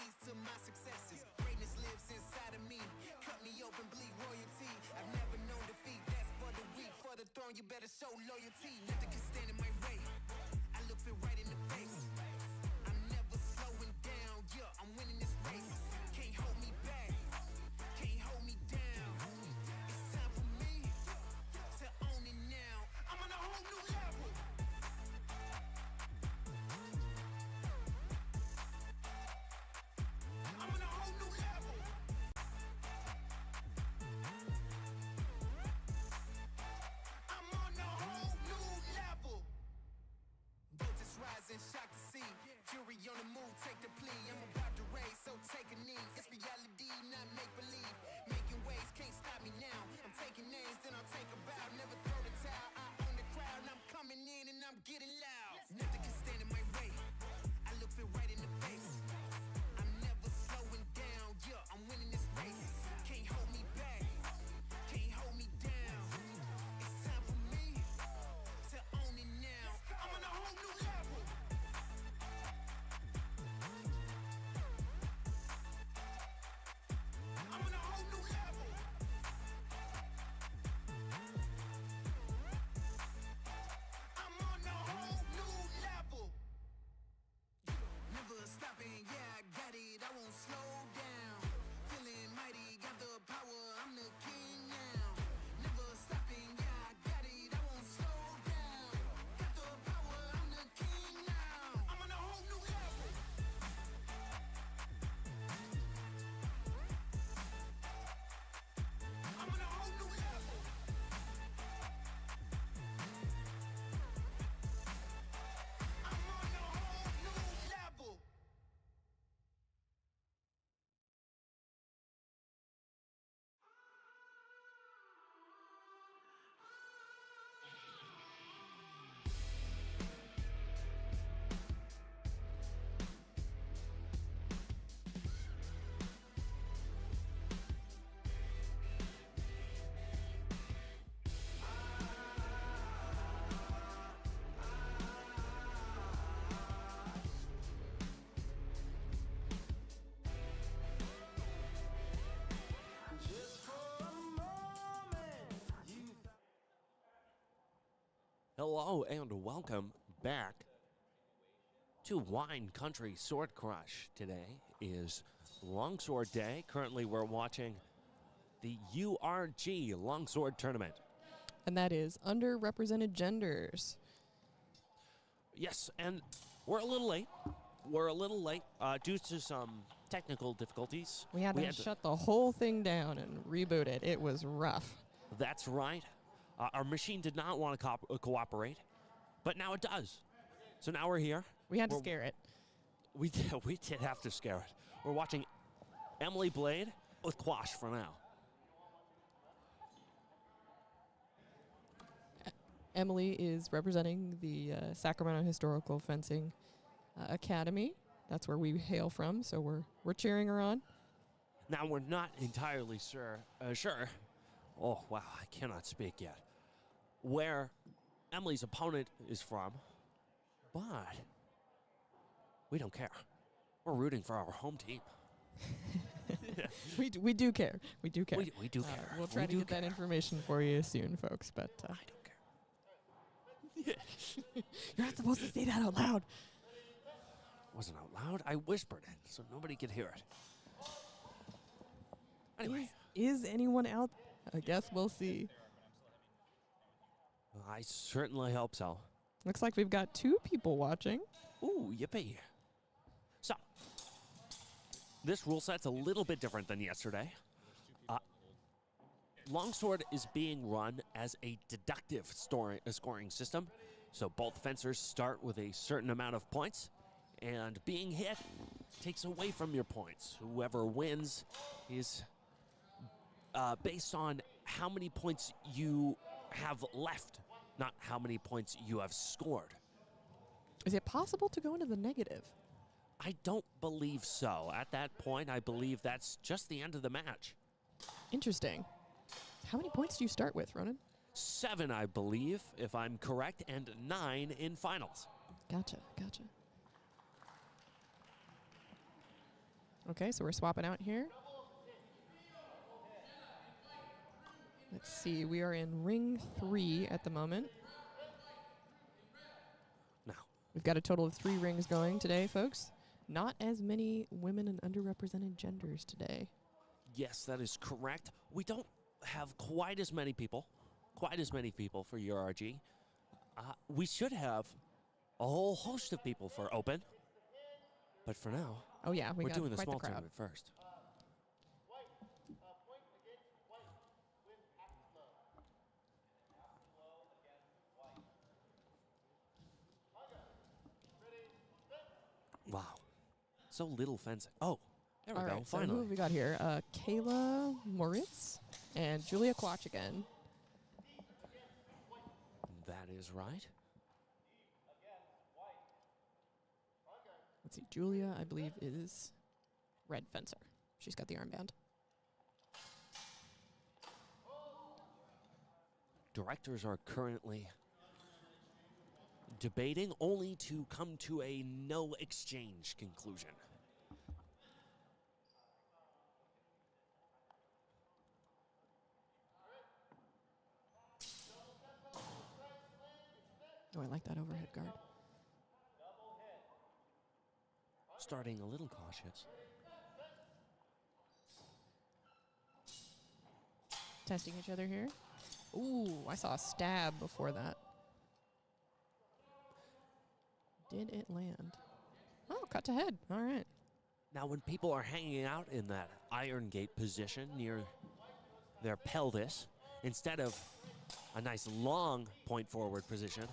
keys to my successes. Greatness lives inside of me. Cut me open, bleed royalty. I've never known defeat. That's for the weak. For the throne, you better show loyalty. Nothing can stand in my way. I look it right in the face. I'm never slowing down. Yeah, I'm winning this race. Can't hold me back. Can't hold me down. It's time for me to own it now. I'm on a whole new level. I'm on a whole new level. I'm on a whole new level. Voltage rising, shock to see. Jury on the move, take the plea. I'm about to race, so take a knee. It's reality, not make believe. Making waves, can't stop me now. I'm taking names, then I'll take a bow. Never throw the towel, I own the crowd. And I'm coming in and I'm getting loud. Nothing can stand in my way. I look it right in the face. I'm never slowing down. Yeah, I'm winning this race. Can't hold me back. Can't hold me down. It's time for me to own it now. I'm on a whole new level. I'm on a whole new level. I'm on a whole new level. Never stopping, yeah, I got it. I won't slow down. Feeling mighty, got the power. I'm the king now. Never stopping, yeah, I got it. I won't slow down. Got the power. I'm the king now. I'm on a whole new level. I'm on a whole new level. I'm on a whole new level. Hello and welcome back to Wine Country Sword Crush. Today is Longsword Day. Currently we're watching the URG Longsword Tournament. And that is underrepresented genders. Yes, and we're a little late. We're a little late due to some technical difficulties. We had to shut the whole thing down and reboot it. It was rough. That's right. Our machine did not want to cooperate, but now it does. So now we're here. We had to scare it. We did have to scare it. We're watching Emily Blade with Quash for now. Emily is representing the Sacramento Historical Fencing Academy. That's where we hail from, so we're cheering her on. Now we're not entirely sure. Oh wow, I cannot speak yet. Where Emily's opponent is from, but we don't care. We're rooting for our home team. We do care. We do care. We do care. We'll try to get that information for you soon, folks. But I don't care. You're not supposed to say that out loud. Wasn't out loud. I whispered it so nobody could hear it. Anyway, is anyone out? I guess we'll see. I certainly hope so. Looks like we've got 2 people watching. Ooh, yippee. So, this rule set's a little bit different than yesterday. Longsword is being run as a deductive scoring system. So both fencers start with a certain amount of points, and being hit takes away from your points. Whoever wins is based on how many points you have left, not how many points you have scored. Is it possible to go into the negative? I don't believe so. At that point, I believe that's just the end of the match. Interesting. How many points do you start with, Ronan? 7, I believe, if I'm correct, and 9 in finals. Gotcha. Okay, so we're swapping out here. Let's see, we are in ring 3 at the moment. Now, We've got a total of 3 rings going today, folks. Not as many women and underrepresented genders today. yes, that is correct. We don't have quite as many people for URG. We should have a whole host of people for open. But for now, Oh yeah, we're got doing the quite small the crowd. tournament first. Wow. So little fencing. Oh, there we All go. right, so Finally. who have we got here? Kayla Moritz and Julia Quach again. That is right. Let's see, Julia, I believe, is red fencer. She's got the armband. Directors are currently debating only to come to a no exchange conclusion. Oh, I like that overhead guard. Starting a little cautious. Testing each other here. Ooh, I saw a stab before that. Did it land? Oh, cut to head. All right. Now, when people are hanging out in that iron gate position near their pelvis, instead of a nice long point forward position,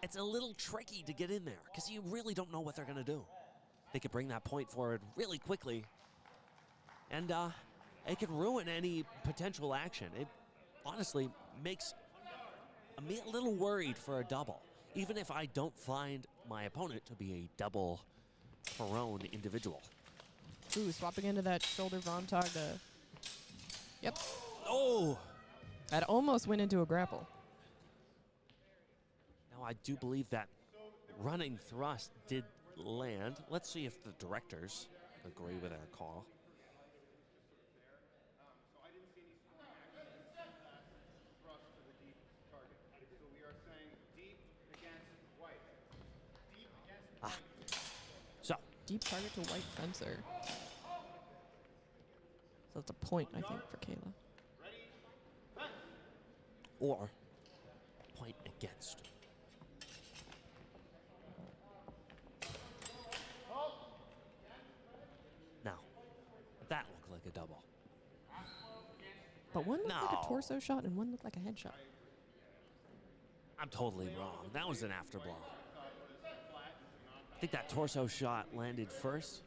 it's a little tricky to get in there because you really don't know what they're going to do. They could bring that point forward really quickly, and it can ruin any potential action. It honestly makes me a little worried for a double, even if I don't find my opponent to be a double prone individual. Ooh, swapping into that shoulder Vontag. Yep. Oh! That almost went into a grapple. Now, I do believe that running thrust did land. Let's see if the directors agree with our call. So, Deep target to white fencer. So that's a point, I think, for Kayla. or point against. Now, that looked like a double. But one looked like No. a torso shot and one looked like a headshot. I'm totally wrong. That was an afterblow. I think that torso shot landed first,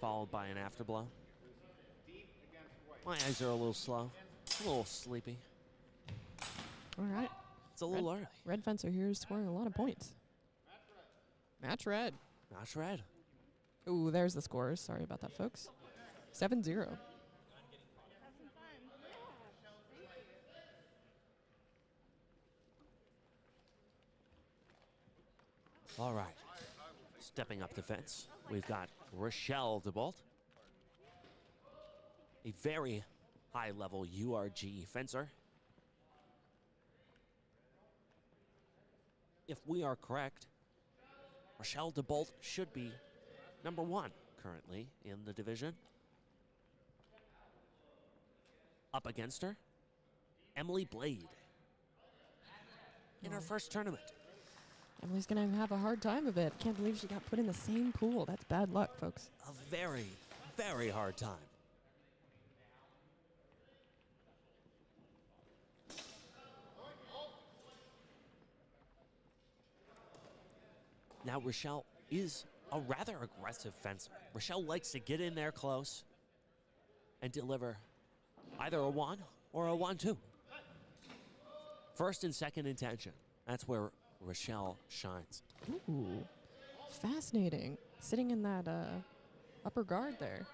followed by an afterblow. My eyes are a little slow, a little sleepy. All right. It's a little early. Red fencer here is scoring a lot of points. Match red. Match red. Ooh, there's the scores. Sorry about that, folks. 7-0. All right. Stepping up the fence, we've got Rochelle DeBolt, a very high-level URG fencer. If we are correct, Rochelle DeBolt should be number one currently in the division. Up against her, Emily Blade in her first tournament. Emily's going to have a hard time of it. Can't believe she got put in the same pool. That's bad luck, folks. A very, very hard time. Now, Rochelle is a rather aggressive fencer. Rochelle likes to get in there close and deliver either a 1 or a 1-2. First and second intention. That's where Rochelle shines. Ooh, fascinating. Sitting in that upper guard there.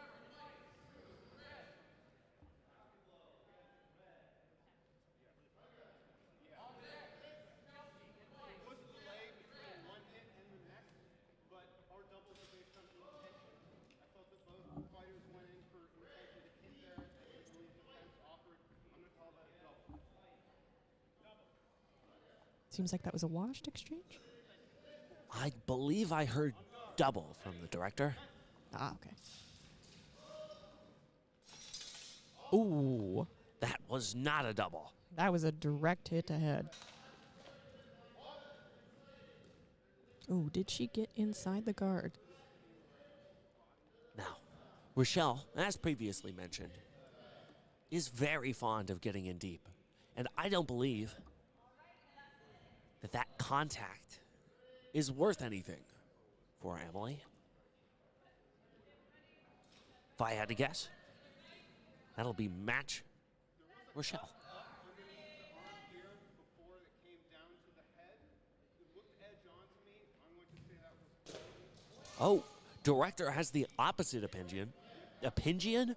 Seems like that was a washed exchange. I believe I heard double from the director. Ah, okay. Ooh, That was not a double. that was a direct hit to head. Ooh, did she get inside the guard? Now, Rochelle, as previously mentioned, is very fond of getting in deep. And I don't believe that that contact is worth anything for Emily. If I had to guess, that'll be match Rochelle. Oh, director has the opposite opinion. Opinion?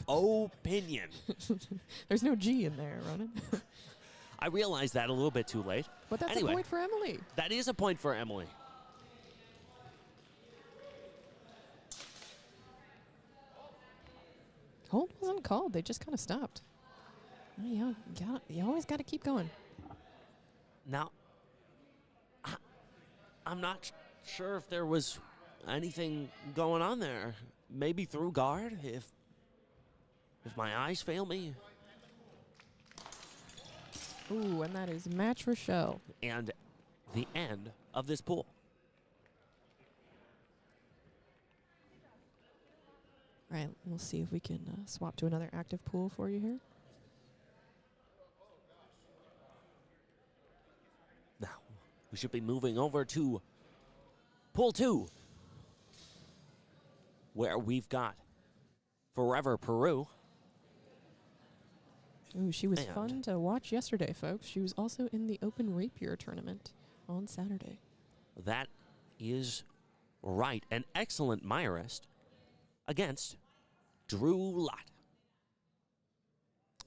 Opinion. There's no G in there, Ronan. I realized that a little bit too late. But that's Anyway, a point for Emily. that is a point for Emily. Hold wasn't called. They just kind of stopped. Oh, you always got to keep going. Now, I'm not sure if there was anything going on there. Maybe through guard, if my eyes fail me. Ooh, and that is match Rochelle. And the end of this pool. All right, we'll see if we can swap to another active pool for you here. Now, we should be moving over to pool 2, where we've got Forever Peru. Ooh, she was And- fun to watch yesterday, folks. She was also in the Open Rapier tournament on Saturday. That is right. An excellent Myrist against Drew Lott.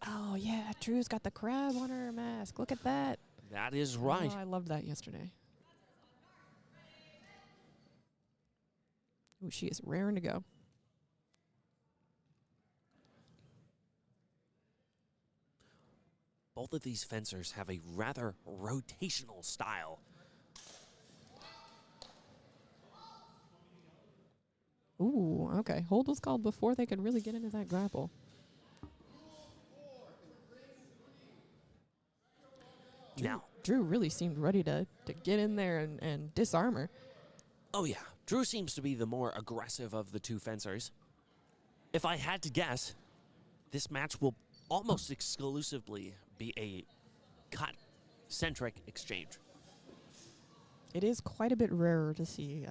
Oh, yeah, Drew's got the crab on her mask. Look at that. That is right. Oh, I loved that yesterday. Ooh, she is raring to go. Both of these fencers have a rather rotational style. Ooh, okay. Hold was called before they could really get into that grapple. Now, Drew really seemed ready to get in there and disarm her. oh yeah, Drew seems to be the more aggressive of the two fencers. If I had to guess, this match will almost exclusively be a cut-centric exchange. It is quite a bit rarer to see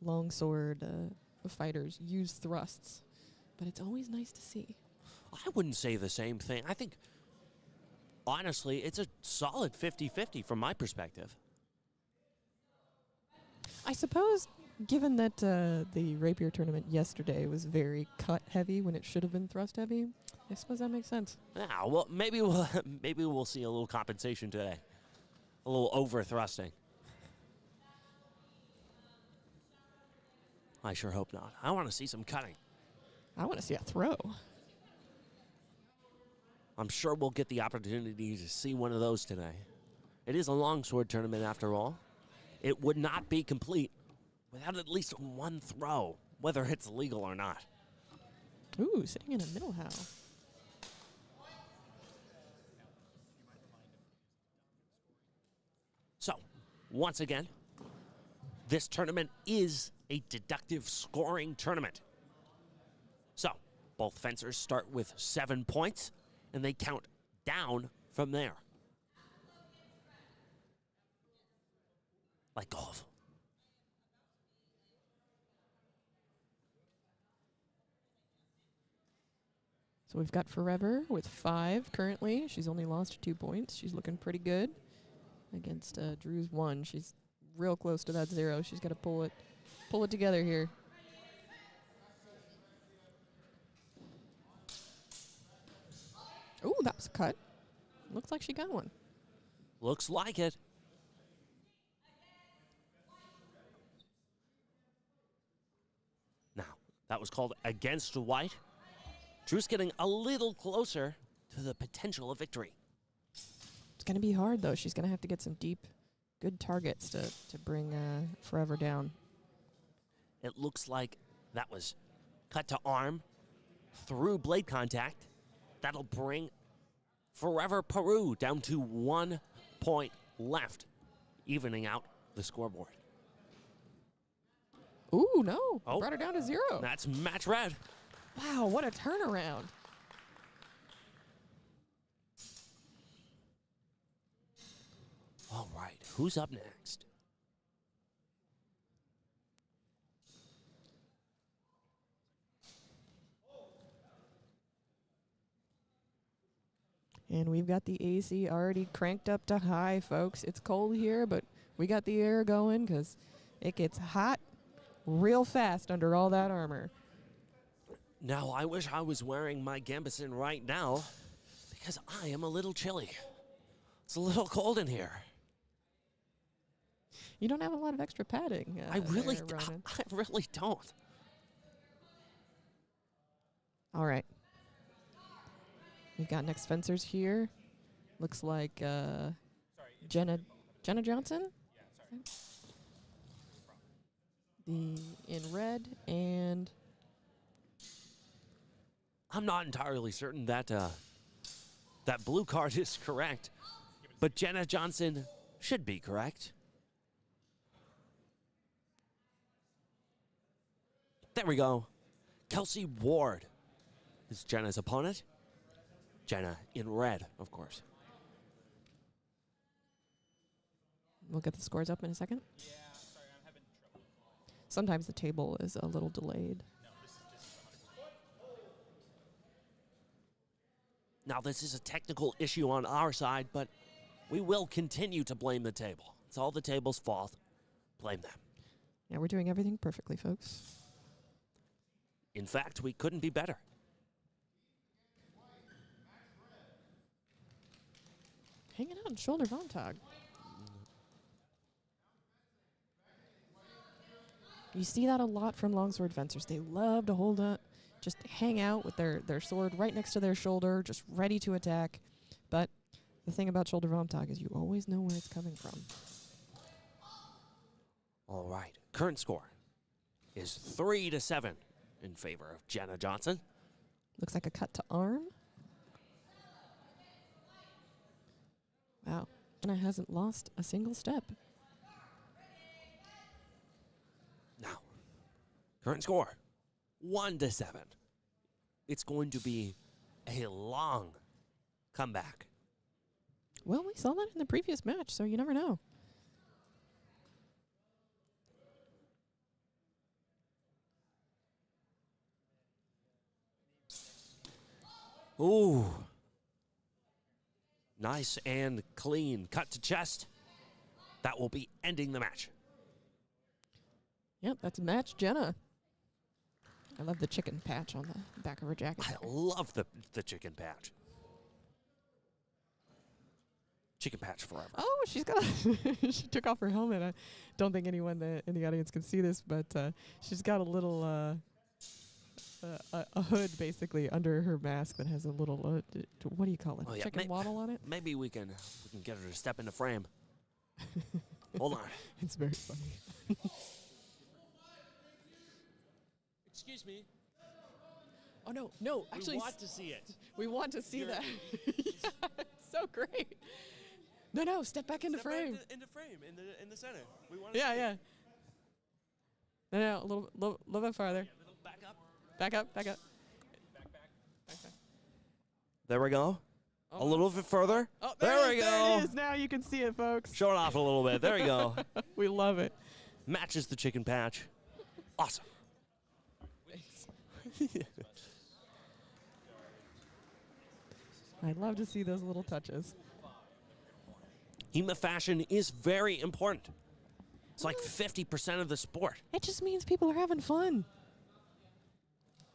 longsword fighters use thrusts, but it's always nice to see. I wouldn't say the same thing. I think, honestly, it's a solid 50-50 from my perspective. I suppose, given that the rapier tournament yesterday was very cut heavy when it should have been thrust heavy, I suppose that makes sense. Yeah, well, maybe we'll see a little compensation today, a little over thrusting. I sure hope not. I want to see some cutting. I want to see a throw. I'm sure we'll get the opportunity to see one of those today. It is a longsword tournament after all. It would not be complete without at least one throw, whether it's legal or not. Ooh, sitting in a middle how. So, once again, this tournament is a deductive scoring tournament. So, both fencers start with 7 points, and they count down from there. Like golf. So we've got Forever with 5 currently. She's only lost 2 points. She's looking pretty good against Drew's 1. She's real close to that 0. She's got to pull it together here. Ooh, that was a cut. Looks like she got one. Looks like it. Now, that was called against white. Drew's getting a little closer to the potential of victory. It's going to be hard, though. She's going to have to get some deep, good targets to bring Forever down. It looks like that was cut to arm through blade contact. That'll bring Forever Peru down to 1 point left, evening out the scoreboard. Ooh, no. Oh. Brought her down to 0. That's match red. Wow, what a turnaround. All right, who's up next? And we've got the AC already cranked up to high, folks. It's cold here, but we got the air going because it gets hot real fast under all that armor. Now, I wish I was wearing my gambeson right now because I am a little chilly. It's a little cold in here. You don't have a lot of extra padding. I really Ronan. don't. All right. We've got next fencers here. Looks like Jenna Johnson? The in red, and I'm not entirely certain that that blue card is correct, but Jenna Johnson should be correct. There we go. Kelsey Ward is Jenna's opponent. Jenna in red, of course. we'll get the scores up in a second. Yeah, sorry, I'm having trouble. Sometimes the table is a little delayed. No, this is 100%. Now, this is a technical issue on our side, but we will continue to blame the table. It's all the table's fault. Blame them. Yeah, we're doing everything perfectly, folks. In fact, we couldn't be better. Hanging out in shoulder Vontag. You see that a lot from longsword fencers. They love to hold up, just hang out with their sword right next to their shoulder, just ready to attack. But the thing about shoulder Vontag is you always know where it's coming from. All right. Current score is 3-7 in favor of Jenna Johnson. Looks like a cut to arm. Wow. Jenna hasn't lost a single step. Now, current score 1-7. It's going to be a long comeback. Well, we saw that in the previous match, so you never know. Ooh. Nice and clean cut to chest. That will be ending the match. Yep, that's match Jenna. I love the chicken patch on the back of her jacket. I love the chicken patch. Chicken patch forever. Oh, she's got she took off her helmet. I don't think anyone in the audience can see this, but she's got a little a hood basically under her mask that has a little what do you call it? Oh, yeah. Chicken waddle on it. Maybe we can get her to step into frame. Hold on. It's very funny. Excuse me. Oh no! Actually, we want to see it. we want to see that. Yeah, it's so great. No, step back into frame. Into frame in the center. We want. Yeah. No, a little bit farther. A little back up. Back up. Back. There we go. A little bit further. Oh, there we go. There it is. Now you can see it, folks. Show it off a little bit. There you go. We love it. Matches the chicken patch. Awesome. I'd love to see those little touches. HEMA fashion is very important. It's like 50% of the sport. It just means people are having fun.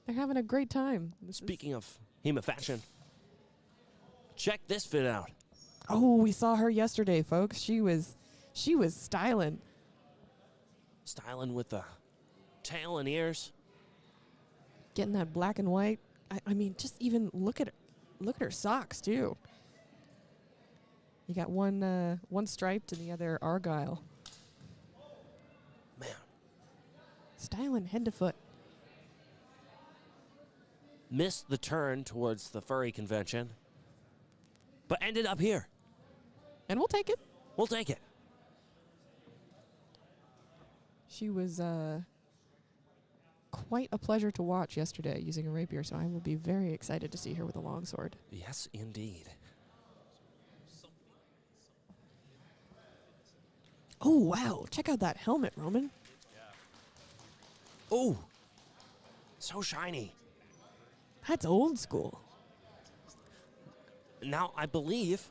They're having a great time. Speaking of HEMA fashion, check this fit out. Oh, we saw her yesterday, folks. She was styling. Styling with the tail and ears. Getting that black and white. I mean, just even look at her socks too. You got one striped and the other argyle. Man, Styling head to foot. missed the turn towards the furry convention, but ended up here. And we'll take it. We'll take it. She was quite a pleasure to watch yesterday using a rapier, so I will be very excited to see her with a longsword. Yes, indeed. Oh, wow. Check out that helmet, Roman. Oh, so shiny. That's old school. Now, I believe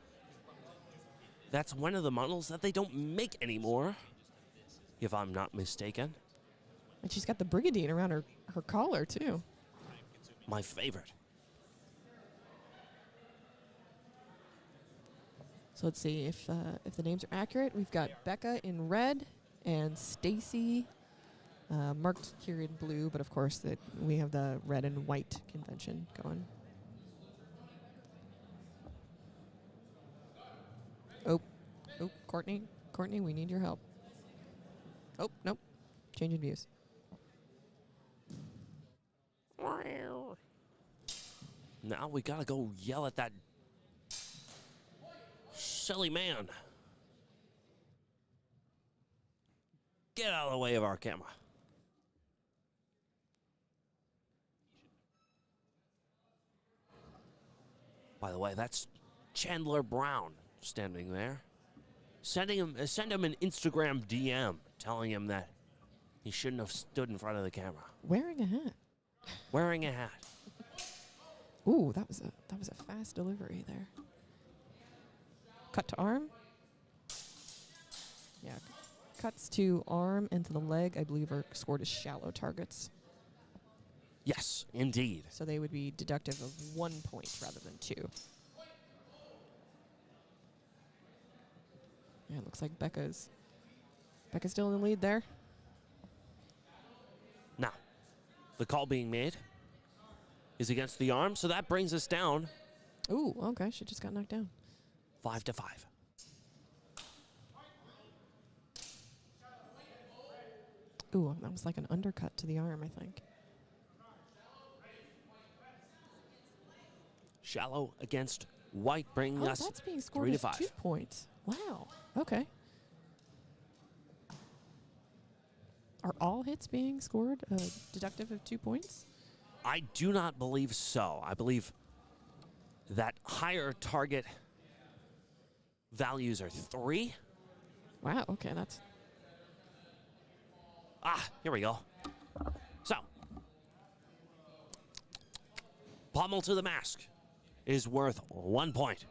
that's one of the models that they don't make anymore, if I'm not mistaken. And she's got the brigandine around her collar, too. My favorite. So let's see if the names are accurate. We've got Becca in red and Stacy marked here in blue, but of course we have the red and white convention going. Oh, Courtney, we need your help. Oh, nope, changing views. Now we gotta go yell at that silly man. Get out of the way of our camera. By the way, that's Chandler Brown standing there. Send him an Instagram DM telling him that he shouldn't have stood in front of the camera. Wearing a hat. Wearing a hat. Ooh, that was a fast delivery there. Cut to arm. Yeah, cuts to arm and to the leg, I believe, are scored as shallow targets. Yes, indeed. So they would be deductive of 1 point rather than 2. Yeah, it looks like Becca's still in the lead there. Now, the call being made is against the arm, so that brings us down Ooh, okay, she just got knocked down. 5-5. Ooh, that was like an undercut to the arm, I think. Shallow against white, bringing us That's being scored 3 to as 5. 2 points. Wow. Okay. Are all hits being scored deductive of 2 points? I do not believe so. I believe that higher target values are 3. Wow. Okay, that's Here we go. So, pommel to the mask is worth 1 point.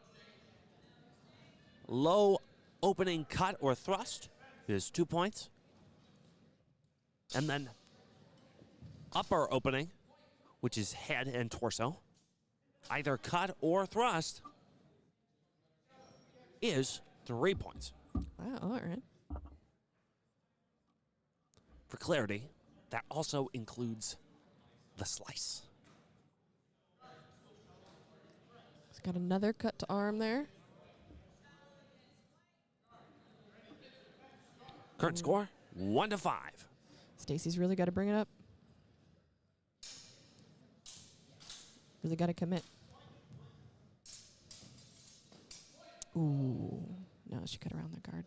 Low opening cut or thrust is 2 points. And then upper opening, which is head and torso, either cut or thrust, is 3 points. wow. All right. For clarity, that also includes the slice. It's got another cut to arm there. Current score, 1 to 5. Stacy's really got to bring it up. Really got to commit. Ooh. No, she cut around the guard.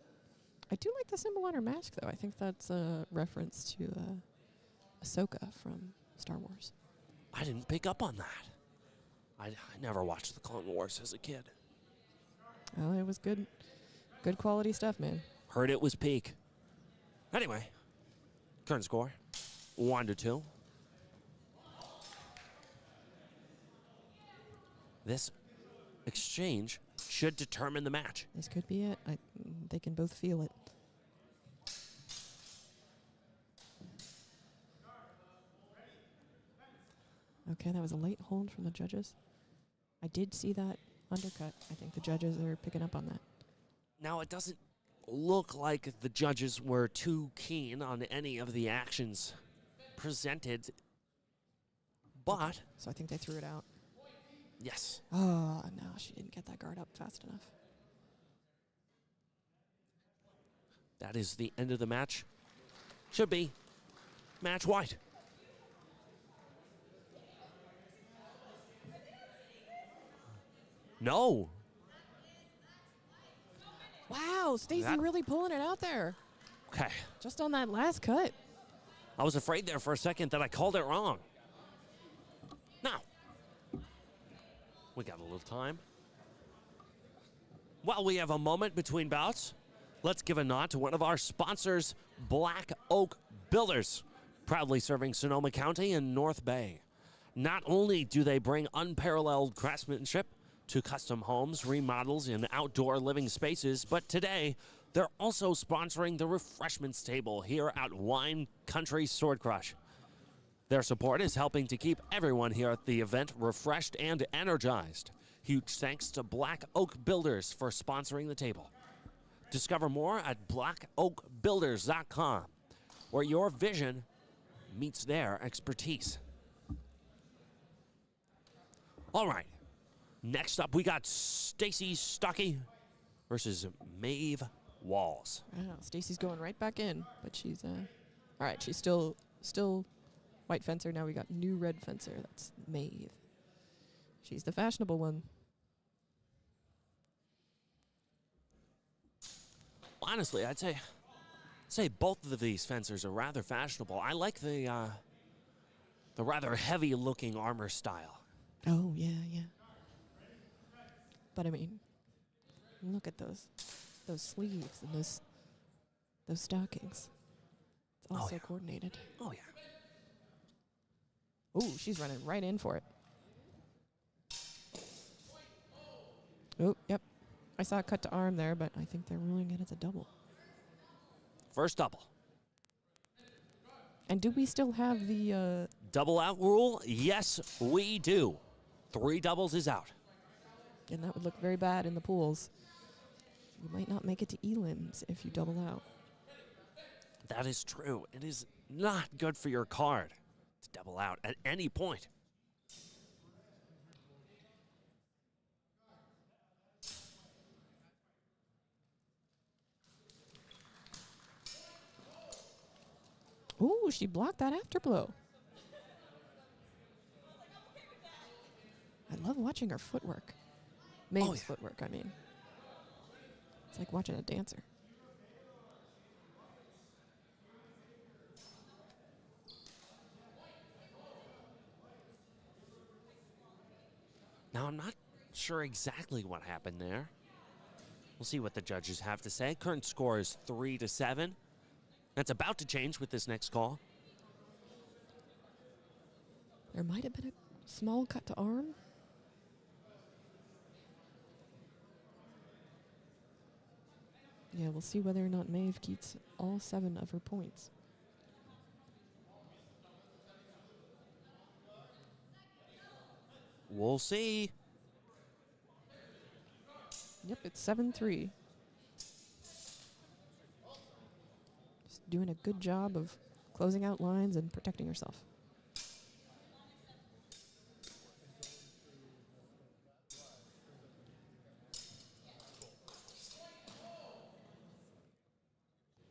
I do like the symbol on her mask, though. I think that's a reference to Ahsoka from Star Wars. I didn't pick up on that. I never watched the Clone Wars as a kid. Oh, it was good. Good quality stuff, man. Heard it was peak. Anyway, current score, 1 to 2. This exchange should determine the match. This could be it. They can both feel it. Okay, that was a late hold from the judges. I did see that undercut. I think the judges are picking up on that. Now, it doesn't look like the judges were too keen on any of the actions presented, but So I think they threw it out. yes, Oh, no, she didn't get that guard up fast enough. That is the end of the match. Should be match white. No. Wow, Stacy That- really pulling it out there. Okay. Just on that last cut. I was afraid there for a second that I called it wrong. Now, we got a little time. While we have a moment between bouts, let's give a nod to one of our sponsors, Black Oak Builders, proudly serving Sonoma County and North Bay. Not only do they bring unparalleled craftsmanship to custom homes, remodels, and outdoor living spaces, but today they're also sponsoring the refreshments table here at Wine Country Sword Crush. Their support is helping to keep everyone here at the event refreshed and energized. Huge thanks to Black Oak Builders for sponsoring the table. Discover more at blackoakbuilders.com, where your vision meets their expertise. All right, next up we got Stacy Stocky versus Maeve Walls. Wow, Stacy's going right back in, but she's all right. She's still white fencer. Now we got new red fencer. That's Maeve. She's the fashionable one. Honestly, I'd say both of these fencers are rather fashionable. I like the rather heavy-looking armor style. Oh yeah, yeah. But I mean, look at those sleeves and those stockings. It's all Oh, so yeah. coordinated. Oh yeah. Oh, she's running right in for it. Oh, yep. I saw a cut to arm there, but I think they're ruling it as a double. First double. And do we still have the Double out rule? Yes, we do. 3 doubles is out. and that would look very bad in the pools. You might not make it to elims if you double out. That is true. It is not good for your card to double out at any point. Ooh, she blocked that afterblow. I love watching her footwork. Maeve's yeah. footwork, I mean. It's like watching a dancer. Now, I'm not sure exactly what happened there. We'll see what the judges have to say. Current score is 3-7. That's about to change with this next call. There might have been a small cut to arm. Yeah, we'll see whether or not Maeve keeps all 7 of her points. We'll see. Yep, it's 7-3. Just doing a good job of closing out lines and protecting herself.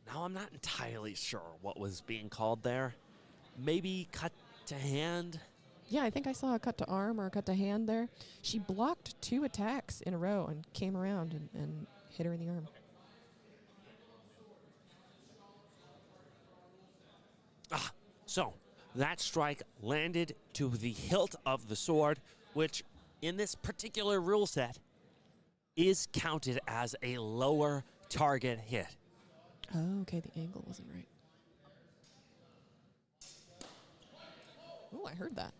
Now, I'm not entirely sure what was being called there. Maybe cut to hand? Yeah, I think I saw a cut to arm or a cut to hand there. She blocked 2 attacks in a row and came around and hit her in the arm. So, that strike landed to the hilt of the sword, which in this particular rule set is counted as a lower target hit. Oh, okay, the angle wasn't right. Oh, I heard that.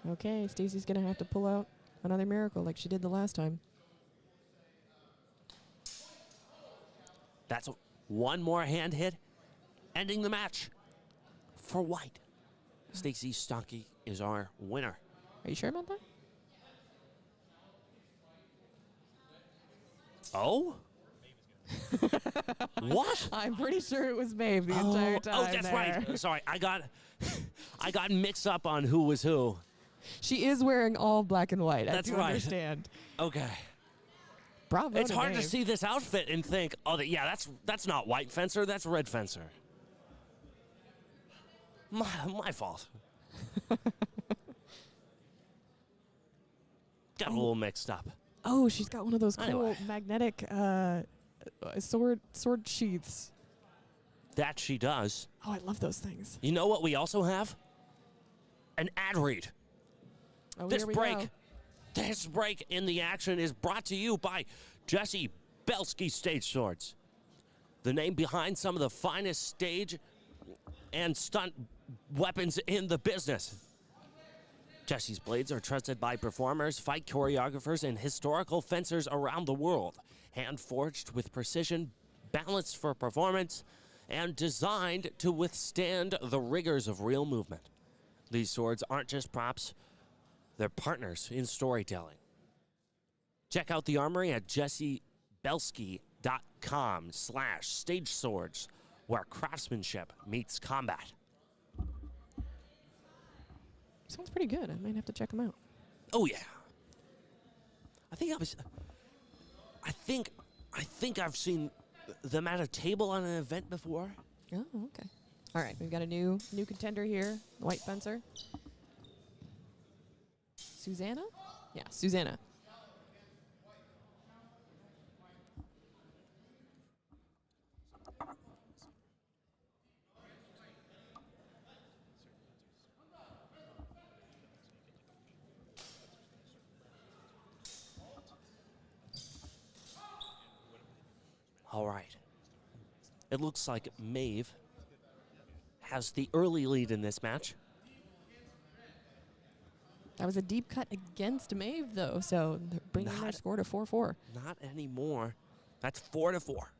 Okay, Stacy's gonna have to pull out another miracle like she did the last time. That's one more hand hit, ending the match for white. Stacy Stocky is our winner. Are you sure about that? Oh? What? I'm pretty sure it was Maeve the entire time. Oh, that's there. right. Sorry, I got mixed up on who was who. She is wearing all black and white. That's I do right. understand. Okay. Bravo. It's to hard to Maeve. see this outfit and think, oh, yeah, that's not white fencer, that's red fencer. My fault. Got a little mixed up. Oh, she's got one of those cool Anyway. magnetic sword sheaths. That she does. Oh, I love those things. You know what we also have? An ad read. Oh, This here we break, go. this break in the action is brought to you by Jesse Belsky Stage Swords, the name behind some of the finest stage and stunt weapons in the business. Jesse's blades are trusted by performers, fight choreographers, and historical fencers around the world. Hand-forged with precision, balanced for performance, and designed to withstand the rigors of real movement. These swords aren't just props, they're partners in storytelling. Check out the armory at jessebelsky.com/stage swords, where craftsmanship meets combat. Sounds pretty good. I might have to check them out. Oh yeah. I think I've seen them at a table on an event before. Oh, okay. All right, we've got a new contender here, the white fencer. Susanna? Yeah, Susanna. All right. It looks like Maeve has the early lead in this match. That was a deep cut against Maeve, though, so they're bringing their score to 4-4. Not anymore. That's 4-4.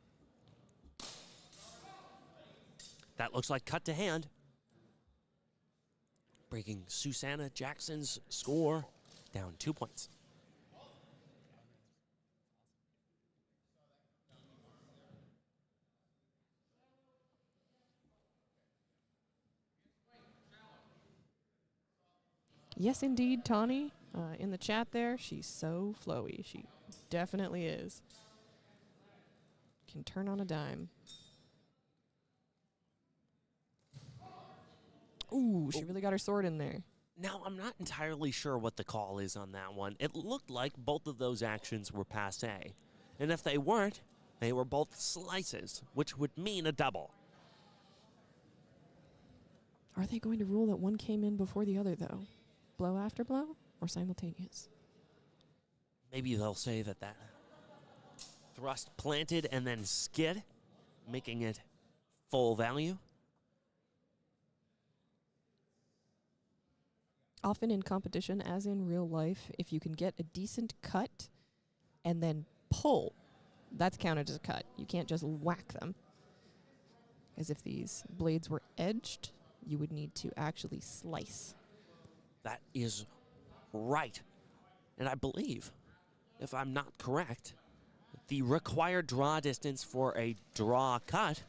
That looks like cut to hand. Breaking Susanna Jackson's score down 2 points. Yes, indeed, Tawny. In the chat there, she's so flowy. She definitely is. Can turn on a dime. Ooh, she really got her sword in there. Now, I'm not entirely sure what the call is on that one. It looked like both of those actions were passé. And if they weren't, they were both slices, which would mean a double. Are they going to rule that one came in before the other, though? Blow after blow or simultaneous? Maybe they'll say that thrust planted and then skid, making it full value. Often in competition, as in real life, if you can get a decent cut and then pull, that's counted as a cut. You can't just whack them. As if these blades were edged, you would need to actually slice. That is right. And I believe, if I'm not correct, the required draw distance for a draw cut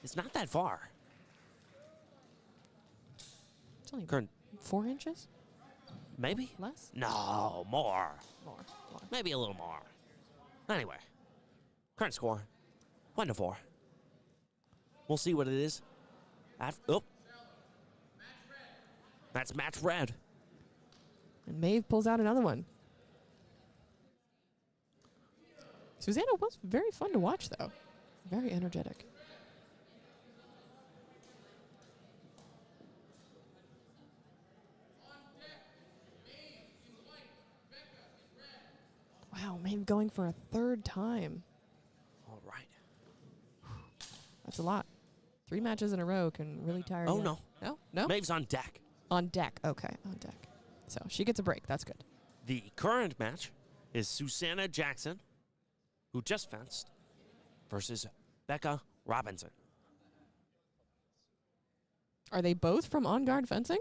is not that far. It's only Current, 4 inches? maybe? Less? No, more. More. Maybe a little more. Anyway, current score, 1-4. We'll see what it is. That's match red. And Maeve pulls out another one. Susanna was very fun to watch, though. Very energetic. Wow, Maeve going for a third time. All right. That's a lot. 3 matches in a row can really tire Oh, you. no. No? No? Maeve's on deck. On deck. Okay, on deck. So she gets a break. That's good. The current match is Susanna Jackson, who just fenced, versus Becca Robinson. Are they both from On Guard Fencing?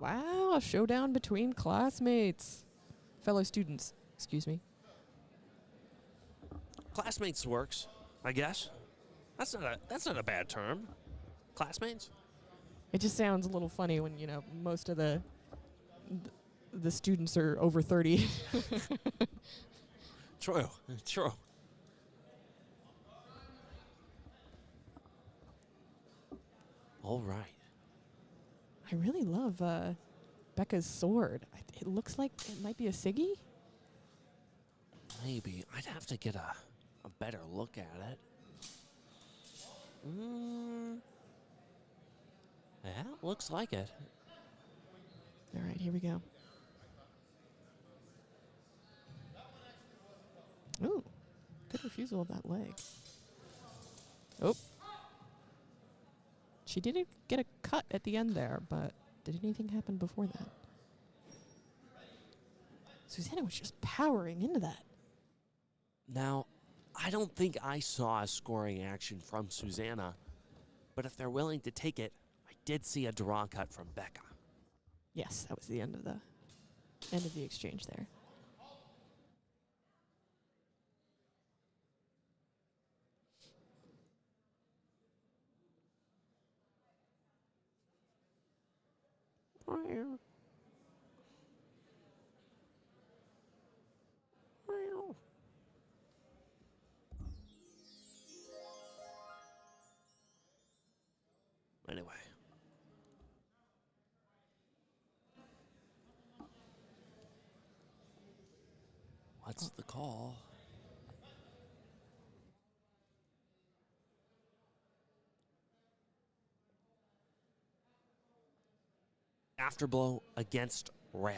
Wow, a showdown between classmates. Fellow students, excuse me. Classmates works, I guess. That's not a bad term. Classmates? It just sounds a little funny when, you know, most of the students are over 30. True, true. All right. I really love Becca's sword. It looks like it might be a Siggy. Maybe. I'd have to get a better look at it. Yeah, looks like it. All right, here we go. Ooh, good refusal of that leg. Oh. She didn't get a cut at the end there, but did anything happen before that? Susanna was just powering into that. Now, I don't think I saw a scoring action from Susanna, but if they're willing to take it, I did see a draw cut from Becca. Yes, that was the end of the exchange there. Anyway. What's the call? Afterblow against Red.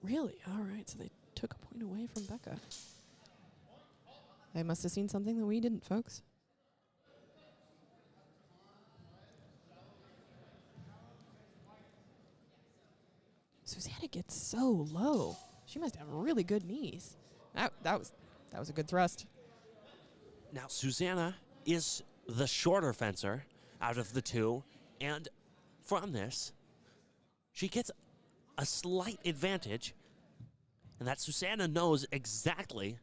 Really? All right, so they took a point away from Becca. They must have seen something that we didn't, folks. Susanna gets so low. She must have really good knees. That was a good thrust. Now, Susanna is the shorter fencer out of the two, and from this, she gets a slight advantage, and that Susanna knows exactly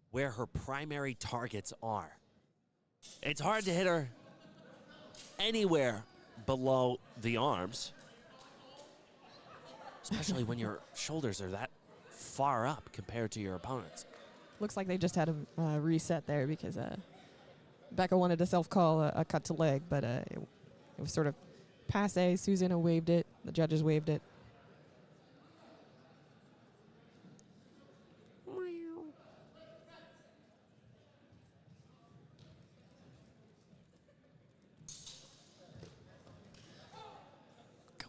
where her primary targets are. It's hard to hit her anywhere below the arms, especially when your shoulders are that far up compared to your opponent's. Looks like they just had a reset there because Becca wanted to self-call a cut to leg, but it was sort of passe. Susanna waved it. The judges waved it.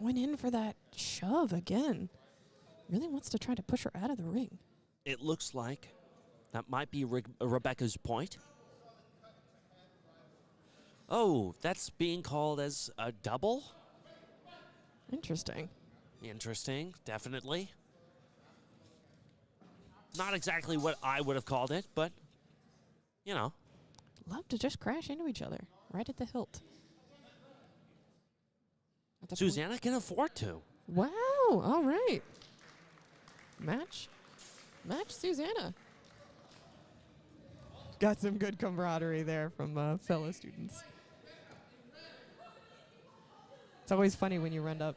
Going in for that shove again. Really wants to try to push her out of the ring. It looks like that might be Rebecca's point. Oh, that's being called as a double? Interesting. Interesting, definitely. Not exactly what I would have called it, but, you know. Love to just crash into each other right at the hilt. At the Susanna can afford to. Wow, all right. Match Susanna. Got some good camaraderie there from fellow students. It's always funny when you when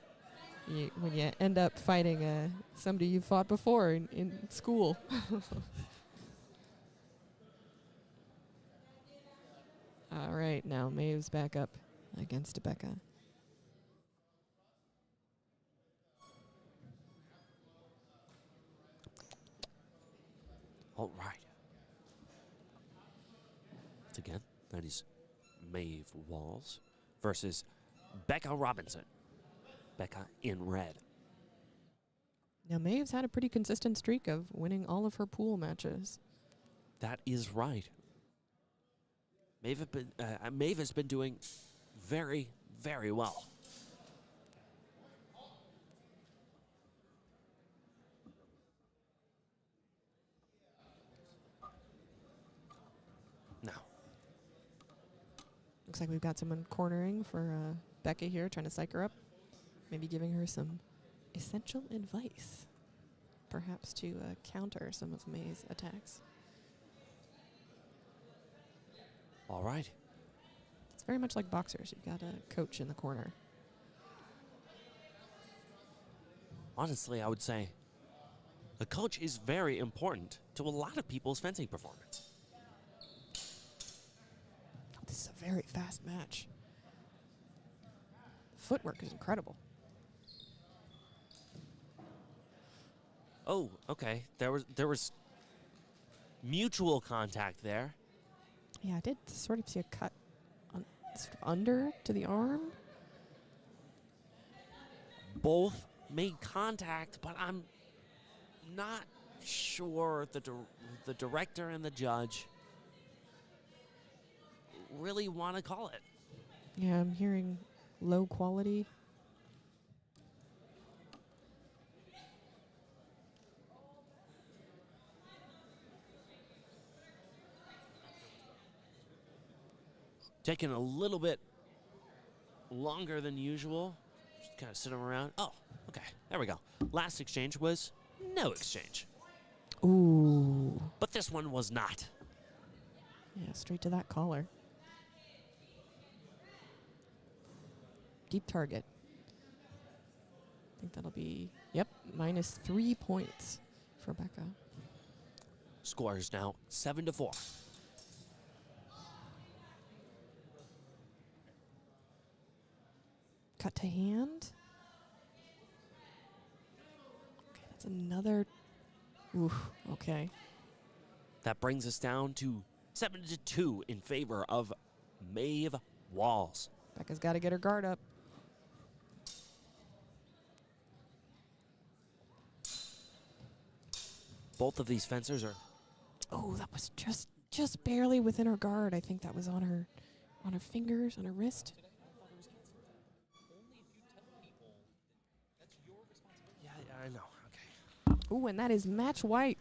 you end up fighting somebody you fought before in school. All right, now Maeve's back up against Becca. All right. Once again, that is Maeve Walls versus Becca Robinson. Becca in red. Now Maeve's had a pretty consistent streak of winning all of her pool matches. That is right. Maeve has been doing very, very well. Now, Looks like we've got someone cornering for Becca here, trying to psych her up. Maybe giving her some essential advice, perhaps to counter some of Maeve's attacks. all right. It's very much like boxers. You've got a coach in the corner. Honestly, I would say the coach is very important to a lot of people's fencing performance. Oh, this is a very fast match. The footwork is incredible. Oh, okay. There was mutual contact there. Yeah, I did sort of see a cut on, sort of under to the arm. Both made contact, but I'm not sure the director and the judge really want to call it. Yeah, I'm hearing low quality. Taking a little bit longer than usual. Just kind of sitting around. Oh, okay. There we go. Last exchange was no exchange. Ooh. But this one was not. Yeah, straight to that collar. Deep target. I think that'll be, yep, -3 points for Becca. Score is now 7-4. Cut to hand. Okay, that's another. Oof, okay. That brings us down to 7-2 in favor of Maeve Walls. Becca's got to get her guard up. Both of these fencers are Oh, that was just barely within her guard. I think that was on her fingers, on her wrist. Yeah, I know. Okay. Ooh, and that is match white.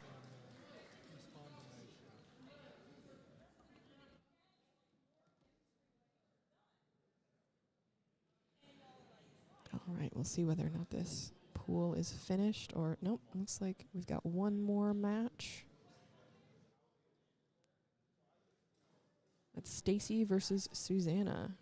All right, we'll see whether or not this pool is finished or nope. Looks like we've got one more match. That's Stacy versus Susanna.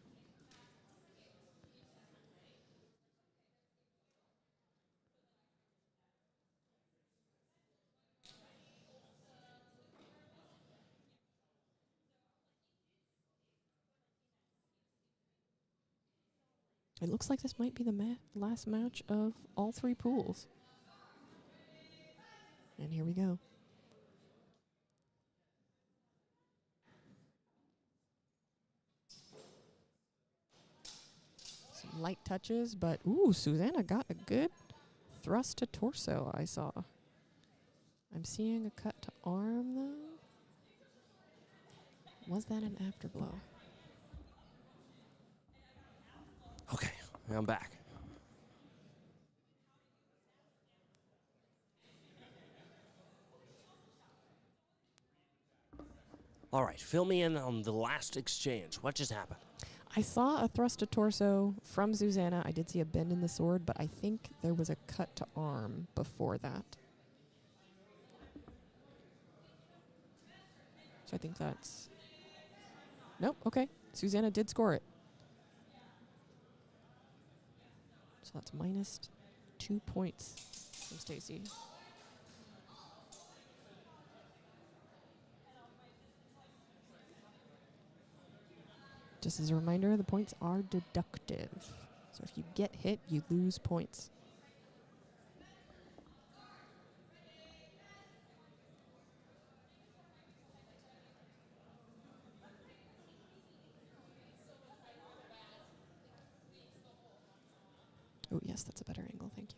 It looks like this might be the last match of all three pools. And here we go. Some light touches, but ooh, Susanna got a good thrust to torso, I saw. I'm seeing a cut to arm, though. Was that an afterblow? Okay, I'm back. All right, fill me in on the last exchange. What just happened? I saw a thrust to torso from Susanna. I did see a bend in the sword, but I think there was a cut to arm before that. So I think that's... Nope, okay. Susanna did score it. So that's -2 points from Stacy. Just as a reminder, the points are deductive. So if you get hit, you lose points. Oh, yes, that's a better angle. Thank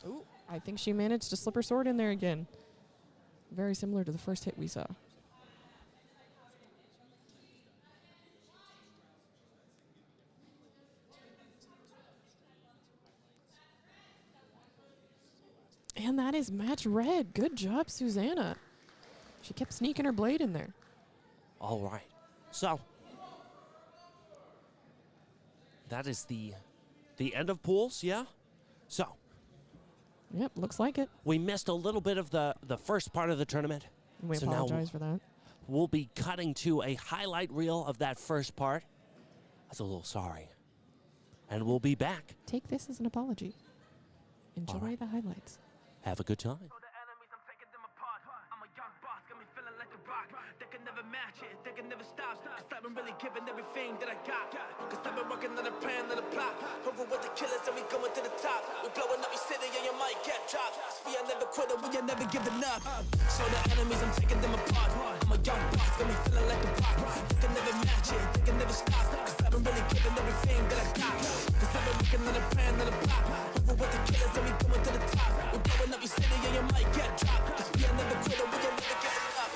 you. Ooh, I think she managed to slip her sword in there again. Very similar to the first hit we saw. And that is match red. Good job, Susanna. She kept sneaking her blade in there. All right. So, that is the end of pools, yeah? So, Yep, looks like it. we missed a little bit of the first part of the tournament. We So now apologize for that. we'll be cutting to a highlight reel of that first part. I was a little sorry. And we'll be back. Take this as an apology. Enjoy right. the highlights. Have a good time. They can never match it, they can never stop. Cause I've been really giving everything that I got. Cause I've been working on a plan, on a plot. Over with the killers and we going to the top. We blowing up your city and you might get dropped. Cause we are never quitting, we are never giving up. So the enemies, I'm taking them apart. I'm a young boss, got me feeling like a rock. They can never match it, they can never stop. Cause I've been really giving everything that I got. Cause I've been working on a plan, on a plot. Over with the killers and we going to the top. We blowing up your city and you might get dropped. Cause we are never quitting, we are never giving up.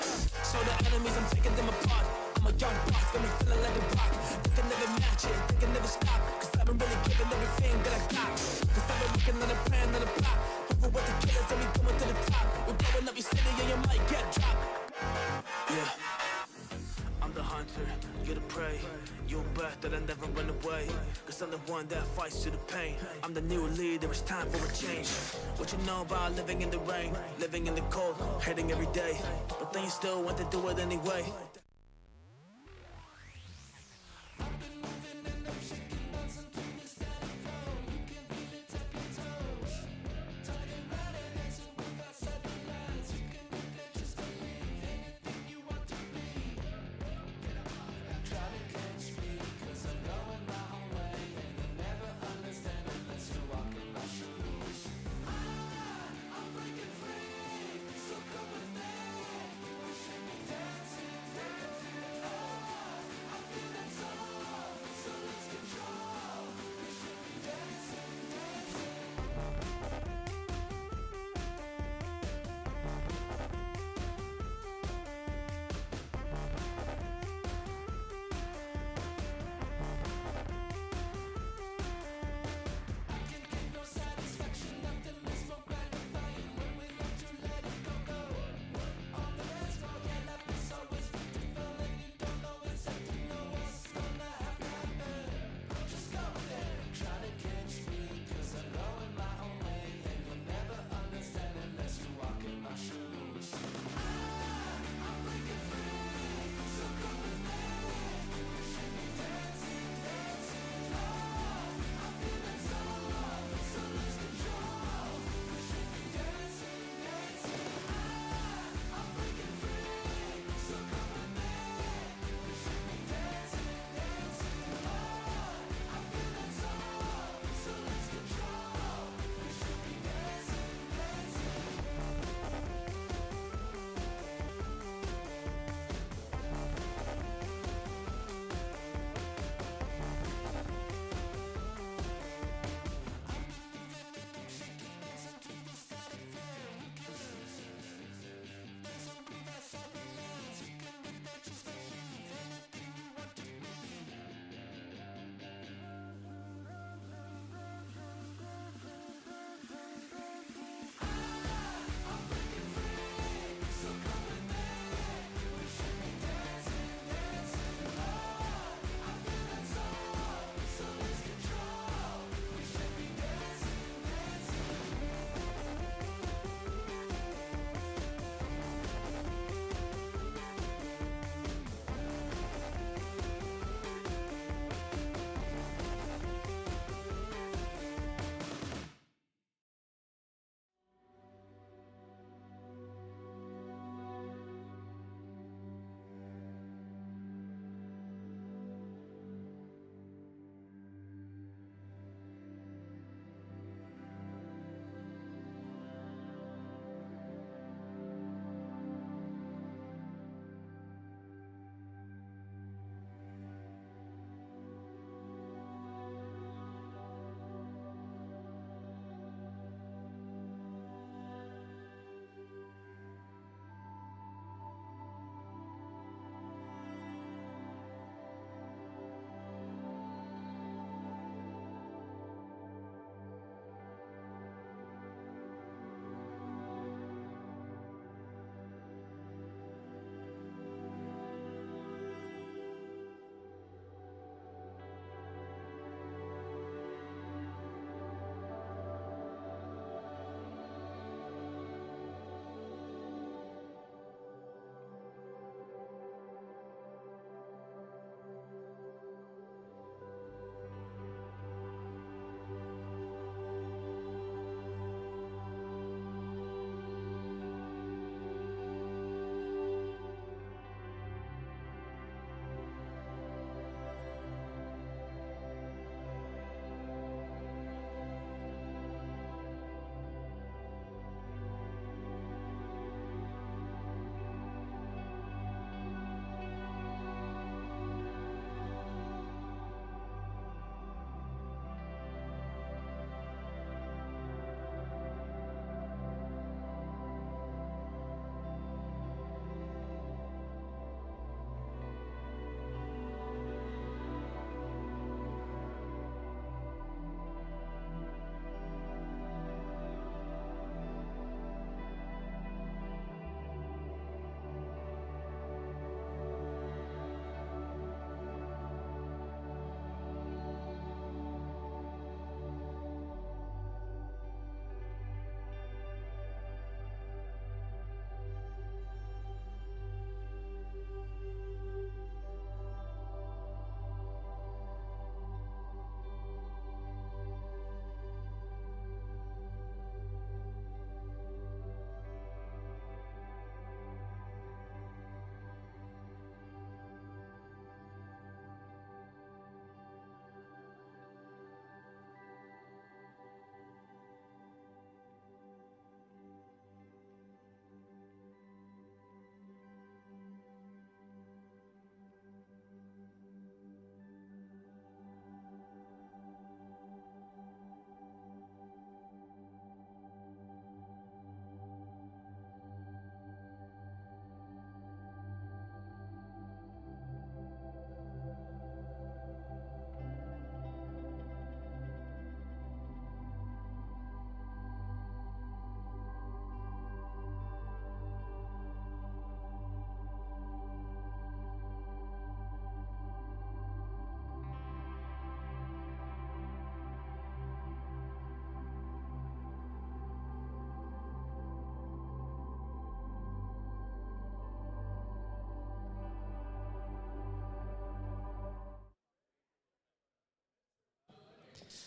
So the enemies, I'm taking them apart. I'm a young boss, got me feeling like a rock. They can never match it, they can never stop. Cause I've been really giving everything that I got. Cause I've been working on a plan, on a plot. Over with the killers and we going to the top. We're blowing up your city and you might get dropped. Yeah, I'm the hunter, you're the prey. You'll bet that I never run away. Cause I'm the one that fights to the pain. I'm the new leader, it's time for a change. What you know about living in the rain, living in the cold, hating every day, but then you still want to do it anyway.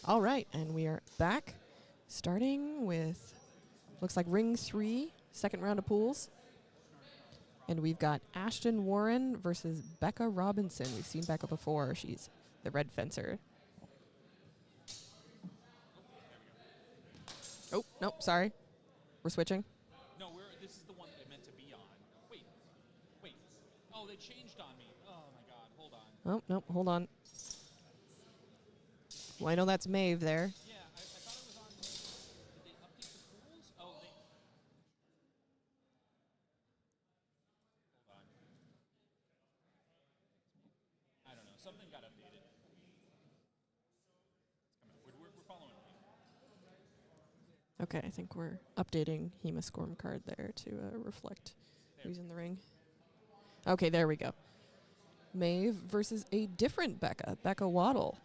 All right, and we are back, starting with, looks like ring 3, second round of pools. And we've got Ashton Warren versus Becca Robinson. We've seen Becca before. She's the red fencer. Oh, no, sorry. We're switching. No, this is the one that I meant to be on. Wait. Oh, they changed on me. Oh my God, hold on. Oh, no, hold on. Well, I know that's Maeve there. Yeah, I thought it was on. Did they update the pools? Oh, they. Hold on. I don't know. Something got updated. It's coming up. We're following me. Okay, I think we're updating Hema scorecard there to reflect who's in the ring. Okay, there we go. Maeve versus a different Becca, Becca Waddell.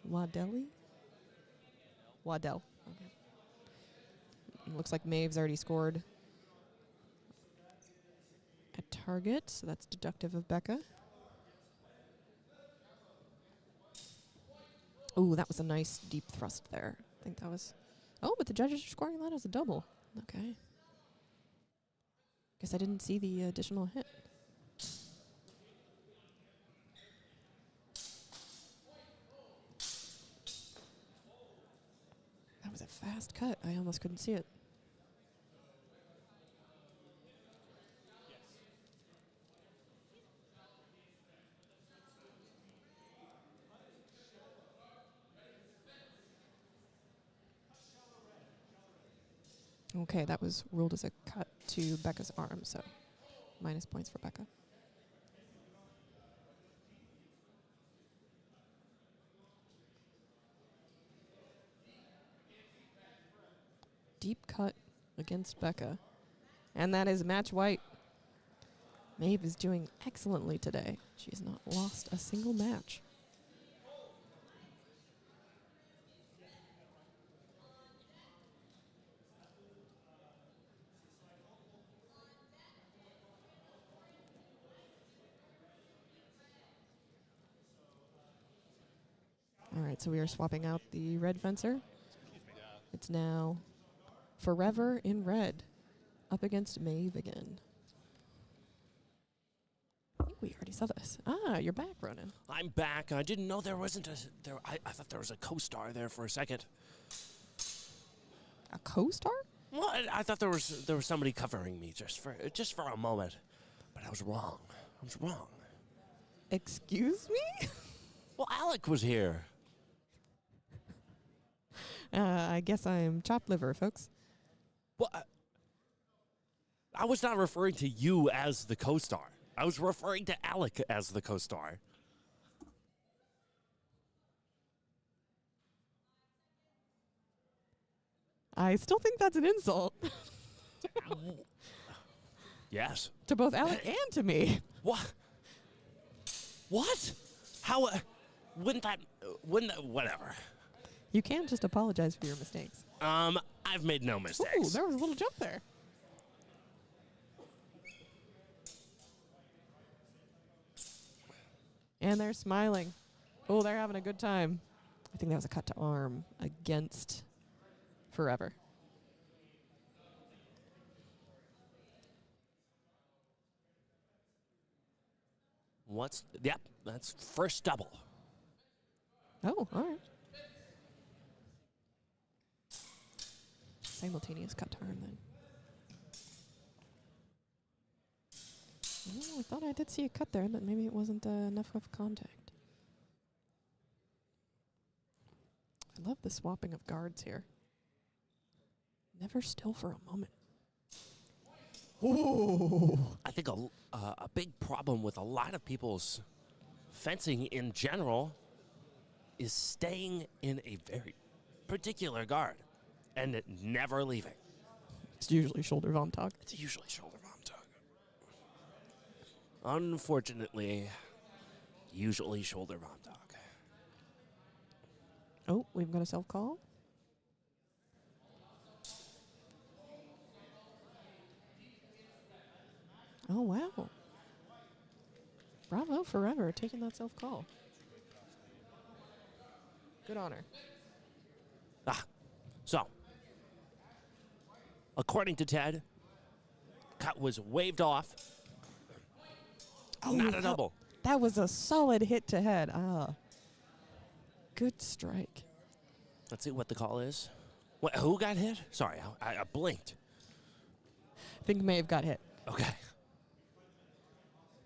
Waddell. Okay. Looks like Maeve's already scored a target, so that's deductive of Becca. Ooh, that was a nice deep thrust there. I think that was... Oh, but the judges are scoring that as a double. Okay. Guess I didn't see the additional hit. That was a fast cut. I almost couldn't see it. Okay, that was ruled as a cut to Becca's arm, so minus points for Becca. Deep cut against Becca. And that is match white. Maeve is doing excellently today. She has not lost a single match. All right, so we are swapping out the red fencer. It's now Forever in red, up against Maeve again. I think we already saw this. Ah, you're back, Ronan. I'm back. I didn't know there wasn't a... I thought there was a co-star there for a second. A co-star? Well, I thought there was somebody covering me just for a moment. But I was wrong. Excuse me? Well, Alec was here. I guess I'm chopped liver, folks. Well, I was not referring to you as the co-star. I was referring to Alec as the co-star. I still think that's an insult. Yes. To both Alec and to me. What? What? How? Wouldn't that? Whatever. You can just apologize for your mistakes. I've made no mistakes. Ooh, there was a little jump there. And they're smiling. Oh, they're having a good time. I think that was a cut to arm against Forever. Yep, that's first double. Oh, all right. Simultaneous cut to arm then. Oh, I thought I did see a cut there, but maybe it wasn't enough of contact. I love the swapping of guards here. Never still for a moment. Ooh. I think a big problem with a lot of people's fencing in general is staying in a very particular guard and never leaving. It's usually shoulder vom tag. It's usually shoulder vom tag. Unfortunately, usually shoulder vom tag. Oh, we've got a self-call. Oh, wow. Bravo, Forever, taking that self-call. Good on her. So, according to Ted, cut was waved off. Not a double. That was a solid hit to head. Good strike. Let's see what the call is. What, who got hit? Sorry, I blinked. I think Maeve got hit. Okay.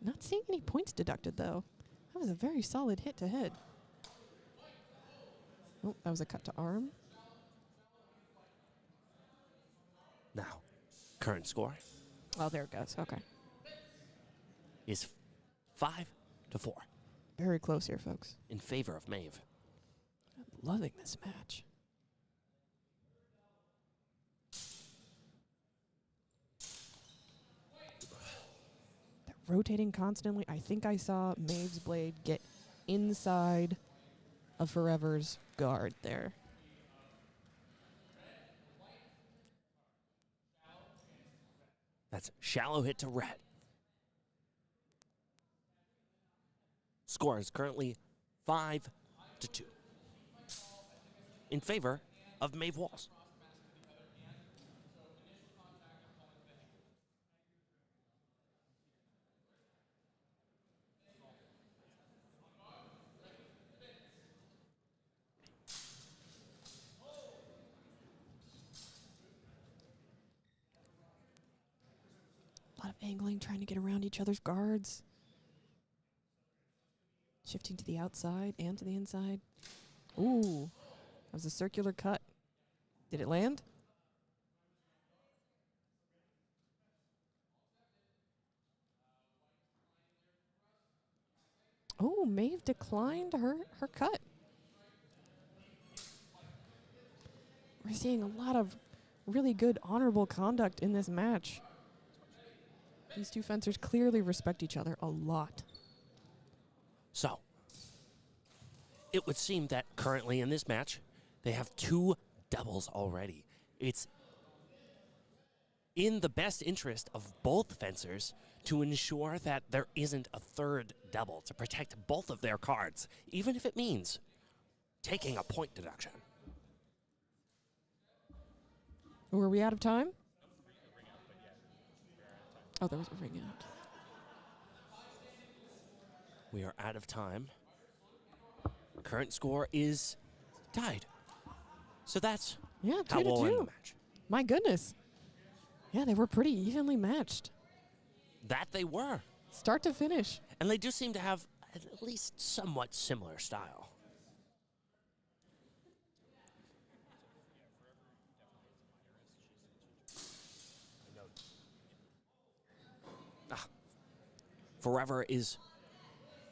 Not seeing any points deducted, though. That was a very solid hit to head. Oh, that was a cut to arm. Now, current score Oh, there it goes. Okay. is 5-4 Very close here, folks. in favor of Maeve. I'm loving this match. They're rotating constantly. I think I saw Maeve's blade get inside of Forever's guard there. That's shallow hit to red. Score is currently 5-2 in favor of Maeve Walls. A lot of angling, trying to get around each other's guards. Shifting to the outside and to the inside. Ooh, that was a circular cut. Did it land? Oh, Maeve declined her cut. We're seeing a lot of really good, honorable conduct in this match. These two fencers clearly respect each other a lot. So, it would seem that currently in this match, they have 2 doubles already. It's in the best interest of both fencers to ensure that there isn't a third double to protect both of their cards, even if it means taking a point deduction. Were we out of time? Oh, there was a ring out. We are out of time. Current score is tied. So that's Yeah, how 2 to we'll end 2. the match. My goodness. Yeah, they were pretty evenly matched. That they were. Start to finish. And they do seem to have at least somewhat similar style. Forever is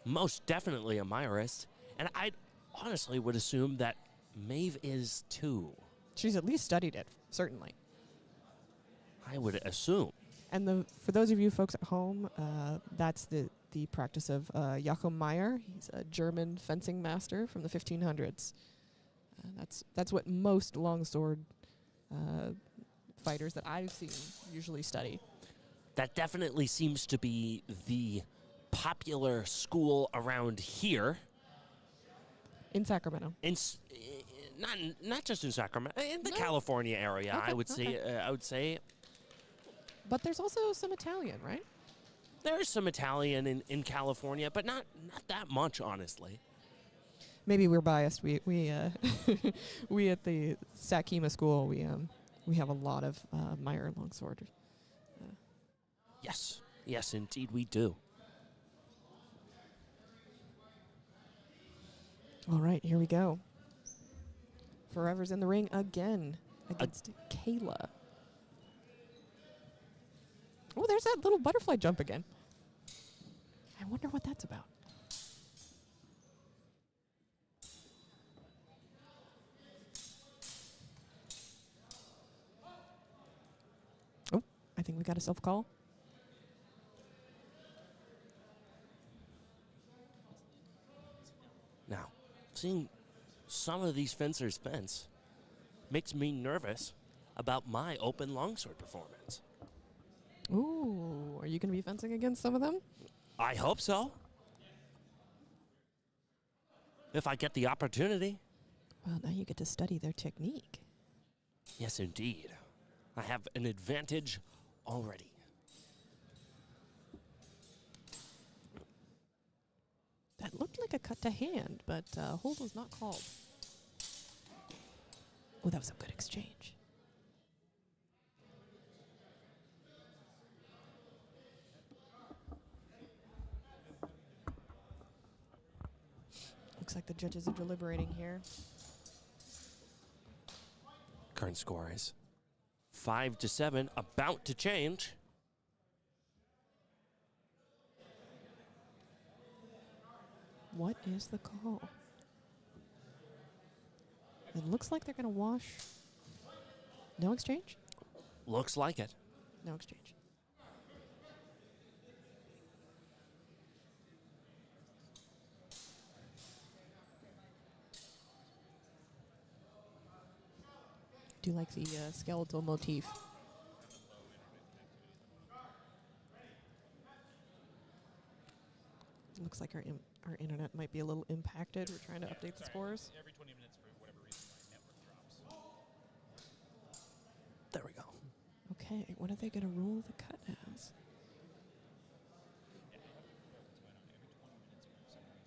most definitely a Myrist, and I honestly would assume that Maeve is too. She's at least studied it, certainly. I would assume. And for those of you folks at home, that's the practice of Joachim Meyer. He's a German fencing master from the 1500s. That's what most longsword fighters that I've seen usually study. That definitely seems to be the popular school around here. In Sacramento. Not just in Sacramento, in the No. California area, Okay, I would say. But there's also some Italian, right? There's some Italian in California, but not that much, honestly. Maybe we're biased. We we at the Sakima school we have a lot of Meyer longsword. Yes, indeed we do. All right, here we go. Forever's in the ring again against Kayla. Oh, there's that little butterfly jump again. I wonder what that's about. Oh, I think we got a self-call. Now, seeing some of these fencers fence makes me nervous about my open longsword performance. Ooh, are you going to be fencing against some of them? I hope so. If I get the opportunity. Well, now you get to study their technique. Yes, indeed. I have an advantage already. That looked like a cut to hand, but hold was not called. Oh, that was a good exchange. Looks like the judges are deliberating here. Current score is 5-7, about to change. What is the call? It looks like they're going to wash. No exchange? Looks like it. No exchange. Do like the skeletal motif. Looks like our internet might be a little impacted. We're trying to update the scores. Every 20 minutes, for whatever reason, my network drops. There we go. Okay, what are they going to rule the cut as? Yeah, I have to figure out what's going on. Every 20 minutes, for some reason.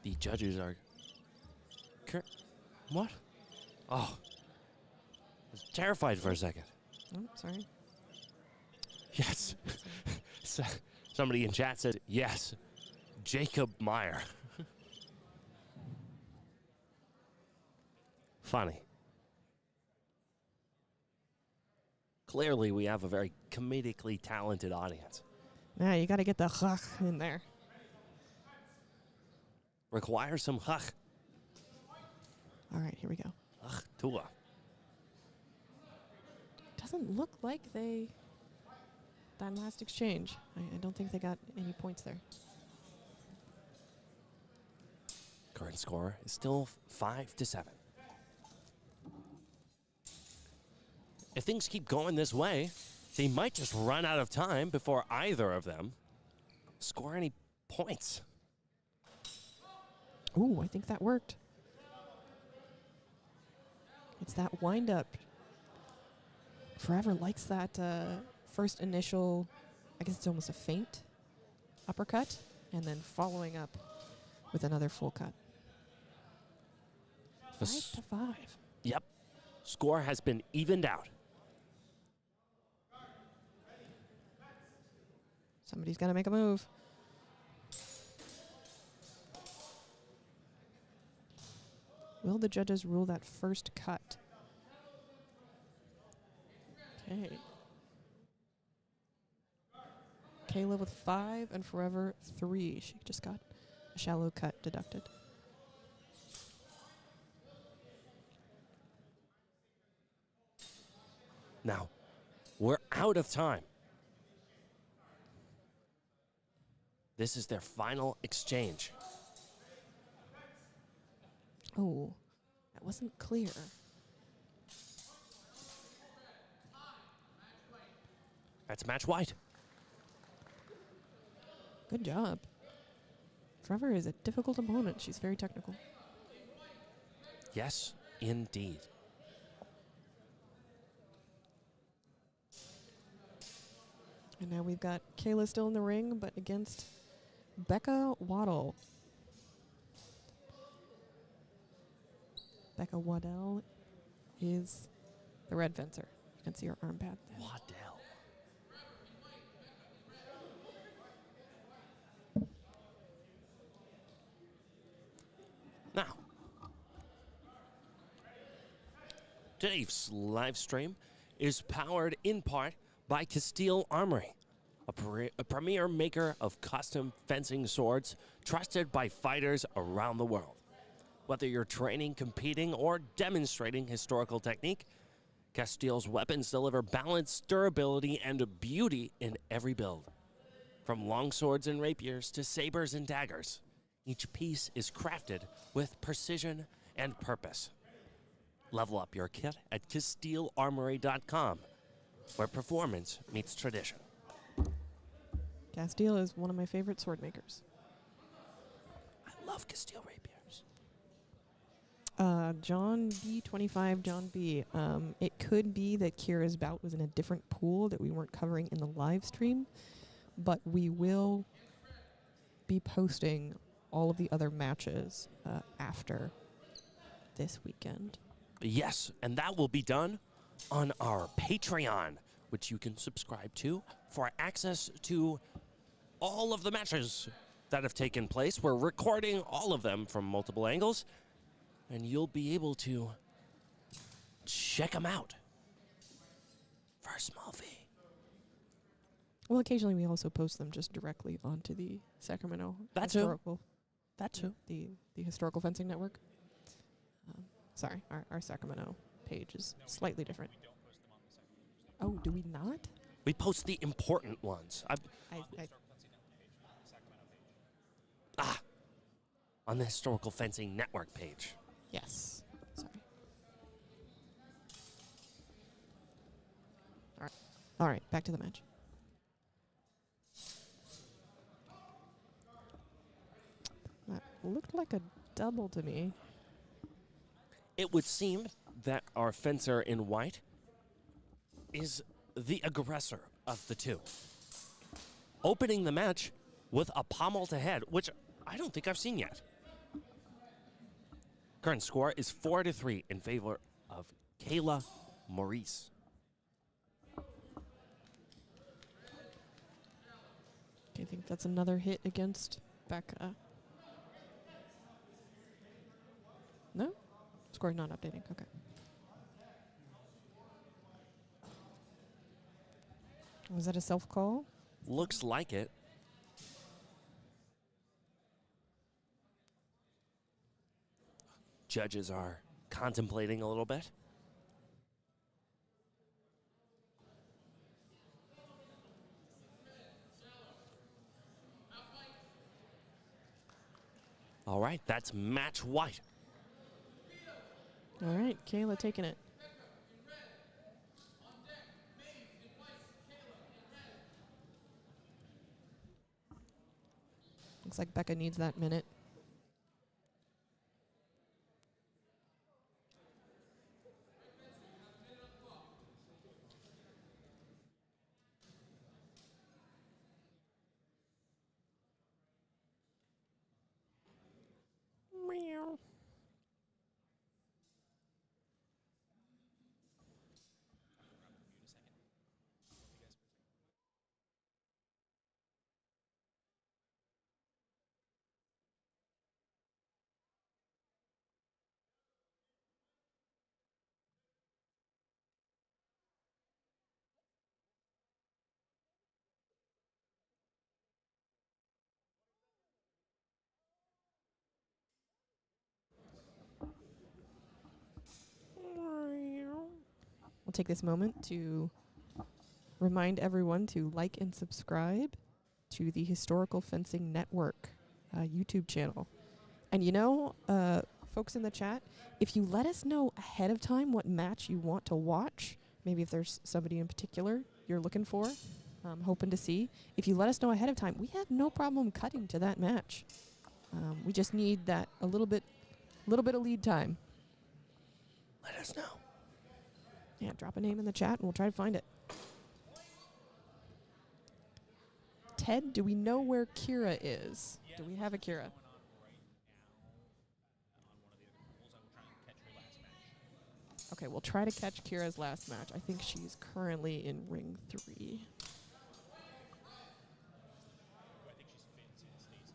The judges are... What? Oh. I was terrified for a second. Oh, sorry. Yes. Somebody in chat said, yes, Jacob Meyer. Funny. Clearly, we have a very comedically talented audience. Yeah, you got to get the hach in there. Requires some hach. All right, here we go. Tua. Doesn't look like that last exchange. I don't think they got any points there. Current score is still 5-7. If things keep going this way, they might just run out of time before either of them score any points. Ooh, I think that worked. It's that wind up. Forever likes that first initial, I guess it's almost a feint uppercut, and then following up with another full cut. 5-5. Yep. Score has been evened out. Somebody's got to make a move. Will the judges rule that first cut? Okay. Kayla with 5 and Forever 3. She just got a shallow cut deducted. Now, we're out of time. This is their final exchange. Oh, that wasn't clear. That's match white. Good job. Forever is a difficult opponent. She's very technical. Yes, indeed. And now we've got Kayla still in the ring, but against Becca Waddell. Becca Waddell is the red fencer. You can see her arm pad there. Waddell. Now, today's live stream is powered in part by Steel Armory, a premier maker of custom fencing swords trusted by fighters around the world. Whether you're training, competing, or demonstrating historical technique, Casteel's weapons deliver balance, durability, and beauty in every build. From longswords and rapiers to sabers and daggers, each piece is crafted with precision and purpose. Level up your kit at CasteelArmory.com. where performance meets tradition. Castile is one of my favorite sword makers. I love Castile rapiers. John B25, John B. It could be that Kira's bout was in a different pool that we weren't covering in the live stream, but we will be posting all of the other matches after this weekend. Yes, and that will be done on our Patreon, which you can subscribe to for access to all of the matches that have taken place. We're recording all of them from multiple angles, and you'll be able to check them out for a small fee. Well, occasionally we also post them just directly onto the Sacramento That too. historical. That too. The historical fencing network. Sorry, our Sacramento page is slightly different. We don't post them on the second. Oh, do we not? We post the important ones. I On the Historical Fencing Network page. yes. Sorry. All right. Back to the match. That looked like a double to me. It would seem that our fencer in white is the aggressor of the two. Opening the match with a pommel to head, which I don't think I've seen yet. Current score is 4-3 in favor of Kayla Maurice. I think that's another hit against Becca. No? Score not updating. Okay. Was that a self-call? Looks like it. Judges are contemplating a little bit. All right, that's match white. All right, Kayla taking it. Looks like Becca needs that minute. Meow. We'll take this moment to remind everyone to like and subscribe to the Historical Fencing Network YouTube channel. And you know, folks in the chat, if you let us know ahead of time what match you want to watch, maybe if there's somebody in particular you're looking for, hoping to see, if you let us know ahead of time, we have no problem cutting to that match. We just need that a little bit of lead time. Let us know. Yeah, drop a name in the chat and we'll try to find it. Ted, do we know where Kira is? Yeah, Do we have a Kira? going on right now on one of the other polls. I will try and catch her last match. Okay, we'll try to catch Kira's last match. I think she's currently in ring 3. I think she's fancy Stacy.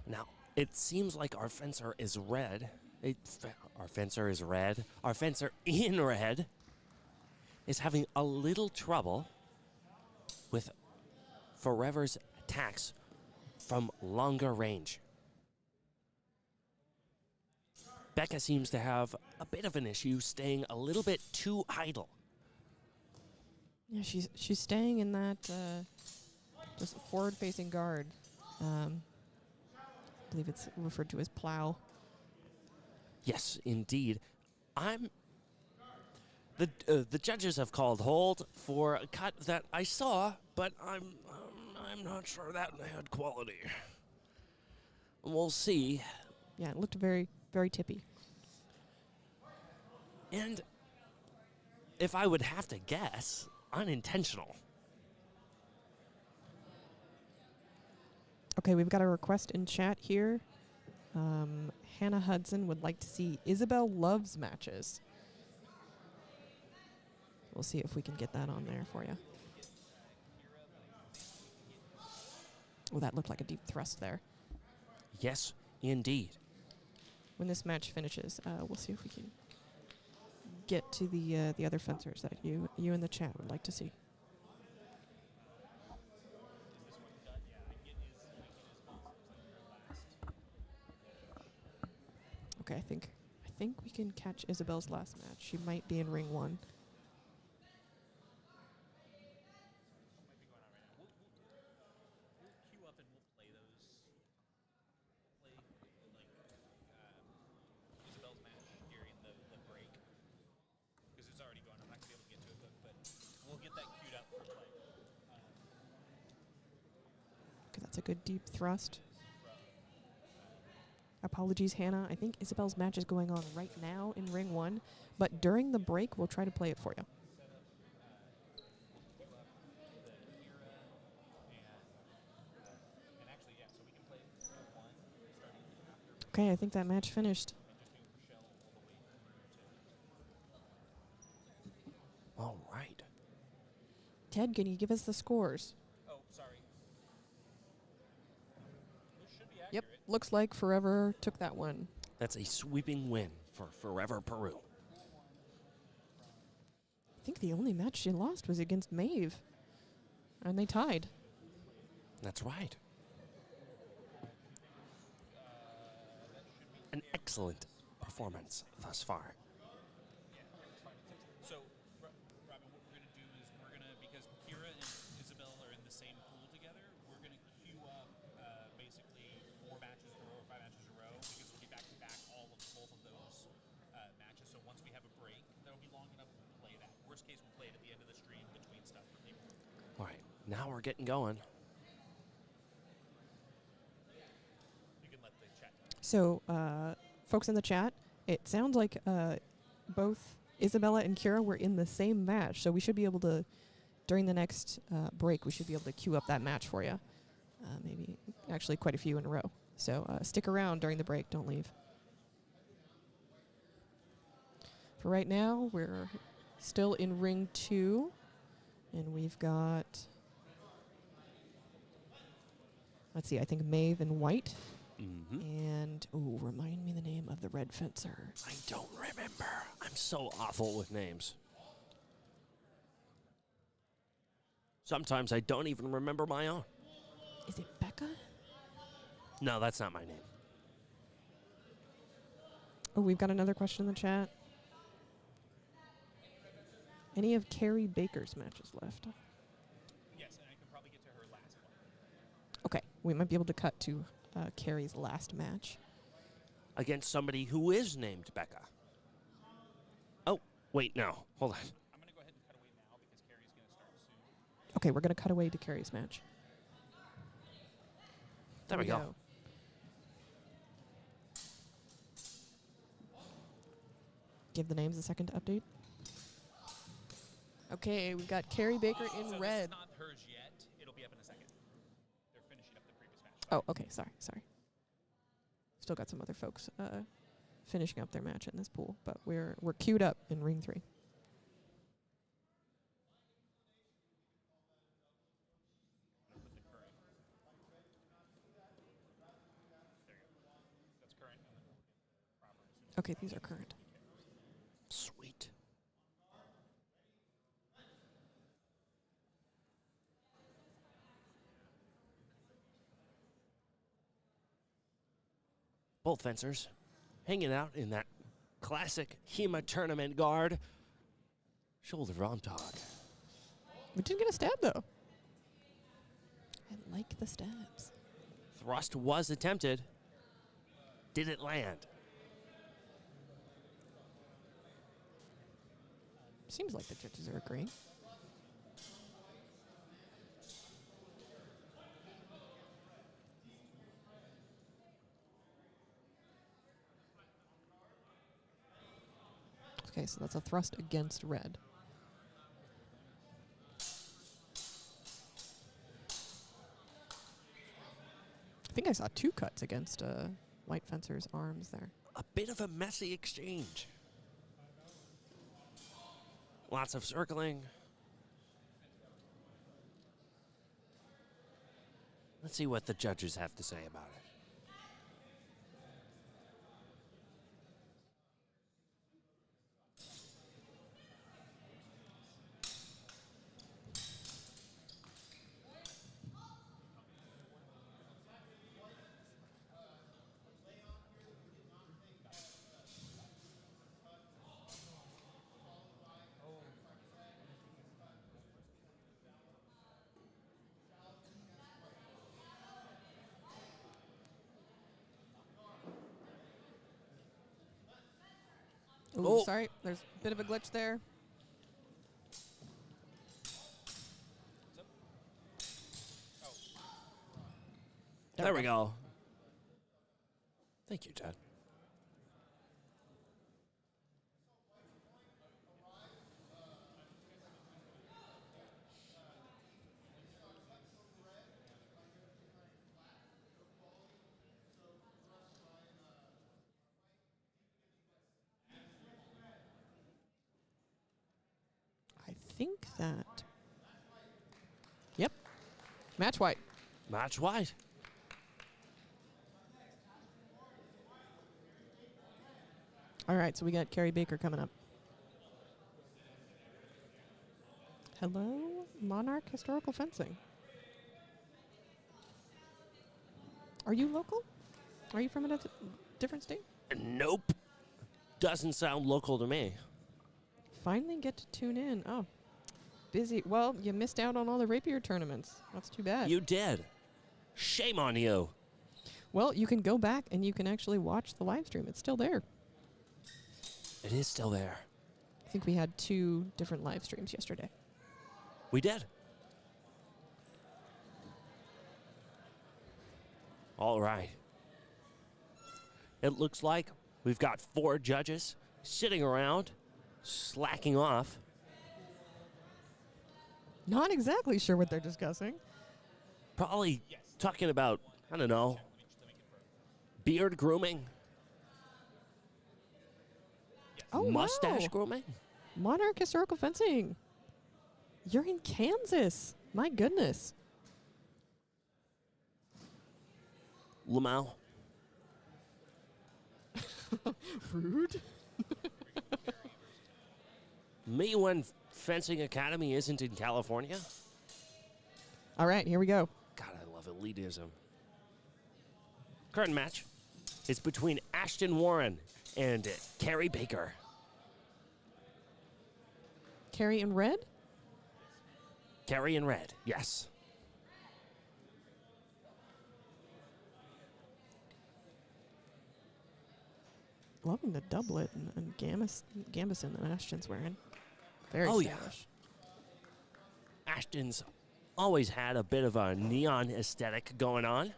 Now, it seems like our fencer is red. Our fencer is red. Our fencer in red is having a little trouble with Forever's attacks from longer range. Becca seems to have a bit of an issue staying a little bit too idle. Yeah, she's staying in that just forward-facing guard. I believe it's referred to as plow. Yes, indeed. I'm The judges have called hold for a cut that I saw, but I'm not sure that had quality. We'll see. Yeah, it looked very, very tippy. And if I would have to guess, unintentional. Okay, we've got a request in chat here. Hannah Hudson would like to see Isabel Loves matches. We'll see if we can get that on there for you. Oh, that looked like a deep thrust there. Yes, indeed. When this match finishes, we'll see if we can get to the other fencers that you in the chat would like to see. Okay, I think we can catch Isabel's last match. She might be in ring 1. Queue up and we'll play Isabel's match during the break because it's already going. I'm not gonna be able to get to it, but we'll get that queued up for play. Okay, that's a good deep thrust. Apologies, Hannah. I think Isabel's match is going on right now in ring 1, but during the break, we'll try to play it for you. Okay, I think that match finished. All right. Ted, can you give us the scores? Oh, sorry. This should be Yep, accurate. looks like Forever took that one. That's a sweeping win for Forever Peru. I think the only match she lost was against Maeve, and they tied. That's right. An excellent performance thus far. So, Robin, what we're going to do is because Kira and Isabel are in the same pool together, we're going to queue up basically 4 matches in a row or 5 matches in a row because we'll be back-to-back all of both of those matches. So once we have a break, that'll be long enough to play that. Worst case, we'll play it at the end of the stream between stuff for people. All right, now we're getting going. You can let the chat know. So, folks in the chat, it sounds like both Isabella and Kira were in the same match, so we should be able to, during the next break, we should be able to queue up that match for you. Maybe actually quite a few in a row. So stick around during the break, don't leave. For right now, we're still in ring 2, and we've got, let's see, I think Maeve and White. Mm-hmm. And, remind me the name of the red fencer. I don't remember. I'm so awful with names. Sometimes I don't even remember my own. Is it Becca? No, that's not my name. Oh, we've got another question in the chat. Any of Carrie Baker's matches left? Yes, and I can probably get to her last one. Okay, we might be able to cut to Carrie's last match. Against somebody who is named Becca. Oh, wait, no. Hold on. I'm going to go ahead and cut away now because Carrie's going to start soon. Okay, we're going to cut away to Carrie's match. There we go. Give the names a second to update. Okay, we've got Carrie Baker in so red. This is not hers yet. It'll be up in a second. They're finishing up the previous match. Oh, okay, sorry. Still got some other folks finishing up their match in this pool, but we're queued up in ring 3. Put the current. There you go. That's current, and then we'll get proper as soon as Okay, these are current. Sweet. Both fencers hanging out in that classic HEMA tournament guard. Shoulder montage. We didn't get a stab, though. I like the stabs. Thrust was attempted. Did it land? Seems like the judges are agreeing. Okay, so that's a thrust against red. I think I saw 2 cuts against white fencer's arms there. A bit of a messy exchange. Lots of circling. Let's see what the judges have to say about it. Ooh, Oh. sorry. There's a bit of a glitch there. There we go. Thank you, Chad. I think that. Yep. Match white. Match white. All right, so we got Carrie Baker coming up. Hello, Monarch Historical Fencing. Are you local? Are you from a different state? Nope. Doesn't sound local to me. Finally get to tune in. Oh, busy. Well, you missed out on all the rapier tournaments. That's too bad. You did. Shame on you. Well, you can go back and you can actually watch the live stream. It's still there. It is still there. I think we had 2 different live streams yesterday. We did. All right. It looks like we've got 4 judges sitting around, slacking off. Not exactly sure what they're discussing. Probably talking about, I don't know, beard grooming, Oh, mustache wow. grooming. Monarch Historical Fencing. You're in Kansas. My goodness. Lamau. Rude. Me when Fencing Academy isn't in California. All right, here we go. God, I love elitism. Current match is between Ashton Warren and Carrie Baker. Carrie in red. Carrie in red, yes. Loving the doublet and gambeson that Ashton's wearing. Very Oh, yeah. stylish. Ashton's always had a bit of a neon aesthetic going on.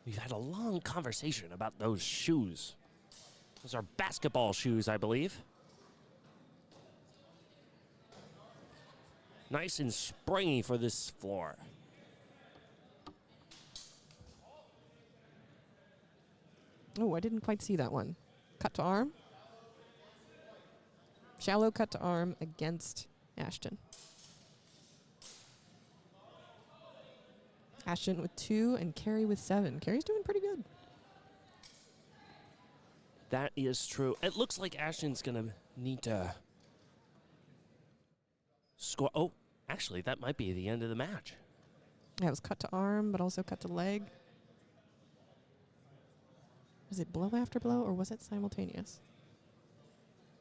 We've had a long conversation about those shoes. Those are basketball shoes, I believe. Nice and springy for this floor. Oh, I didn't quite see that one. Cut to arm. Shallow cut to arm against Ashton. Ashton with 2 and Carrie with 7. Carrie's doing pretty good. That is true. It looks like Ashton's going to need to score. Oh, actually, that might be the end of the match. Yeah, it was cut to arm, but also cut to leg. Was it blow after blow, or was it simultaneous?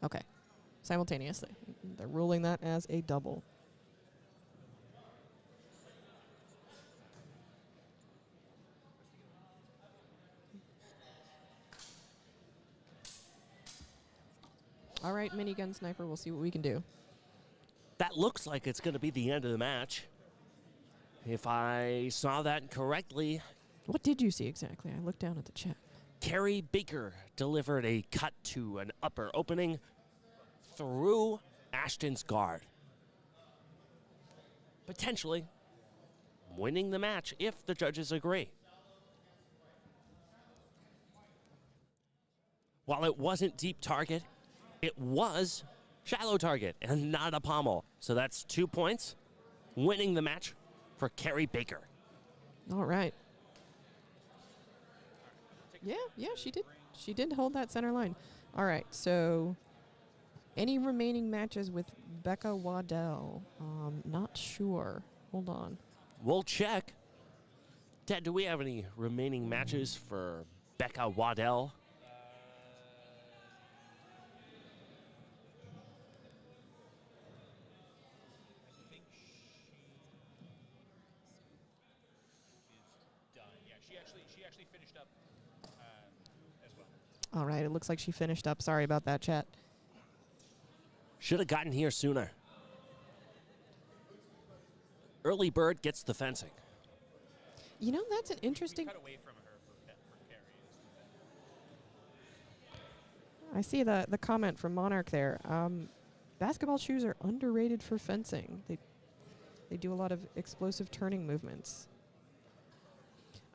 Okay, simultaneously. They're ruling that as a double. All right, minigun sniper, we'll see what we can do. That looks like it's going to be the end of the match. If I saw that correctly, What did you see exactly? I looked down at the chat. Carrie Baker delivered a cut to an upper opening through Ashton's guard. Potentially winning the match if the judges agree. While it wasn't deep target, it was shallow target and not a pommel. So that's 2 points, winning the match for Carrie Baker. All right. Yeah, she did. She did hold that center line. All right, so any remaining matches with Becca Waddell? Not sure. Hold on. We'll check. Ted, do we have any remaining matches for Becca Waddell? I think she is done. Yeah, she actually finished up as well. All right, it looks like she finished up. Sorry about that, chat. Should have gotten here sooner. Early bird gets the fencing. You know, that's an interesting... We cut away from her for Carrie. I see the comment from Monarch there. Basketball shoes are underrated for fencing. They do a lot of explosive turning movements.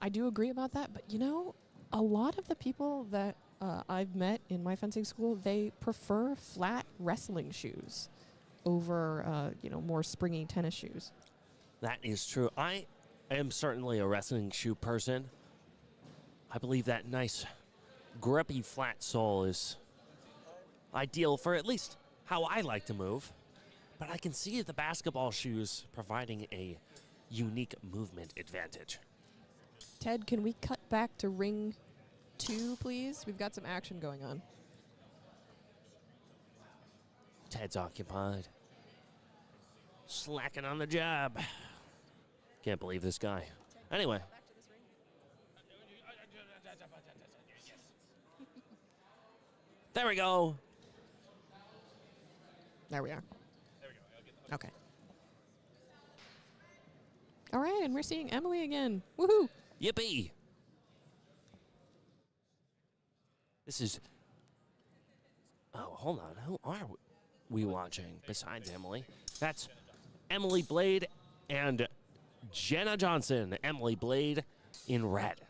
I do agree about that, but you know, a lot of the people that I've met in my fencing school, they prefer flat wrestling shoes over, more springy tennis shoes. That is true. I am certainly a wrestling shoe person. I believe that nice, grippy flat sole is ideal for at least how I like to move. But I can see the basketball shoes providing a unique movement advantage. Ted, can we cut back to ring 2, please? We've got some action going on. Ted's occupied. Slacking on the job. Can't believe this guy. Anyway. There we go. There we are. There we go. I'll get the Okay. All right, and we're seeing Emily again. Woohoo! Yippee. This is... Oh, hold on. Who are we watching besides Emily? That's Emily Blade and Jenna Johnson. Emily Blade in red.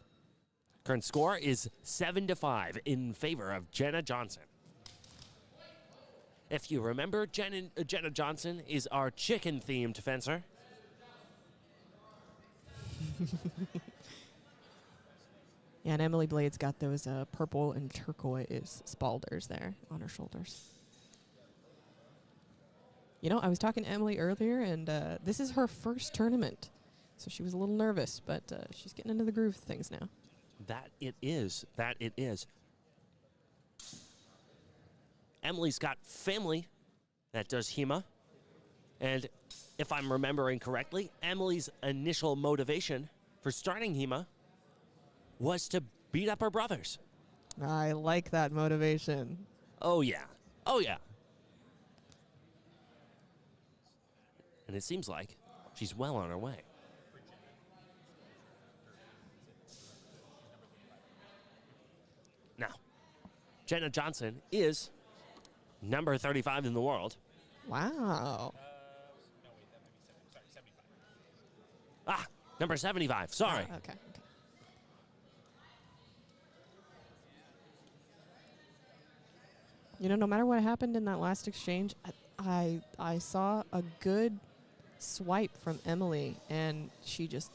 Current score is 7-5 in favor of Jenna Johnson. If you remember, Jenna Johnson is our chicken-themed fencer. Yeah, and Emily Blade's got those purple and turquoise spalders there on her shoulders. You know, I was talking to Emily earlier, and this is her first tournament. So she was a little nervous, but she's getting into the groove of things now. That it is. That it is. Emily's got family that does HEMA. And if I'm remembering correctly, Emily's initial motivation for starting HEMA was to beat up her brothers. I like that motivation. Oh, yeah. Oh, yeah. And it seems like she's well on her way. Now, Jenna Johnson is number 35 in the world. Wow. no, wait, that might be 75. Ah, number 75. Sorry. Okay. You know, no matter what happened in that last exchange, I saw a good swipe from Emily, and she just...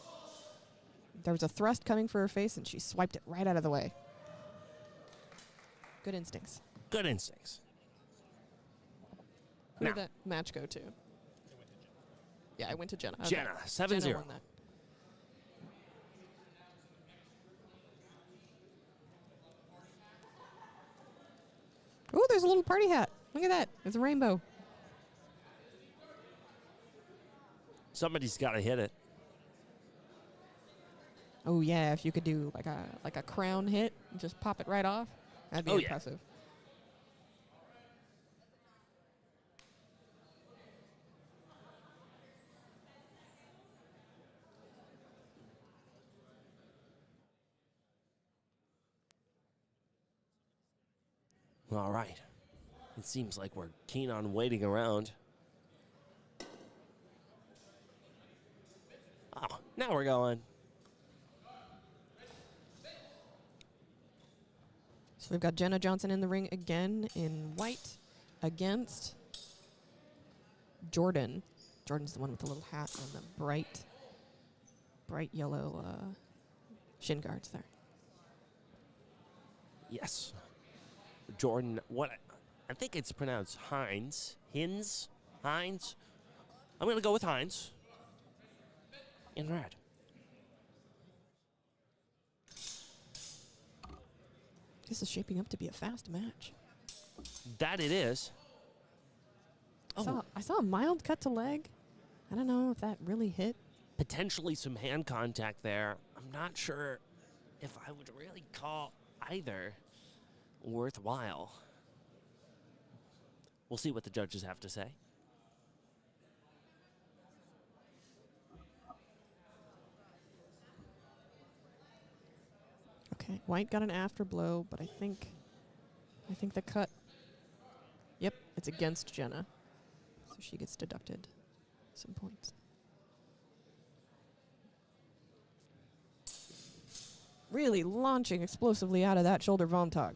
There was a thrust coming for her face, and she swiped it right out of the way. Good instincts. Good instincts. Who Now. did that match go to? Yeah, I went to Jenna. Okay. Jenna, 7-0. Jenna won that. Ooh, there's a little party hat. Look at that. It's a rainbow. Somebody's got to hit it. Oh yeah, if you could do like a crown hit and just pop it right off, that'd be Oh, yeah. impressive. All right. It seems like we're keen on waiting around. Oh, now we're going. So we've got Jenna Johnson in the ring again in white against Jordan. Jordan's the one with the little hat and the bright yellow shin guards there. Yes. Jordan, what I think it's pronounced Hines. Hines. I'm going to go with Hines. In red. This is shaping up to be a fast match. That it is. I saw a mild cut to leg. I don't know if that really hit. Potentially some hand contact there. I'm not sure if I would really call either worthwhile. We'll see what the judges have to say. Okay, White got an after blow, but I think the cut. Yep, it's against Jenna, so she gets deducted some points. Really launching explosively out of that shoulder Vontag.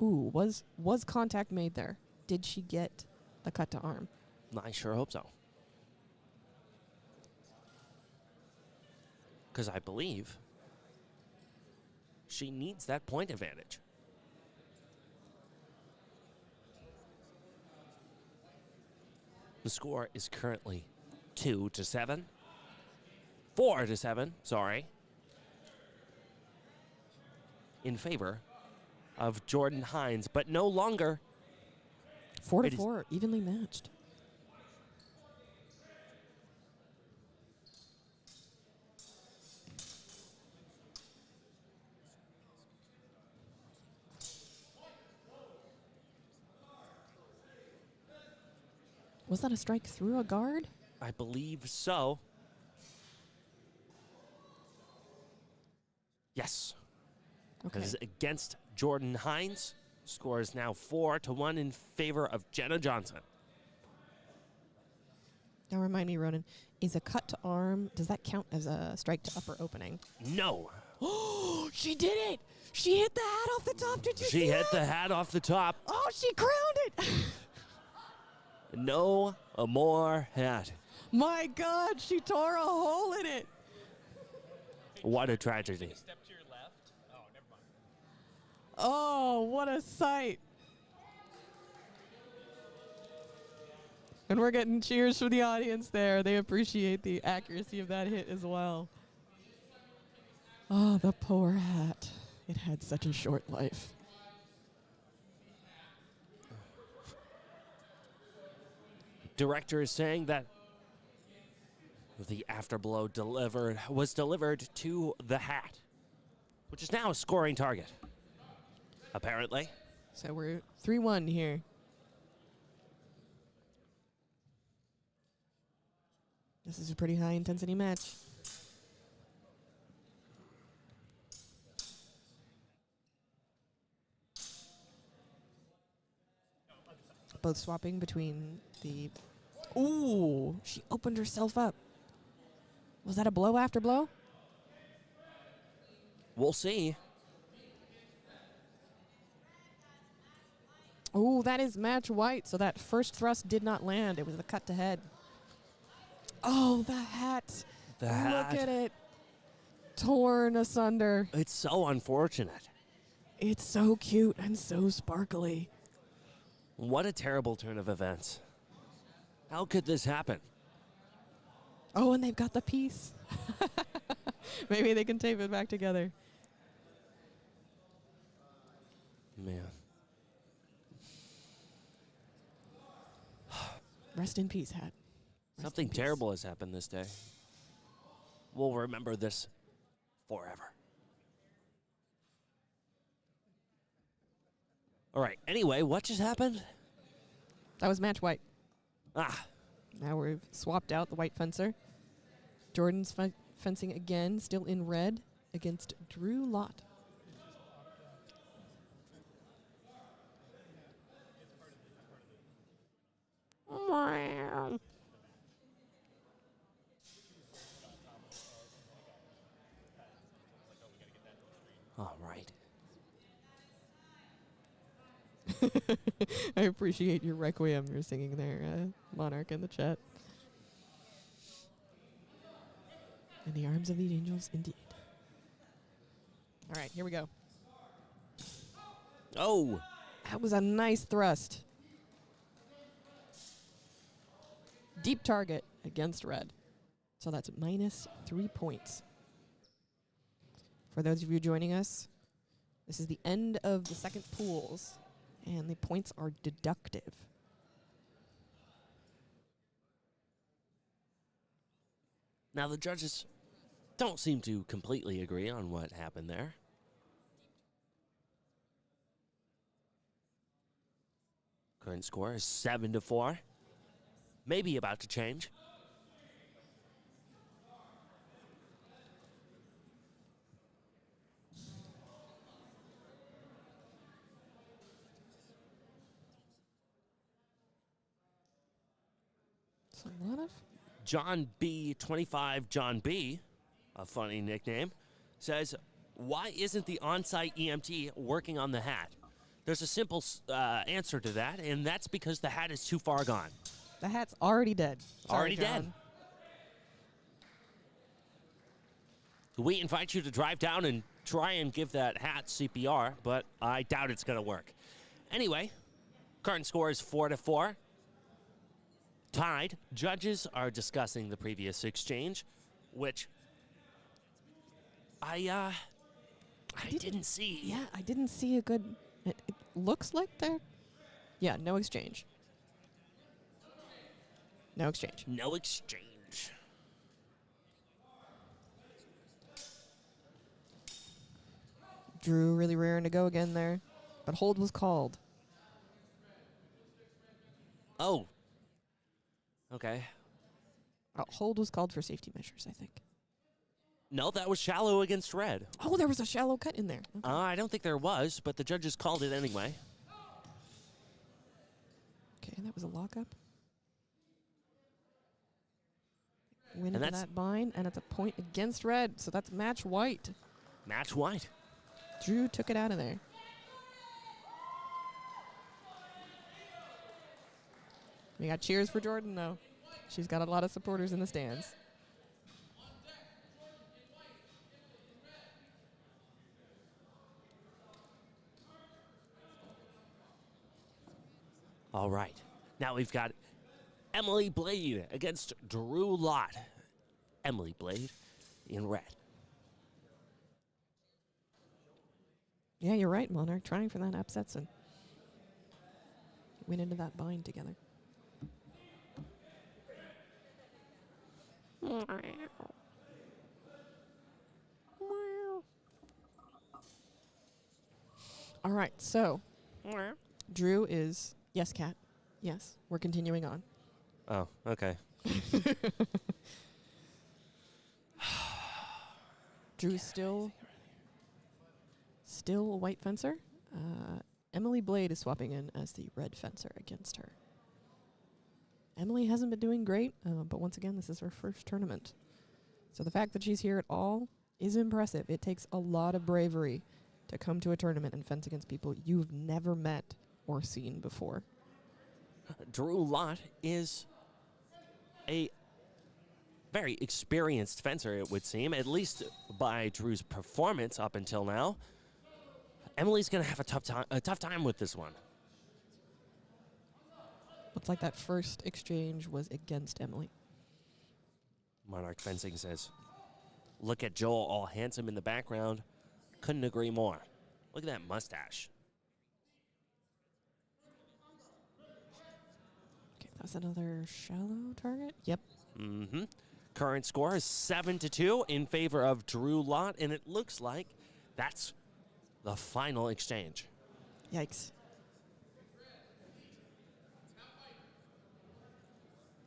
Ooh, was contact made there? Did she get the cut to arm? I sure hope so. Because I believe she needs that point advantage. The score is currently 2-7. 4-7, sorry. In favor of Jordan Hines, but no longer. 4-4, evenly matched. Was that a strike through a guard? I believe so. Yes. Okay. That is against Jordan Hines. Score is now 4-1 in favor of Jenna Johnson. Now remind me, Ronan, is a cut to arm, does that count as a strike to upper opening? No. Oh, she did it! She hit the hat off the top. Did you see She hit that? the hat off the top. Oh, she crowned it! No more hat. My God, she tore a hole in it. What a tragedy. Step to your left. Oh, never mind. Oh, what a sight. And we're getting cheers from the audience there. They appreciate the accuracy of that hit as well. Oh, the poor hat. It had such a short life. Director is saying that the afterblow was delivered to the hat, which is now a scoring target, apparently. So we're 3-1 here. This is a pretty high intensity match. Both swapping between the... Ooh, she opened herself up. Was that a blow after blow? We'll see. Ooh, that is match White. So that first thrust did not land. It was the cut to head. Oh, the hat. The hat. Look at it. Torn asunder. It's so unfortunate. It's so cute and so sparkly. What a terrible turn of events. How could this happen? Oh, and they've got the piece. Maybe they can tape it back together. Man. Rest in peace, hat. Rest Something in peace. terrible has happened this day. We'll remember this forever. All right. Anyway, what just happened? That was match White. Ah, Now we've swapped out the white fencer. Jordan's fencing again, still in red, against Drew Lott. All right. I appreciate your requiem you're singing there, Monarch, in the chat. In the arms of the angels, indeed. All right, here we go. Oh, That was a nice thrust. Deep target against red. So that's -3 points. For those of you joining us, this is the end of the second pools, and the points are deductive. now the judges don't seem to completely agree on what happened there. Current score is 7-4. Maybe about to change. It's a lot of... John B. 25 John B., a funny nickname, says, why isn't the on-site EMT working on the hat? There's a simple answer to that, and that's because the hat is too far gone. The hat's already dead. Sorry, Already dead. John. We invite you to drive down and try and give that hat CPR, but I doubt it's going to work. Anyway, current score is 4-4. Tied. Judges are discussing the previous exchange, which I didn't see. Yeah, I didn't see a good... It looks like they're... Yeah, no exchange. No exchange. No exchange. Drew really raring to go again there, but hold was called. Oh. Okay. Hold was called for safety measures, I think. No, that was shallow against red. Oh, there was a shallow cut in there. Okay. I don't think there was, but the judges called it anyway. Okay, that was a lockup. Win And into that's- that bind, and it's a point against red, so that's match white. Match white. Drew took it out of there. We got cheers for Jordan, though. She's got a lot of supporters in the stands. All right. Now we've got Emily Blade against Drew Lott. Emily Blade in red. Yeah, you're right, Monarch. Trying for that upsets and win into that bind together. All right, so Drew is... Yes, Kat. Yes, we're continuing on. Oh, okay. Drew's still a white fencer. Emily Blade is swapping in as the red fencer against her. Emily hasn't been doing great, but once again, this is her first tournament. So the fact that she's here at all is impressive. It takes a lot of bravery to come to a tournament and fence against people you've never met or seen before. Drew Lott is a very experienced fencer, it would seem, at least by Drew's performance up until now. Emily's going to have a tough time with this one. Looks like that first exchange was against Emily. Monarch Fencing says, look at Joel, all handsome in the background. Couldn't agree more. Look at that mustache. Okay, that's another shallow target. Yep. Mm-hmm. Current score is 7-2 in favor of Drew Lott, and it looks like that's the final exchange. Yikes.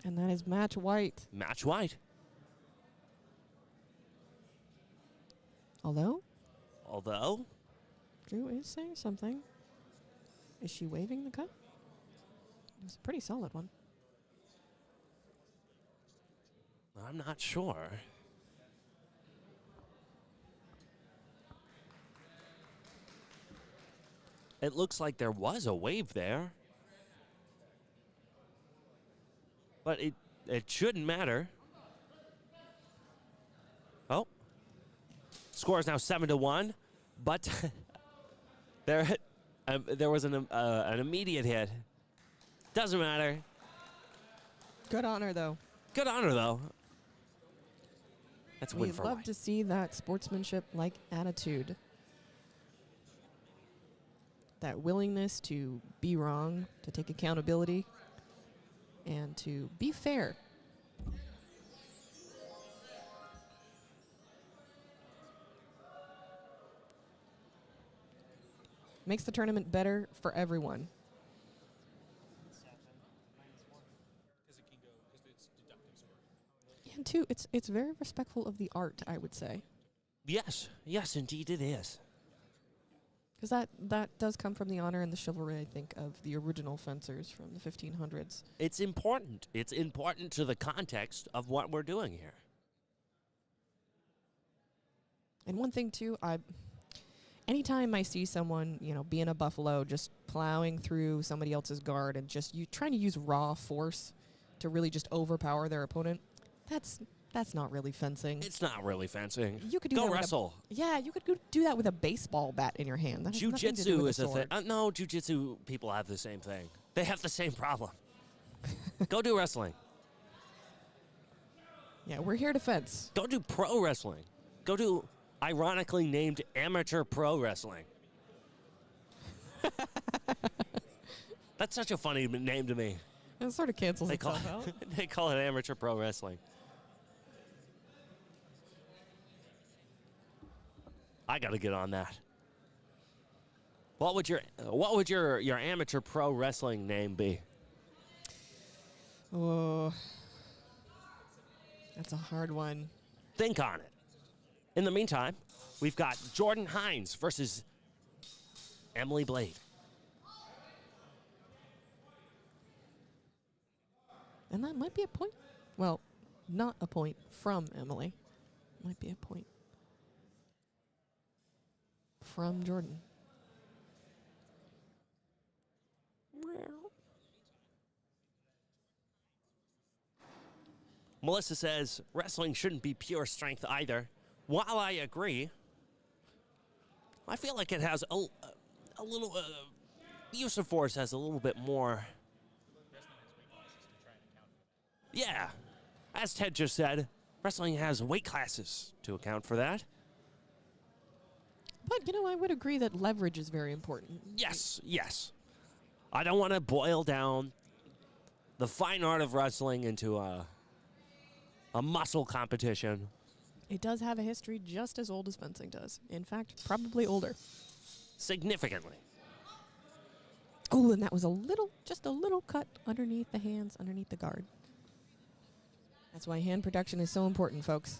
And that is match white. Match white. Although, Drew is saying something. Is she waving the cut? It was a pretty solid one. I'm not sure. It looks like there was a wave there. But it shouldn't matter. Oh. Score is now 7-1. But there was an immediate hit. Doesn't matter. Good honor, though. Good honor, though. That's a win We'd for love White. to see that sportsmanship-like attitude. That willingness to be wrong, to take accountability, and to be fair. Makes the tournament better for everyone. Because it can go, because it's deductive scoring. And two, it's very respectful of the art, I would say. Yes. Yes, indeed it is. Because that does come from the honor and the chivalry, I think, of the original fencers from the 1500s. It's important. It's important to the context of what we're doing here. And one thing, too, anytime I see someone, being a buffalo, just plowing through somebody else's guard and just trying to use raw force to really just overpower their opponent, that's not really fencing. It's not really fencing. You could do Go that with wrestle. you could do that with a baseball bat in your hand. That has nothing to do Jiu-jitsu with is a thing. sword. No, jiu-jitsu people have the same thing. They have the same problem. Go do wrestling. Yeah, we're here to fence. Go do pro wrestling. Go do ironically named amateur pro wrestling. That's such a funny name to me. It sort of cancels They call, itself out. they call it amateur pro wrestling. I got to get on that. What would your amateur pro wrestling name be? Oh, that's a hard one. Think on it. In the meantime, we've got Jordan Hines versus Emily Blade. And that might be a point. Well, not a point from Emily. Might be a point from Jordan. Melissa says wrestling shouldn't be pure strength either. While I agree, I feel like it has a little use of force has a little bit more. Yeah, as Ted just said, wrestling has weight classes to account for that. But, I would agree that leverage is very important. Yes. I don't want to boil down the fine art of wrestling into a muscle competition. It does have a history just as old as fencing does. In fact, probably older. Significantly. Oh, and that was just a little cut underneath the hands, underneath the guard. That's why hand protection is so important, folks.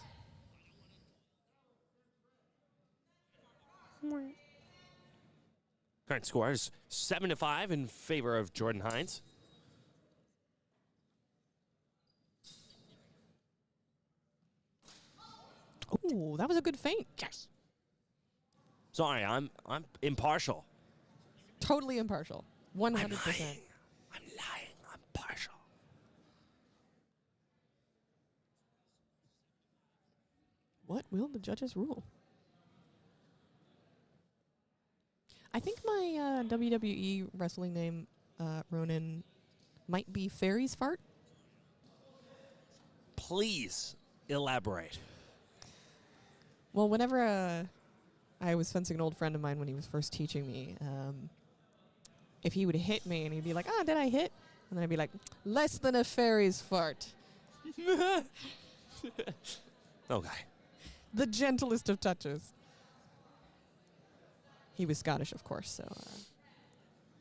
Current score is 7-5 in favor of Jordan Hines. Oh, that was a good feint. Yes. Sorry, I'm impartial. Totally impartial. 100%. I'm lying. I'm partial. What will the judges rule? I think my WWE wrestling name, Ronan, might be Fairy's Fart. Please elaborate. Well, whenever I was fencing an old friend of mine when he was first teaching me, if he would hit me and he'd be like, did I hit? And then I'd be like, less than a fairy's fart. Okay. The gentlest of touches. He was Scottish, of course, so...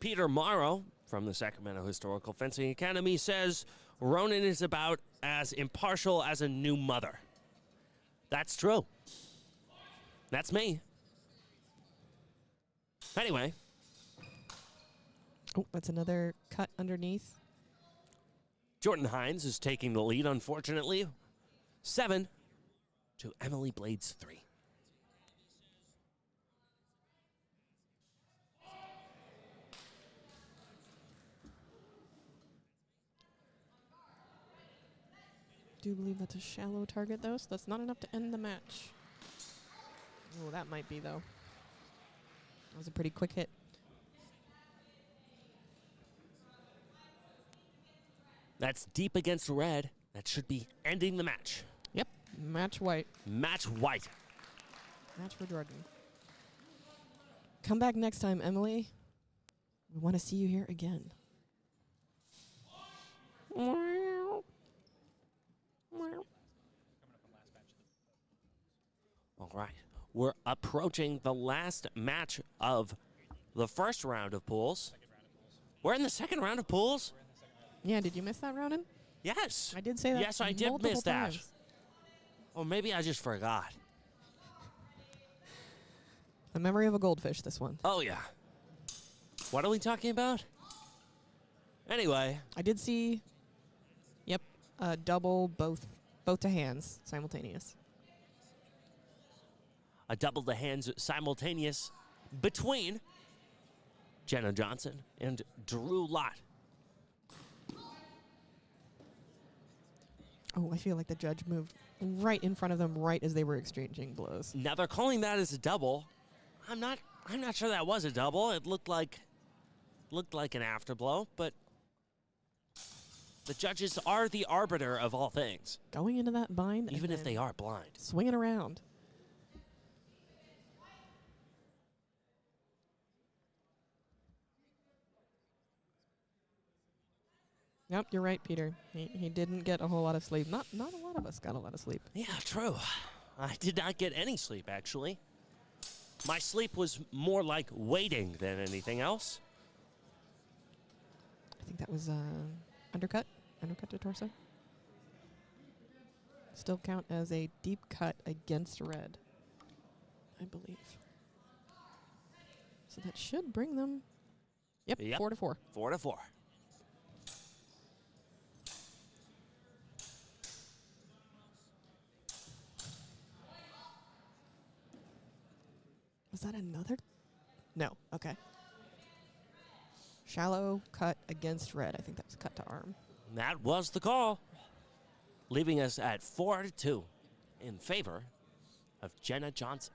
Peter Morrow from the Sacramento Historical Fencing Academy says Ronan is about as impartial as a new mother. That's true. That's me. Anyway. Oh, that's another cut underneath. Jordan Hines is taking the lead, unfortunately. 7 to Emily Blades 3. Do believe that's a shallow target, though, so that's not enough to end the match. Oh, that might be, though. That was a pretty quick hit. That's deep against red. That should be ending the match. Yep, match white. Match white. Match for Jordan. Come back next time, Emily. We want to see you here again. All right. We're approaching the last match of the first round of pools. We're in the second round of pools? Yeah, did you miss that, Ronan? Yes. I did say that. Yes, I did multiple miss that. times. Or maybe I just forgot. The memory of a goldfish, this one. Oh, yeah. What are we talking about? Anyway. I did see, yep, double both to hands, simultaneous. A double to hands simultaneous between Jenna Johnson and Drew Lott. Oh, I feel like the judge moved right in front of them right as they were exchanging blows. Now they're calling that as a double. I'm not sure that was a double. It looked like an afterblow, but the judges are the arbiter of all things. Going into that bind, Even if they are blind. swinging around. Yep, you're right, Peter. He didn't get a whole lot of sleep. Not a lot of us got a lot of sleep. Yeah, true. I did not get any sleep, actually. My sleep was more like waiting than anything else. I think that was undercut to torso. Still count as a deep cut against red, I believe. So that should bring them, yep. 4-4. 4-4. Was that another? No, okay. Shallow cut against red. I think that was cut to arm. That was the call, leaving us at 4-2 in favor of Jenna Johnson.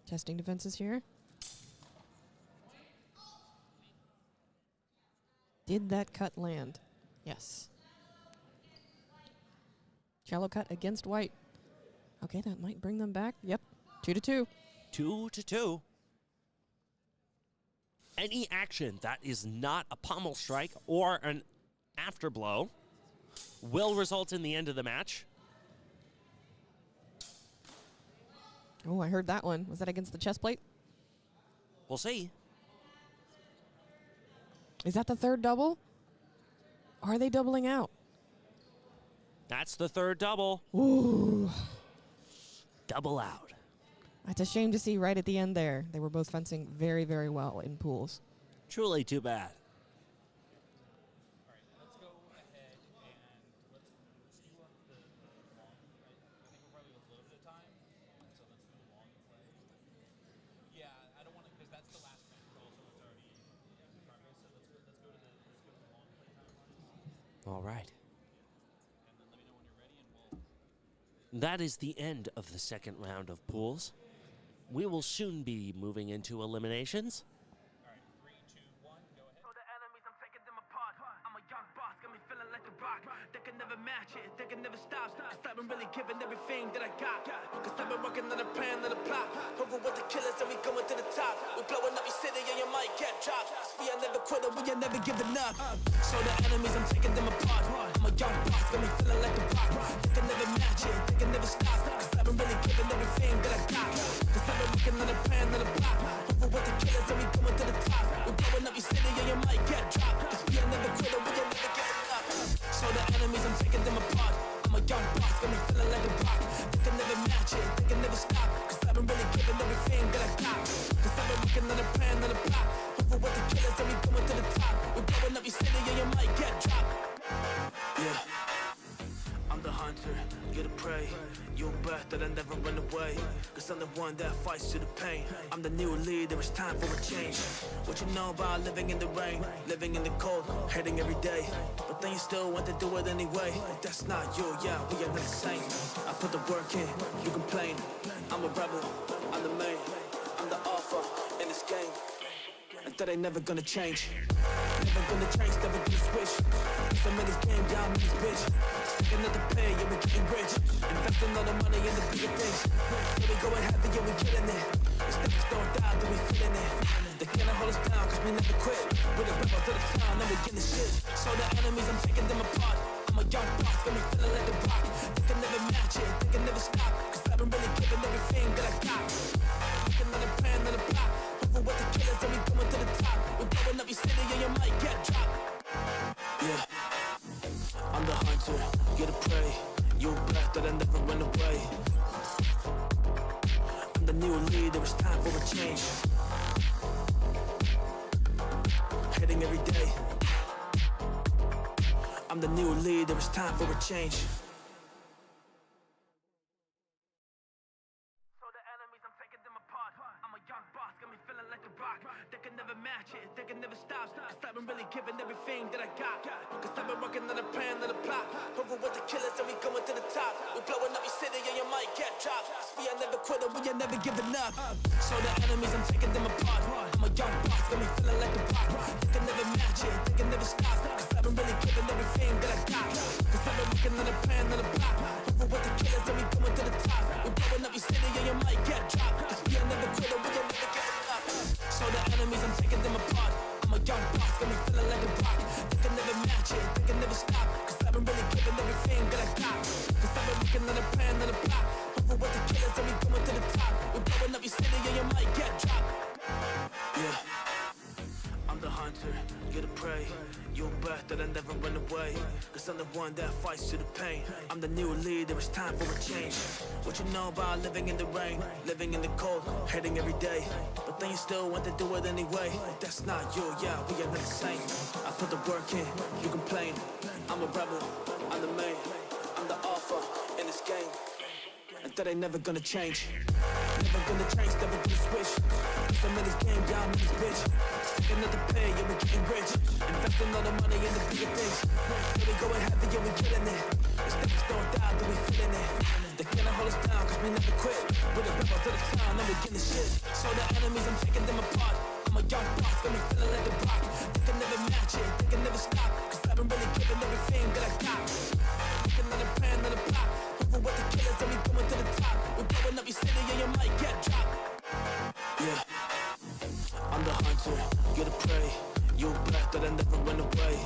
Testing defenses here. Did that cut land? Yes. Shallow cut against white. Okay, that might bring them back. Yep. 2-2. 2-2. Any action that is not a pommel strike or an afterblow will result in the end of the match. Oh, I heard that one. Was that against the chest plate? We'll see. Is that the third double? Are they doubling out? That's the third double. Ooh. Double out. That's a shame to see right at the end there. They were both fencing very, very well in pools. Truly too bad. All right, let's go ahead and let's skew up the long. I think we're probably with a little bit of time, so let's do a long play. Yeah, I don't want to, because that's the last match. Also, it's already in progress. So let's go to the long play timeline. All right. And then let me know when you're ready, and we'll. That is the end of the second round of pools. We will soon be moving into eliminations. All right, 3, 2, 1, go ahead. For the enemies, I'm taking them apart. I'm a young boss, got me feeling like the rock. They can never match it, they can never stop. Cause I've been really giving everything that I got. Cause I've been working on a plan and a plot. Over with the killers and we going to the top. We blowing up your city and you might get dropped. Cause we are never quitting, we are never giving up. So the enemies, I'm taking them apart. I'm a young boss, got me feeling like the rock. They can never match it, they can never stop. Cause I've been really giving everything that I got. Cause I've been working on a plan and a plot. Over with the killers and we going to the top. We blowing up your city and you might get dropped. Cause we are never quitting, we are never giving up. So the enemies, I'm taking them apart. I'm a young boss, you're the prey. You're a breath that I never run away. Cause I'm the one that fights through the pain. I'm the new leader, it's time for a change. What you know about living in the rain, living in the cold, hating every day. But then you still want to do it anyway. But that's not you, yeah, we are not the same. I put the work in, you complain. I'm a rebel, I'm the main. I'm the alpha in this game. And that ain't never gonna change. Never gonna change, never gonna switch. Some in this game, yeah, I'm in this bitch. Sticking at the pay, yeah, we getting rich. Investing all the money in the bigger things. Yeah, we going heavy, yeah, we killing it. The steppers don't die, then we feeling it. They cannot hold us down, cause we never quit. We're the rebels of the town, now we getting shit. So the enemies, I'm taking them apart. I'm a young boss, got me feeling like the rock. They can never match it, they can never stop. Cause I've been really giving everything that I got. Looking at a plan, at a plot. Over with the killers, and we going to the top. We're blowing up your city, and you might get dropped. Yeah, I'm the hunter, you're the prey. You're a breath that I never run away. I'm the new leader, it's time for a change. Heading every day. I'm the new leader, it's time for a change. So the enemies, I'm taking them apart. I'm a young boss, got me feeling like a rock. They can never match it, they can never stop. Cause I've been really giving everything that I got. Cause I've been working on a plan, on a plot. Over with the killers and we going to the top. We're blowing up your city and you might get dropped. Cause we are never quitting, we are never giving up. So the enemies, I'm taking them apart. I'm a young boss, got me feeling like a rock. They can never match it, they can never stop. Cause I've been really giving everything that I got. Cause I've been working on a plan, on a plot. Over with the killers and we going to the top. We're blowing up your city and you might get dropped. Cause we are never quitting, we are never giving up. So the enemies, I'm taking them apart. I'm a young boss, got me feeling like a rock. They can never match it, they can never stop. Cause I've been really giving everything that I got. Cause I've been working on a plan, on a plot. Over with the killers and we going to the top. We're blowing up your city and you might get dropped. Yeah, I'm the hunter, you're the prey. You're a breath that I never run away. Cause I'm the one that fights through the pain. I'm the new leader, it's time for a change. What you know about living in the rain, living in the cold, hating every day. But then you still want to do it anyway. But that's not you, yeah, we are not the same. I put the work in, you complain. I'm a rebel, I'm the main. I'm the alpha in this game. And that ain't never gonna change. Never gonna change, never gonna switch. Cause I'm in this game, yeah, I'm in this bitch. Sticking at the pay, yeah, we getting rich. Investing all the money in the bigger things. Yeah, we going heavy, yeah, we killing it. The steppers don't die, then we feeling it. They cannot hold us down, cause we never quit. We're the rebels of the town, now we getting shit. So the enemies, I'm taking them apart. I'm a young boss, got me feeling like a rock. They can never match it, they can never stop. Cause I've been really giving everything that I got. Looking at a plan, on a plot. Over with the killers and we going to the top. We're blowing up your city and you might get dropped. Yeah, I'm the hunter, you're the prey. You're a breath that I never run away.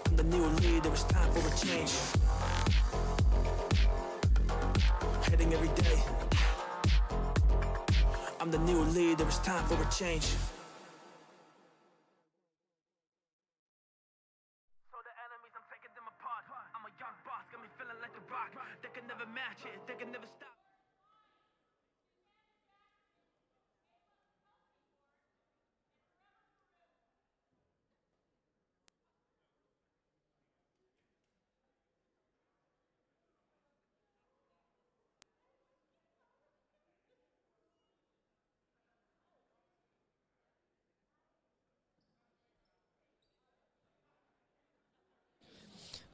I'm the new leader, it's time for a change. Heading every day. I'm the new leader, it's time for a change. So the enemies, I'm taking them apart. I'm a young boss, got me feeling like a rock. They can never match it, they can never stop.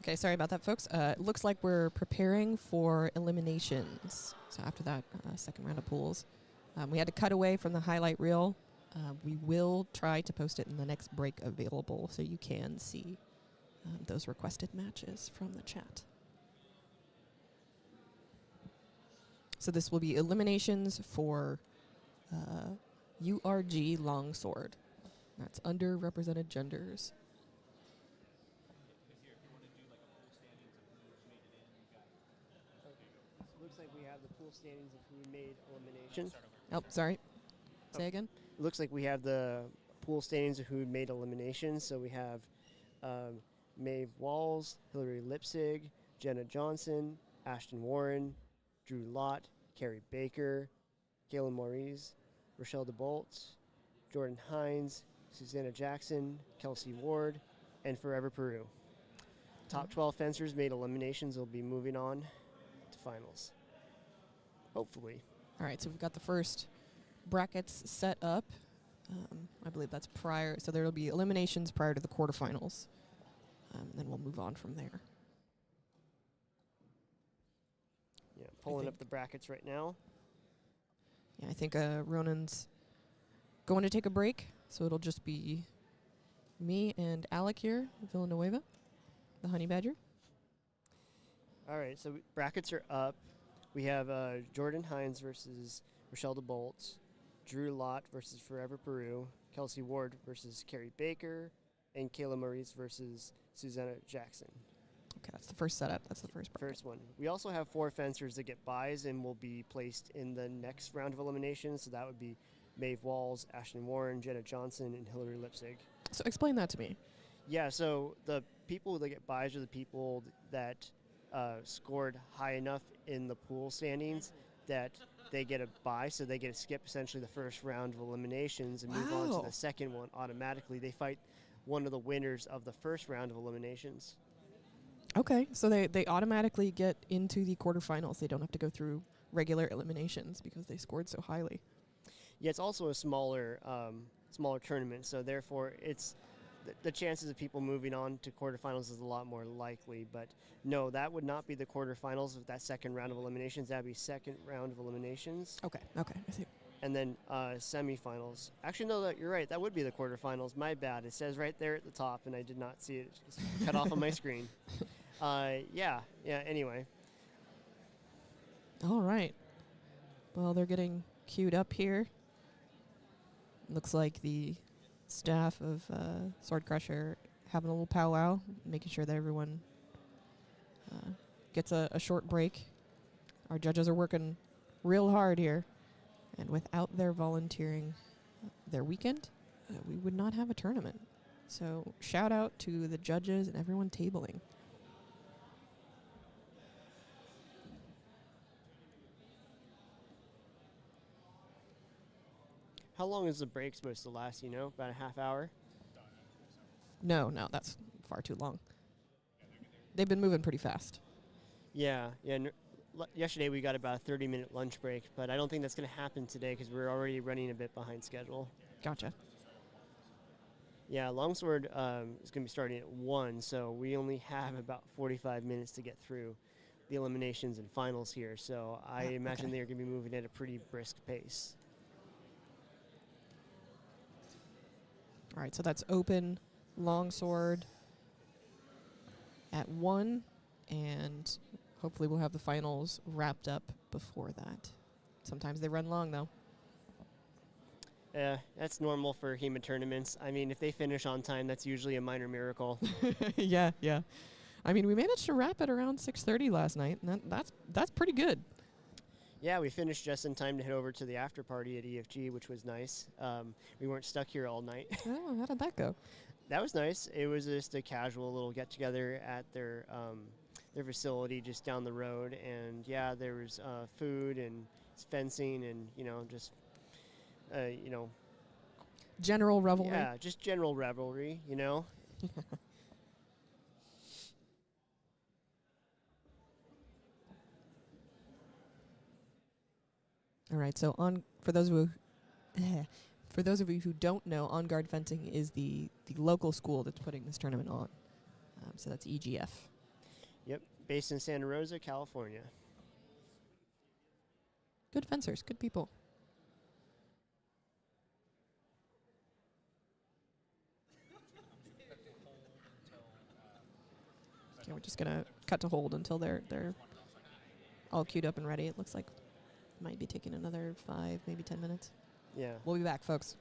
Okay, sorry about that, folks. It looks like we're preparing for eliminations. So after that second round of pools, we had to cut away from the highlight reel. We will try to post it in the next break available so you can see those requested matches from the chat. So this will be eliminations for URG Longsword. That's underrepresented genders. Looks like we have the pool standings of who made elimination. Oh, sorry. Say again. Looks like we have the pool standings of who made elimination. So we have Maeve Walls, Hillary Lipsig, Jenna Johnson, Ashton Warren, Drew Lott, Carrie Baker, Galen Maurice, Rochelle DeBolt, Jordan Hines, Susanna Jackson, Kelsey Ward, and Forever Peru. Top 12 fencers made eliminations will be moving on to finals. Hopefully. All right, so we've got the first brackets set up. I believe that's prior. So there will be eliminations prior to the quarterfinals. And then we'll move on from there. Yeah, pulling up the brackets right now. Yeah, I think Ronan's going to take a break. So it'll just be me and Alec here, Villanueva, the Honey Badger. All right, so brackets are up. We have Jordan Hines versus Rochelle DeBolt, Drew Lott versus Forever Peru, Kelsey Ward versus Carrie Baker, and Kayla Maurice versus Susanna Jackson. Okay, that's the first setup. That's the first bracket. First one. We also have 4 fencers that get buys and will be placed in the next round of eliminations. So that would be Maeve Walls, Ashton Warren, Jenna Johnson, and Hillary Lipsig. So explain that to me. Yeah, so the people that get buys are the people that scored high enough in the pool standings that they get a bye, so they get to skip essentially the first round of eliminations and move on to the second one automatically. They fight one of the winners of the first round of eliminations. Okay, so they automatically get into the quarterfinals. They don't have to go through regular eliminations because they scored so highly. Yeah, it's also a smaller tournament, so therefore it's the chances of people moving on to quarterfinals is a lot more likely. But no, that would not be the quarterfinals of that second round of eliminations. That would be second round of eliminations. Okay, I see. And then semifinals. Actually, no, you're right. That would be the quarterfinals. My bad. It says right there at the top, and I did not see it. It's cut off on my screen. Yeah, anyway. All right. Well, they're getting queued up here. Looks like the staff of Sword Crusher having a little powwow, making sure that everyone gets a short break. Our judges are working real hard here. And without their volunteering their weekend, we would not have a tournament. So shout out to the judges and everyone tabling. How long is the break supposed to last, About a half hour? No, that's far too long. They've been moving pretty fast. Yeah. Yesterday we got about a 30-minute lunch break, but I don't think that's going to happen today because we're already running a bit behind schedule. Gotcha. Yeah, Longsword is going to be starting at 1, so we only have about 45 minutes to get through the eliminations and finals here, so I imagine they're going to be moving at a pretty brisk pace. All right, so that's open Longsword at 1, and hopefully we'll have the finals wrapped up before that. Sometimes they run long, though. That's normal for HEMA tournaments. I mean, if they finish on time, that's usually a minor miracle. Yeah. I mean, we managed to wrap it around 6:30 last night, and that's pretty good. Yeah, we finished just in time to head over to the after party at EFG, which was nice. We weren't stuck here all night. Oh, how did that go? That was nice. It was just a casual little get-together at their facility just down the road. And, yeah, there was food and fencing and, just, General revelry. Yeah, just general revelry, All right, so for those of you who don't know, On Guard Fencing is the local school that's putting this tournament on. So that's EGF. Yep, based in Santa Rosa, California. Good fencers, good people. Okay, we're just gonna cut to hold until they're all queued up and ready. It looks like might be taking another 5, maybe 10 minutes. Yeah. We'll be back, folks.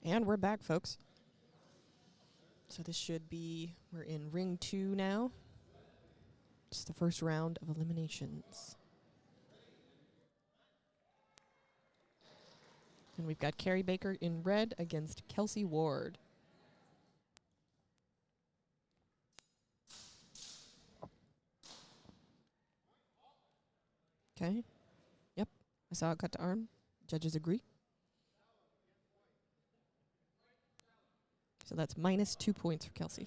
And we're back, folks. So this should be, we're in ring 2 now. It's the first round of eliminations. And we've got Carrie Baker in red against Kelsey Ward. Okay. Yep. I saw it cut to arm. Judges agree. So that's minus 2 points for Kelsey.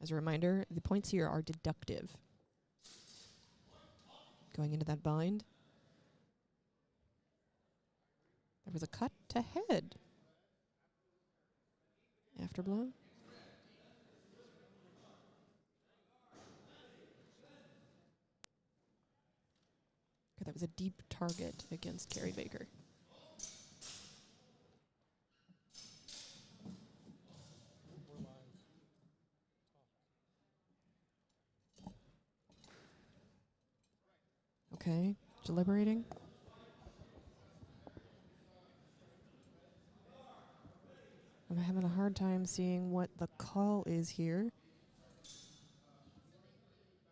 As a reminder, the points here are deductive. Going into that bind. There was a cut to head. After blow. Okay, that was a deep target against Carrie Baker. Okay, deliberating. I'm having a hard time seeing what the call is here.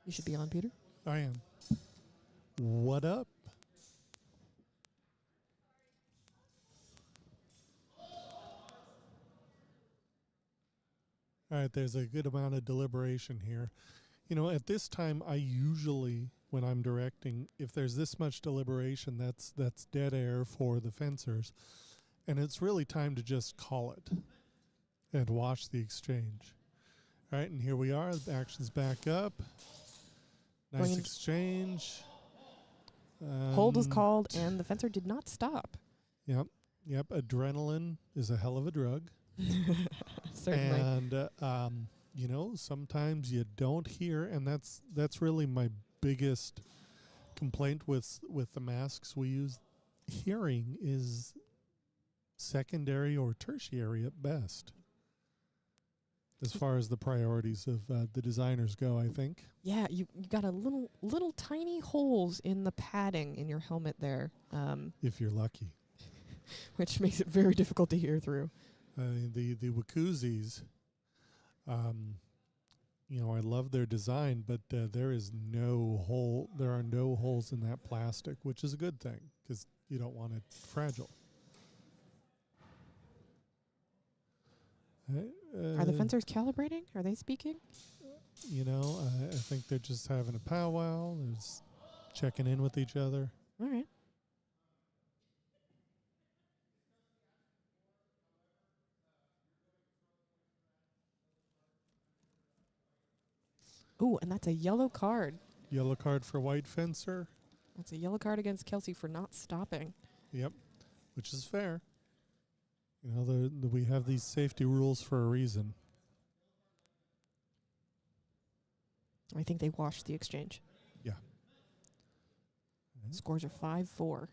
You should be on, Peter. I am. What up? All right, there's a good amount of deliberation here. You know, at this time, I usually, when I'm directing, if there's this much deliberation, that's dead air for the fencers. And it's really time to just call it and watch the exchange. All right, and here we are. The action's back up. Nice exchange. Hold was called, and the fencer did not stop. Yep. Adrenaline is a hell of a drug. Certainly. And, you know, sometimes you don't hear, and that's really my biggest complaint with the masks we use. Hearing is secondary or tertiary at best, as far as the priorities of the designers go, I think. Yeah, you got a little tiny holes in the padding in your helmet there. If you're lucky. Which makes it very difficult to hear through. The Wakuzis, you know, I love their design, but there are no holes in that plastic, which is a good thing because you don't want it fragile. Are the fencers calibrating? Are they speaking? You know, I think they're just having a powwow. They're just checking in with each other. All right. Ooh, and that's a yellow card. Yellow card for white fencer. That's a yellow card against Kelsey for not stopping. Yep, which is fair. You know, we have these safety rules for a reason. I think they washed the exchange. Yeah. Scores are 5-4.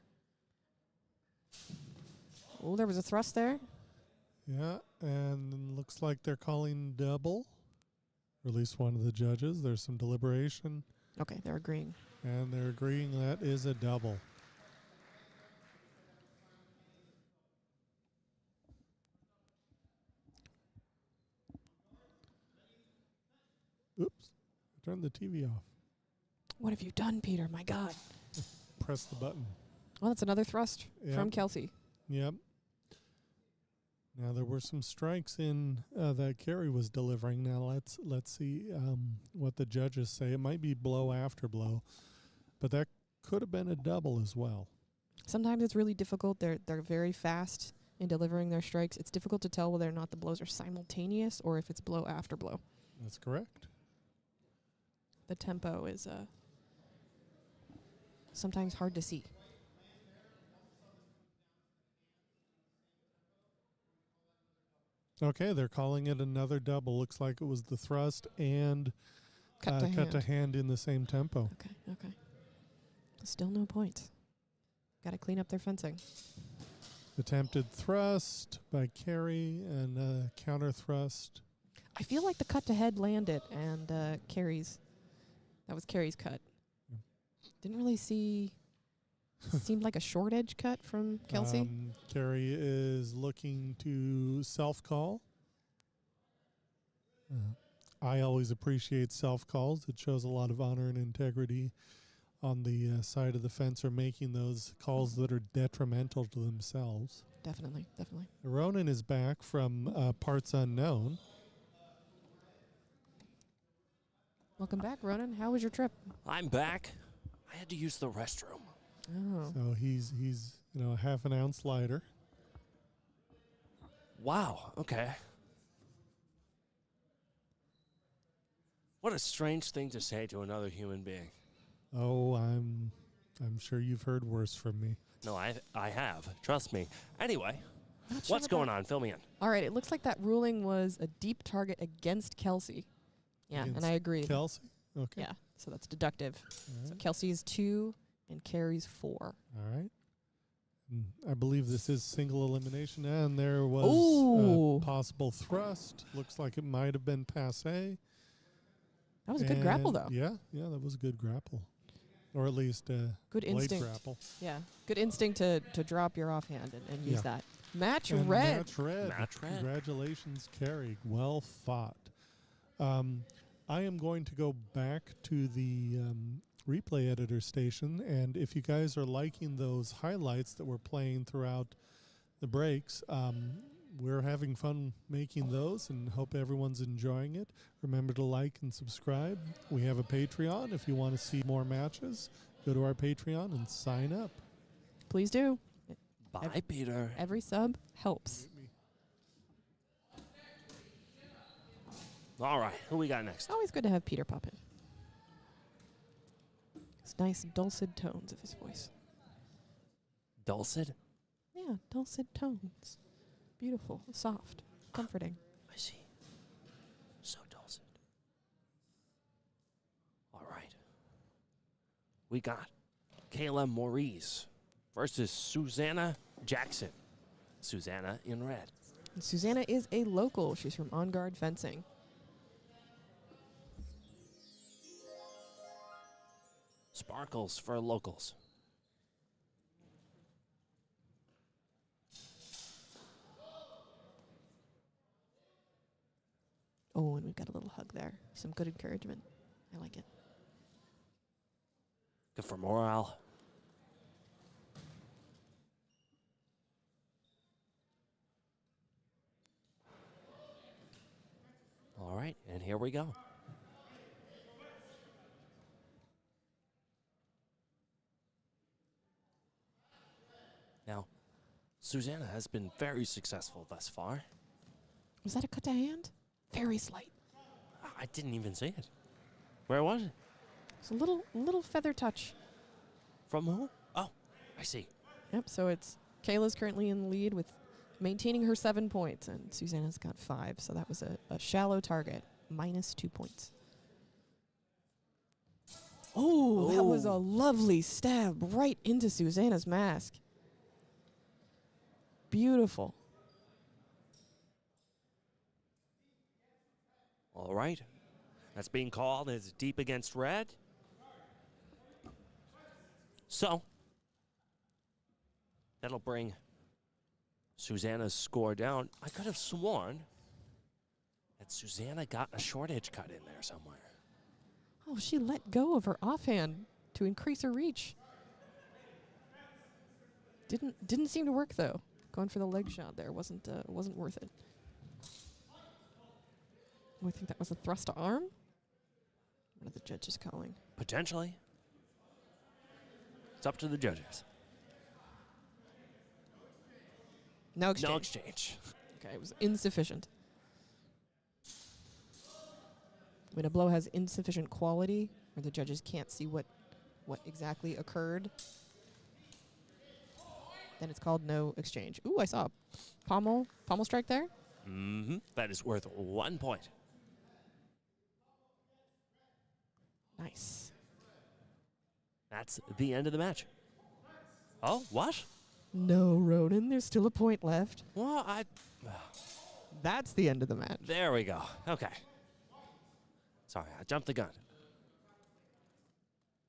Oh, there was a thrust there. Yeah, and looks like they're calling double. Or at least one of the judges. There's some deliberation. Okay, they're agreeing. And they're agreeing that is a double. Oops. I turned the TV off. What have you done, Peter? My God. Press the button. Well, that's another thrust from Kelsey. Yep. Now there were some strikes in that Carrie was delivering. Now let's see what the judges say. It might be blow after blow, but that could have been a double as well. Sometimes it's really difficult. They're very fast in delivering their strikes. It's difficult to tell whether or not the blows are simultaneous or if it's blow after blow. That's correct. The tempo is sometimes hard to see. Okay, they're calling it another double. Looks like it was the thrust and Cut to hand in the same tempo. Okay. Still no points. Got to clean up their fencing. Attempted thrust by Carrie and counter thrust. I feel like the cut to head landed and that was Carrie's cut. Didn't really see Seemed like a short edge cut from Kelsey. Carrie is looking to self-call. I always appreciate self-calls. It shows a lot of honor and integrity on the side of the fence, or making those calls that are detrimental to themselves. Definitely, definitely. Ronan is back from parts unknown. Welcome back, Ronan. How was your trip? I'm back. I had to use the restroom. Oh. So he's a half an ounce lighter. Wow. Okay. What a strange thing to say to another human being. Oh, I'm sure you've heard worse from me. No, I have. Trust me. Anyway, Not sure what's what going that- on? Fill me in. All right, it looks like that ruling was a deep target against Kelsey. Yeah, and Against I agree. Kelsey? Okay. Yeah, so that's deductive. All So right. Kelsey's 2 and Carrie's 4. All right. I believe this is single elimination, and there was Ooh. a possible thrust. Looks like it might have been passe. That was a good grapple, And though. Yeah, that was a good grapple. Or at least Good blade instinct. grapple. Yeah, good instinct to drop your offhand and use Yeah. that. Match And red. Match red. Match red. Congratulations, Carrie. Well fought. I am going to go back to the replay editor station, and if you guys are liking those highlights that we're playing throughout the breaks, we're having fun making those and hope everyone's enjoying it. Remember to like and subscribe. We have a Patreon. If you want to see more matches, go to our Patreon and sign up. Please do. Bye, Peter. Every sub helps. All right, who we got next? Always good to have Peter pop in. It's nice dulcet tones of his voice. Dulcet? Yeah, dulcet tones. Beautiful, soft, comforting. I see. So dulcet. All right. We got Kayla Maurice versus Susanna Jackson. Susanna in red. And Susanna is a local. She's from On Guard Fencing. Sparkles for locals. Oh, and we've got a little hug there. Some good encouragement. I like it. Good for morale. All right, and here we go. Now, Susanna has been very successful thus far. Was that a cut to hand? Very slight. I didn't even see it. Where was it? It's a little feather touch. From who? Oh, I see. Yep, so it's Kayla's currently in the lead with maintaining her 7 points, and Susanna's got 5, so that was a shallow target, minus 2 points. Oh, that was a lovely stab right into Susanna's mask. Beautiful. All right. That's being called as deep against red. So, that'll bring Susanna's score down. I could have sworn that Susanna got a short edge cut in there somewhere. Oh, she let go of her offhand to increase her reach. Didn't seem to work though. Going for the leg shot there wasn't worth it. Oh, I think that was a thrust to arm. What are the judges calling? Potentially. It's up to the judges. No exchange. No exchange. Okay, it was insufficient. When a blow has insufficient quality, or the judges can't see what exactly occurred, then it's called no exchange. Ooh, I saw a pommel strike there. Mm-hmm. That is worth 1 point. Nice. That's the end of the match. Oh, what? No, Ronan, there's still a point left. Well, That's the end of the match. there we go. Okay. Sorry, I jumped the gun.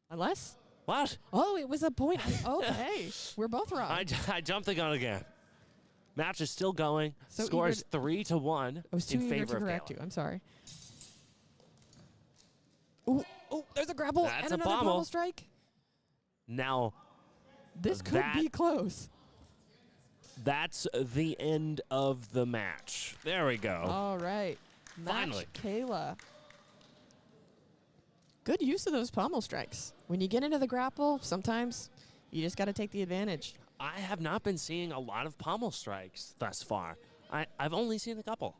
Unless What? Oh, it was a point. Okay, we're both wrong. I jumped the gun again. Match is still going. So Score eager is 3-1 I was too in eager favor to of correct Kayla. you. I'm sorry. Oh, there's a grapple That's and a another pommel. pommel strike. Now, This could be close. that's the end of the match. There we go. All right. Match Finally. Kayla. Good use of those pommel strikes. When you get into the grapple, sometimes you just got to take the advantage. I have not been seeing a lot of pommel strikes thus far. I've only seen a couple.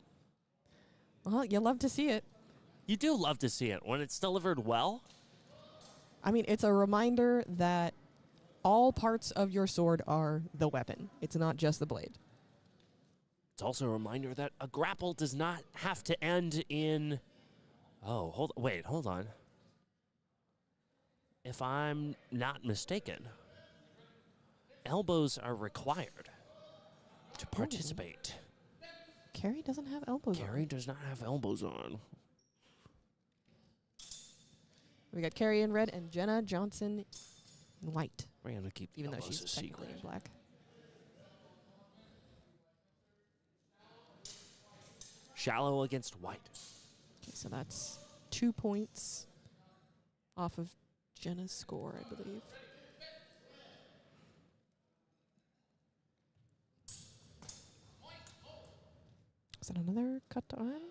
Well, you love to see it. You do love to see it when it's delivered well. I mean, it's a reminder that all parts of your sword are the weapon. It's not just the blade. It's also a reminder that a grapple does not have to end in... Oh, hold on. If I'm not mistaken, elbows are required to participate. Carrie doesn't have elbows on. Carrie does not have elbows on. We got Carrie in red and Jenna Johnson in white, We're going to keep the even though elbows she's a technically secret. in black. Shallow against white. Okay, so that's 2 points off of Jenna's score, I believe. Is that another cut to arm?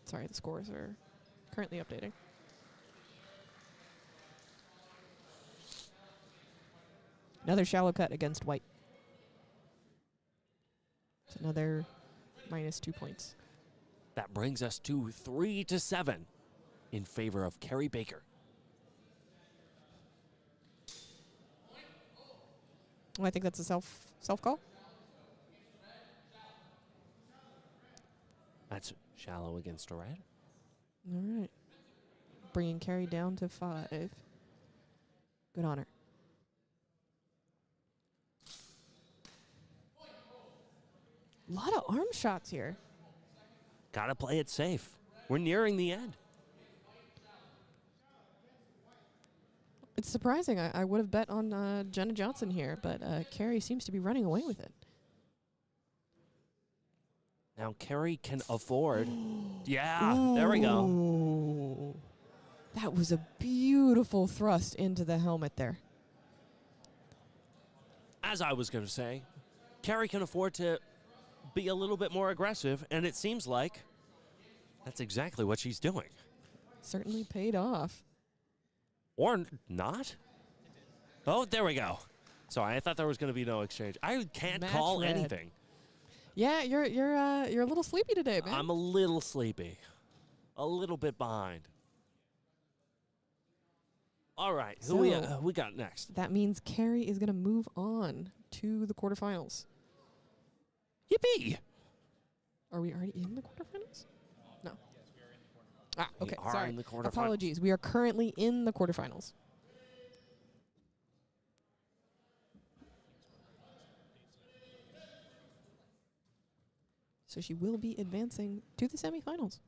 Sorry, the scores are currently updating. Another shallow cut against white. It's another minus 2 points. That brings us to 3-7 in favor of Carrie Baker. Oh, I think that's a self call. That's shallow against red. All right. Bringing Carrie down to 5. Good honor. A lot of arm shots here. Gotta play it safe. We're nearing the end. It's surprising. I would have bet on Jenna Johnson here, but Carrie seems to be running away with it. Now Carrie can afford. Yeah, there we go. Ooh. That was a beautiful thrust into the helmet there. As I was going to say, Carrie can afford to be a little bit more aggressive, and it seems like that's exactly what she's doing. Certainly paid off. Or not. Oh, there we go. Sorry, I thought there was going to be no exchange. I can't Match call red. anything. Yeah, you're a little sleepy today, man. I'm a little sleepy. A little bit behind. All right, who we got next? That means Carrie is going to move on to the quarterfinals. Yippee! Are we already in the quarterfinals? No. Ah, We okay. are Sorry. in the quarterfinals. Apologies. We are currently in the quarterfinals. So she will be advancing to the semifinals.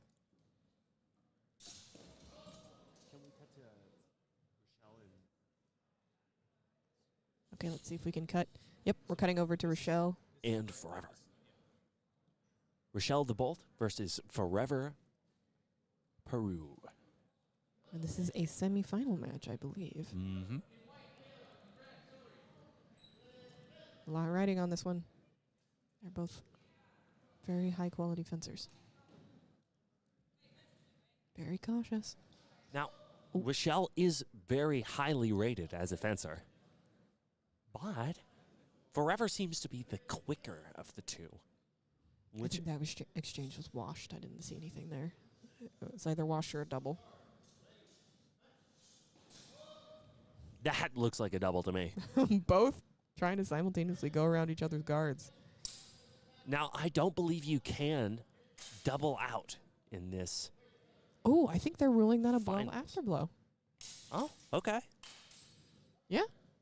Okay, let's see if we can cut. Yep, we're cutting over to Rochelle. And Forever. Rochelle the Bolt versus Forever Peru. And this is a semifinal match, I believe. Mm-hmm. A lot riding on this one. They're both very high quality fencers. Very cautious. Now, Rochelle is very highly rated as a fencer. But Forever seems to be the quicker of the two. I think that was exchange was washed. I didn't see anything there. It's either wash or a double. That looks like a double to me. Both trying to simultaneously go around each other's guards. Now, I don't believe you can double out in this. Oh, I think they're ruling that a blow Finals. after blow. Oh, okay.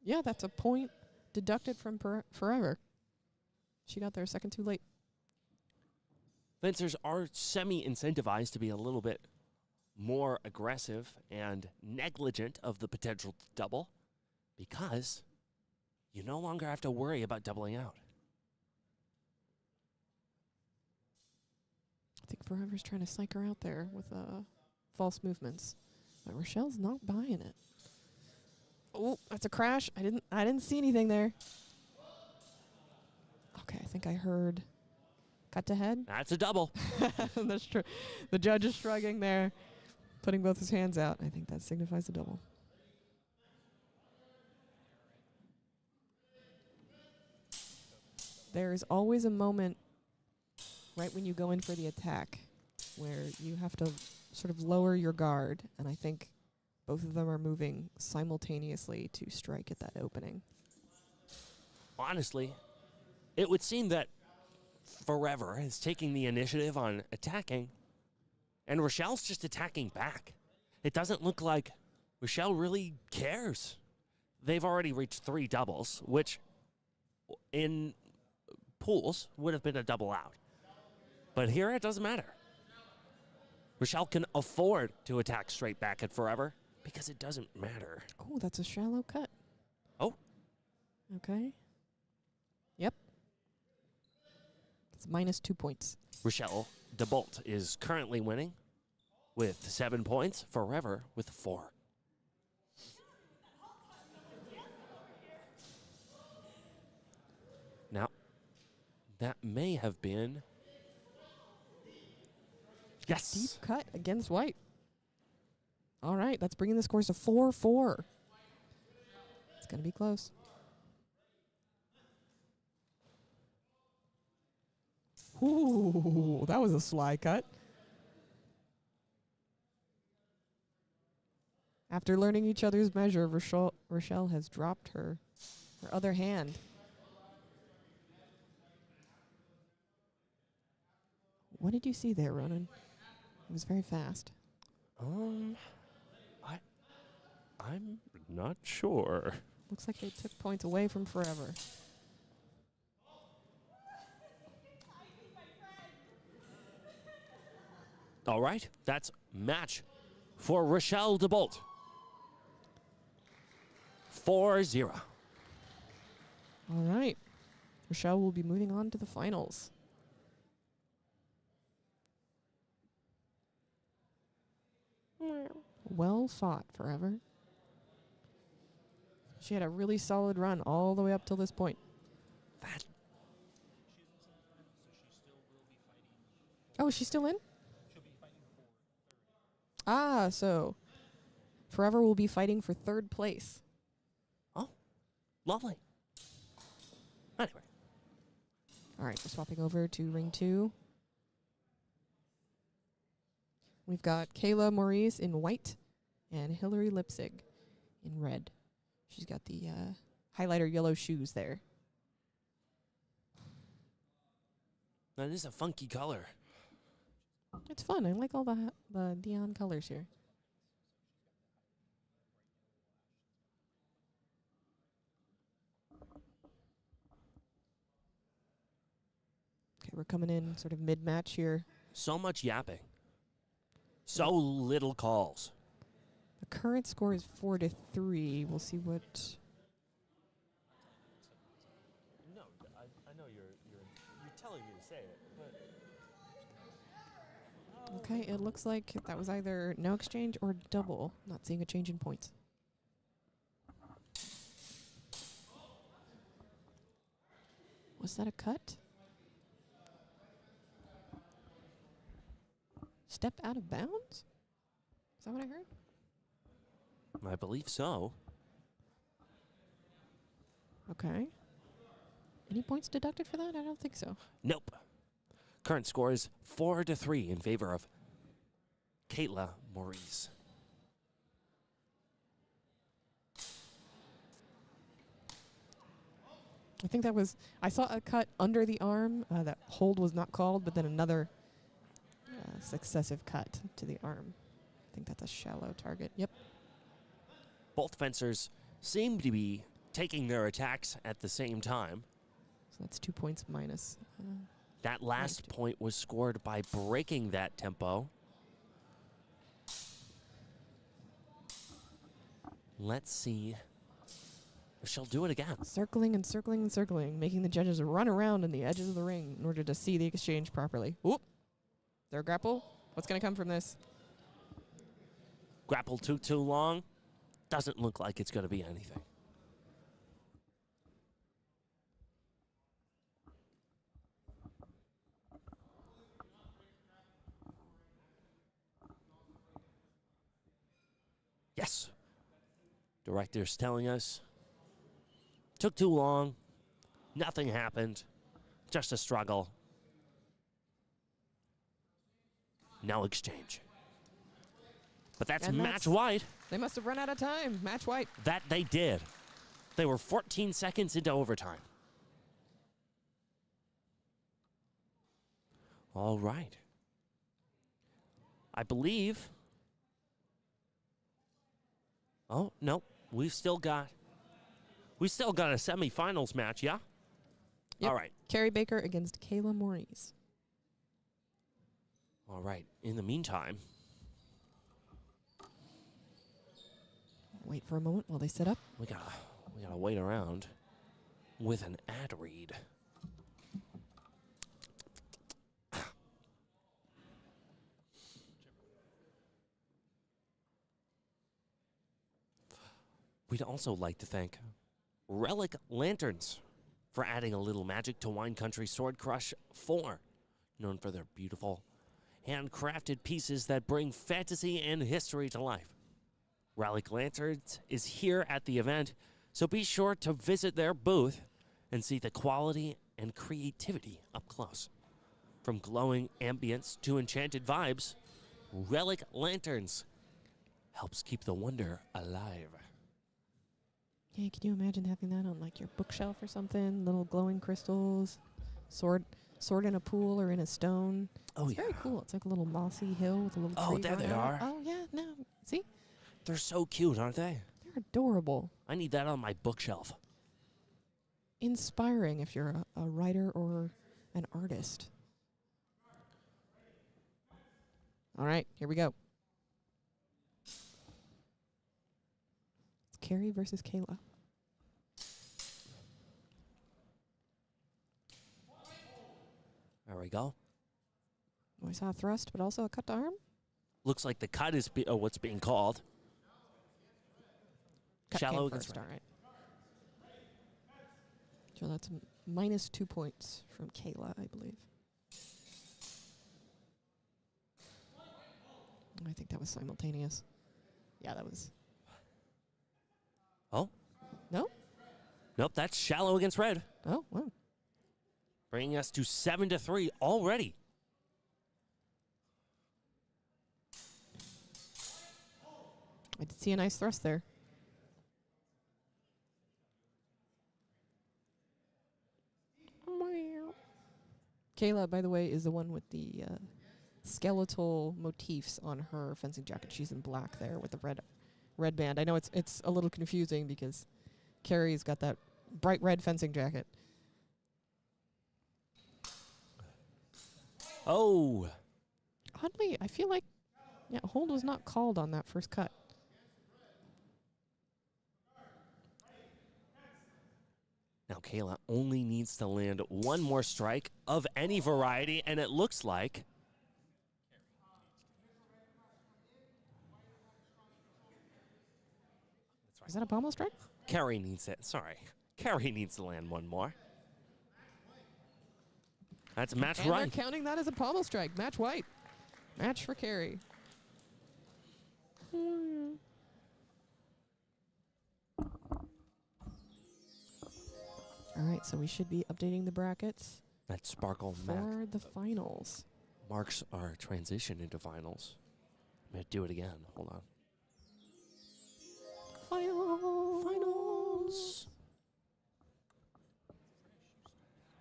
Yeah, that's a point deducted from Forever. She got there a second too late. Fencers are semi-incentivized to be a little bit more aggressive and negligent of the potential double. because you no longer have to worry about doubling out. I think Forever's trying to psych her out there with false movements. But Rochelle's not buying it. Oh, that's a crash. I didn't see anything there. Okay, I think I heard cut to head. That's a double. That's true. The judge is shrugging there, putting both his hands out. I think that signifies a double. There is always a moment right when you go in for the attack where you have to sort of lower your guard, and I think both of them are moving simultaneously to strike at that opening. Honestly, it would seem that Forever is taking the initiative on attacking, and Rochelle's just attacking back. It doesn't look like Rochelle really cares. They've already reached 3 doubles, which in pools would have been a double out. But here it doesn't matter. Rochelle can afford to attack straight back at Forever because it doesn't matter. Oh, that's a shallow cut. Oh. Okay. Yep. It's minus 2 points. Rochelle DeBolt is currently winning with 7 points, Forever with 4. Now, that may have been... Yes! Deep cut against white. All right, that's bringing the scores to 4-4. It's going to be close. Ooh, that was a sly cut. After learning each other's measure, Rochelle has dropped her other hand. What did you see there, Ronan? It was very fast. I'm not sure. Looks like they took points away from Forever. All right, that's match for Rochelle DeBolt. 4-0. All right. Rochelle will be moving on to the finals. Well fought, Forever. She had a really solid run all the way up till this point. That Oh, is she still in? She'll be fighting for third. Ah, so Forever will be fighting for 3rd place. lovely. Anyway, All right, we're swapping over to ring 2. We've got Kayla Maurice in white and Hillary Lipsig in red. She's got the highlighter yellow shoes there. that is a funky color. It's fun. I like all the neon colors here. Okay, we're coming in sort of mid-match here. So much yapping. So little calls. The current score is 4-3. We'll see what... No, I know you're telling me to say it, but Okay, it looks like that was either no exchange or double. Not seeing a change in points. Was that a cut? Step out of bounds? Is that what I heard? I believe so. Okay. Any points deducted for that? I don't think so. Nope. Current score is 4-3 in favor of Kayla Maurice. I think that was... I saw a cut under the arm. That hold was not called, but then another successive cut to the arm. I think that's a shallow target. Yep. Both fencers seem to be taking their attacks at the same time. So that's 2 points minus. That last Right. point was scored by breaking that tempo. Let's see if she'll do it again. Circling and circling and circling, making the judges run around in the edges of the ring in order to see the exchange properly. Oop. Their grapple. What's going to come from this? Grapple took too long. Doesn't look like it's going to be anything. Yes. Director's telling us. Took too long. Nothing happened. Just a struggle. No exchange. But that's And match that's- white. They must have run out of time. Match white. That they did. They were 14 seconds into overtime. All right. I believe. Oh, no. We've still got a semifinals match, yeah? Yep. All right. Carrie Baker against Kayla Maurice. All right. In the meantime, Wait for a moment while they sit up. we gotta wait around with an ad read. We'd also like to thank Relic Lanterns for adding a little magic to Wine Country Sword Crush 4, known for their beautiful, handcrafted pieces that bring fantasy and history to life. Relic Lanterns is here at the event, so be sure to visit their booth and see the quality and creativity up close. From glowing ambience to enchanted vibes, Relic Lanterns helps keep the wonder alive. Yeah, can you imagine having that on like your bookshelf or something? Little glowing crystals, sword in a pool or in a stone. Oh, It's very cool. It's like a little mossy hill with a little Oh, tree there growing they out of it. are. Oh yeah, no. See? They're so cute, aren't they? They're adorable. I need that on my bookshelf. Inspiring if you're a writer or an artist. All right, here we go. It's Carrie versus Kayla. There we go. Oh, I saw a thrust, but also a cut to arm. Looks like the cut is what's being called. Cut Shallow came against first, right. all right. So that's minus 2 points from Kayla, I believe. I think that was simultaneous. Yeah, that was. Oh. No? Nope, that's shallow against red. Oh, wow. Bringing us to 7-3 already. I did see a nice thrust there. Kayla, by the way, is the one with the skeletal motifs on her fencing jacket. She's in black there with the red band. I know it's a little confusing because Carrie's got that bright red fencing jacket. Oh. Oddly, I feel like hold was not called on that first cut. Now Kayla only needs to land one more strike of any variety, and it looks like Is that a pommel strike? Carrie needs it. Sorry. Carrie needs to land one more. That's match And right. they're counting that as a pommel strike. Match white. Match for Carrie. All right, so we should be updating the brackets That sparkle mat for the finals. marks our transition into finals. I'm going to do it again. Hold on. Finals.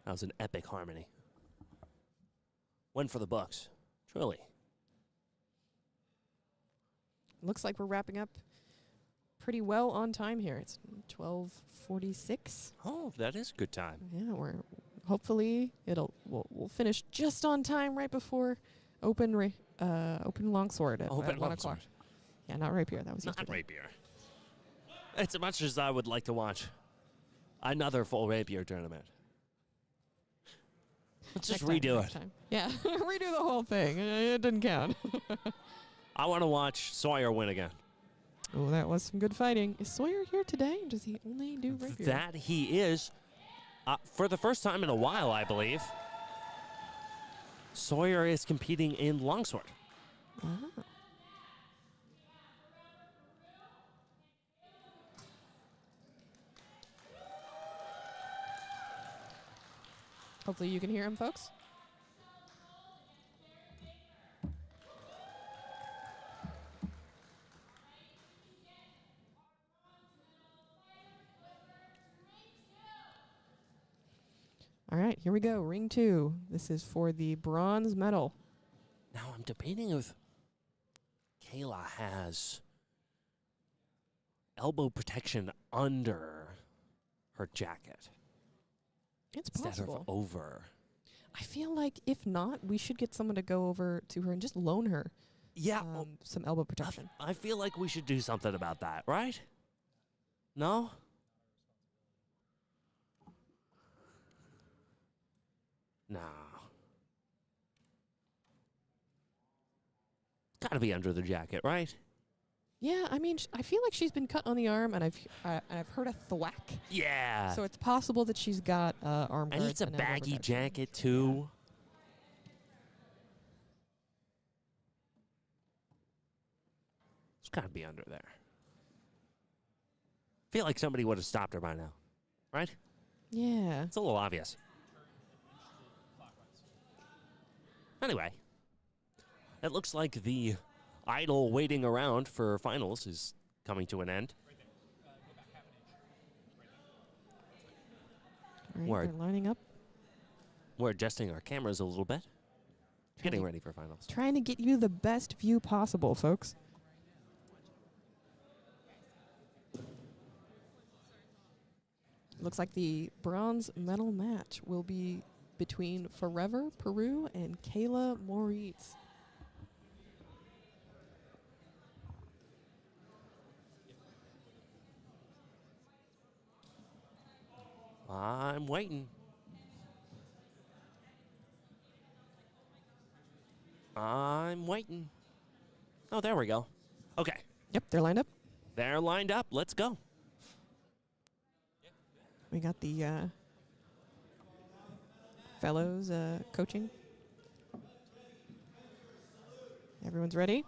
That was an epic harmony. One for the books. Truly. Looks like we're wrapping up pretty well on time here. It's 12:46. Oh, that is good time. Yeah, we're hopefully we'll finish just on time right before open longsword at Open 1 o'clock. longsword. Yeah, not rapier. That was Not yesterday. rapier. It's as much as I would like to watch another full rapier tournament. Let's just Next time, redo next it. time. Yeah, redo the whole thing. It didn't count. I want to watch Sawyer win again. Oh, that was some good fighting. Is Sawyer here today? Does he only do rapier? That he is. For the first time in a while, I believe, Sawyer is competing in longsword. Ah. Hopefully you can hear him, folks. All right, here we go. Ring 2. This is for the bronze medal. Now I'm debating if Kayla has elbow protection under her jacket It's instead possible. of over. I feel like if not, we should get someone to go over to her and just loan her Yeah, some elbow protection. I feel like we should do something about that, right? No? No. Gotta be under the jacket, right? Yeah, I mean, I feel like she's been cut on the arm, and I've heard a thwack. Yeah. So it's possible that she's got arm guards. And it's a and elbow baggy protection. jacket, too. It's gotta be under there. Feel like somebody would have stopped her by now, right? Yeah. It's a little obvious. Anyway, it looks like the idle waiting around for finals is coming to an end. All right, Word. they're lining up. We're adjusting our cameras a little bit, getting ready for finals. Trying to get you the best view possible, folks. Looks like the bronze medal match will be between Forever Peru and Kayla Moritz. I'm waiting. I'm waiting. Oh, there we go. Okay, Yep, they're lined up. they're lined up. Let's go. We got the fellows coaching. Everyone's ready?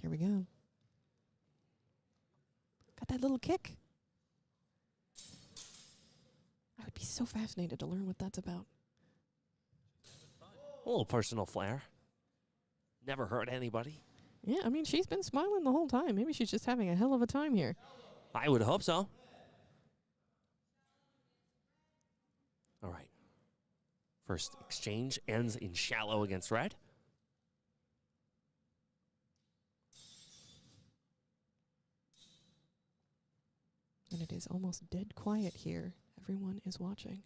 Here we go. Got that little kick. I would be so fascinated to learn what that's about. A little personal flair. Never hurt anybody. Yeah, I mean, she's been smiling the whole time. Maybe she's just having a hell of a time here. I would hope so. All right. First exchange ends in shallow against red. And it is almost dead quiet here. Everyone is watching.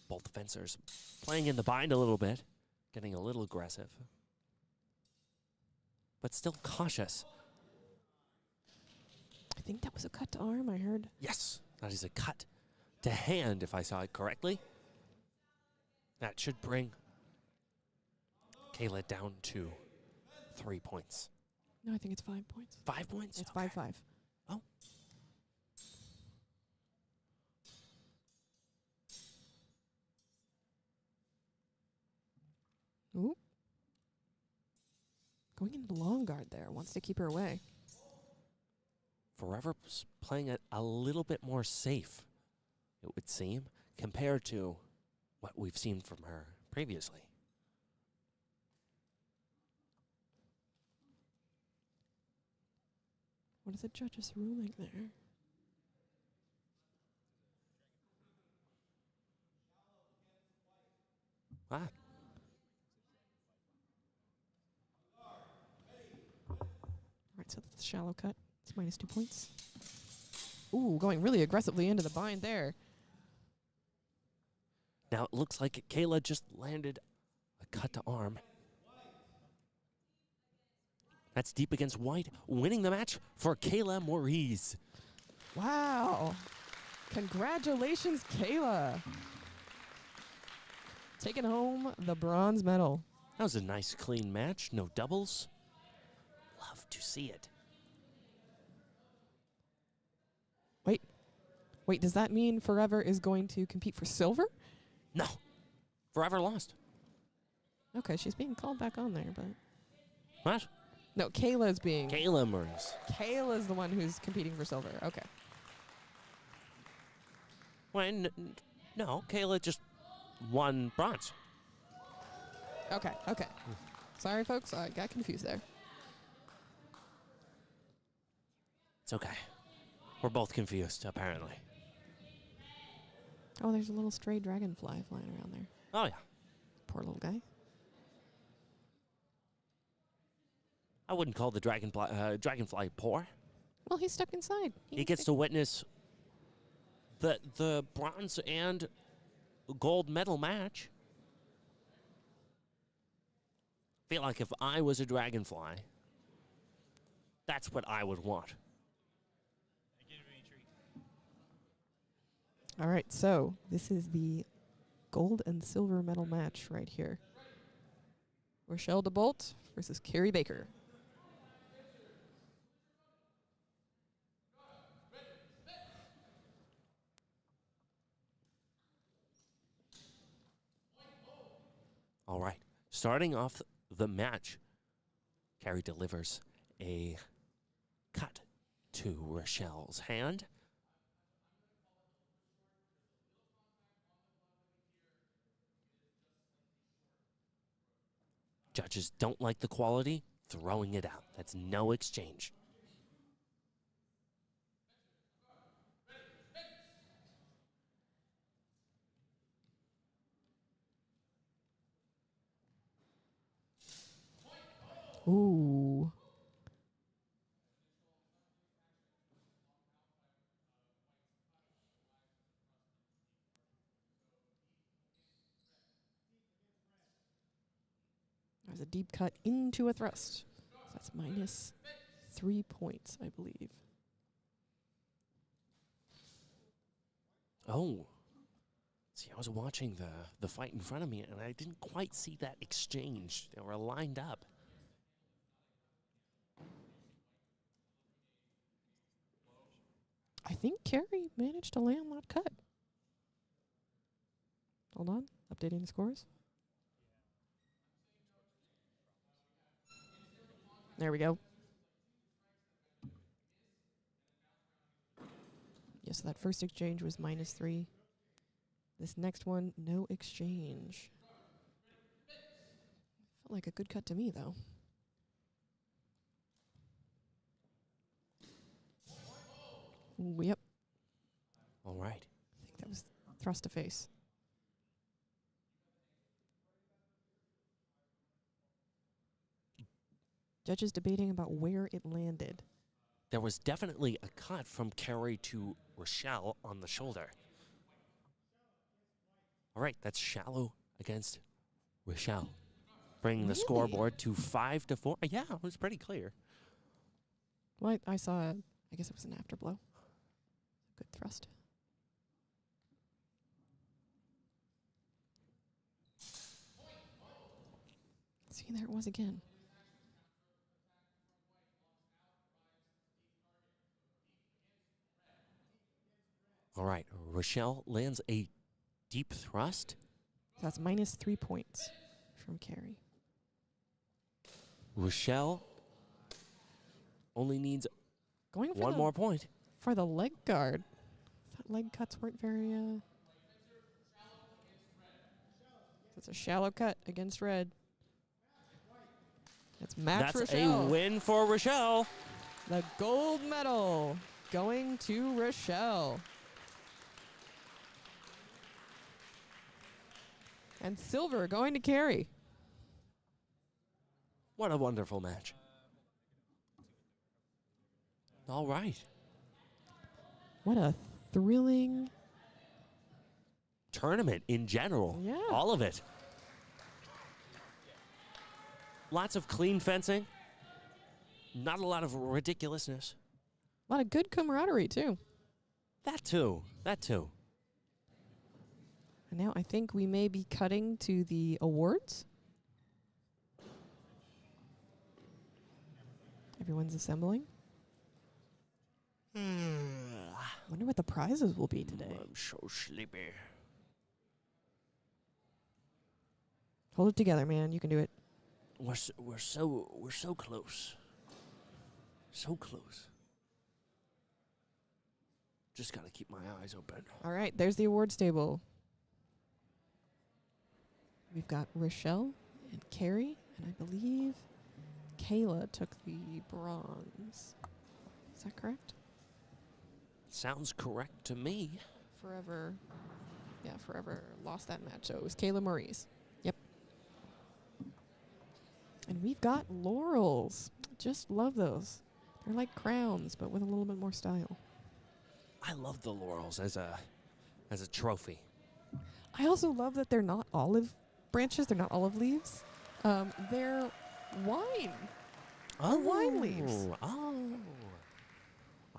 Both fencers playing in the bind a little bit, getting a little aggressive, but still cautious. I think that was a cut to arm, I heard. Yes, that is a cut to hand, if I saw it correctly. That should bring Kayla down to 3 points. No, I think it's 5 points. 5 points? It's Okay. 5-5. Oh. Ooh. Going into the long guard there. Wants to keep her away. Forever's playing it a little bit more safe, it would seem, compared to what we've seen from her previously. What is the judge's ruling there? Ah, Right, so that's a shallow cut. It's -2 points. Ooh, going really aggressively into the bind there. now it looks like Kayla just landed a cut to arm. That's deep against white, winning the match for Kayla Moritz. Wow. Congratulations, Kayla. Taking home the bronze medal. That was a nice, clean match. No doubles. Love to see it. Wait, does that mean Forever is going to compete for silver? No. Forever lost. Okay, she's being called back on there, but... What? No, Kayla's being... Kayla Murray's. Kayla's the one who's competing for silver. Okay. When? No, Kayla just won bronze. Okay. Sorry, folks. I got confused there. It's okay. We're both confused, apparently. Oh, there's a little stray dragonfly flying around there. Oh, yeah. Poor little guy. I wouldn't call the dragonfly poor. Well, he's stuck inside. He gets to witness the bronze and gold medal match. Feel like if I was a dragonfly, that's what I would want. All right, so this is the gold and silver medal match right here. Rochelle DeBolt versus Carrie Baker. All right, starting off the match, Carrie delivers a cut to Rochelle's hand. Judges don't like the quality, throwing it out. That's no exchange. Ooh. There's a deep cut into a thrust. So that's minus 3 points, I believe. Oh. See, I was watching the fight in front of me, and I didn't quite see that exchange. They were lined up. I think Carrie managed to land that cut. Hold on, updating the scores. There we go. Yes, that first exchange was minus 3. This next one, no exchange. Felt like a good cut to me, though. Ooh, yep. All right. I think that was thrust to face. Judges debating about where it landed. There was definitely a cut from Carrie to Rochelle on the shoulder. All right, that's shallow against Rochelle. Bringing the Really? scoreboard to 5-4. Yeah, it was pretty clear. Well, I saw, I guess it was an afterblow. Good thrust. See, there it was again. All right, Rochelle lands a deep thrust. So that's minus 3 points from Carrie. Rochelle only needs Going for one more point. for the leg guard. Thought leg cuts weren't very. It's a shallow cut against red. That's match That's Rochelle. a win for Rochelle. The gold medal going to Rochelle. And silver going to Carrie. What a wonderful match. All right. What a thrilling Tournament in general. Yeah. All of it. Lots of clean fencing. Not a lot of ridiculousness. a lot of good camaraderie too. That too. That too. And now I think we may be cutting to the awards. Everyone's assembling. Wonder what the prizes will be today. I'm so sleepy. Hold it together, man. You can do it. We're so close. So close. Just gotta keep my eyes open. All right, there's the awards table. We've got Rochelle and Carrie, and I believe Kayla took the bronze. Is that correct? Sounds correct to me. Forever lost that match. So it was Kayla Maurice. Yep. And we've got laurels. Just love those. They're like crowns, but with a little bit more style. I love the laurels as a trophy. I also love that they're not olive branches. They're not olive leaves. They're wine. Oh, wine leaves. Oh,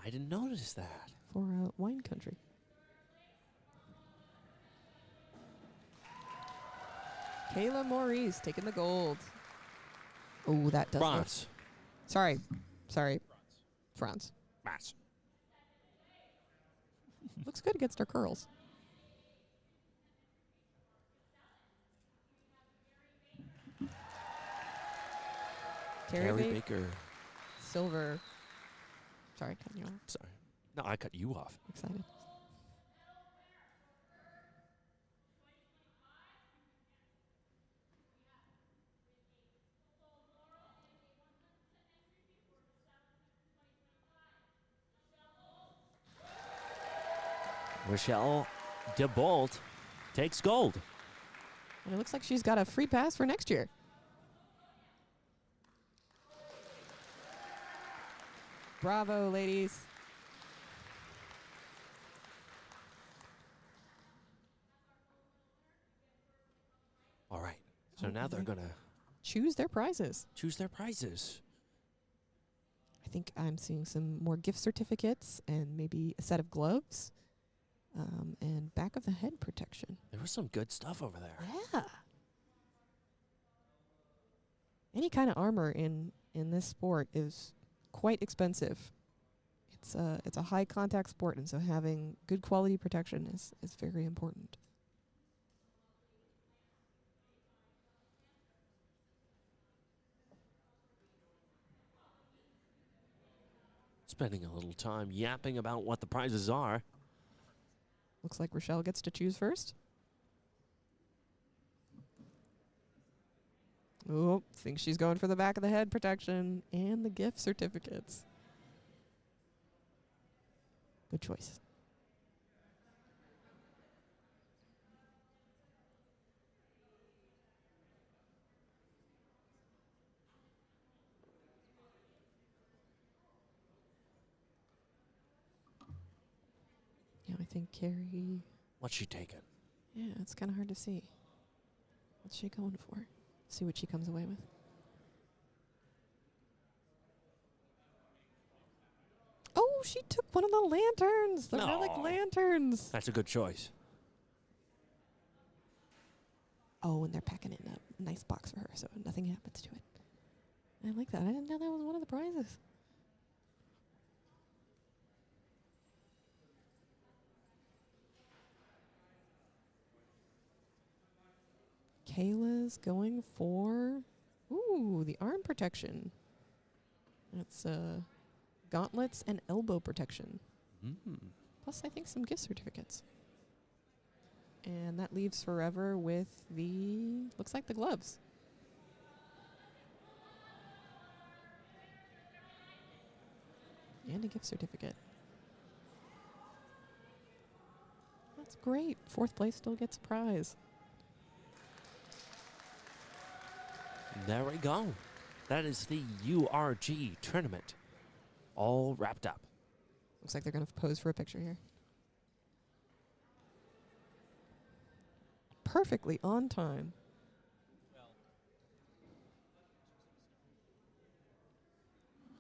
I didn't notice that. For wine country. Kayla Maurice taking the gold. Oh, that does Bronze. Sorry. Franz. Bronze. Looks good against her curls. Carrie Baker. Silver. Sorry, cutting you off. Sorry. No, I cut you off. Excited. Rochelle DeBolt takes gold. And it looks like she's got a free pass for next year. Bravo, ladies. All right. So now they're going to choose their prizes. choose their prizes. I think I'm seeing some more gift certificates and maybe a set of gloves and back of the head protection. There was some good stuff over there. Yeah. Any kind of armor in this sport is quite expensive. It's a high contact sport, and so having good quality protection is very important. Spending a little time yapping about what the prizes are. Looks like Rochelle gets to choose first. Oh, think she's going for the back of the head protection and the gift certificates. Good choice. Yeah, I think Carrie. What's she taking? Yeah, it's kind of hard to see. What's she going for? See what she comes away with. Oh, she took one of the lanterns. The relic Aw. lanterns. That's a good choice. Oh, and they're packing it in a nice box for her, so nothing happens to it. I like that. I didn't know that was one of the prizes. Kayla's going for, the arm protection. It's gauntlets and elbow protection. Plus, I think some gift certificates. And that leaves Forever with looks like the gloves. And a gift certificate. That's great. Fourth place still gets a prize. There we go. That is the URG tournament all wrapped up. Looks like they're going to pose for a picture here. Perfectly on time.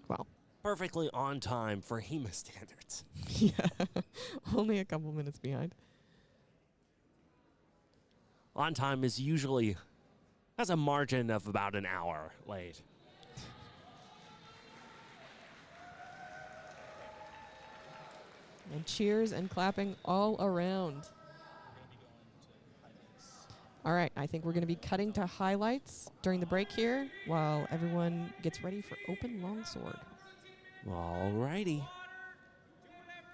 Well, perfectly on time for HEMA standards. Yeah, only a couple minutes behind. On time is usually has a margin of about an hour late. And cheers and clapping all around. All right, I think we're going to be cutting to highlights during the break here while everyone gets ready for open longsword. Alrighty.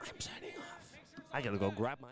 I'm signing off. I gotta go grab my...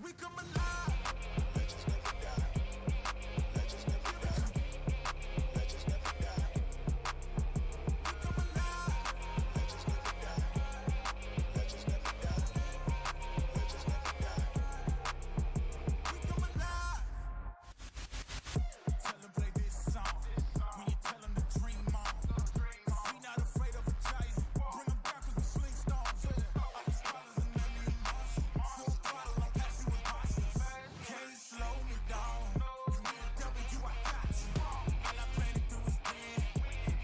We come alive. Legends never die. Legends never die. Legends never die. We come alive. Legends never die. Legends never die. Legends never die. We come alive. Tell them play this song. When you tell them to dream on. 'Cause we not afraid of a giant. Bring them down 'cause we sling stones. All these problems and none of emotion. Full throttle, I'm passing with monsters. Can't slow me down. You need a W, I got you. All I plan to do is win.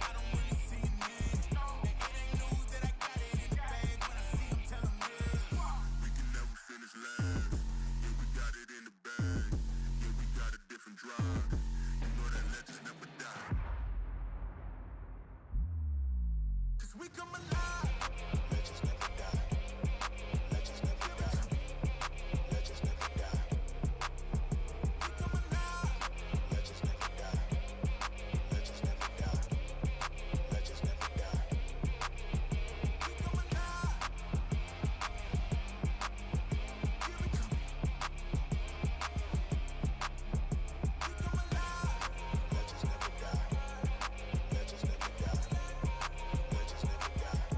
I don't really see an end. And it ain't news that I got it in the bag. When I see them, tell them this. We can never finish last. Yeah, we got it in the bag. Yeah, we got a different drive. You know that legends never die. 'Cause we come alive. Legends never die. Legends never die. Legends never die. We come alive. Legends never die. Legends never die. Legends never die. We come alive. Here we come. We come alive. Legends never die. Legends never die. Legends never die.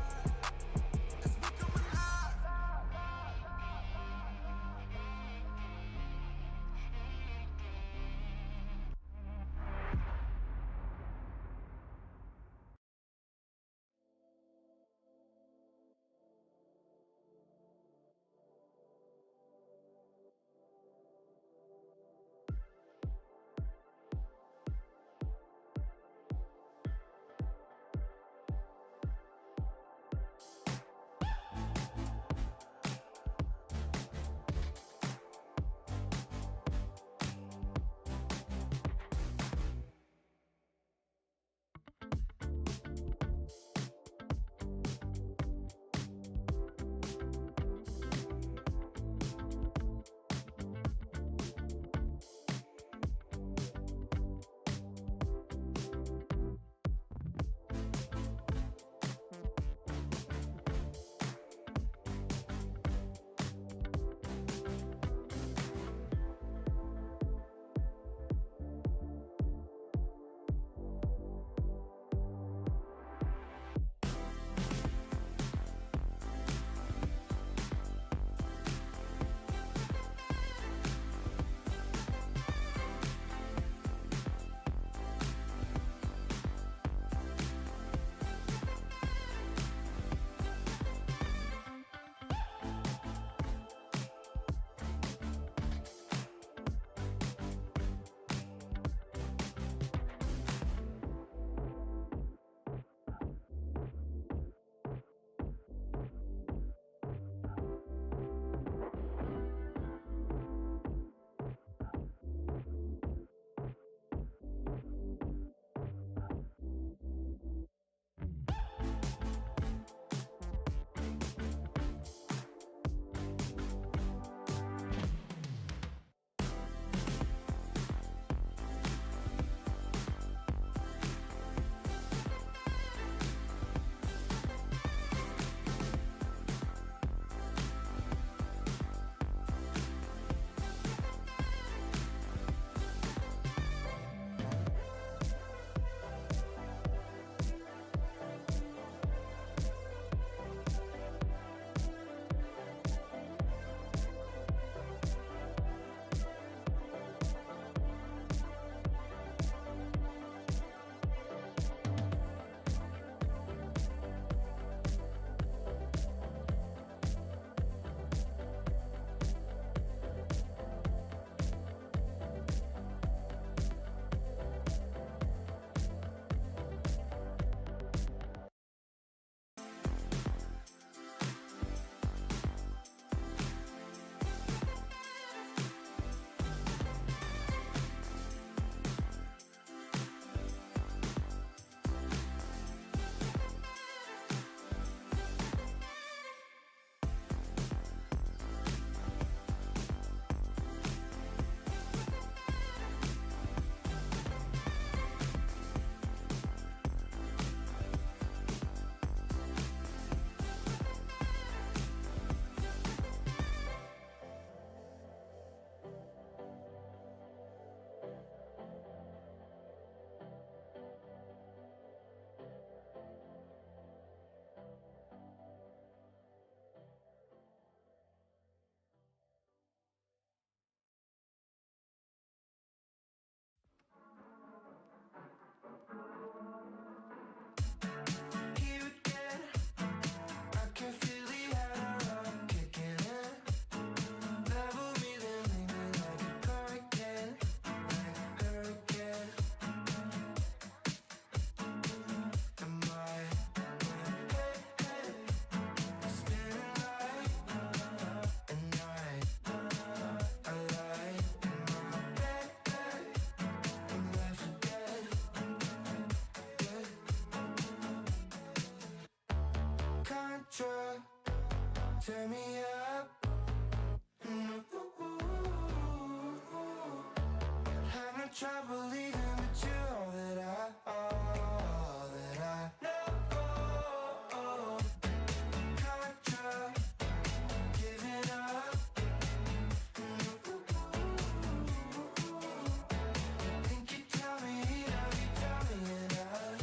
turn me up. Have no trouble leaving, but you're all that I know. Contra, giving up. Think you tell me enough, you tell me enough.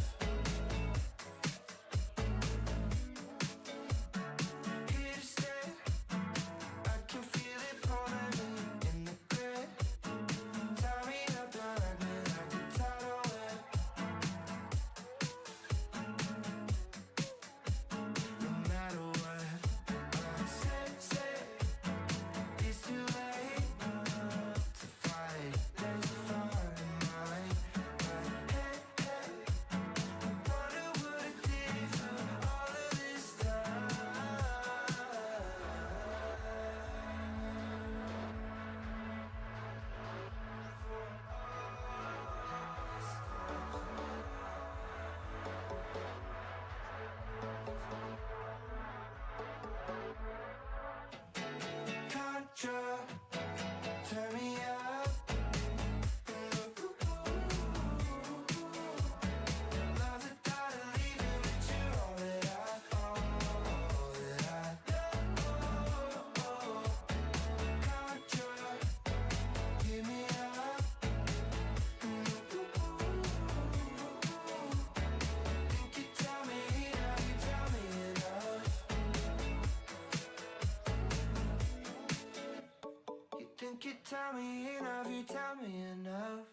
Here to stay, I can feel it pulling me in the grip. Tie me up and wrap me like a tidal wave. No matter what I say, it's too late to fight. There's a fire in my head. Wonder what I did for all of this time. Contra, turn me up. Love the thought of leaving, but you're all that I know. Contra, give me up. Think you tell me enough, you tell me enough. You think you tell me enough, you tell me enough.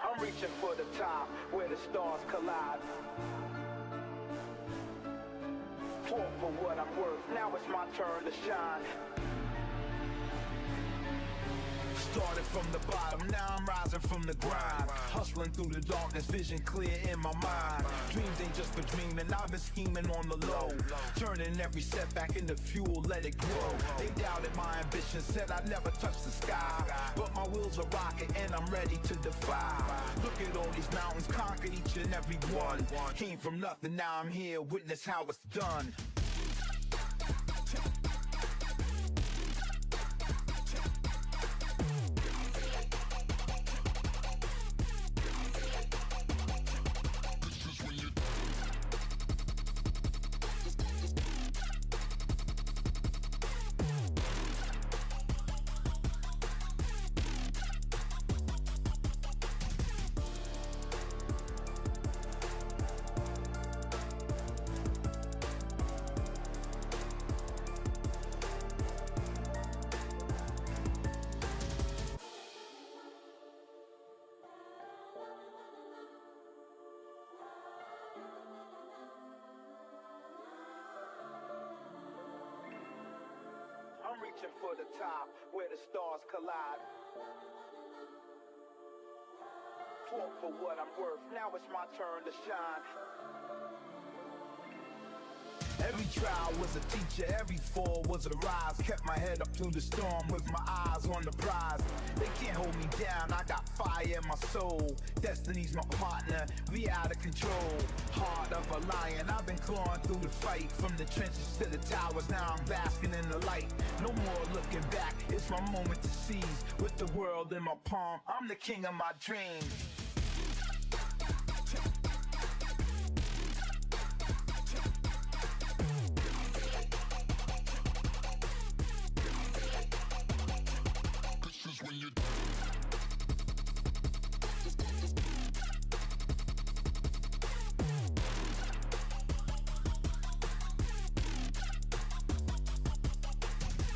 I'm reaching for the top where the stars collide. Fought for what I'm worth, now it's my turn to shine. Started from the bottom, now I'm rising from the grind. Hustling through the darkness, vision clear in my mind. Dreams ain't just for dreaming, I've been scheming on the low. Turning every setback into fuel, let it grow. They doubted my ambition, said I'd never touch the sky. But my wheels are rocking and I'm ready to defy. Look at all these mountains, conquer each and every one. Came from nothing, now I'm here, witness how it's done. I'm reaching for the top, where the stars collide. Fought for what I'm worth, now it's my turn to shine. Every trial was a teacher, every fall was a rise. Kept my head up through the storm with my eyes on the prize. They can't hold me down, I got fire in my soul. Destiny's my partner, we out of control. Heart of a lion, I've been clawing through the fight. From the trenches to the towers, now I'm basking in the light. No more looking back, it's my moment to seize. With the world in my palm, I'm the king of my dreams.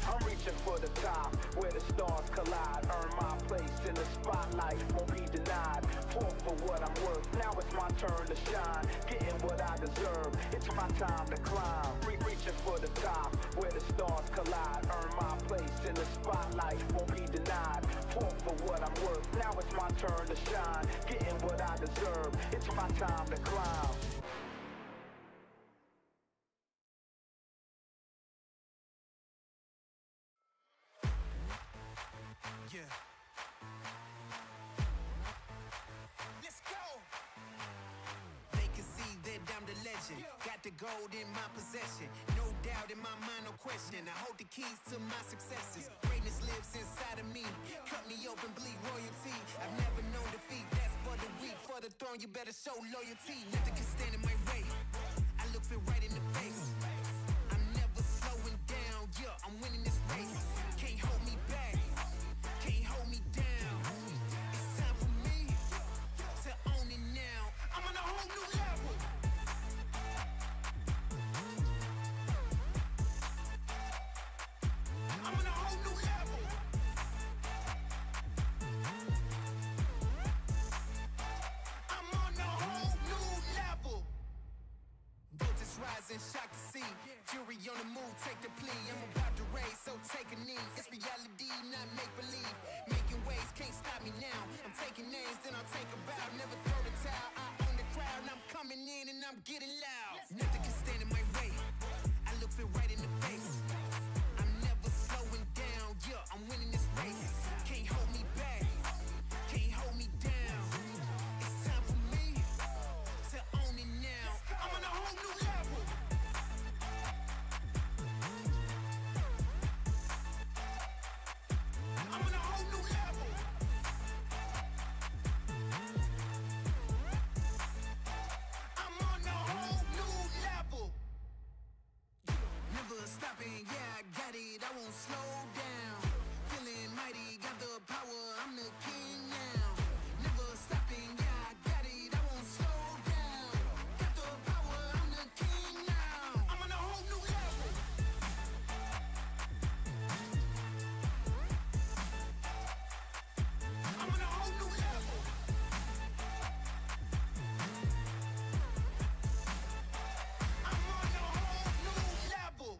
I'm reaching for the top, where the stars collide. Earn my place in the spotlight, won't be denied. Fought for what I'm worth, now it's my turn to shine. Getting what I deserve, it's my time to climb. Reaching for the top, where the stars collide. Earn my place in the spotlight, won't be denied. Fought for what I'm worth, now it's my turn to shine. Getting what I deserve, it's my time to climb. Yeah. Let's go. They can see that I'm the legend. Got the gold in my possession. No doubt in my mind, no question. I hold the keys to my successes. Greatness lives inside of me. Cut me open, bleed royalty. I've never known defeat. That's for the weak. For the throne, you better show loyalty. Nothing can stand in my way. I look it right in the face. I'm never slowing down. Yeah, I'm winning this race. Can't hold me back. Can't hold me down. It's time for me to own it now. I'm on a whole new level. I'm on a whole new level. I'm on a whole new level. Voltage rising, shock to see. Jury on the move, take the plea. I'm about to raise, so take a knee. It's reality, not make believe. Making waves, can't stop me now. I'm taking names, then I'll take a bow. Never throw the towel, I own the crowd. And I'm coming in and I'm getting loud. Nothing can stand in my way. I look it right in the face. I'm never slowing down, yeah, I'm winning this race. Can't hold me back, can't hold me down. It's time for me to own it now. I'm on a whole new level. I'm on a whole new level. I'm on a whole new level. Never stopping, yeah, I got it, I won't slow down. Feeling mighty, got the power, I'm the king now. Never stopping, yeah, I got it, I won't slow down. Got the power, I'm the king now. I'm on a whole new level. I'm on a whole new level. I'm on a whole new level.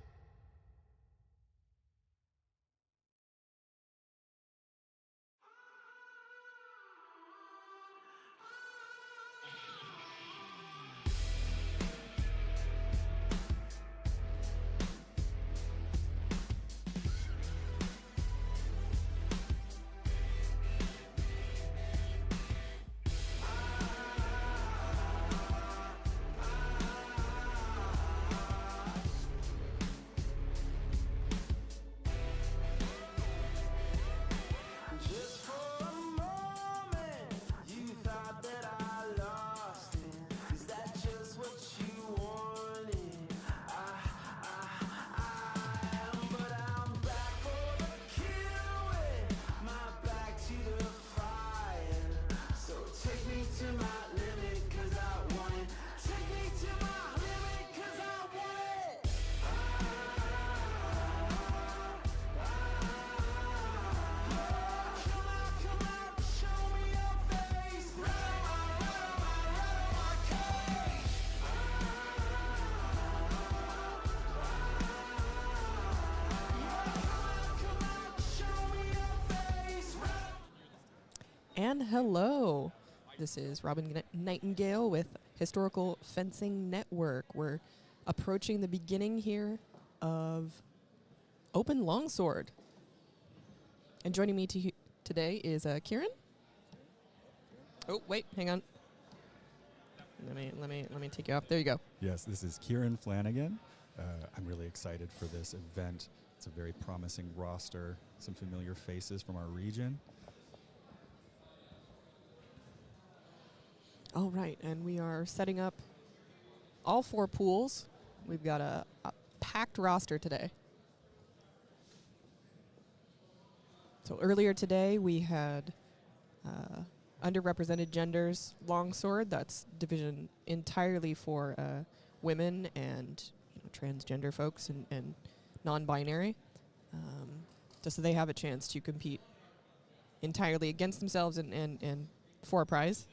And hello. This is Robin Nightingale with Historical Fencing Network. We're approaching the beginning here of Open Longsword. And joining me today is Kieran. Oh, wait, hang on. Let me take you off. There you go. Yes, this is Kieran Flanagan. I'm really excited for this event. It's a very promising roster, some familiar faces from our region. All right, and we are setting up all 4 pools. We've got a packed roster today. So earlier today we had underrepresented genders longsword. That's division entirely for women and transgender folks and non-binary, just so they have a chance to compete entirely against themselves and for a prize.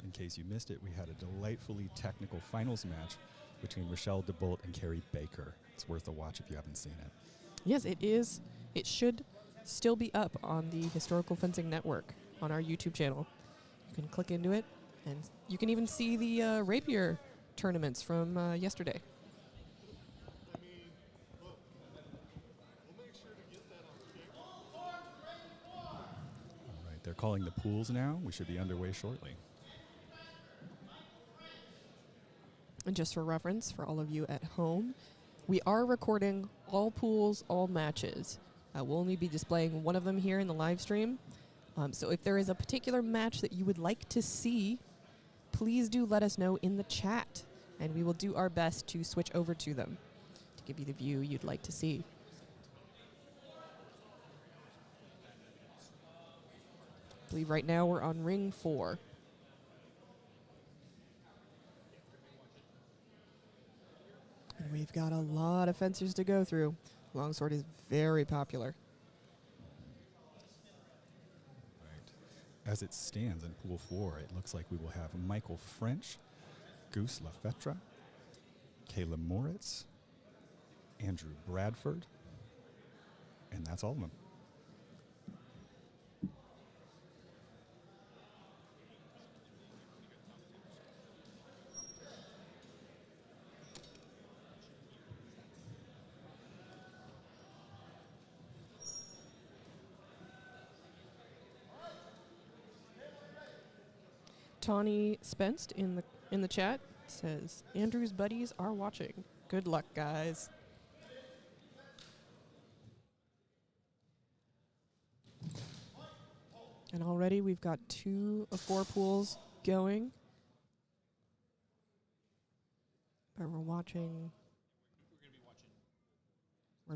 In case you missed it, we had a delightfully technical finals match between Rochelle DeBolt and Carrie Baker. It's worth a watch if you haven't seen it. Yes, it is. It should still be up on the Historical Fencing Network on our YouTube channel. You can click into it, and you can even see the rapier tournaments from yesterday. All right, they're calling the pools now. We should be underway shortly. And just for reference, for all of you at home, we are recording all pools, all matches. We'll only be displaying one of them here in the live stream. So if there is a particular match that you would like to see, please do let us know in the chat, and we will do our best to switch over to them to give you the view you'd like to see. I believe right now we're on ring 4. And we've got a lot of fencers to go through. Longsword is very popular. Right. As it stands in Pool 4, it looks like we will have Michael French, Goose Lafetra, Kayla Moritz, Andrew Bradford, and that's all of them. Tawny Spenced in the chat says, Andrew's buddies are watching. Good luck, guys. And already we've got 2 of 4 pools going. But we're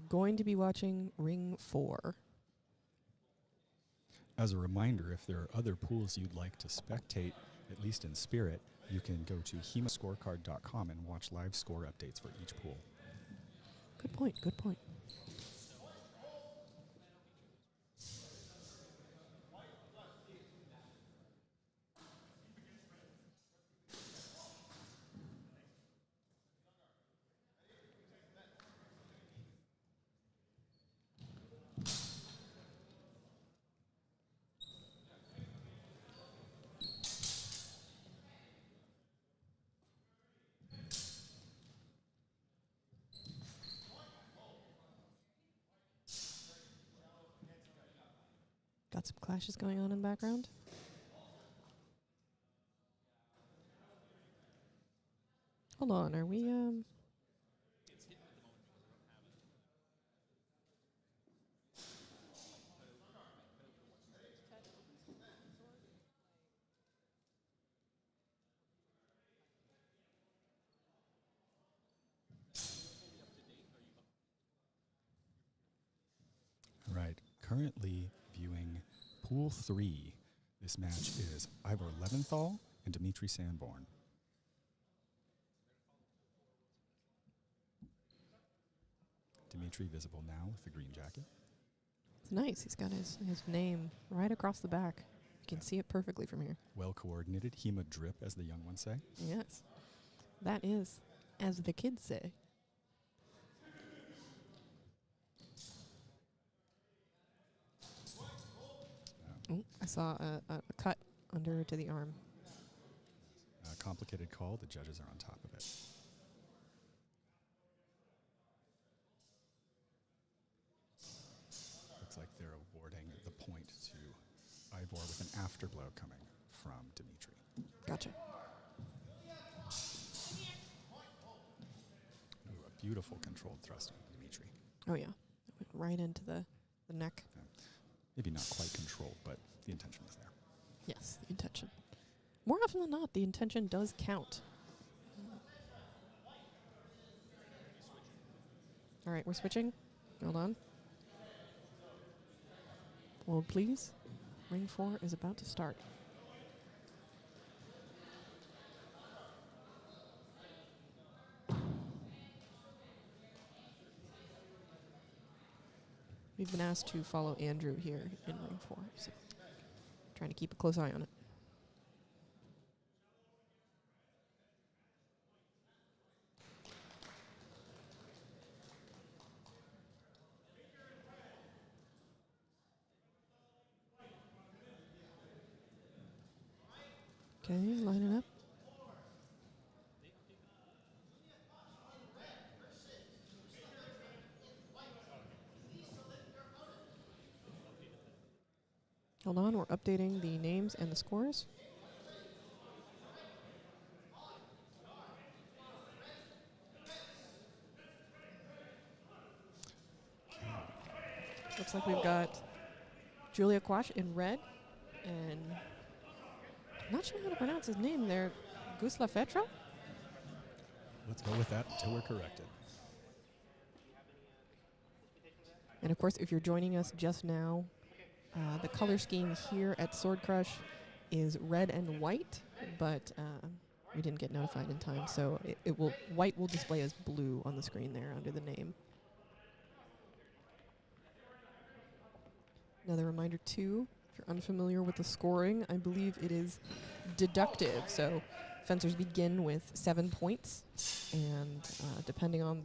going to be watching ring 4. As a reminder, if there are other pools you'd like to spectate, at least in spirit, you can go to hemascorecard.com and watch live score updates for each pool. Good point, good point. Got some clashes going on in the background. Hold on, are we Right. Currently viewing Pool 3. This match is Ivor Leventhal and Dimitri Sanborn. Dimitri visible now with the green jacket. It's nice. He's got his name right across the back. You can see it perfectly from here. Well coordinated. Hema drip, as the young ones say. Yes. That is, as the kids say. Oh, a saw a cut under to the arm. A complicated call. The judges are on top of it. Looks like they're awarding the point to Ivor with an afterblow coming from Dimitri. Gotcha. Ooh, a beautiful controlled thrust on Dimitri. Oh, yeah. It went right into the neck. Maybe not quite controlled, but the intention was there. Yes, the intention. More often than not, the intention does count. All right, we're switching. Hold on. Hold, please. Ring 4 is about to start. We've been asked to follow Andrew here in ring 4, so trying to keep a close eye on it. Okay, line it up. Hold on, we're updating the names and the scores. Looks like we've got Julia Quash in red, and I'm not sure how to pronounce his name there. Gusla Fetra? Let's go with that until we're corrected. And of course, if you're joining us just now, the color scheme here at Sword Crush is red and white, but we didn't get notified in time, so white will display as blue on the screen there under the name. Another reminder too, if you're unfamiliar with the scoring, I believe it is deductive. So fencers begin with 7 points, and depending on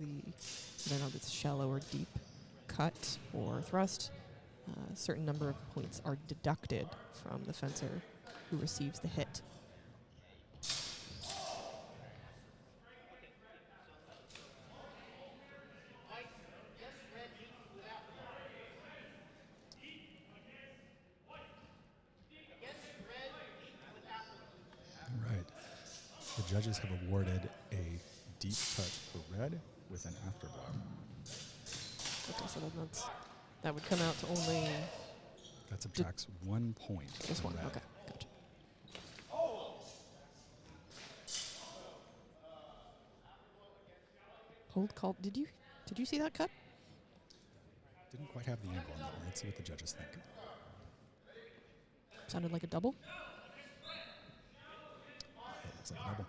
whether it's shallow or deep cut or thrust, a certain number of points are deducted from the fencer who receives the hit. All right. The judges have awarded a deep cut for red with an afterblow. Okay, so then that would come out to only That subtracts 1 point. just from one. red. Okay, gotcha. Hold call. Did you see that cut? Didn't quite have the angle on that one. Let's see what the judges think. Sounded like a double. That looks like a double.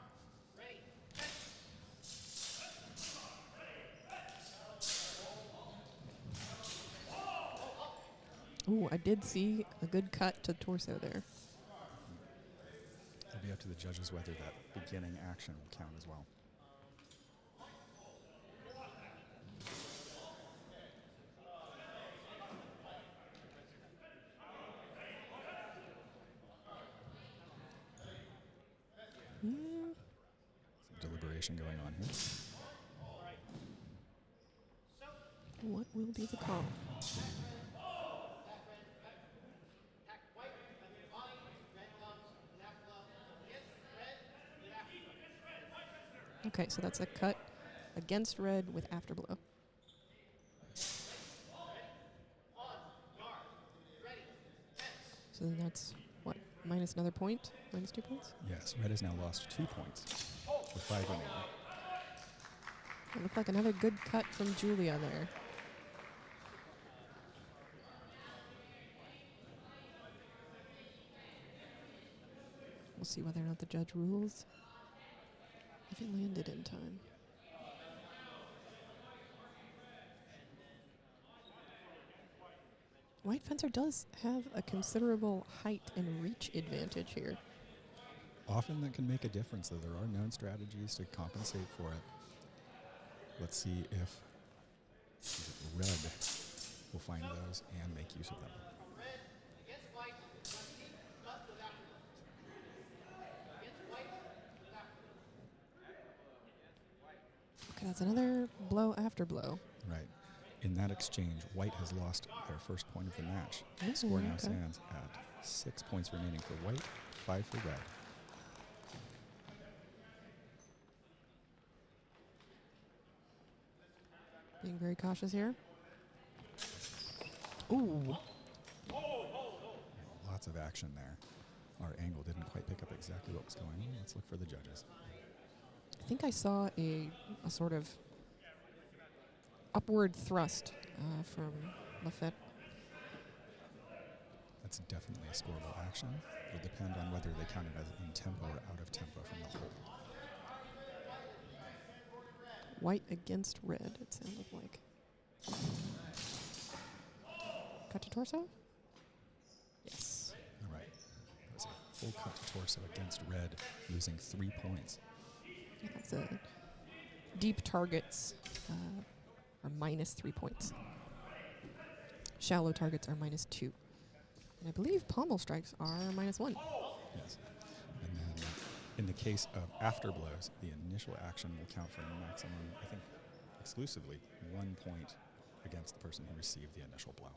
Ooh, I did see a good cut to torso there. It'll be up to the judges whether that beginning action will count as well. Some deliberation going on here. What will be the call? Okay, so that's a cut against red with afterblow. So then that's what? Minus another point? Minus 2 points? Yes, red has now lost 2 points with 5 remaining. It looked like another good cut from Julia there. We'll see whether or not the judge rules. If it landed in time. White fencer does have a considerable height and reach advantage here. Often that can make a difference, though. There are known strategies to compensate for it. Let's see if red will find those and make use of them. That's another blow after blow. Right. In that exchange, white has lost their first point of the match. Ooh, Score now okay. stands at 6 points remaining for white, 5 for red. Being very cautious here. Ooh. Lots of action there. Our angle didn't quite pick up exactly what was going on. Let's look for the judges. I think I saw a sort of upward thrust from Lafette. That's definitely a scoreable action. It'll depend on whether they count it as in tempo or out of tempo from the hold. White against red, it sounded like. Cut to torso? Yes. All right. That was a full cut to torso against red, losing 3 points. That's a deep targets are -3 points. Shallow targets are -2. And I believe pommel strikes are -1. Yes. And then in the case of after blows, the initial action will count for a maximum, I think, exclusively 1 point against the person who received the initial blow.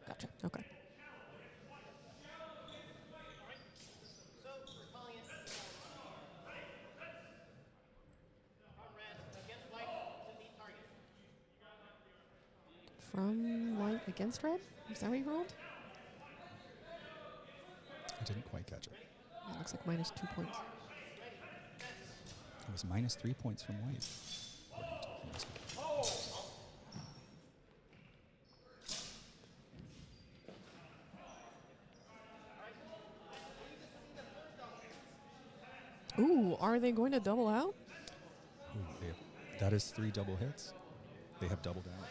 Gotcha. Okay. From white against red? Is that what you rolled? I didn't quite catch it. It looks like -2 points. It was -3 points from white. according to this one. Ooh, are they going to double out? Ooh, that is 3 double hits. They have doubled out.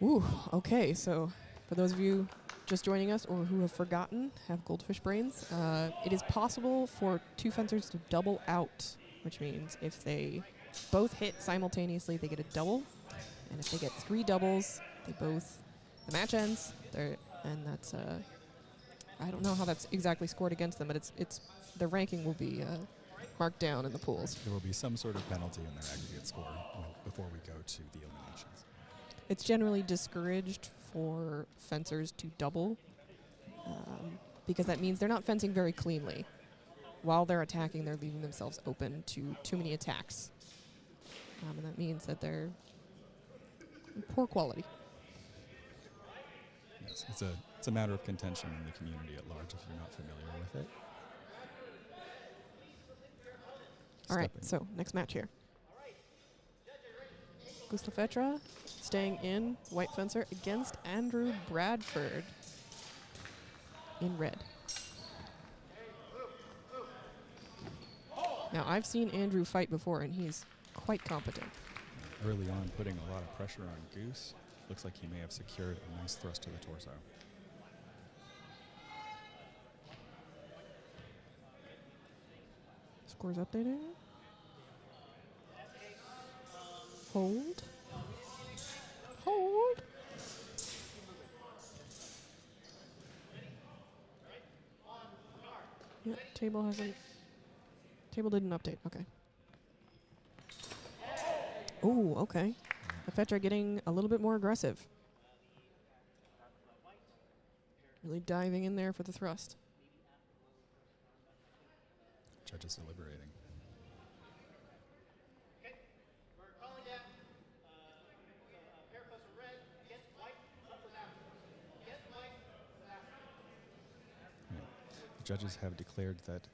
Ooh, okay. So for those of you just joining us or who have forgotten, have goldfish brains, it is possible for 2 fencers to double out, which means if they both hit simultaneously, they get a double. And if they get 3 doubles, the match ends. And that's, I don't know how that's exactly scored against them, but it's the ranking will be marked down in the pools. There will be some sort of penalty in their aggregate score before we go to the eliminations. It's generally discouraged for fencers to double because that means they're not fencing very cleanly. While they're attacking, they're leaving themselves open to too many attacks. And that means that they're poor quality. Yes, it's a matter of contention in the community at large if you're not familiar with it. All right, Stepping. so next match here. Gustav Fetra staying in white fencer against Andrew Bradford in red. Now, I've seen Andrew fight before, and he's quite competent. Early on, putting a lot of pressure on Goose. Looks like he may have secured a nice thrust to the torso. Scores updated. Hold. Hold. Yeah, table didn't update. Okay. Oh, okay. Fetra getting a little bit more aggressive. Really diving in there for the thrust. Judges deliberating. The judges have declared that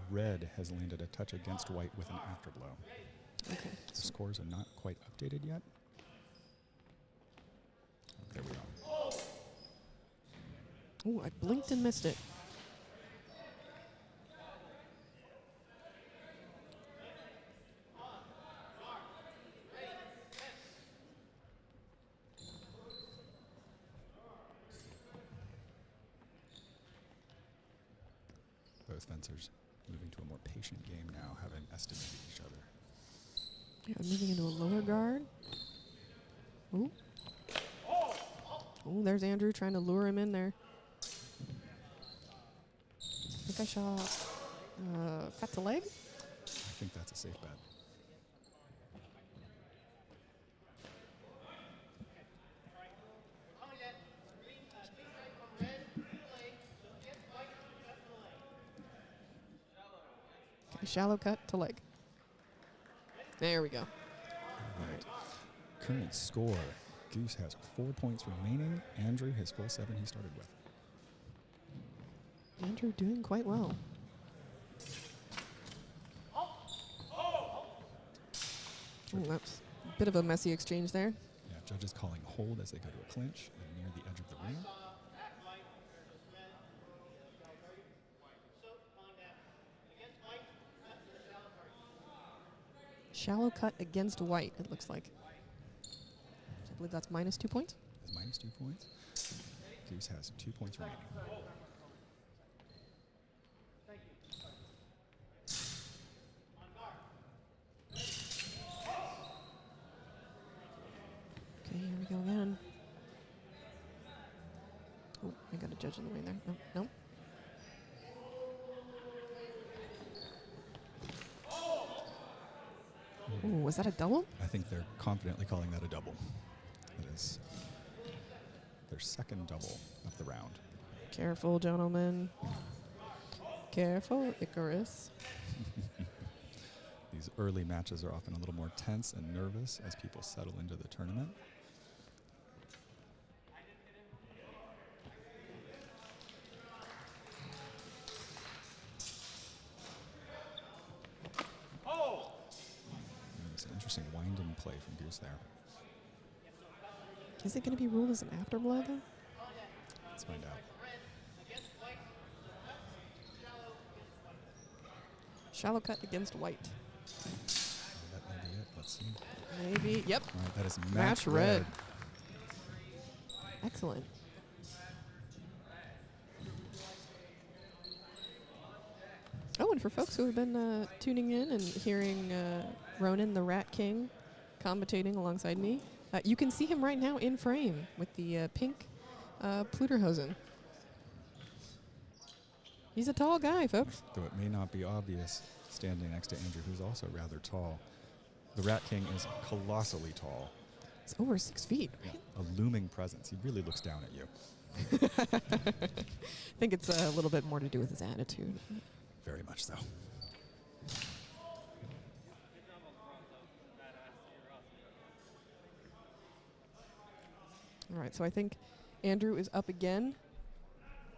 red has landed a touch against white with an afterblow. Okay. The scores are not quite updated yet. There we go. Ooh, I blinked and missed it. Both fencers moving to a more patient game now, having estimated each other. Yeah, moving into a lower guard. Ooh. Ooh, there's Andrew trying to lure him in there. I think I saw cut to leg. I think that's a safe bet. shallow cut to leg. There we go. All right. Current score. Goose has 4 points remaining. Andrew has full 7 he started with. Andrew doing quite well. Ooh, that's a bit of a messy exchange there. Yeah, judges calling hold as they go to a clinch and near the edge of the ring. Shallow cut against white, it looks like. I believe that's minus 2 points. Is minus 2 points. Goose has 2 points remaining. Okay, here we go again. Oh, I got a judge in the way there. No, no. Ooh, was that a double? I think they're confidently calling that a double. That is their second double of the round. Careful, gentlemen. Careful, Icarus. These early matches are often a little more tense and nervous as people settle into the tournament. There's an interesting wind-in play from Goose there. Is it going to be ruled as an afterblow, though? Let's find out. Shallow cut against white. That may be it. Let's see. Maybe. Yep. All right, that is Match red. Excellent. Oh, and for folks who have been tuning in and hearing Ronan the Rat King commentating alongside me, you can see him right now in frame with the pink Pluterhosen. He's a tall guy, folks. Though it may not be obvious, standing next to Andrew, who's also rather tall, the Rat King is colossally tall. He's over 6 feet. Right? A looming presence. He really looks down at you. I think it's a little bit more to do with his attitude. Very much so. All right, so I think Andrew is up again,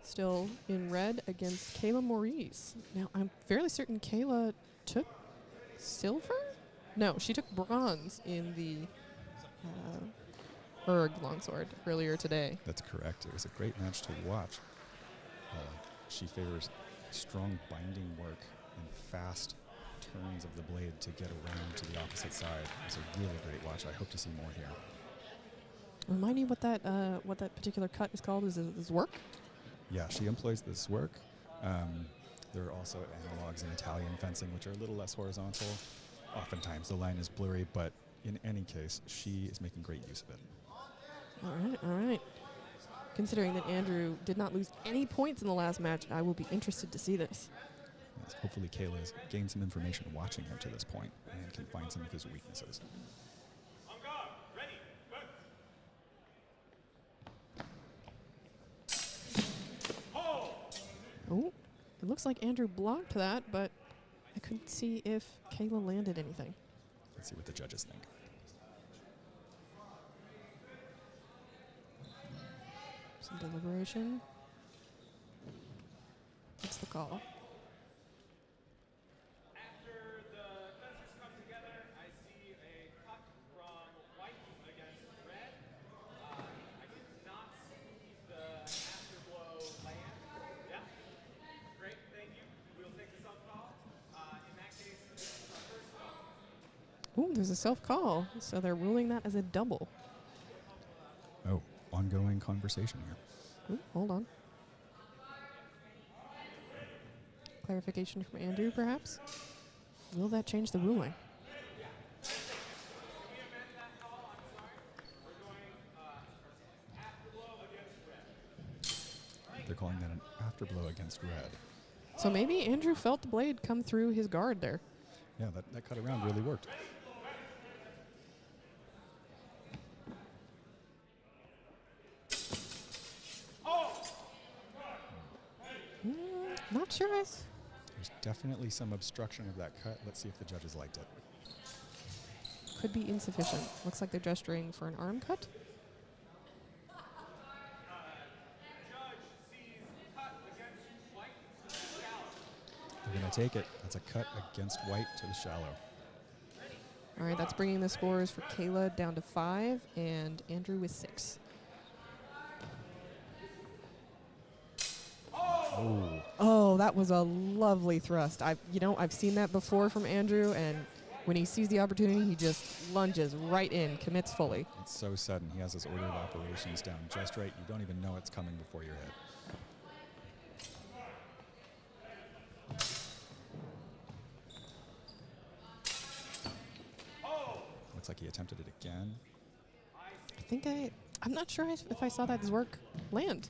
still in red against Kayla Maurice. Now, I'm fairly certain Kayla took silver? No, she took bronze in the Erg Longsword earlier today. That's correct. It was a great match to watch. She favors strong binding work and fast turns of the blade to get around to the opposite side. It's a really great watch. I hope to see more here. Remind me what that particular cut is called. Is work? Yeah, she employs this work. There are also analogs in Italian fencing, which are a little less horizontal. Oftentimes the line is blurry, but in any case, she is making great use of it. All right. Considering that Andrew did not lose any points in the last match, I will be interested to see this. Yes, hopefully Kayla has gained some information watching him to this point and can find some of his weaknesses. Oh, it looks like Andrew blocked that, but I couldn't see if Kayla landed anything. Let's see what the judges think. Some deliberation. What's the call? After the fencers come together, I see a cut from white against red. I did not see the afterblow land. Yeah. Great, thank you. We'll take the self-call. In that case, this is our first call. Ooh, there's a self-call, so they're ruling that as a double. Oh, ongoing conversation here. Ooh, hold on. Clarification from Andrew, perhaps? Will that change the ruling? They're calling that an afterblow against red. So maybe Andrew felt the blade come through his guard there. Yeah, that cut around really worked. Not sure. There's Definitely some obstruction of that cut. Let's see if the judges liked it. Could be insufficient. Looks like they're gesturing for an arm cut. They're going to take it. That's a cut against white to the shallow. All right, that's bringing the scores for Kayla down to 5 and Andrew with 6. Oh, Oh, that was a lovely thrust. I've seen that before from Andrew, and when he sees the opportunity, he just lunges right in, commits fully. it's so sudden. He has his order of operations down just right. You don't even know it's coming before your head. Looks like he attempted it again. I'm not sure if I saw that Zork land.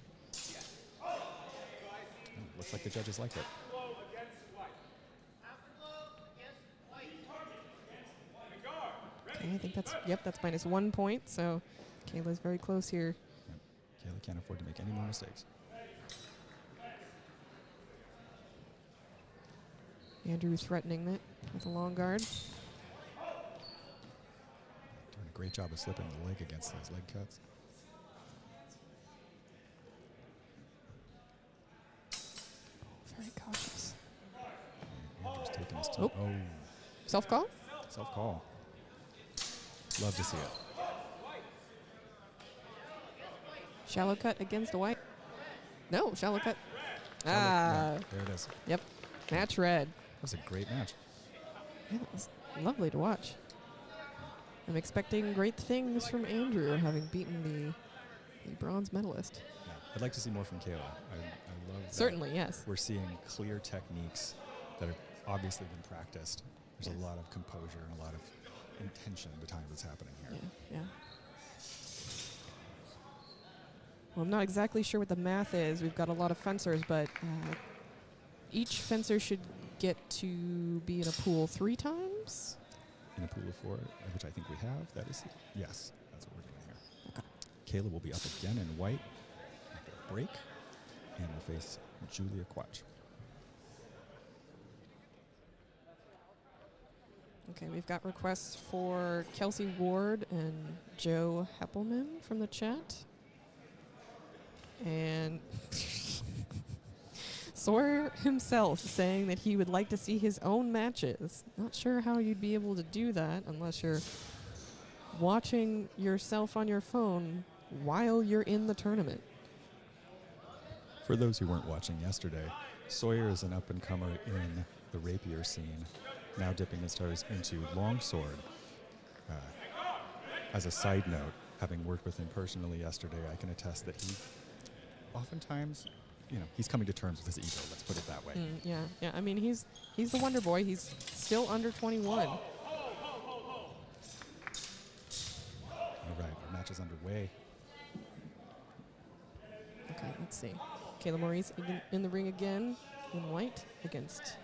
Looks like the judges liked it. Okay, I think that's minus 1 point, so Kayla's very close here. Kayla can't afford to make any more mistakes. Andrew threatening it with a long guard. Doing a great job of slipping the leg against those leg cuts. Very cautious. Andrew's taking his time. Oh, Self-call? self-call. Love to see it. Shallow cut against the white. No, shallow cut. Yeah, there it is. Yep. Match red. That was a great match. Yeah, that was lovely to watch. I'm expecting great things from Andrew, having beaten the bronze medalist. Yeah, I'd like to see more from Kayla. I love that. Certainly, yes. We're seeing clear techniques that have obviously been practiced. There's a lot of composure and a lot of intention behind what's happening here. Yeah. Well, I'm not exactly sure what the math is. We've got a lot of fencers, but each fencer should get to be in a pool 3 times. In a pool of 4, which I think we have. That is, yes, that's what we're doing here. Okay. Kayla will be up again in white after a break, and will face Julia Quach. Okay, we've got requests for Kelsey Ward and Joe Heppelman from the chat. And Sawyer himself saying that he would like to see his own matches. Not sure how you'd be able to do that unless you're watching yourself on your phone while you're in the tournament. For those who weren't watching yesterday, Sawyer is an up-and-comer in the rapier scene, now dipping his toes into longsword. As a side note, having worked with him personally yesterday, I can attest that he oftentimes, he's coming to terms with his ego, let's put it that way. Yeah. I mean, he's the Wonder Boy. He's still under 21. All right, our match is underway. Okay, let's see. Kayla Maurice in the ring again in white against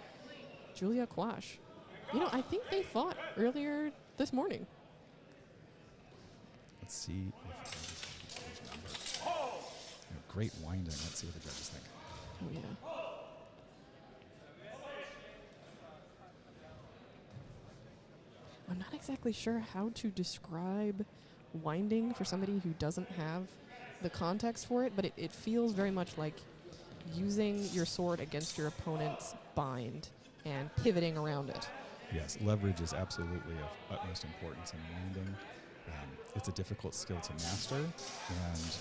Julia Quach. I think they fought earlier this morning. Let's see if great winding. Let's see what the judges think. Oh, yeah. I'm not exactly sure how to describe winding for somebody who doesn't have the context for it, but it feels very much like using your sword against your opponent's bind and pivoting around it. Yes, leverage is absolutely of utmost importance in winding. It's a difficult skill to master, and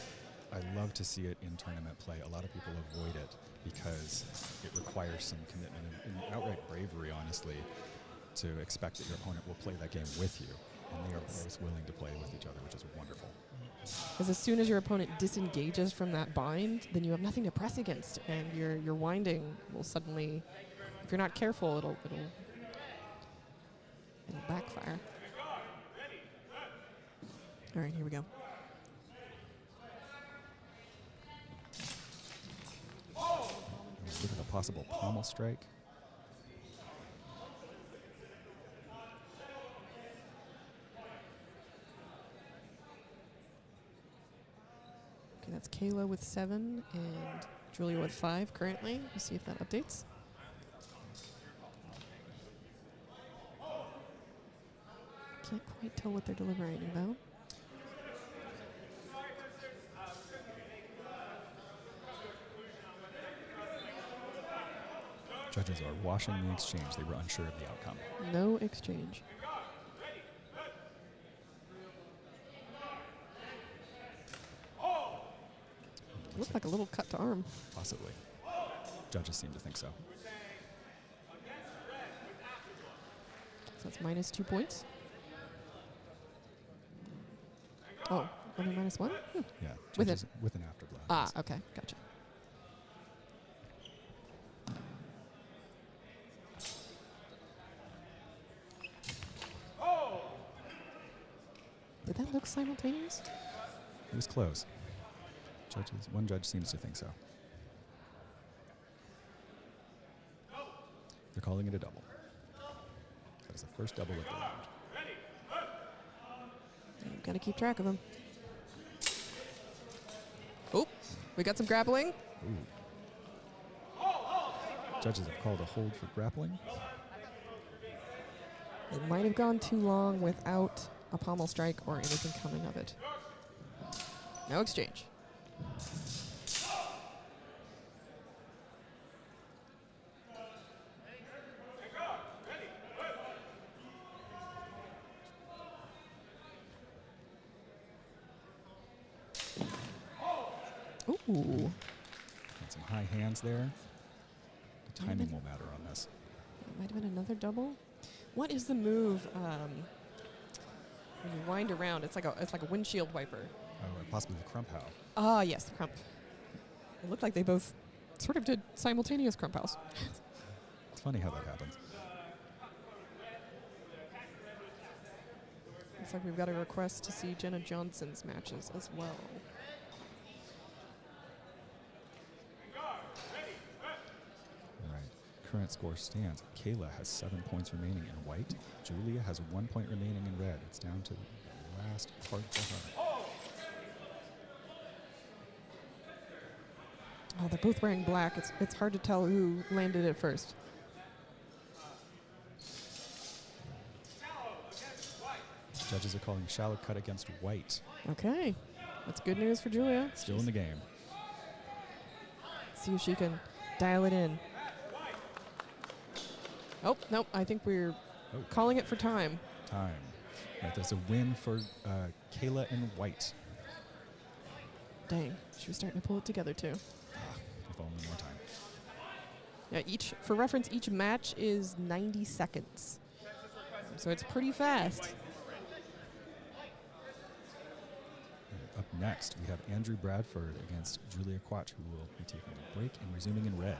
I love to see it in tournament play. A lot of people avoid it because it requires some commitment and outright bravery, honestly, to expect that your opponent will play that game with you, and they are both willing to play with each other, which is wonderful. Because as soon as your opponent disengages from that bind, then you have nothing to press against, and your winding will suddenly, if you're not careful, it'll backfire. All right, here we go. Let's look at the possible pommel strike. Okay, that's Kayla with 7 and Julia with 5 currently. We'll see if that updates. tell what they're deliberating about. Judges are watching the exchange. They were unsure of the outcome. No exchange. Looks like a little cut to arm. Possibly. Judges seem to think so. So that's minus 2 points. Oh, only minus 1? Yeah, With judges it. with an afterblow. Ah, yes. okay, gotcha. Did that look simultaneous? It was close. One judge seems to think so. They're calling it a double. That is the first double of the round. You've got to keep track of them. Oh, we got some grappling. Ooh. Judges have called a hold for grappling. It might have gone too long without a pommel strike or anything coming of it. No exchange. Ooh. Got some high hands there. The timing will matter on this. It might have been another double. What is the move when you wind around? It's like a windshield wiper. Oh, and possibly the crump how. Ah, yes, the crump. It looked like they both sort of did simultaneous crump house. It's funny how that happens. Looks like we've got a request to see Jenna Johnson's matches as well. All right. Current score stands. Kayla has 7 points remaining in white. Julia has 1 point remaining in red. It's down to the last part for her. Oh, they're both wearing black. It's hard to tell who landed it first. Judges are calling shallow cut against white. Okay, that's good news for Julia. Still in the game. See if she can dial it in. Oh, nope, I think we're calling it for time. Time. Right, there's a win for Kayla in white. Dang, she was starting to pull it together too. If only more time. Yeah, for reference, each match is 90 seconds. So it's pretty fast. Right, up next, we have Andrew Bradford against Julia Quach, who will be taking a break and resuming in red.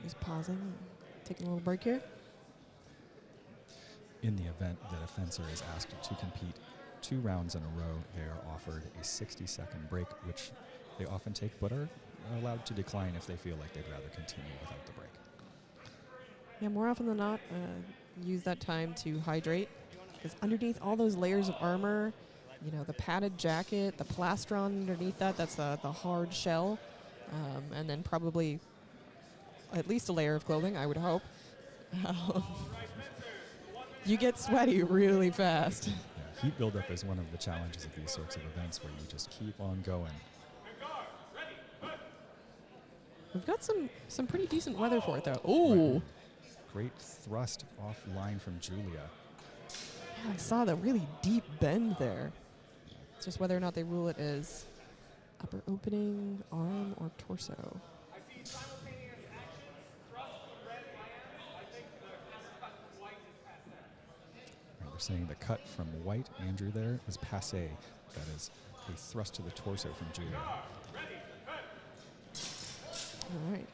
Just pausing, taking a little break here. In the event that a fencer is asked to compete 2 rounds in a row, they are offered a 60-second break, which they often take, but are allowed to decline if they feel like they'd rather continue without the break. Yeah, more often than not, use that time to hydrate. Because underneath all those layers of armor, you know, the padded jacket, the plastron underneath that's the hard shell, and then probably at least a layer of clothing, I would hope. You get sweaty really fast. Yeah, heat buildup is one of the challenges of these sorts of events where you just keep on going. We've got some pretty decent weather for it, though. Ooh. Right. Great thrust offline from Julia. Yeah, I saw the really deep bend there. It's just whether or not they rule it as upper opening, arm, or torso. I see simultaneous action, thrust from red land. I think the cut from white is past that. Right, they're saying the cut from white, Andrew there, is passé. That is a thrust to the torso from Julia. All right.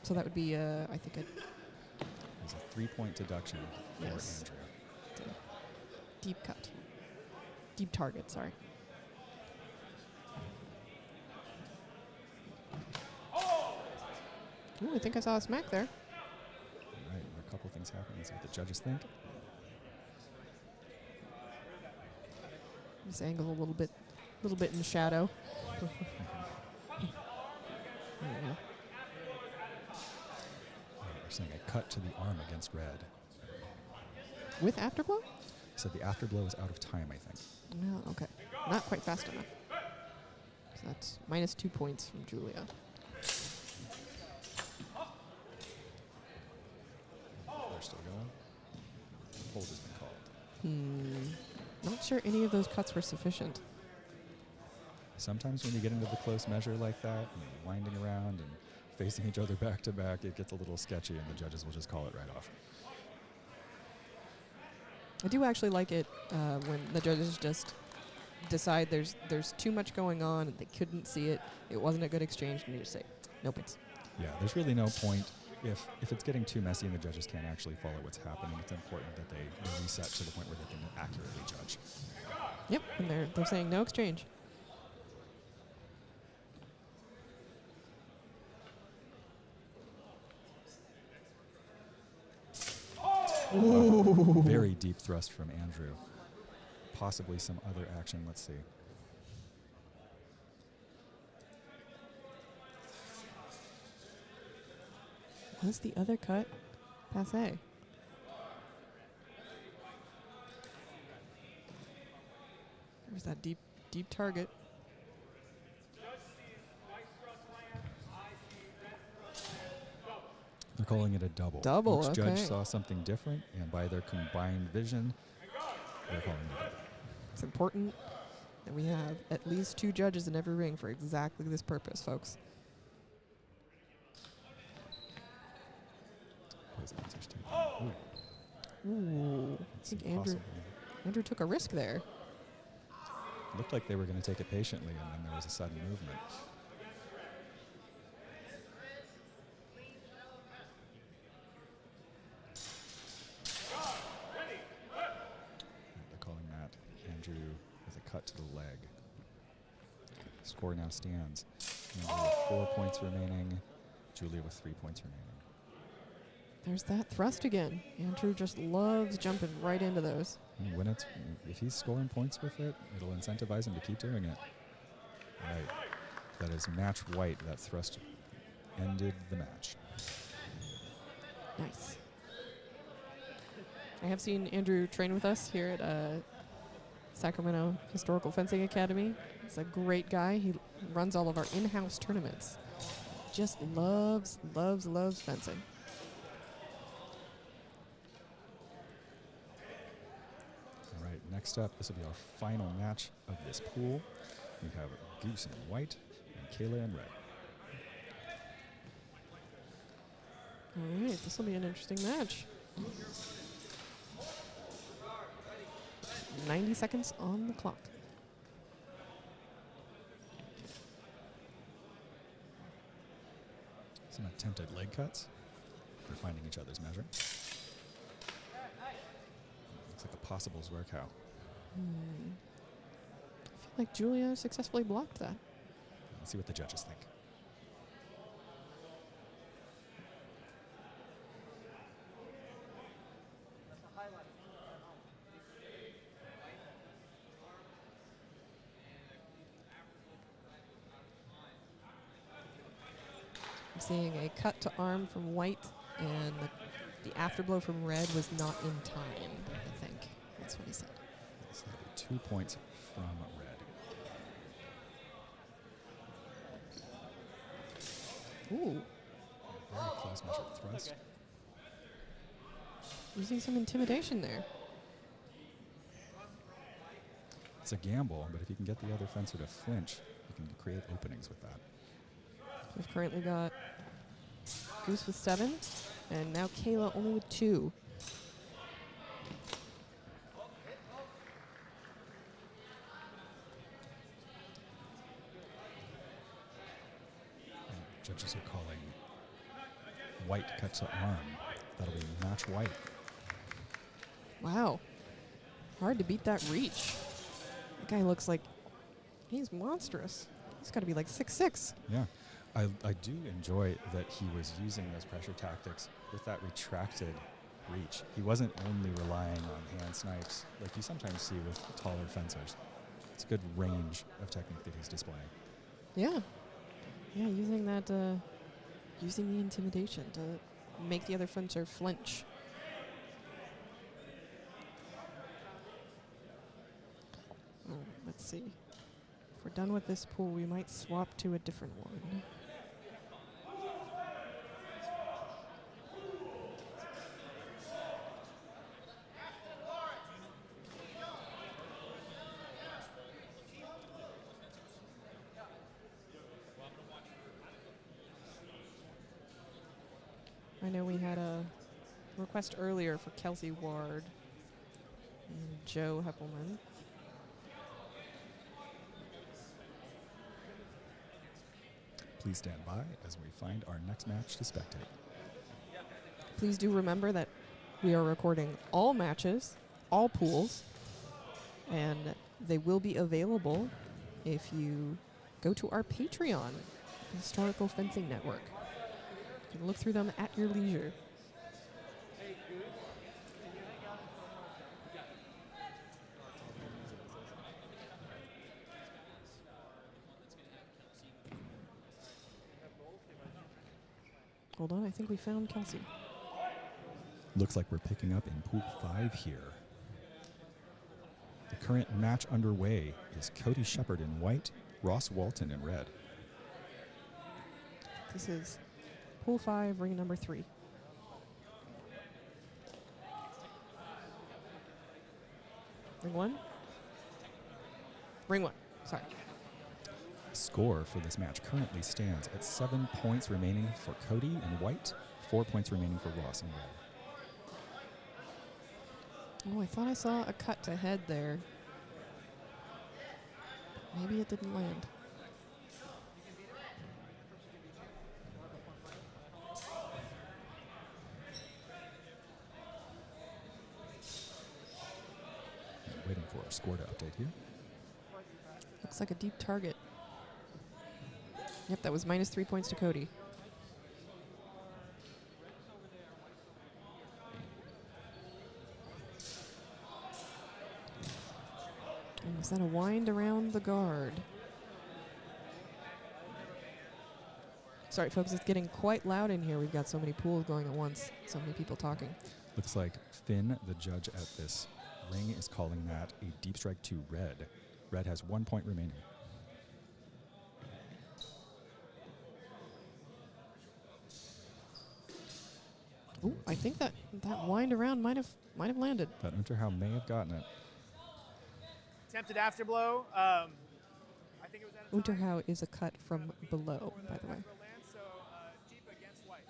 So that would be, I think, There's a 3-point deduction for Yes. Andrew. deep cut. Deep target, sorry. Ooh, I think I saw a smack there. All right, a couple things happening. It's like the judges think? This angle a little bit in shadow. There you go. They're saying a cut to the arm against red. With afterglow? So the afterglow is out of time, I think. No, okay. Not quite fast enough. So that's minus 2 points from Julia. They're still going. Hold has been called. Not sure any of those cuts were sufficient. Sometimes when you get into the close measure like that, and you're winding around and facing each other back to back, it gets a little sketchy, and the judges will just call it right off. I do actually like it when the judges just decide there's too much going on and they couldn't see it. It wasn't a good exchange, and you just say, no points. Yeah, there's really no point if it's getting too messy and the judges can't actually follow what's happening. It's important that they reset to the point where they can accurately judge. Yep, and they're saying no exchange. Ooh. Very deep thrust from Andrew. Possibly some other action. Let's see. Was the other cut passé? There's that deep target. They're calling it a double. Double, Each okay. judge saw something different, and by their combined vision, they're calling it a double. It's important that we have at least 2 judges in every ring for exactly this purpose, folks. Those answers taken. Ooh. I think Andrew took a risk there. Looked like they were going to take it patiently, and then there was a sudden movement. They're calling that Andrew with a cut to the leg. Score now stands. Andrew with 4 points remaining. Julia with 3 points remaining. There's that thrust again. Andrew just loves jumping right into those. And if he's scoring points with it, it'll incentivize him to keep doing it. Right. That is match white. That thrust ended the match. Nice. I have seen Andrew train with us here at Sacramento Historical Fencing Academy. He's a great guy. He runs all of our in-house tournaments. Just loves fencing. All right, next up, this will be our final match of this pool. We have Goose in white and Kayla in red. All right, this will be an interesting match. 90 seconds on the clock. Some attempted leg cuts. They're finding each other's measure. Looks like a possible Zwerkow. I feel like Julia successfully blocked that. Let's see what the judges think. I'm seeing a cut to arm from white, and the afterblow from red was not in time, I think. That's what he said. So 2 points from red. Ooh, Very close measured thrust. using some intimidation there. It's a gamble, but if you can get the other fencer to flinch, you can create openings with that. We've currently got Goose with 7, and now Kayla only with 2. Judges are calling white cut to arm. That'll be match white. Wow. Hard to beat that reach. That guy looks like he's monstrous. He's got to be like 6'6". Yeah. I do enjoy that he was using those pressure tactics with that retracted reach. He wasn't only relying on hand snipes like you sometimes see with taller fencers. It's a good range of technique that he's displaying. Yeah. Yeah, using that, using the intimidation to make the other fencer flinch. Oh, let's see. If we're done with this pool, we might swap to a different one. I know we had a request earlier for Kelsey Ward and Joe Heppelman. Please stand by as we find our next match to spectate. Please do remember that we are recording all matches, all pools, and they will be available if you go to our Patreon, Historical Fencing Network. You can look through them at your leisure. Hold on, I think we found Kelsey. Looks like we're picking up in Pool 5 here. The current match underway is Cody Shepard in white, Ross Walton in red. This is Pool 5, ring number 3. Ring 1? Ring 1, sorry. Score for this match currently stands at 7 points remaining for Cody in white, 4 points remaining for Ross in red. Oh, I thought I saw a cut to head there. Maybe it didn't land. And waiting for our score to update here. Looks like a deep target. Yep, that was minus 3 points to Cody. And is that a wind around the guard? Sorry, folks, it's getting quite loud in here. We've got so many pools going at once, so many people talking. Looks like Finn, the judge at this ring, is calling that a deep strike to red. Red has 1 point remaining. Ooh, I think that wind around might have landed. That Unterhau may have gotten it. Attempted afterblow. I think it was out of time. Unterhau is a cut from below, by the way, So deep against white.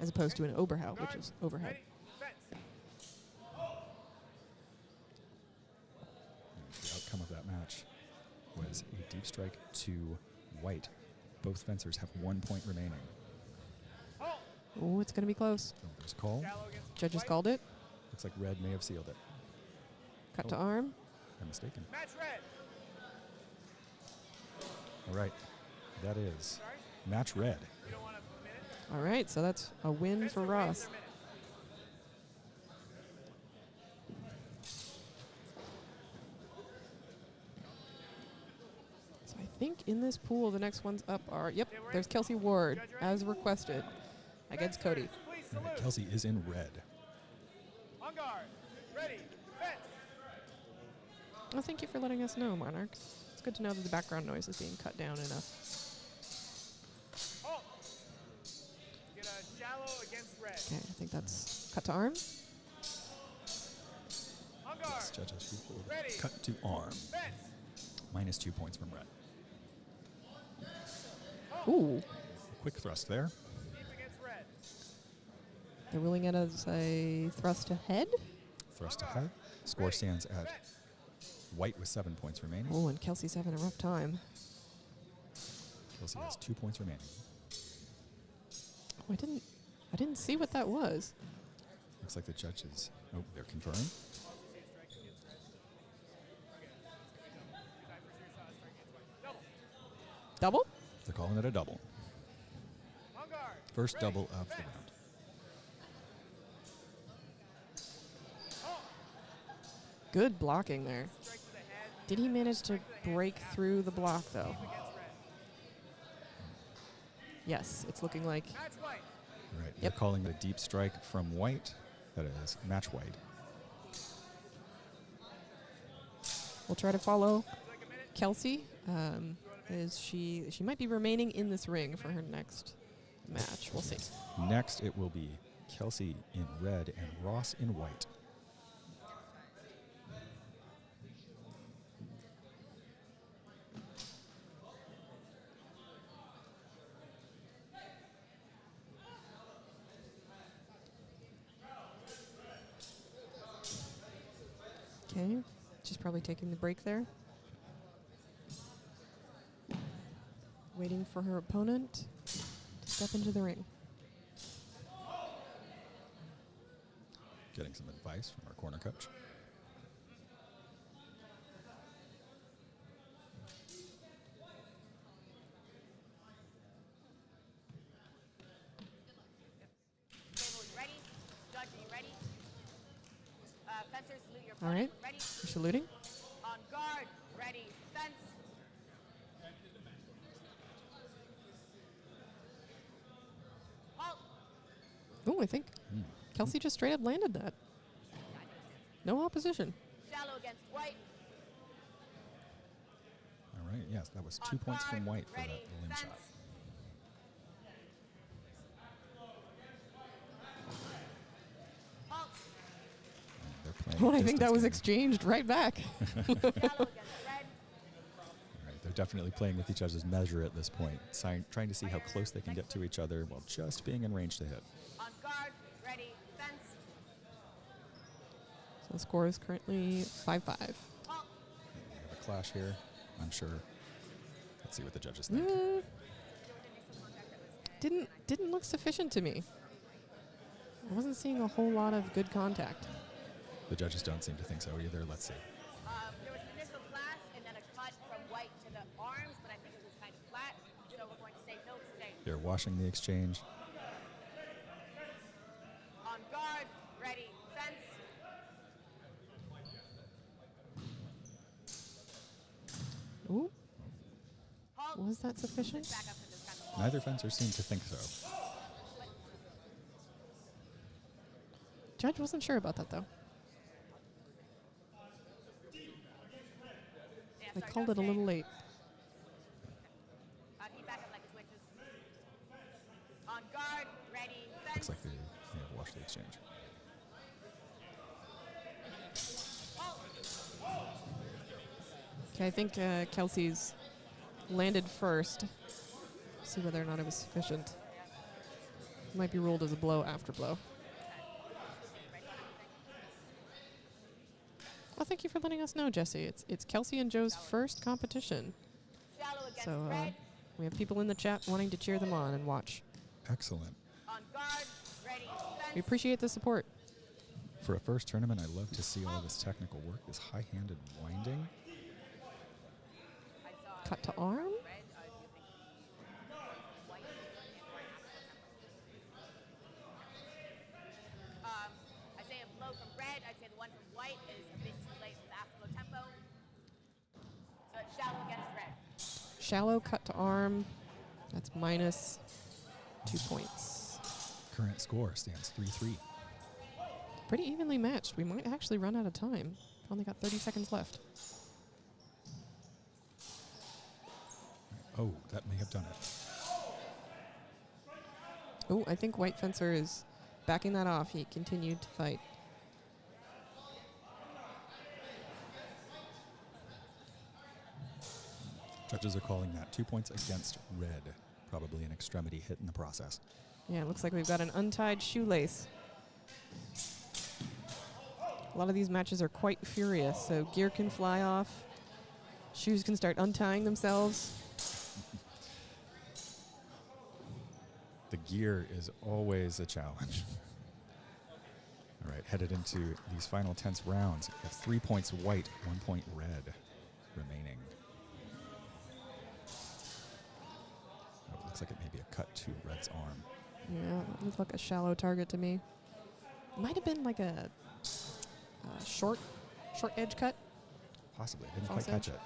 as opposed to an Oberhau, which is overhead. Ready, fence. And the outcome of that match was a deep strike to white. Both fencers have 1 point remaining. Oh, it's going to be close. So there's a call. Shallow against Judges white. called it. Looks like red may have sealed it. Cut to arm. I'm mistaken. Match red. All right. That is Sorry. match red. We don't want a minute. All right, so that's a win Fence for to Ross. a minute. So I think in this pool, the next ones up are, yep, Okay, we're there's in. Kelsey Ward, Judge ready? as requested, against Cody. Fencers, please All right, salute. Kelsey is in red. On guard. Ready. Fence. Well, thank you for letting us know, Monarch. It's good to know that the background noise is being cut down enough. Halt. Get a shallow against red. Okay, I think that's cut to arm. On guard. Yes, judges ruled Ready. cut to arm. Fence. Minus 2 points from red. Ooh, Quick thrust there. Deep against red. they're ruling it as a thrust to head. Thrust ahead. Score stands at white with 7 points remaining. Oh, and Kelsey's having a rough time. Kelsey has 2 points remaining. Oh, I didn't see what that was. Looks like the judges. Oh, they're confirming. Double? They're calling it a double. On guard. First Ready. double of the Fence. round. Good blocking there. Did he manage to break through the block, though? Yes, it's looking like. Right. They're calling it a deep strike from white. That is match white. We'll try to follow Kelsey. Is she might be remaining in this ring for her next match. We'll see. Next, it will be Kelsey in red and Ross in white. Okay, she's probably taking the break there. Waiting for her opponent to step into the ring. Getting some advice from our corner coach. Ready? Judge, are you ready? Fencers, salute your All right, opponent. Ready? we're saluting. On guard. Ready. Fence. Halt. Oh, I think Kelsey just straight up landed that. No opposition. Shallow against white. All right, yes, that was 2 points from white for that limb shot. Halt. And they're playing Oh, I think that was distance exchanged right back. Shallow against red. game. All right, they're definitely playing with each other's measure at this point, trying to see how close they can get to each other while just being in range to hit. On guard. Ready. Fence. So the score is currently 5-5. Halt. We have a clash here, I'm sure. Let's see what the judges think. Didn't look sufficient to me. I wasn't seeing a whole lot of good contact. The judges don't seem to think so either. Let's see. There was an initial clash and then a cut from white to the arms, but I think it was kind of flat. So we're going to say no exchange. They're watching the exchange. On guard. Ready. Fence. Ooh, Halt. was that sufficient? Back up to this kind of Neither fencer seemed to think so. Judge wasn't sure about that, though. Yeah, I sorry, called no it a little exchange. late. Can you back up like his witches? On guard. Ready. Fence. Looks like they have watched the exchange. Okay, I think Kelsey's landed first. See whether or not it was sufficient. Might be ruled as a blow after blow. Well, thank you for letting us know, Jesse. It's Kelsey and Joe's first competition. Shallow against So red. we have people in the chat wanting to cheer them on and watch. Excellent. On guard. Ready. We Fence. appreciate the support. For a first tournament, I love to see all this technical work, this high-handed winding. I saw Cut to arm. red. Do you think the white is I say a blow from red. I'd say the one from white is a bit too late for the afterglow tempo. So it's shallow against red. Shallow cut to arm. That's minus 2 points. Current score stands 3-3. Pretty evenly matched. We might actually run out of time. Only got 30 seconds left. Oh, that may have done it. Oh, I think White Fencer is backing that off. He continued to fight. Judges are calling that 2 points against red. Probably an extremity hit in the process. Yeah, it looks like we've got an untied shoelace. A lot of these matches are quite furious, so gear can fly off. Shoes can start untying themselves. The gear is always a challenge. All right, headed into these final tense rounds. We have 3 points white, 1 point red remaining. Oh, it looks like it may be a cut to red's arm. Yeah, it looked like a shallow target to me. Might have been like a short short edge cut. Possibly. I didn't False quite catch edge. it.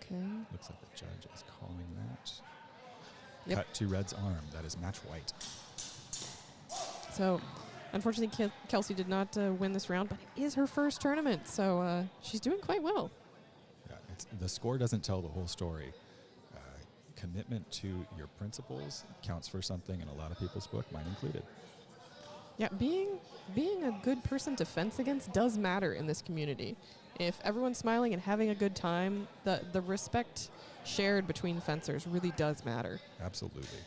Okay. Looks like the judge is calling that. Yep. Cut to red's arm. That is match white. So, unfortunately, Kelsey did not win this round, but it is her first tournament, so she's doing quite well. Yeah, the score doesn't tell the whole story. Commitment to your principles counts for something in a lot of people's book, mine included. Yeah, being a good person to fence against does matter in this community. If everyone's smiling and having a good time, the respect shared between fencers really does matter. Absolutely.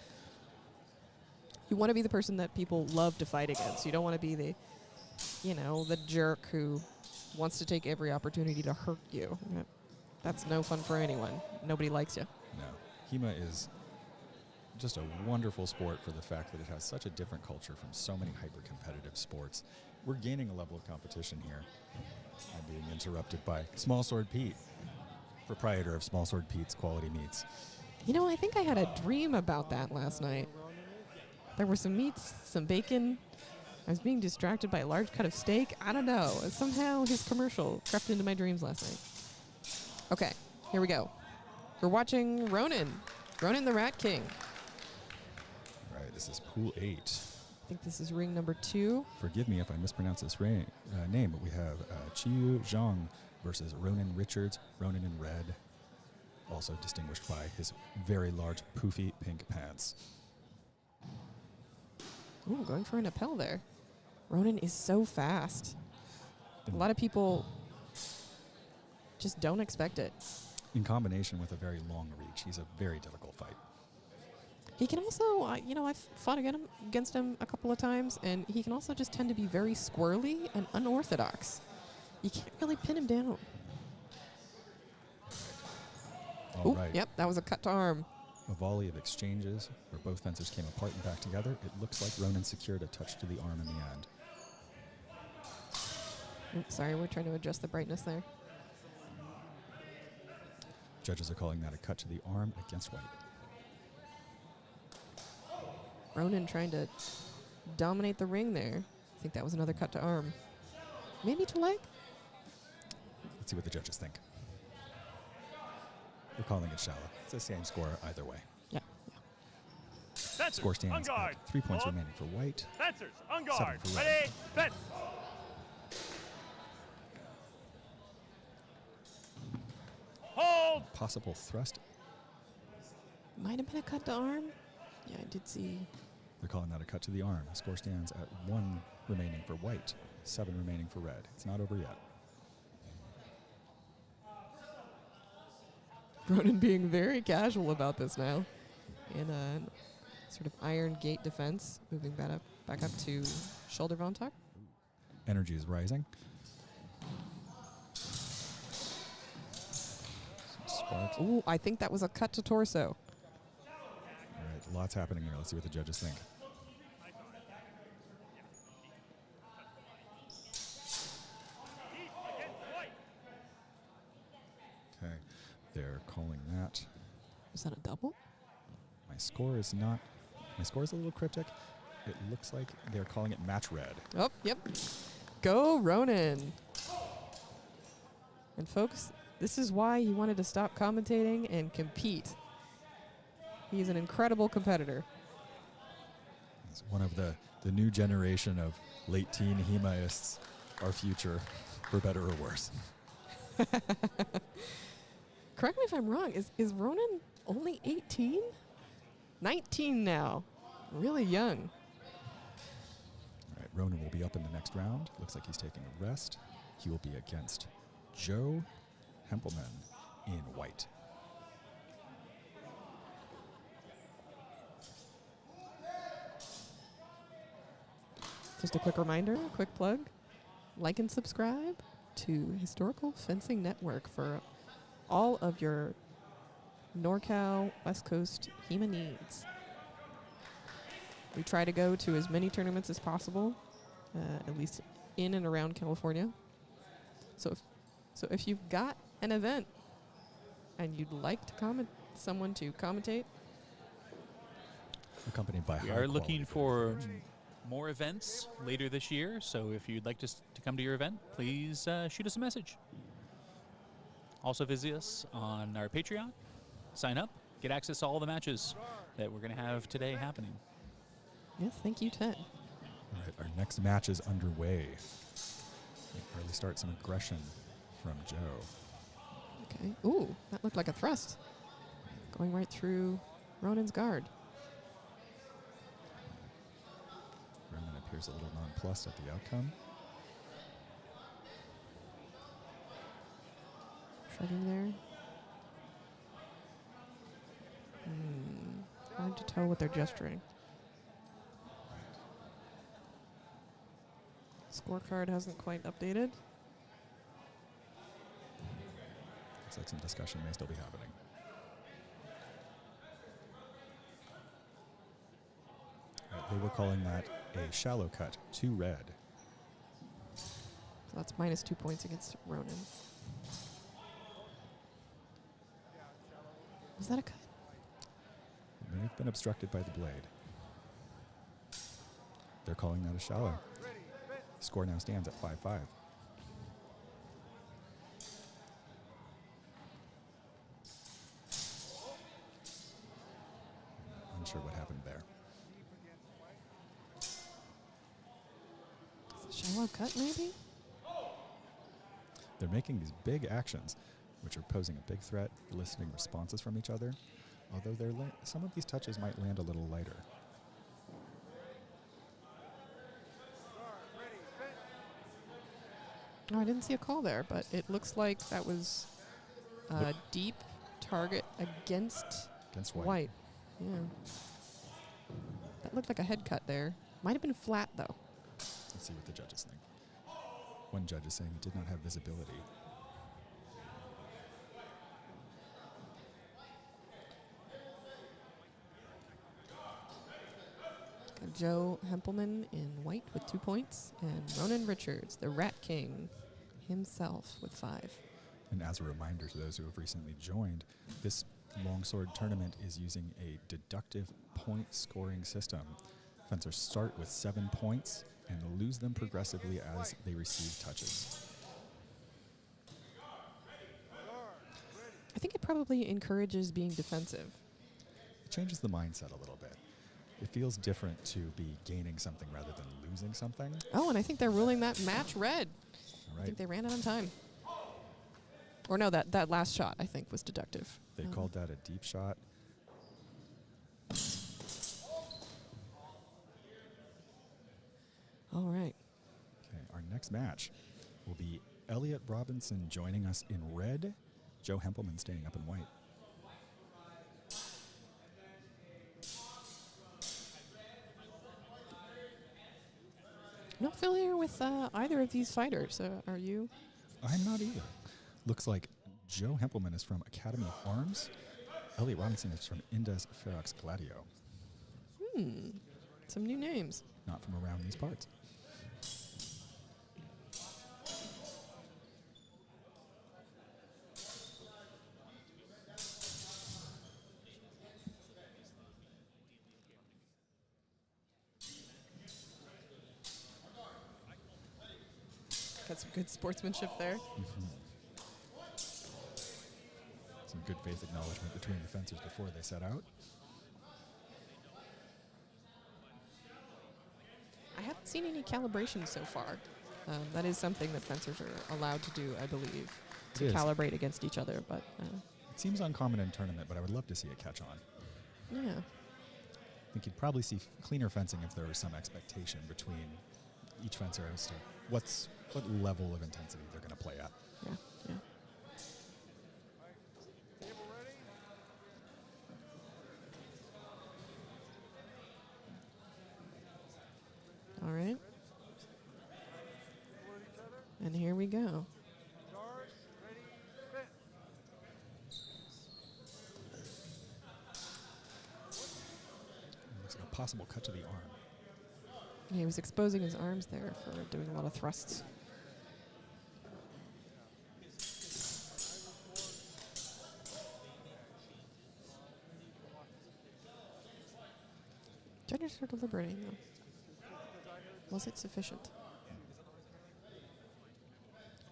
You want to be the person that people love to fight against. You don't want to be the jerk who wants to take every opportunity to hurt you. That's no fun for anyone. Nobody likes you. No. HEMA is just a wonderful sport for the fact that it has such a different culture from so many hyper-competitive sports. We're gaining a level of competition here. I'm being interrupted by Small Sword Pete, proprietor of Small Sword Pete's Quality Meats. I think I had a dream about that last night. There were some meats, some bacon. I was being distracted by a large cut of steak. I don't know. Somehow his commercial crept into my dreams last night. Okay, here we go. We're watching Ronan the Rat King. All right, this is Pool 8. I think this is ring number 2. Forgive me if I mispronounce this name, but we have Chiyu Zhang versus Ronan Richards, Ronan in red, also distinguished by his very large poofy pink pants. Ooh, going for an appel there. Ronan is so fast. A lot of people just don't expect it. In combination with a very long reach, he's a very difficult fight. He can also, I've fought against him a couple of times, and he can also just tend to be very squirrely and unorthodox. You can't really pin him down. All right. Yep, that was a cut to arm. A volley of exchanges where both fencers came apart and back together. It looks like Ronan secured a touch to the arm in the end. Oops, sorry, we're trying to adjust the brightness there. Judges are calling that a cut to the arm against white. Ronan trying to dominate the ring there. I think that was another cut to arm. Maybe to leg? Let's see what the judges think. We're calling it shallow. It's the same score either way. Yeah. Score stands at 3 points remaining for white. Fencers, on guard. 7 for red. Ready, fence. Hold. Possible thrust. Might have been a cut to arm. Yeah, I did see. They're calling that a cut to the arm. The score stands at 1 remaining for white, 7 remaining for red. It's not over yet. Ronan being very casual about this now. In a sort of iron gate defense. Moving back up to shoulder Vontak. Energy is rising. Sparks. Ooh, I think that was a cut to torso. All right, lots happening here. Let's see what the judges think. Okay, they're calling that. Is that a double? My score is not. My score is a little cryptic. It looks like they're calling it match red. Oh, yep. Go Ronan. And folks, this is why he wanted to stop commentating and compete. He's an incredible competitor. He's one of the new generation of late teen Hemaists, our future, for better or worse. Correct me if I'm wrong. Is Ronan only 18? 19 now. Really young. All right, Ronan will be up in the next round. Looks like he's taking a rest. He will be against Joe Hempelman in white. Just a quick reminder, quick plug. Like and subscribe to Historical Fencing Network for all of your NorCal West Coast HEMA needs. We try to go to as many tournaments as possible, at least in and around California. So if you've got an event and you'd like to someone to commentate, Accompanied by We high are quality looking video for footage. more events later this year, so if you'd like to come to your event, please shoot us a message. Also visit us on our Patreon, sign up, get access to all the matches that we're going to have today happening. Yes, thank you, Ted. All right, our next match is underway. Early start, some aggression from Joe. Okay. Ooh, that looked like a thrust. Going right through Ronan's guard. Ronan appears a little nonplussed at the outcome. Shrugging there. Hard to tell what they're gesturing. Scorecard hasn't quite updated. Looks like some discussion may still be happening. Right, they were calling that a shallow cut to red. So that's minus 2 points against Ronan. Was that a cut? It may have been obstructed by the blade. They're calling that a shallow. Score now stands at 5-5. Unsure what happened there. Shallow cut, maybe? They're making these big actions, which are posing a big threat, eliciting responses from each other, although some of these touches might land a little lighter. Oh, I didn't see a call there, but it looks like that was a deep target against white. Yeah. That looked like a head cut there. Might have been flat, though. Let's see what the judges think. One judge is saying he did not have visibility. Got Joe Hempelman in white with 2 points, and Ronan Richards, the Rat King himself, with 5. And as a reminder to those who have recently joined, this longsword tournament is using a deductive point scoring system. Fencers start with 7 points and lose them progressively as they receive touches. I think it probably encourages being defensive. It changes the mindset a little bit. It feels different to be gaining something rather than losing something. Oh, and I think they're ruling that match red. All I right. think they ran out on time. Or no, that last shot, I think, was deductive. They called that a deep shot. All right. Okay, our next match will be Elliot Robinson joining us in red, Joe Hempelman staying up in white. Not familiar with either of these fighters. Are you? I'm not either. Looks like Joe Hempelman is from Academy of Arms. Elliot Robinson is from Indes Ferox Gladio. Some new names. Not from around these parts. Got some good sportsmanship there. Some good faith acknowledgement between the fencers before they set out. I haven't seen any calibration so far. That is something that fencers are allowed to do, I believe, to It is. calibrate against each other. But It seems uncommon in tournament, but I would love to see it catch on. yeah, I think you'd probably see cleaner fencing if there was some expectation between each fencer as to what level of intensity they're going to play at. yeah. All right. And here we go. Looks like a possible cut to the arm. Yeah, he was exposing his arms there for doing a lot of thrusts. Judges are deliberating, though. Was it sufficient?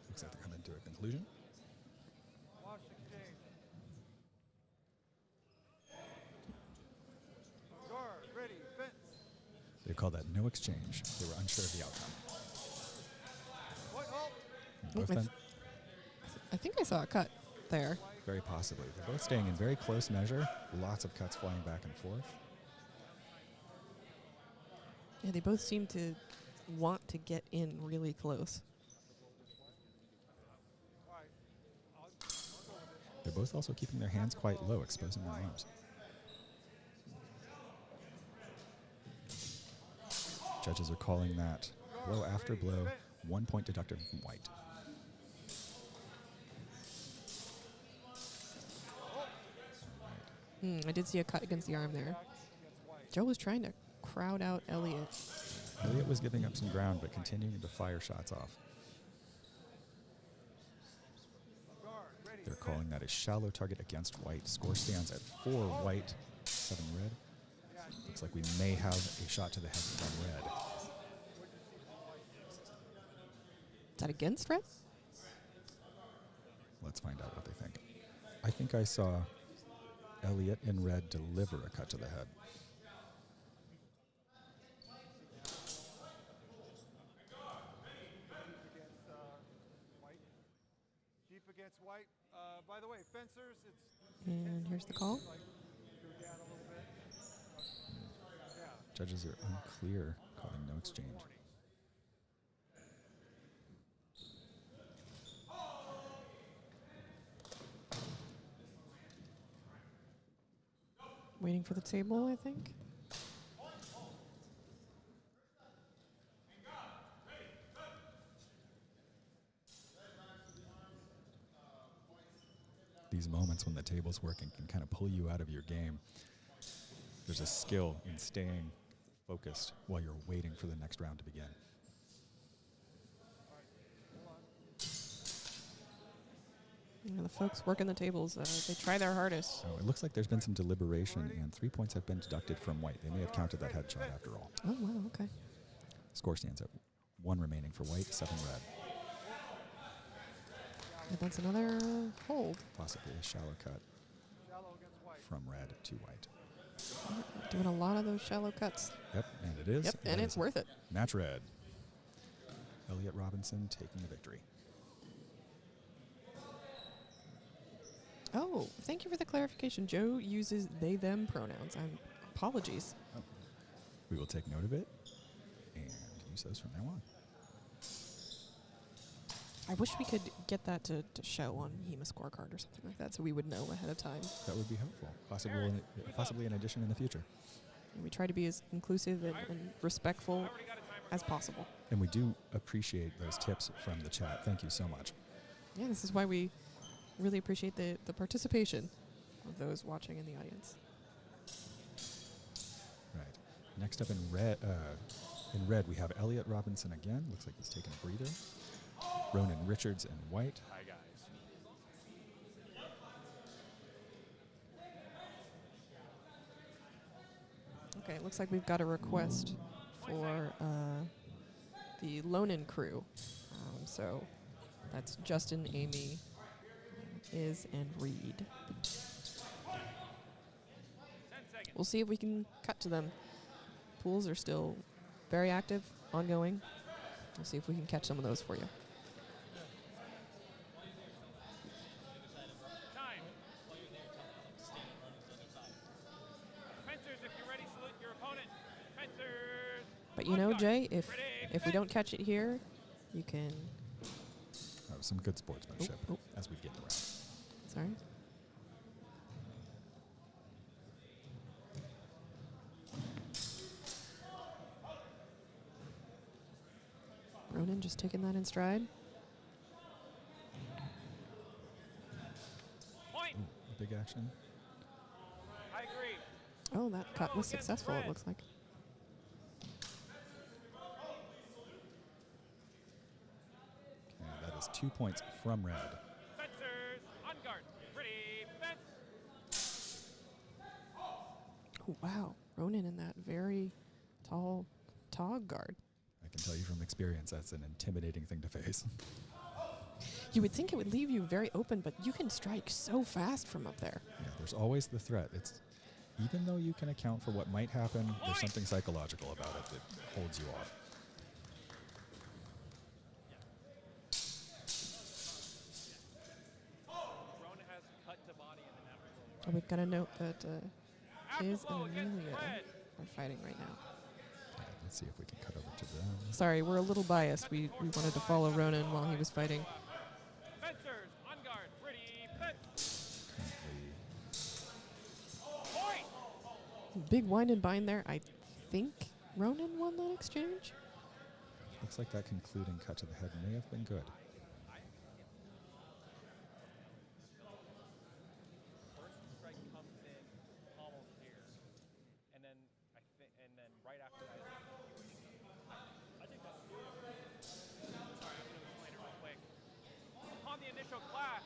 Looks like they're coming to a conclusion. Watch exchange. Guard, ready, fence. They call that no exchange. They were unsure of the outcome. What? Oh! And both I men, I think I saw a cut there. very possibly. They're both staying in very close measure. Lots of cuts flying back and forth. Yeah, they both seem to want to get in really close. Alright. I'll go with it. They're both also keeping their hands quite low, exposing their arms. Judges are calling that blow after blow, 1 point deducted from white. I did see a cut against the arm there. Against white. Joe was trying to crowd out Elliot. Elliot was giving up some ground, but continuing to fire shots off. Guard, ready, They're calling that a shallow target against white. Score stands at 4 white, 7 red. Looks like we may have a shot to the head from red. Is that against red? Let's find out what they think. I think I saw Elliot in red deliver a cut to the head. against white. Deep against white. By the way, fencers, it's And here's the call. like go down a little bit. Yeah. Judges are unclear, calling no exchange. Waiting for the table, I think. These moments when the table's working can kind of pull you out of your game. There's a skill in staying focused while you're waiting for the next round to begin. You know, the folks working the tables, they try their hardest. So it looks like there's been some deliberation, and 3 points have been deducted from white. They may have counted that headshot after all. Oh, wow, okay. Score stands at 1 remaining for white, 7 red. And that's another hold. Possibly a shallow cut Shallow against white. from red to white. Doing a lot of those shallow cuts. Yep, and it is. Yep, and It it's is worth it. Match red. Elliot Robinson taking the victory. Oh, thank you for the clarification. Joe uses they, them pronouns. Apologies. We will take note of it and use those from now on. I wish we could get that to show on HEMA scorecard or something like that so we would know ahead of time. That would be helpful. Possibly an addition in the future. And we try to be as inclusive and respectful as possible. And we do appreciate those tips from the chat. Thank you so much. Yeah, this is why we really appreciate the participation of those watching in the audience. Right. Next up in red, we have Elliot Robinson again. Looks like he's taking a breather. Ronan Richards in white. Hi, guys. Okay, it looks like we've got a request for the Lonan crew. So that's Justin, Amy, Iz, and Reed. We'll see if we can cut to them. Pools are still very active, ongoing. We'll see if we can catch some of those for you. Time. Fencers, if you're ready, salute your opponent. Fencers. But you know, Jay, if we don't catch it here, you can. That was some good sportsmanship Oh. as we get around. Sorry. Ronan just taking that in stride. Point. A big action. I agree. Oh, that cut was successful, it looks like. Okay, that is 2 points from red. Fencers, on guard. Ready, fence. Oh, wow. Ronan in that very tall Tog guard. I can tell you from experience that's an intimidating thing to face. You would think it would leave you very open, but you can strike so fast from up there. Yeah, there's always the threat. It's even though you can account for what might happen, there's something psychological about it that holds you off. Rona has cut to body in an afterglow. And we've got to note that Iz Afterglow and against Amelia red. are fighting right now. Yeah, let's see if we can cut over to them. Sorry, we're a little biased. We wanted to follow Ronan while he was fighting. Fencers, on guard, pretty fence. Currently, Point! Big wind and bind there. I think Ronan won that exchange. looks like that concluding cut to the head may have been good. First strike comes in, pommels here, and then right after that. I think that's good. Sorry, I'm going to explain it real quick. Upon the initial clash,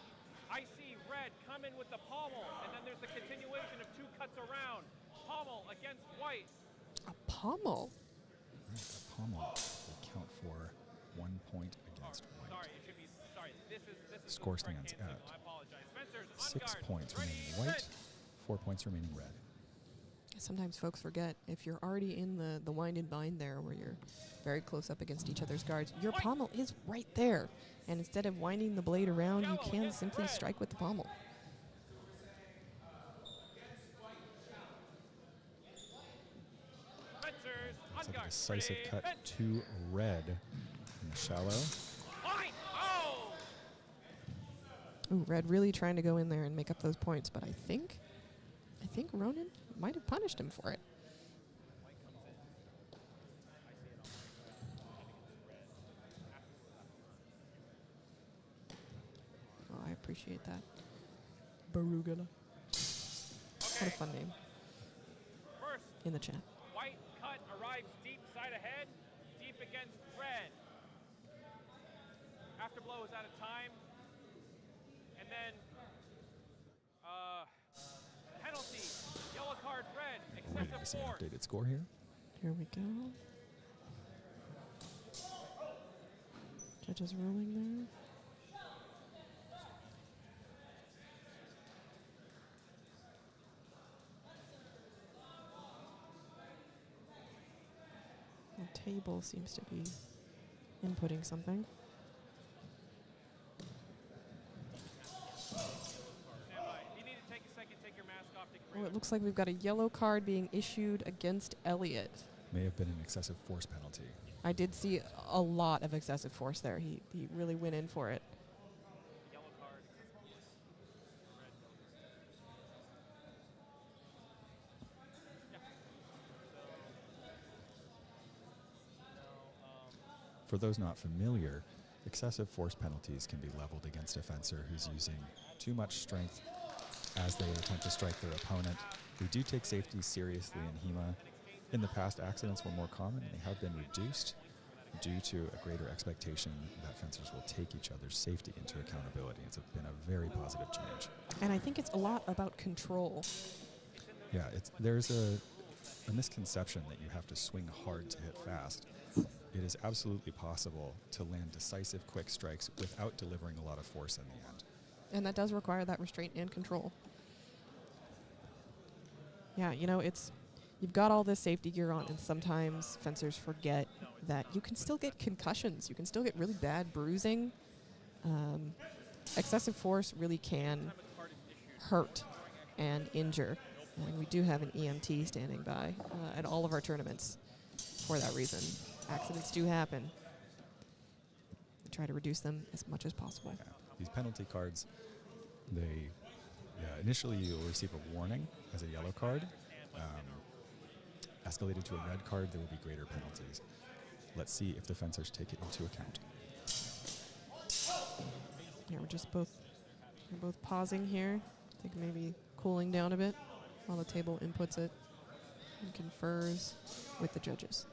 I see red come in with the pommel, and then there's the continuation of two cuts around. Pommel against white. A pommel. Right, the pommel will count for 1 point against white. Sorry, it should be. Sorry, this is. Score the correct stands hand at signal. I apologize. Fencers, on 6 guard, points ready, remaining white, fence. 4 points remaining red. Sometimes folks forget if you're already in the wind and bind there where you're very close up against each other's guards, your pommel is right there. And instead of winding the blade around, you can simply strike with the pommel. Fencers, on Looks like a guard, decisive ready, cut fence. to red in the shallow. Point! Oh! Ooh, red really trying to go in there and make up those points, but I think Ronan might have punished him for it. White comes in. I see it on my side. Oh, I appreciate that. Barugala. What a fun name First, in the chat. white cut arrives deep side ahead, deep against red. Afterblow is out of time. And then, penalty, yellow card red, Ready to excessive see an force. updated score here. Here we go. Judges ruling there. The table seems to be inputting something. Stand by. If you need to take a second, take your mask off, take a Oh, break. it looks like we've got a yellow card being issued against Elliot. May have been an excessive force penalty. I did see a lot of excessive force there. He really went in for it. Yellow card, excessive force. Red goes. Yeah. So, For those not familiar, excessive force penalties can be leveled against a fencer who's using too much strength as they attempt to strike their opponent. We do take safety seriously in HEMA. In the past, accidents were more common and they have been reduced due to a greater expectation that fencers will take each other's safety into accountability. It's been a very positive change. And I think it's a lot about control. Yeah, there's a misconception that you have to swing hard to hit fast. It is absolutely possible to land decisive, quick strikes without delivering a lot of force in the end. And that does require that restraint and control. Yeah, you've got all this safety gear on, and sometimes fencers forget that you can still get concussions. You can still get really bad bruising. Excessive force really can hurt and injure. And we do have an EMT standing by at all of our tournaments for that reason. Accidents do happen. We try to reduce them as much as possible. Yeah. These penalty cards, initially you'll receive a warning as a yellow card. Escalated to a red card, there will be greater penalties. Let's see if the fencers take it into account. Yeah, we're both pausing here. I think maybe cooling down a bit while the table inputs it and confers with the judges.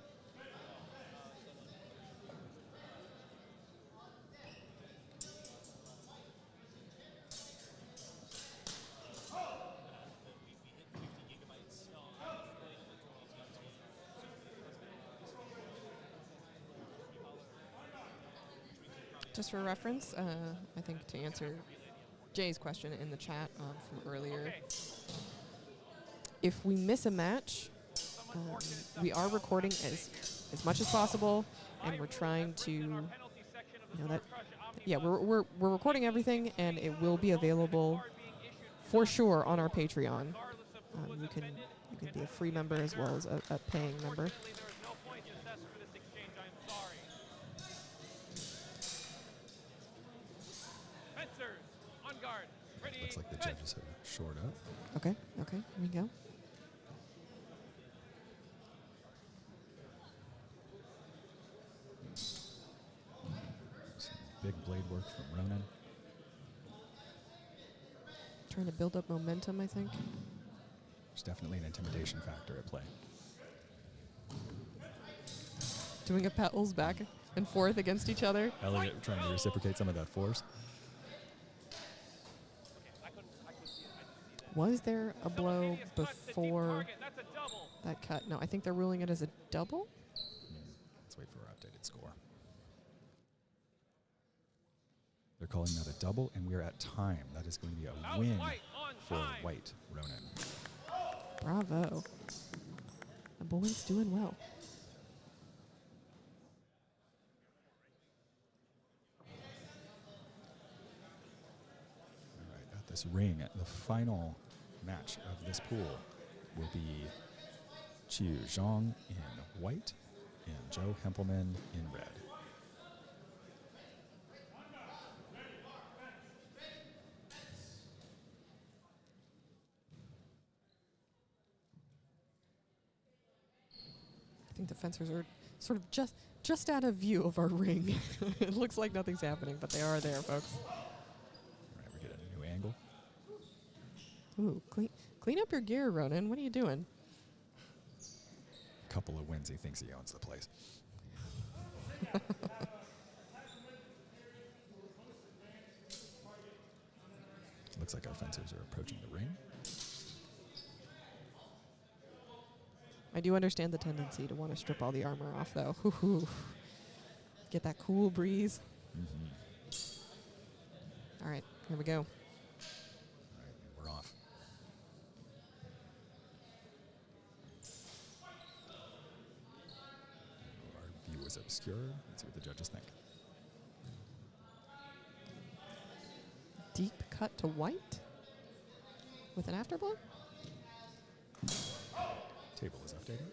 Just for reference, I think to answer Jay's question in the chat from earlier, if we miss a match, we are recording as much as possible, and we're trying to, we're recording everything, and it will be available for sure on our Patreon. You can be a free member as well as a paying member. Looks like the judges have short up. Okay, here we go. Some big blade work from Ronan. Trying to build up momentum, I think. There's definitely an intimidation factor at play. Doing a petals back and forth against each other. Elliot trying to reciprocate some of that force. Was there a blow before that cut? No, I think they're ruling it as a double. Let's wait for our updated score. They're calling that a double, and we're at time. That is going to be a win for White Ronan. Bravo. The boy's doing well. All right, at this ring, the final match of this pool will be Chiu Zhang in white and Joe Hempelman in red. I think the fencers are sort of just out of view of our ring. It looks like nothing's happening, but they are there, folks. All right, we're getting a new angle. Ooh, clean up your gear, Ronan. What are you doing? Couple of wins, he thinks he owns the place. Looks like our fencers are approaching the ring. I do understand the tendency to want to strip all the armor off, though. Get that cool breeze. All right, here we go. All right, we're off. Our view is obscured. Let's see what the judges think. Deep cut to white with an afterblow? Table is updating.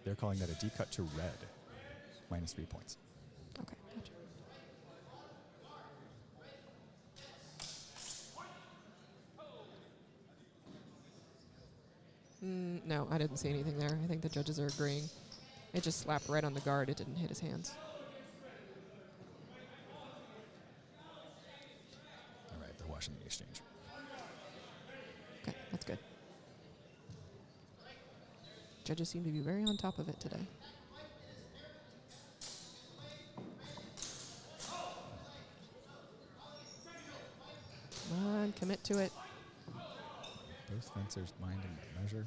They're calling that a deep cut to red, minus 3 points. Okay, gotcha. No, I didn't see anything there. I think the judges are agreeing. It just slapped right on the guard. It didn't hit his hands. All right, they're watching the exchange. Okay, that's good. Judges seem to be very on top of it today. Come on, commit to it. Both fencers mind and measure.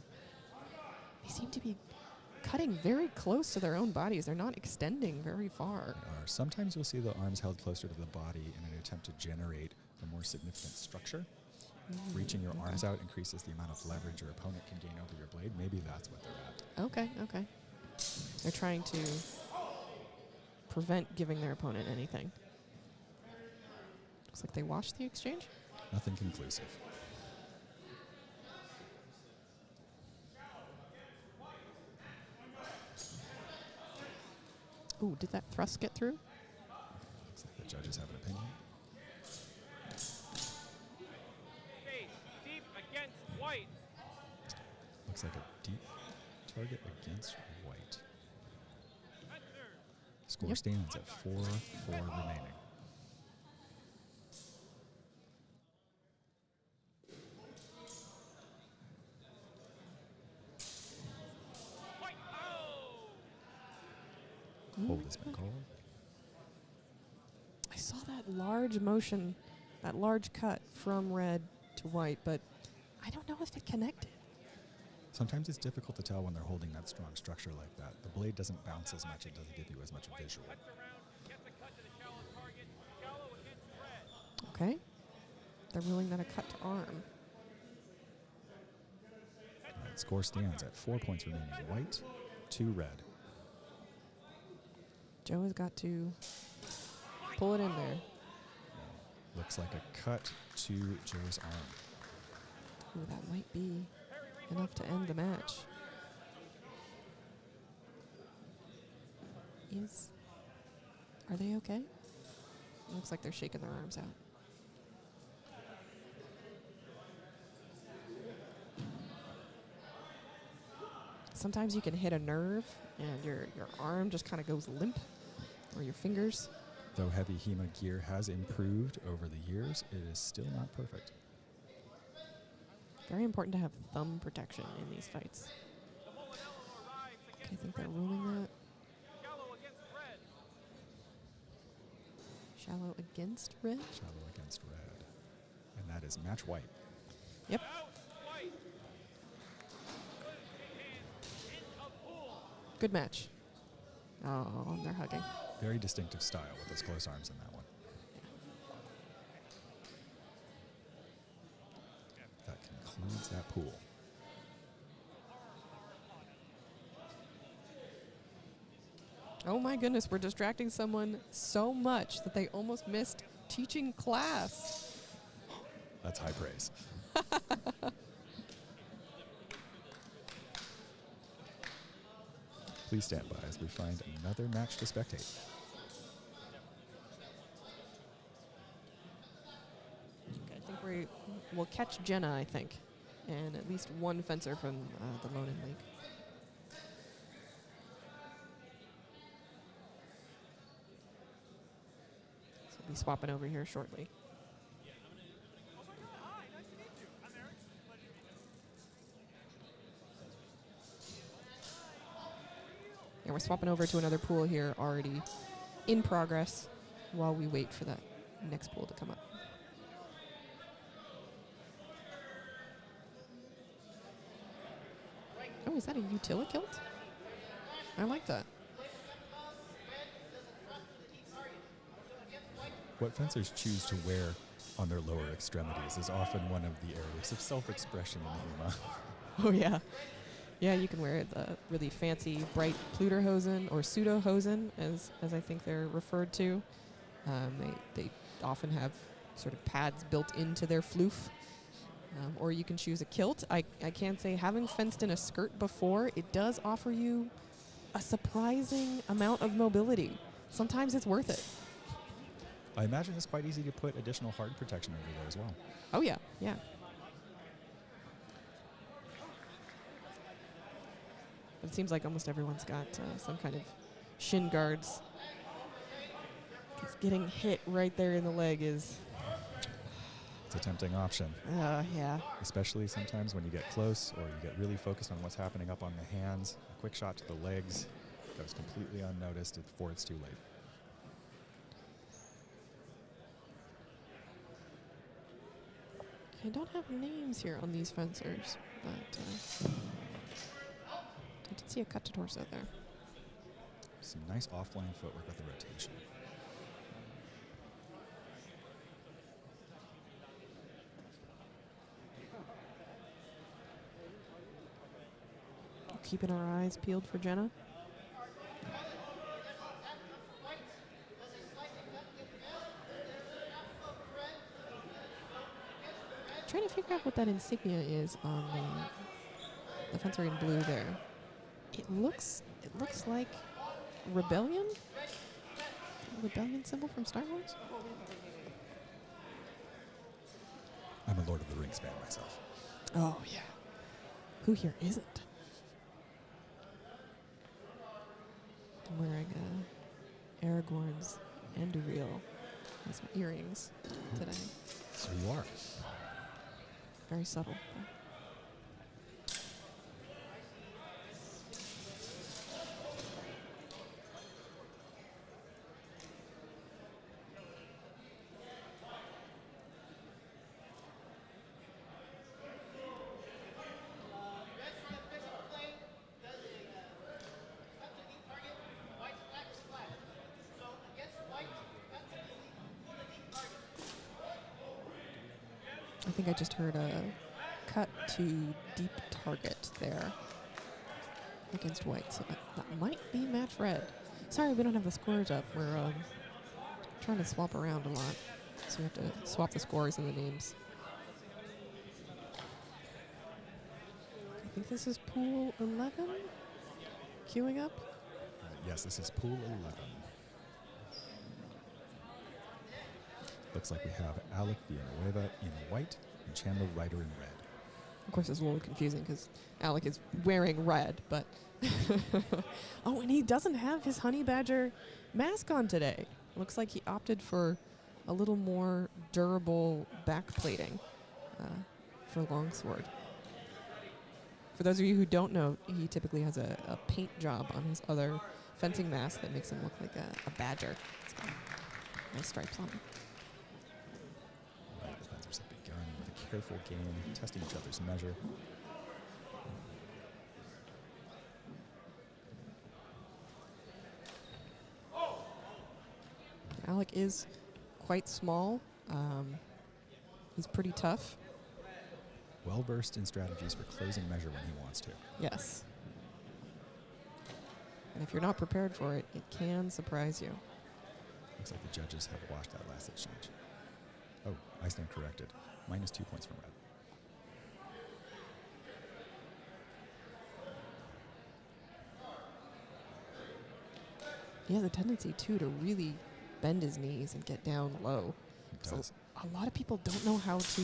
They seem to be cutting very close to their own bodies. They're not extending very far. They are. Sometimes you'll see the arms held closer to the body in an attempt to generate a more significant structure. Reaching your arms out increases the amount of leverage your opponent can gain over your blade. Maybe that's what they're at. Okay. They're trying to prevent giving their opponent anything. Looks like they watched the exchange. Nothing conclusive. Ooh, did that thrust get through? Looks like the judges have an opinion. Deep against white. Looks like a deep target against white. Score stands at 4-4 remaining. Hold has been called. I saw that large motion, that large cut from red to white, but I don't know if it connected. Sometimes it's difficult to tell when they're holding that strong structure like that. The blade doesn't bounce as much. It doesn't give you as much visual. Okay. They're ruling that a cut to arm. All right, score stands at 4 points remaining. White, 2 red. Joe has got to pull it in there. Looks like a cut to Joe's arm. Ooh, that might be enough to end the match. Are they okay? Looks like they're shaking their arms out. Sometimes you can hit a nerve and your arm just kind of goes limp, or your fingers. Though heavy HEMA gear has improved over the years, it is still not perfect. Very important to have thumb protection in these fights. Okay, I think they're ruling that. Shallow against red? Shallow against red. And that is match white. Yep. Good match. Oh, and they're hugging. Very distinctive style with those close arms in that one. That concludes that pool. Oh my goodness, we're distracting someone so much that they almost missed teaching class. That's high praise. Please stand by as we find another match to spectate. Okay, I think we'll catch Jenna, I think, and at least one fencer from the Lonan League. So we'll be swapping over here shortly. And we're swapping over to another pool here already in progress while we wait for that next pool to come up. Oh, is that a utility kilt? I like that. What fencers choose to wear on their lower extremities is often one of the areas of self-expression in HEMA. Oh, yeah. Yeah, you can wear the really fancy bright Pluderhosen or pseudo-hosen, as I think they're referred to. They often have sort of pads built into their floof. Or you can choose a kilt. I can say, having fenced in a skirt before, it does offer you a surprising amount of mobility. Sometimes it's worth it. I imagine it's quite easy to put additional hard protection over there as well. Oh, yeah, yeah. It seems like almost everyone's got some kind of shin guards. 'Cause getting hit right there in the leg is... It's a tempting option. Yeah. Especially sometimes when you get close or you get really focused on what's happening up on the hands. A quick shot to the legs goes completely unnoticed before it's too late. I don't have names here on these fencers, but I did see a cut to torso there. Some nice offline footwork with the rotation. Keeping our eyes peeled for Jenna. Trying to figure out what that insignia is on the fencer in blue there. It looks like Rebellion? The Rebellion symbol from Star Wars? I'm a Lord of the Rings fan myself. Oh, yeah. Who here isn't? I'm wearing Aragorn's Anduril as my earrings today. So you are. Very subtle. I think I just heard a cut to deep target there against white, so that might be match red. Sorry, we don't have the scores up. We're trying to swap around a lot, so we have to swap the scores and the names. I think this is pool 11, queuing up. Yes, this is pool 11. Looks like we have Alec Villanueva in white and Chandler Ryder in red. Of course, it's a little confusing because Alec is wearing red, but oh, and he doesn't have his honey badger mask on today. Looks like he opted for a little more durable backplating for Longsword. For those of you who don't know, he typically has a paint job on his other fencing mask that makes him look like a badger. It's got nice stripes on him. Right, the fencers have begun with a careful game, testing each other's measure. Alec is quite small. He's pretty tough. Well versed in strategies for closing measure when he wants to. Yes. And if you're not prepared for it, it can surprise you. Looks like the judges have watched that last exchange. Oh, I stand corrected. Minus 2 points from red. He has a tendency, too, to really bend his knees and get down low. He So does. a lot of people don't know how to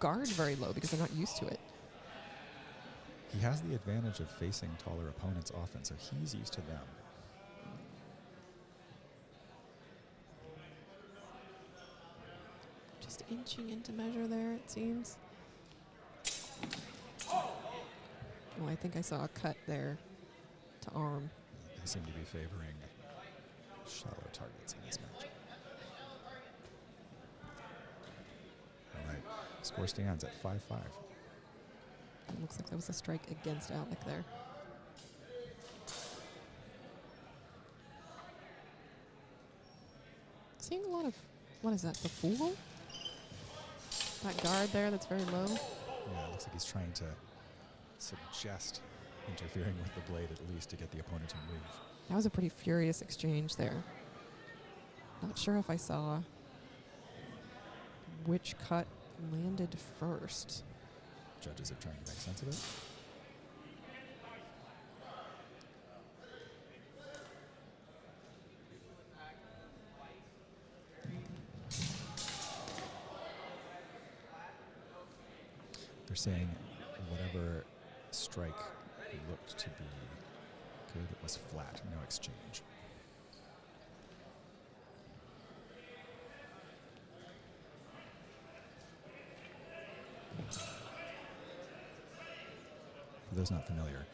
guard very low because they're not used to it. He has the advantage of facing taller opponents often, so he's used to them. Just inching into measure there, it seems. Oh, I think I saw a cut there to arm. They seem to be favoring shallow targets in this match. All right, score stands at 5-5. It looks like that was a strike against Alec there. Seeing a lot of, what is that, the Fool? That guard there that's very low. Yeah, it looks like he's trying to suggest interfering with the blade at least to get the opponent to move. That was a pretty furious exchange there. Not sure if I saw which cut landed first. Judges are trying to make sense of it. They're saying whatever strike looked to be good was flat, no exchange. For those not familiar,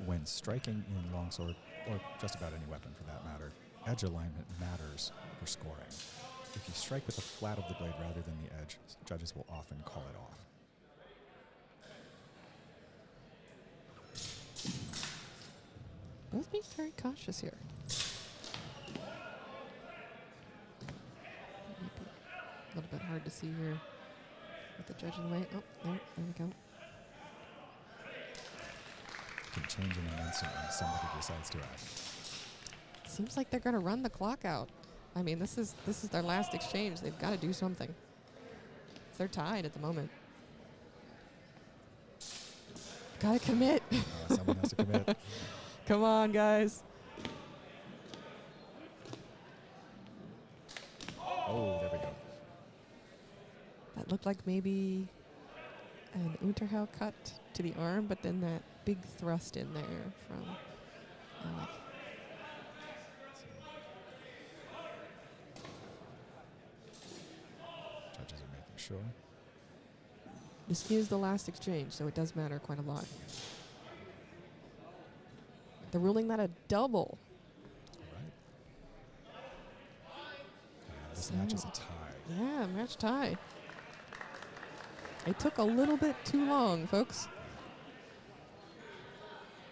when striking in longsword, or just about any weapon for that matter, edge alignment matters for scoring. If you strike with the flat of the blade rather than the edge, judges will often call it off. Both being very cautious here. Might be a little bit hard to see here with the judge in the way. Oh, there we go. Can change in an instant when somebody decides to act. Seems like they're going to run the clock out. I mean, this is their last exchange. They've got to do something. They're tied at the moment. Got to commit. Someone has to commit. Come on, guys. Oh, there we go. That looked like maybe an Unterhau cut to the arm, but then that big thrust in there from Alec. Judges are making sure. This is the last exchange, so it does matter quite a lot. They're ruling that a double. All right. And this match is a tie. Yeah, match tie. It took a little bit too long, folks.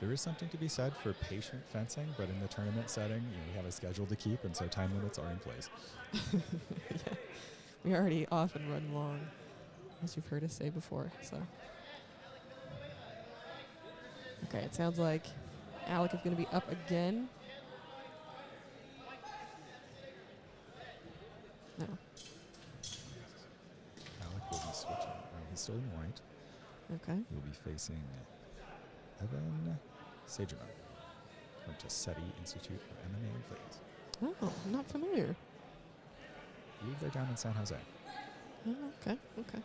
There is something to be said for patient fencing, but in the tournament setting, you have a schedule to keep, and so time limits are in place. Yeah. We already often run long. as you've heard us say before. So, okay, it sounds like Alec is going to be up again. No. Alec will be switching. He's still in white. Okay. He'll be facing Evan Sagerman from Tassetti Institute of MMA and Fitness. Oh, I'm not familiar. I believe they're down in San Jose. Oh, okay, okay.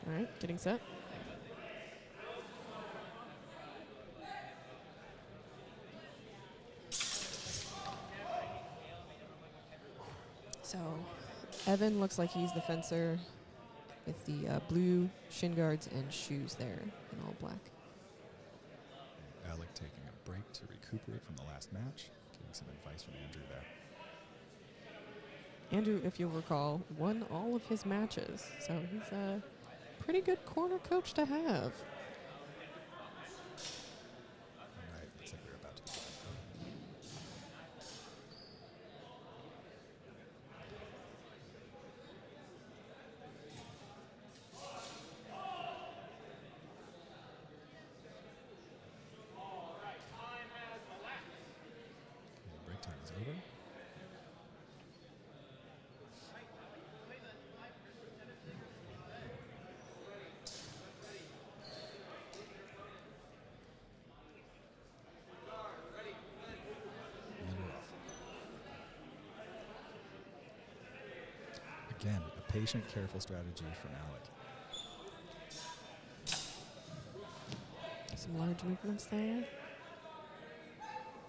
All right, getting set. So, Evan looks like he's the fencer with the blue shin guards and shoes there in all black. Alec taking a break to recuperate from the last match, getting some advice from Andrew there. Andrew, if you'll recall, won all of his matches, so he's a pretty good corner coach to have. All right, looks like we're about to begin. Okay, break time is over. And we're off. Again, a patient, careful strategy from Alec. Some large movements there.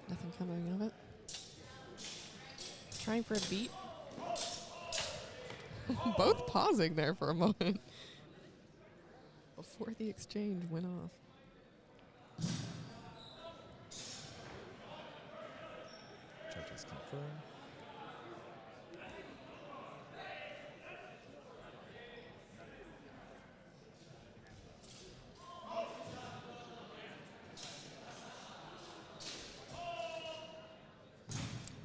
Nothing coming of it. Trying for a beat. Both pausing there for a moment before the exchange went off. Judges confirm.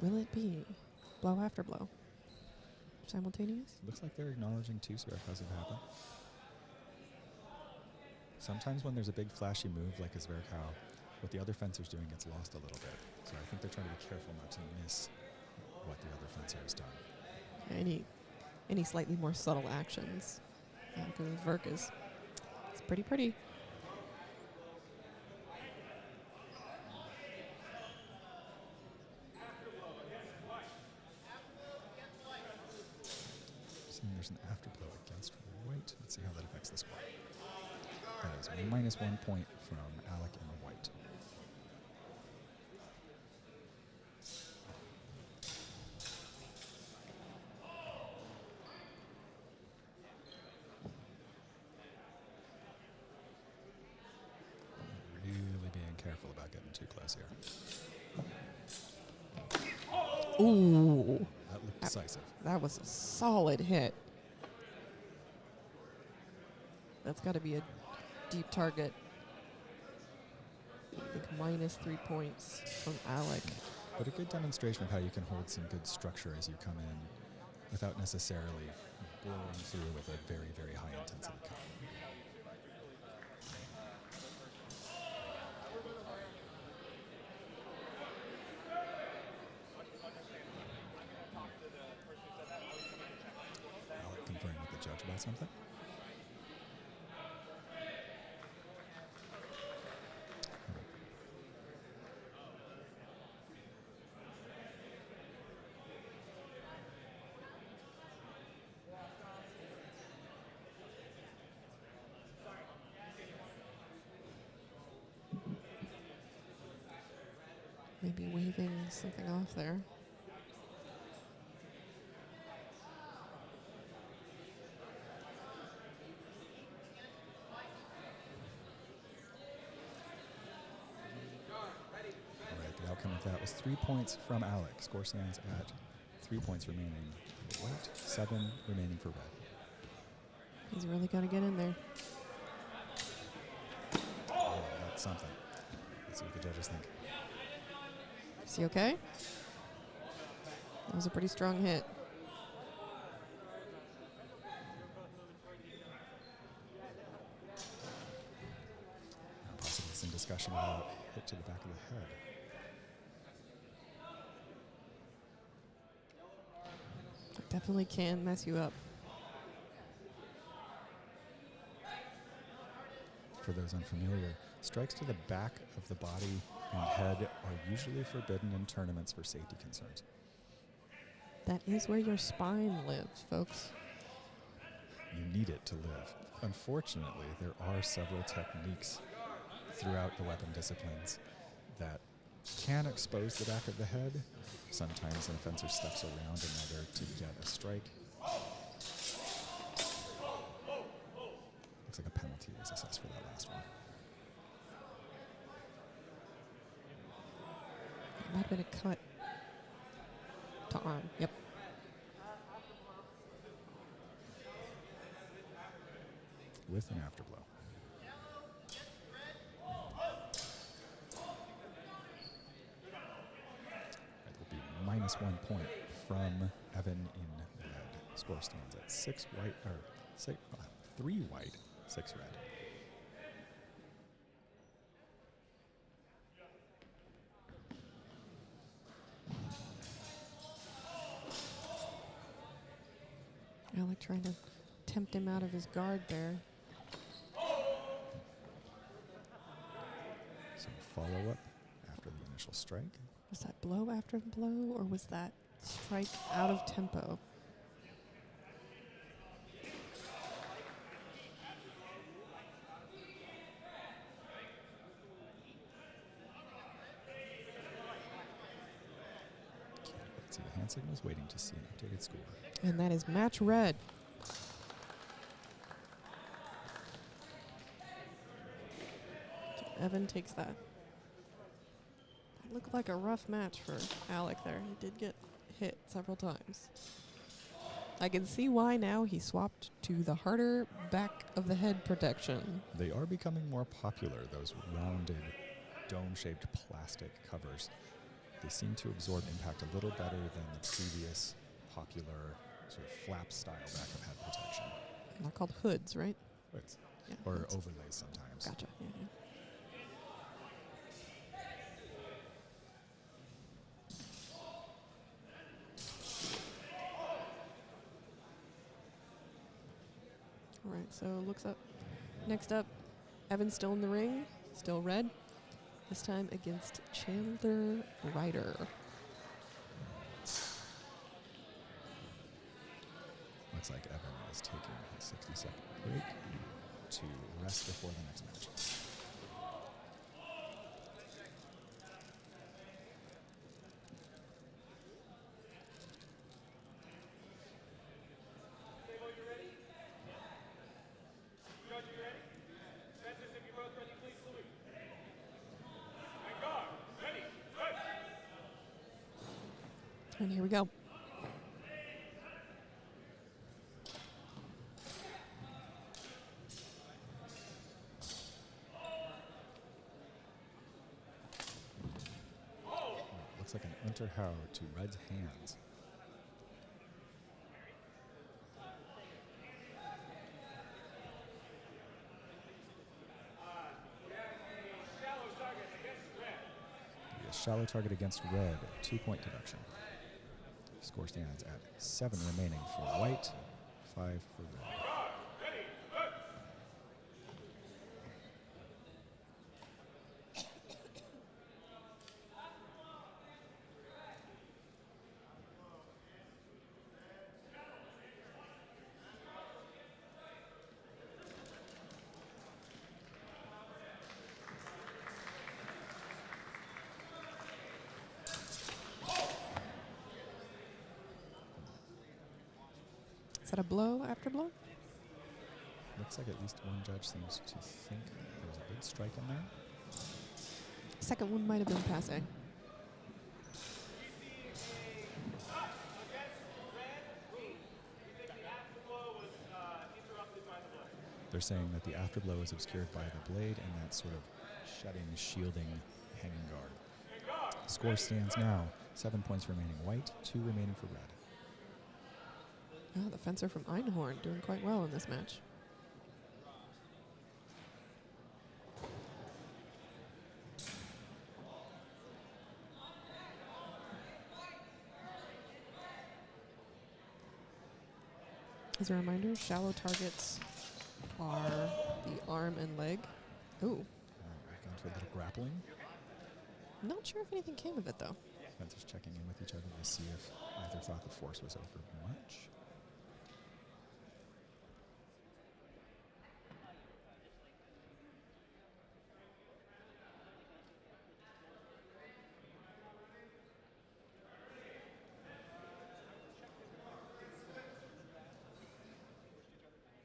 Will it be blow after blow? Simultaneous? Looks like they're acknowledging two spare cards have happened. Sometimes when there's a big flashy move like a Zverkow, what the other fencer's doing gets lost a little bit. So I think they're trying to be careful not to miss what the other fencer has done. Any slightly more subtle actions. Because Verk is it's pretty pretty. Seeing there's an afterblow against white. Let's see how that affects the score. That is minus 1 point from Alec in the white. Really being careful about getting too close here. Ooh. That looked decisive. That was a solid hit. That's got to be a deep target. I think minus 3 points from Alec. But a good demonstration of how you can hold some good structure as you come in without necessarily blowing through with a very, very high intensity cut. Alec conferring with the judge about something. Maybe waving something off there. All right, the outcome of that was 3 points from Alec. Score stands at 3 points remaining for white, 7 remaining for red. He's really got to get in there. Oh, that's something. Let's see what the judges think. Is he okay? That was a pretty strong hit. Possibly some discussion about hit to the back of the head. It definitely can mess you up. For those unfamiliar, strikes to the back of the body and head are usually forbidden in tournaments for safety concerns. That is where your spine lives, folks. You need it to live. Unfortunately, there are several techniques throughout the weapon disciplines that can expose the back of the head. Sometimes an offender steps around in order to get a strike. Looks like a penalty was assessed for that last one. It might have been a cut to arm. Yep. With an afterblow. That will be -1 point from Evan in red. Score stands at 6 white, or 3 white, 6 red. Alec trying to tempt him out of his guard there. Some follow-up after the initial strike. Was that blow after blow, or was that strike out of tempo? Let's see the hand signals, waiting to see an updated score. And that is match red. So Evan takes that. That looked like a rough match for Alec there. He did get hit several times. I can see why now he swapped to the harder back of the head protection. They are becoming more popular, those rounded, dome-shaped plastic covers. They seem to absorb impact a little better than the previous popular sort of flap style back of head protection. They're called hoods, right? Hoods. Yeah, Or hoods. overlays sometimes. Gotcha. Yeah, yeah. All right, so looks up. Next up, Evan's still in the ring, still red. This time against Chandler Ryder. Looks like Evan is taking a 60-second break to rest before the next match. And here we go. Looks like an Unterhau to Red's hands. A shallow target against Red, 2-point deduction. Score stands at 7 remaining for White, 5 for Red. Is that a blow after blow? Looks like at least one judge seems to think there was a good strike in there. Second one might have been passing. They're saying that the afterblow is obscured by the blade and that sort of shutting, shielding, hanging guard. Score stands now 7 points remaining white, 2 remaining for red. Oh, the fencer from Einhorn doing quite well in this match. As a reminder, shallow targets are the arm and leg. Ooh. Back onto a little grappling. Not sure if anything came of it, though. Fencers checking in with each other to see if either thought the force was over much.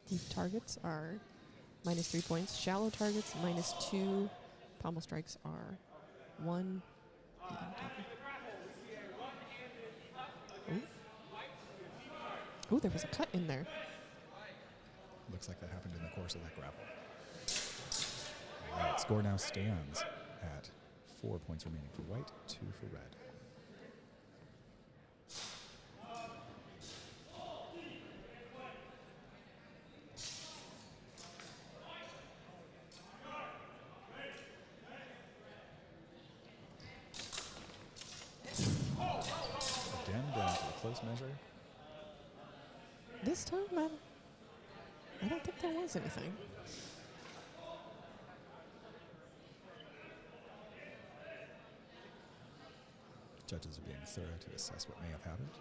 Deep targets are -3 points. Shallow targets, -2. Pommel strikes are 1. Oh, there was a cut in there. Looks like that happened in the course of that grapple. All right, score now stands at 4 points remaining for white, 2 for red. Again, down to a close measure. This time, I don't think there was anything. Judges are being thorough to assess what may have happened.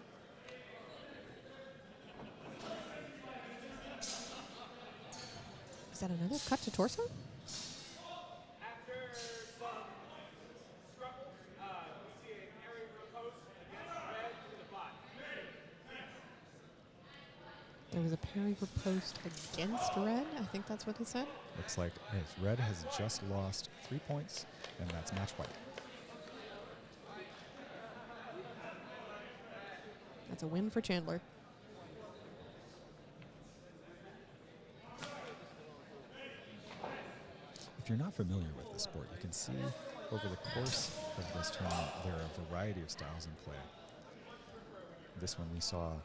Is that another cut to torso? After some scuffle, we see a parry riposte against red to the bot. There was a parry riposte against red. I think that's what he said. Looks like red has just lost 3 points, and that's match white. That's a win for Chandler. If you're not familiar with the sport, you can see over the course of this tournament there are a variety of styles in play. This one we saw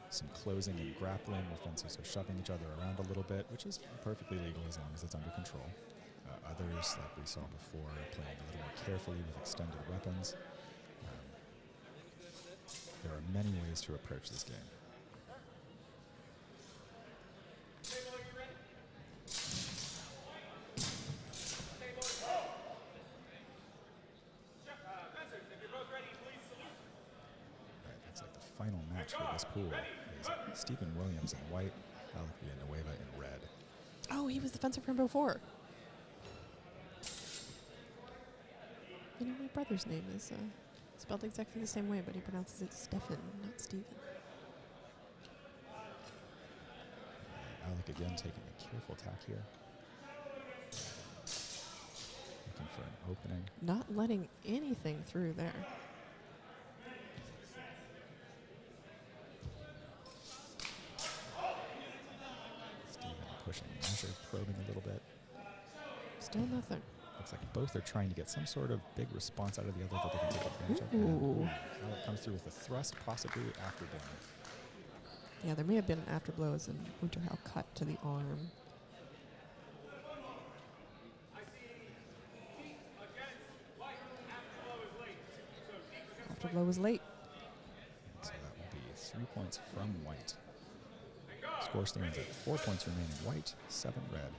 some closing and grappling where fencers are shoving each other around a little bit, which is perfectly legal as long as it's under control. Others, like we saw before, are playing a little more carefully with extended weapons. There are many ways to approach this game. Final match for this pool is Stephen Williams in white, Alec Villanueva in red. Oh, he was the fencer from before. You know, my brother's name is spelled exactly the same way, but he pronounces it Stefan, not Stephen. Alec again taking a careful tack here. Looking for an opening. Not letting anything through there. Pushing measure, probing a little bit. Still nothing. Looks like both are trying to get some sort of big response out of the other that they can take advantage of. Ooh. Alec comes through with a thrust, possibly afterblow. Yeah, there may have been an afterblow as an Unterhau cut to the arm. Afterblow was late. So that will be 3 points from white. Score stands at 4 points remaining white, 7 red.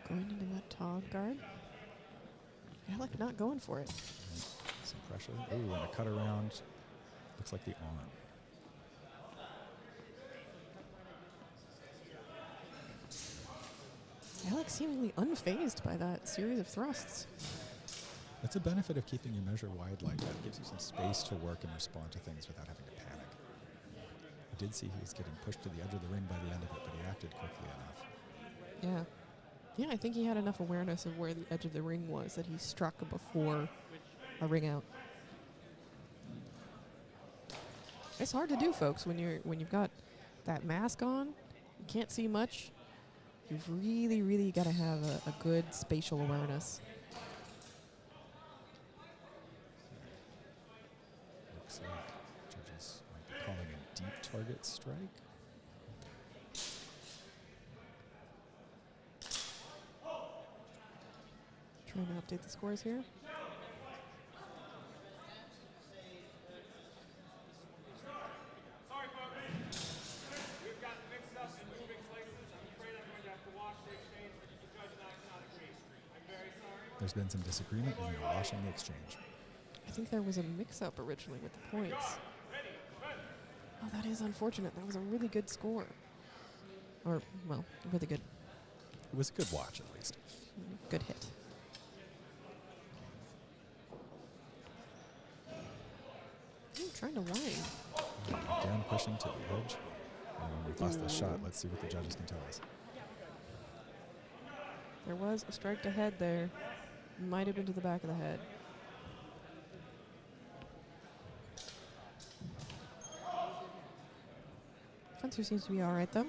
Going into that tog guard. Alec not going for it. Some pressure. Ooh, and a cut around. Looks like the arm. Alex seemingly unfazed by that series of thrusts. That's a benefit of keeping your measure wide like that. It gives you some space to work and respond to things without having to panic. I did see he was getting pushed to the edge of the ring by the end of it, but he acted quickly enough. Yeah. Yeah, I think he had enough awareness of where the edge of the ring was that he struck before a ring out. It's hard to do, folks, when you've got that mask on. You can't see much. You've really, really got to have a good spatial awareness. Looks like judges might be calling a deep target strike. Trying to update the scores here. Sorry, folks. We've got mixed up and moving places. I'm afraid I'm going to have to wash the exchange because the judge and I cannot agree. I'm very sorry. There's been some disagreement and they're washing the exchange. I think there was a mix-up originally with the points. Oh, that is unfortunate. That was a really good score. Or, well, really good. It was a good watch, at least. Good hit. Ooh, trying to wind. Again, pushing to the edge. And we've lost the shot. Let's see what the judges can tell us. There was a strike to head there. Might have been to the back of the head. Fencer seems to be all right, though. I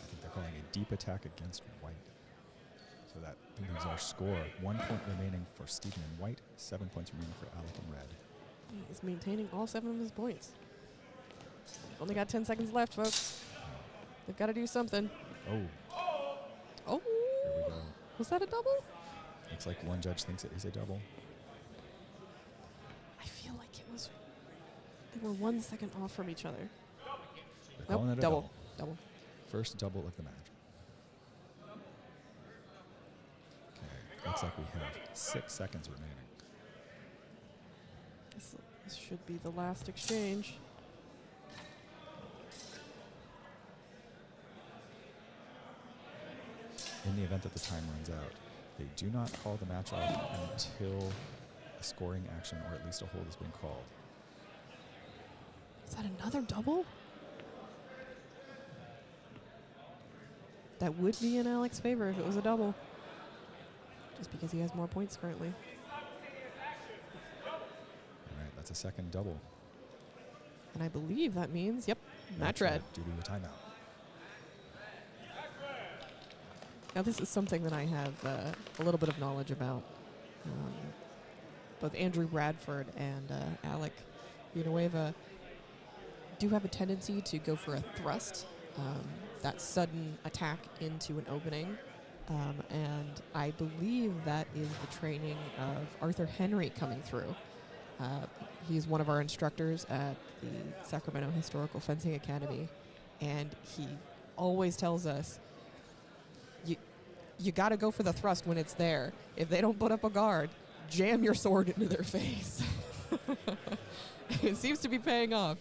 think they're calling a deep attack against white. So that leaves our score. 1 point remaining for Stephen and white, 7 points remaining for Alec and red. He's maintaining all 7 of his points. Only got 10 seconds left, folks. They've got to do something. Oh, Oh, here we go. was that a double? Looks like one judge thinks it is a double. I feel like it was. They were 1 second off from each other. They're calling it a double. Double. First double of the match. Okay, looks like we have 6 seconds remaining. This should be the last exchange. In the event that the time runs out, they do not call the match off until a scoring action or at least a hold has been called. Is that another double? That would be in Alec's favor if it was a double. Just because he has more points currently. All right, that's a second double. And I believe that means, yep, match red. Due to a timeout. Now this is something that I have a little bit of knowledge about. Both Andrew Bradford and Alec Villanueva do have a tendency to go for a thrust, that sudden attack into an opening. And I believe that is the training of Arthur Henry coming through. He's one of our instructors at the Sacramento Historical Fencing Academy. And he always tells us, you got to go for the thrust when it's there. If they don't put up a guard, jam your sword into their face. It seems to be paying off.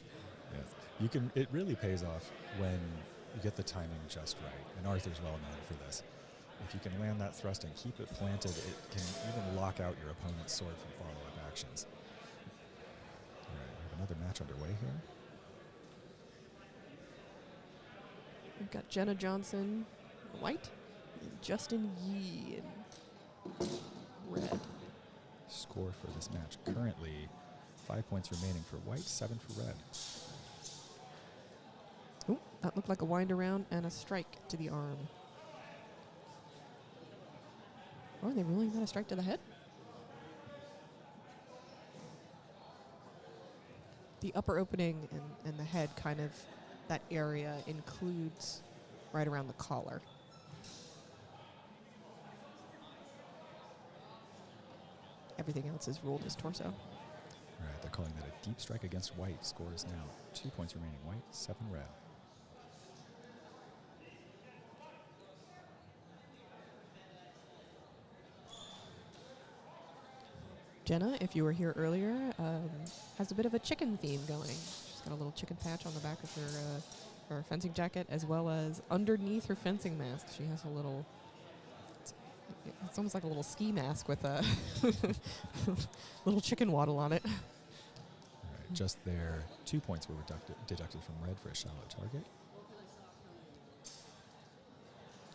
Yes. You can. It really pays off when you get the timing just right. And Arthur's well known for this. If you can land that thrust and keep it planted, it can even lock out your opponent's sword from follow-up actions. All right, we have another match underway here. We've got Jenna Johnson, white, and Justin Yee in red. Score for this match currently 5 points remaining for white, 7 for red. Ooh, that looked like a wind around and a strike to the arm. Oh, are they ruling that a strike to the head? The upper opening and the head, kind of, that area includes right around the collar. Everything else is ruled as torso. All right, they're calling that a deep strike against white. Score is now 2 points remaining white, 7 red. Jenna, if you were here earlier, has a bit of a chicken theme going. She's got a little chicken patch on the back of her fencing jacket, as well as underneath her fencing mask. She has a little, it's almost like a little ski mask with a little chicken waddle on it. All right, just there, 2 points were deducted from red for a shallow target.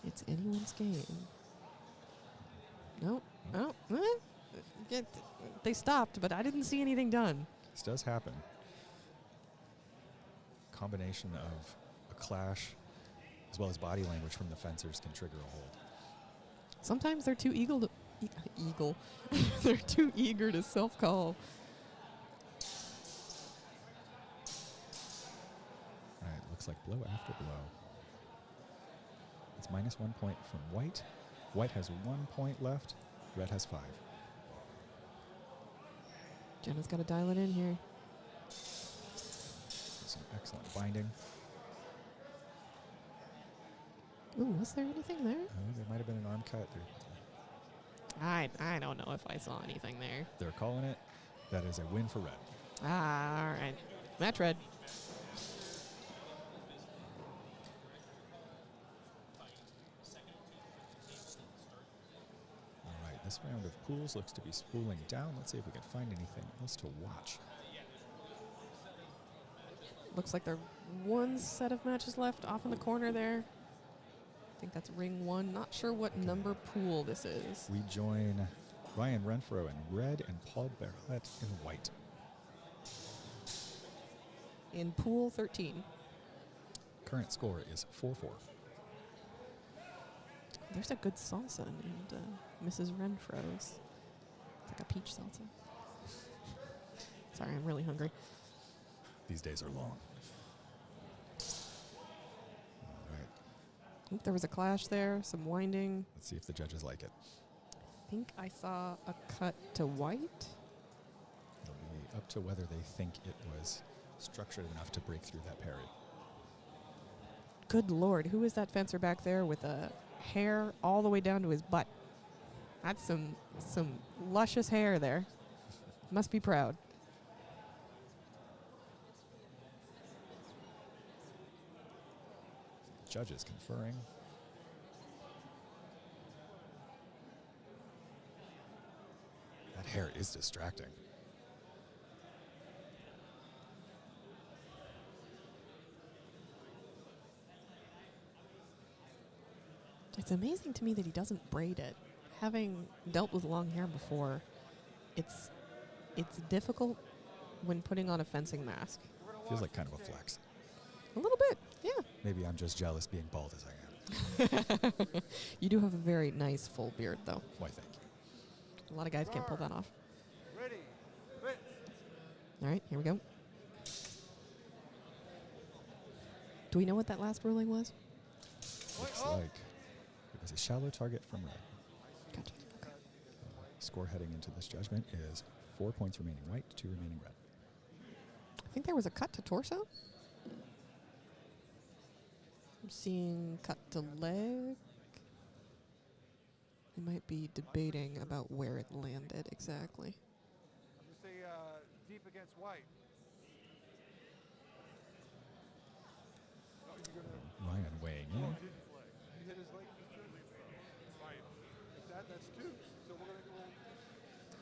It's anyone's game. No. Oh. They stopped, but I didn't see anything done. This does happen. Combination of a clash as well as body language from the fencers can trigger a hold. Sometimes they're too they're too eager to self-call. All right, looks like blow after blow. It's -1 point from White. White has 1 point left. Red has 5. Jenna's got to dial it in here. Some excellent binding. Ooh, was there anything there? Oh, there might have been an arm cut. I don't know if I saw anything there. They're calling it. That is a win for Red. Ah, all right. Match red. All right, this round of pools looks to be spooling down. Let's see if we can find anything else to watch. Looks like there's one set of matches left off in the corner there. I think that's ring 1. Not sure what number pool this is. We join Ryan Renfro in red and Paul Barrett in white. In pool 13. Current score is 4-4. There's a good salsa named Mrs. Renfro's. It's like a peach salsa. Sorry, I'm really hungry. These days are long. All right. I think there was a clash there, some winding. Let's see if the judges like it. I think I saw a cut to white. It'll be up to whether they think it was structured enough to break through that parry. Good Lord, who is that fencer back there with a hair all the way down to his butt? That's some luscious hair there. Must be proud. Judges conferring. That hair is distracting. It's amazing to me that he doesn't braid it. Having dealt with long hair before, it's difficult when putting on a fencing mask. Feels like kind of a flex. A little bit, yeah. Maybe I'm just jealous being bald as I am. You do have a very nice full beard, though. Why, thank you. A lot of guys can't pull that off. Ready, fit. All right, here we go. Do we know what that last ruling was? Looks like it was a shallow target from red. Gotcha. Okay. Score heading into this judgment is 4 points remaining white, 2 remaining red. I think there was a cut to torso. I'm seeing cut to leg. They might be debating about where it landed exactly. I'm going to say deep against white. Oh, you're gonna, Ryan weighing oh, in. didn't flag. He hit his leg. Right. If that's 2. So we're going to go.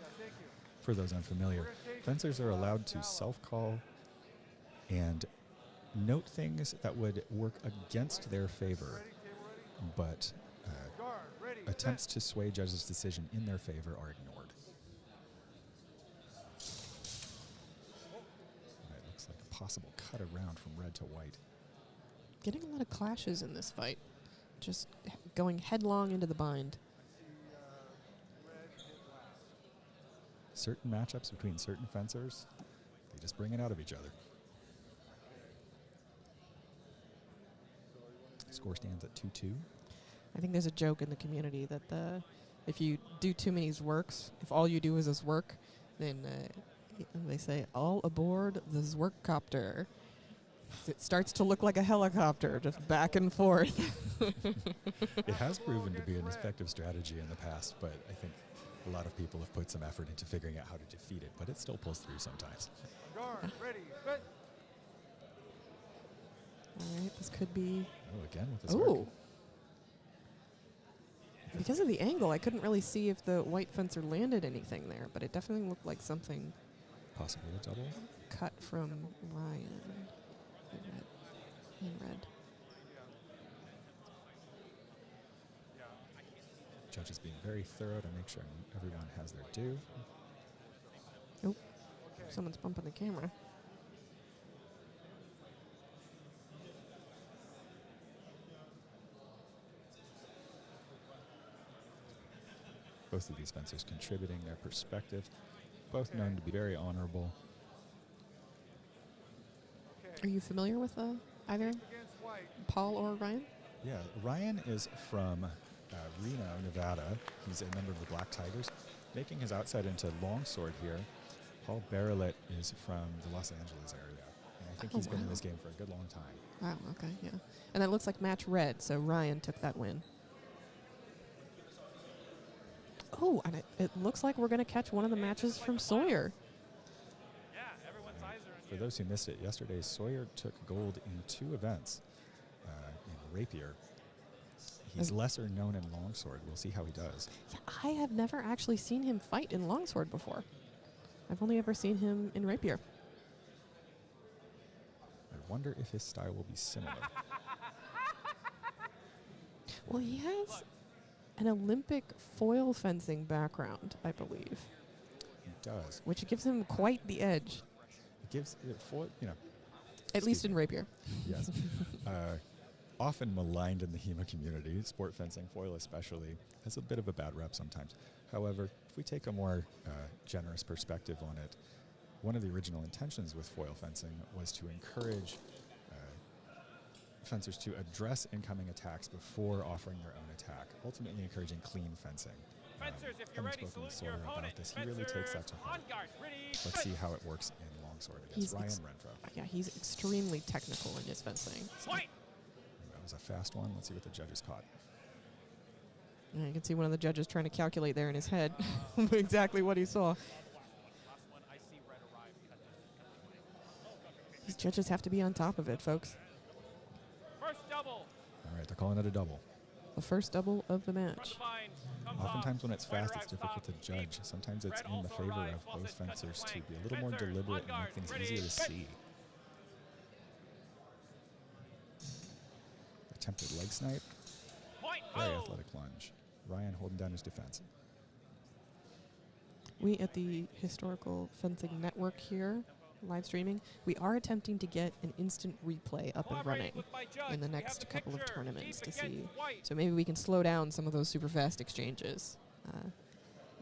Yeah, thank you. For those unfamiliar, fencers are allowed to self-call and note things that would work against their favor, but attempts to sway judges' decision in their favor are ignored. It looks like a possible cut around from red to white. Getting a lot of clashes in this fight. Just going headlong into the bind. Certain matchups between certain fencers, they just bring it out of each other. Score stands at 2-2. I think there's a joke in the community that if you do too many works, if all you do is this work, then they say, all aboard the Zwerkcopter. It starts to look like a helicopter, just back and forth. It has proven to be an effective strategy in the past, but I think a lot of people have put some effort into figuring out how to defeat it, but it still pulls through sometimes. Guard, ready, fit. All right, this could be... Oh, again with this Ooh. Because of the angle, I couldn't really see if the white fencer landed anything there, but it definitely looked like something Possibly a double. cut from Ryan in red. Judges being very thorough to make sure everyone has their due. Oh, someone's bumping the camera. Both of these fencers contributing their perspective, both known to be very honorable. Are you familiar with either Paul or Ryan? Yeah, Ryan is from Reno, Nevada. He's a member of the Black Tigers, making his outside into Longsword here. Paul Barelet is from the Los Angeles area. And I think he's been in this game for a good long time. Wow, okay, yeah. And that looks like match red, so Ryan took that win. Oh, and it looks like we're going to catch one of the matches from Sawyer. Yeah, everyone's eyes are on For you. those who missed it, yesterday Sawyer took gold in 2 events in Rapier. He's lesser known in Longsword. We'll see how he does. Yeah, I have never actually seen him fight in Longsword before. I've only ever seen him in Rapier. I wonder if his style will be similar. Well, he has an Olympic foil fencing background, I believe, He does. which gives him quite the edge, It gives it at least in Rapier. Yes. Often maligned in the HEMA community, sport fencing, foil especially, has a bit of a bad rep sometimes. However, if we take a more generous perspective on it, one of the original intentions with foil fencing was to encourage fencers to address incoming attacks before offering their own attack, ultimately encouraging clean fencing. Fencers, if you're Having ready, spoken with salute your Sawyer opponent. about this, he really takes that to Fencers, heart. on guard, ready, Let's see fence. how it works in Longsword He's against Ryan ex- Renfro. Yeah, he's extremely technical in his fencing. So Point. That was a fast one. Let's see what the judges caught. yeah, you can see one of the judges trying to calculate there in his head exactly what he saw. Last one, I see red arrive. These judges have to be on top of it, folks. First double. All right, they're calling it a double. The first double of the From match. the bind. Comes Oftentimes when off. it's White fast, arrives it's difficult to top, judge. deep. Sometimes it's Red in the also favor arrives. of both Wilson cuts the fencers to flank. be a little more Fencer, deliberate on and guard, make things ready, easier to fence. see. Attempted leg snipe. Point. Very Oh. athletic lunge. Ryan holding down his defense. We at the Historical Fencing Network here, live streaming, we are attempting to get an instant replay up and Collaborating running with my judge. in the We have next the couple of picture. tournaments Deep to see. against white. So maybe we can slow down some of those super fast exchanges,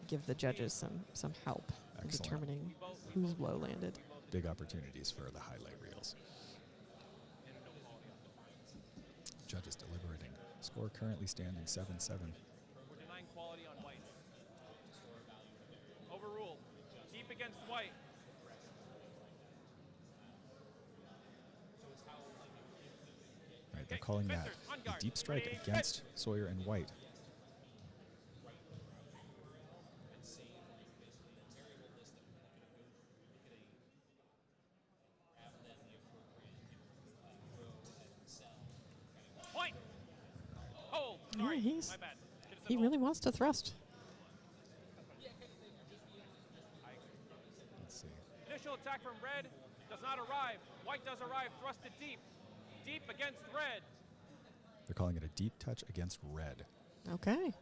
give the judges some help in Excellent. determining whose blow landed. Big opportunities for the highlight reels. Judges deliberating. Score currently standing 7-7. We're denying quality on white. Overruled. Deep against white. Right, they're calling that Fencers, on a guard. deep strike Ready, against Sawyer and White. Point. Hold. Yeah, Sorry. he's- My bad. Should've said He hold. really wants to thrust. Let's see. Initial attack from red does not arrive. White does arrive. Thrusted deep. Deep against red. They're calling it a deep touch against red. Okay. That'll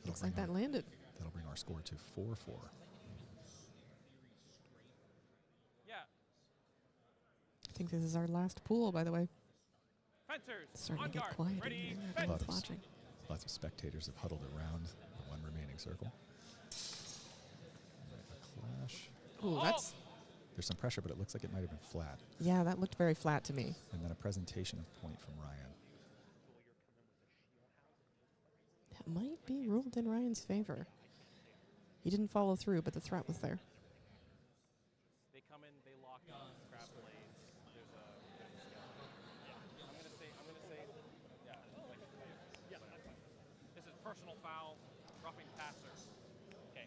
Looks like bring that our- landed. That'll bring our score to 4-4. Yeah. I think this is our last pool, by the way. Fencers. It's starting on to get guard. quiet in Ready. here. Fence. Everyone's watching. Lots of spectators have huddled around the one remaining circle. Right, a clash. Ooh, that's There's some pressure, but it looks like it might have been flat. yeah, that looked very flat to me. And then a presentation of point from Ryan. That might be ruled in Ryan's favor. He didn't follow through, but the threat was there. They come in, they lock up, grab blades. There's a schedule. Yeah. I'm gonna say, yeah. This is personal foul, roughing passer. Okay.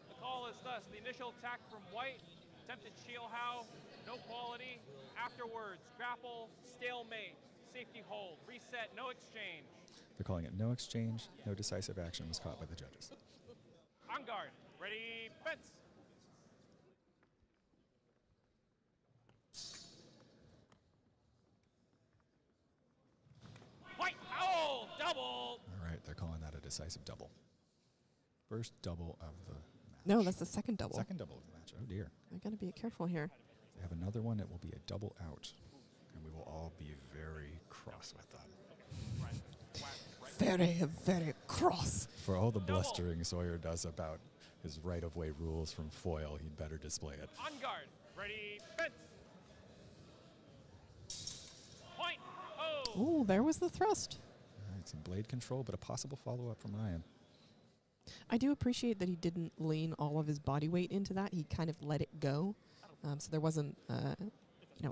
The call is thus: the initial attack from white, attempted shield how, no quality. Afterwards, grapple, stalemate, safety hold, reset, no exchange. They're calling it no exchange, no decisive action was caught by the judges. On guard, ready, fence. White foul, double. All right, they're calling that decisive double. First double of the match. No, that's the second double. Second double of the match. Oh, dear. I got to be careful here. If they have another one, it will be a double out. And we will all be very cross with that. Very, very cross. For all the blustering Sawyer does about his right-of-way rules from foil, he'd better display it. On guard. Ready, fence. Point. Oh. Ooh, there was the thrust. All right, some blade control, but a possible follow-up from Ryan. I do appreciate that he didn't lean all of his body weight into that. He kind of let it go. So there wasn't,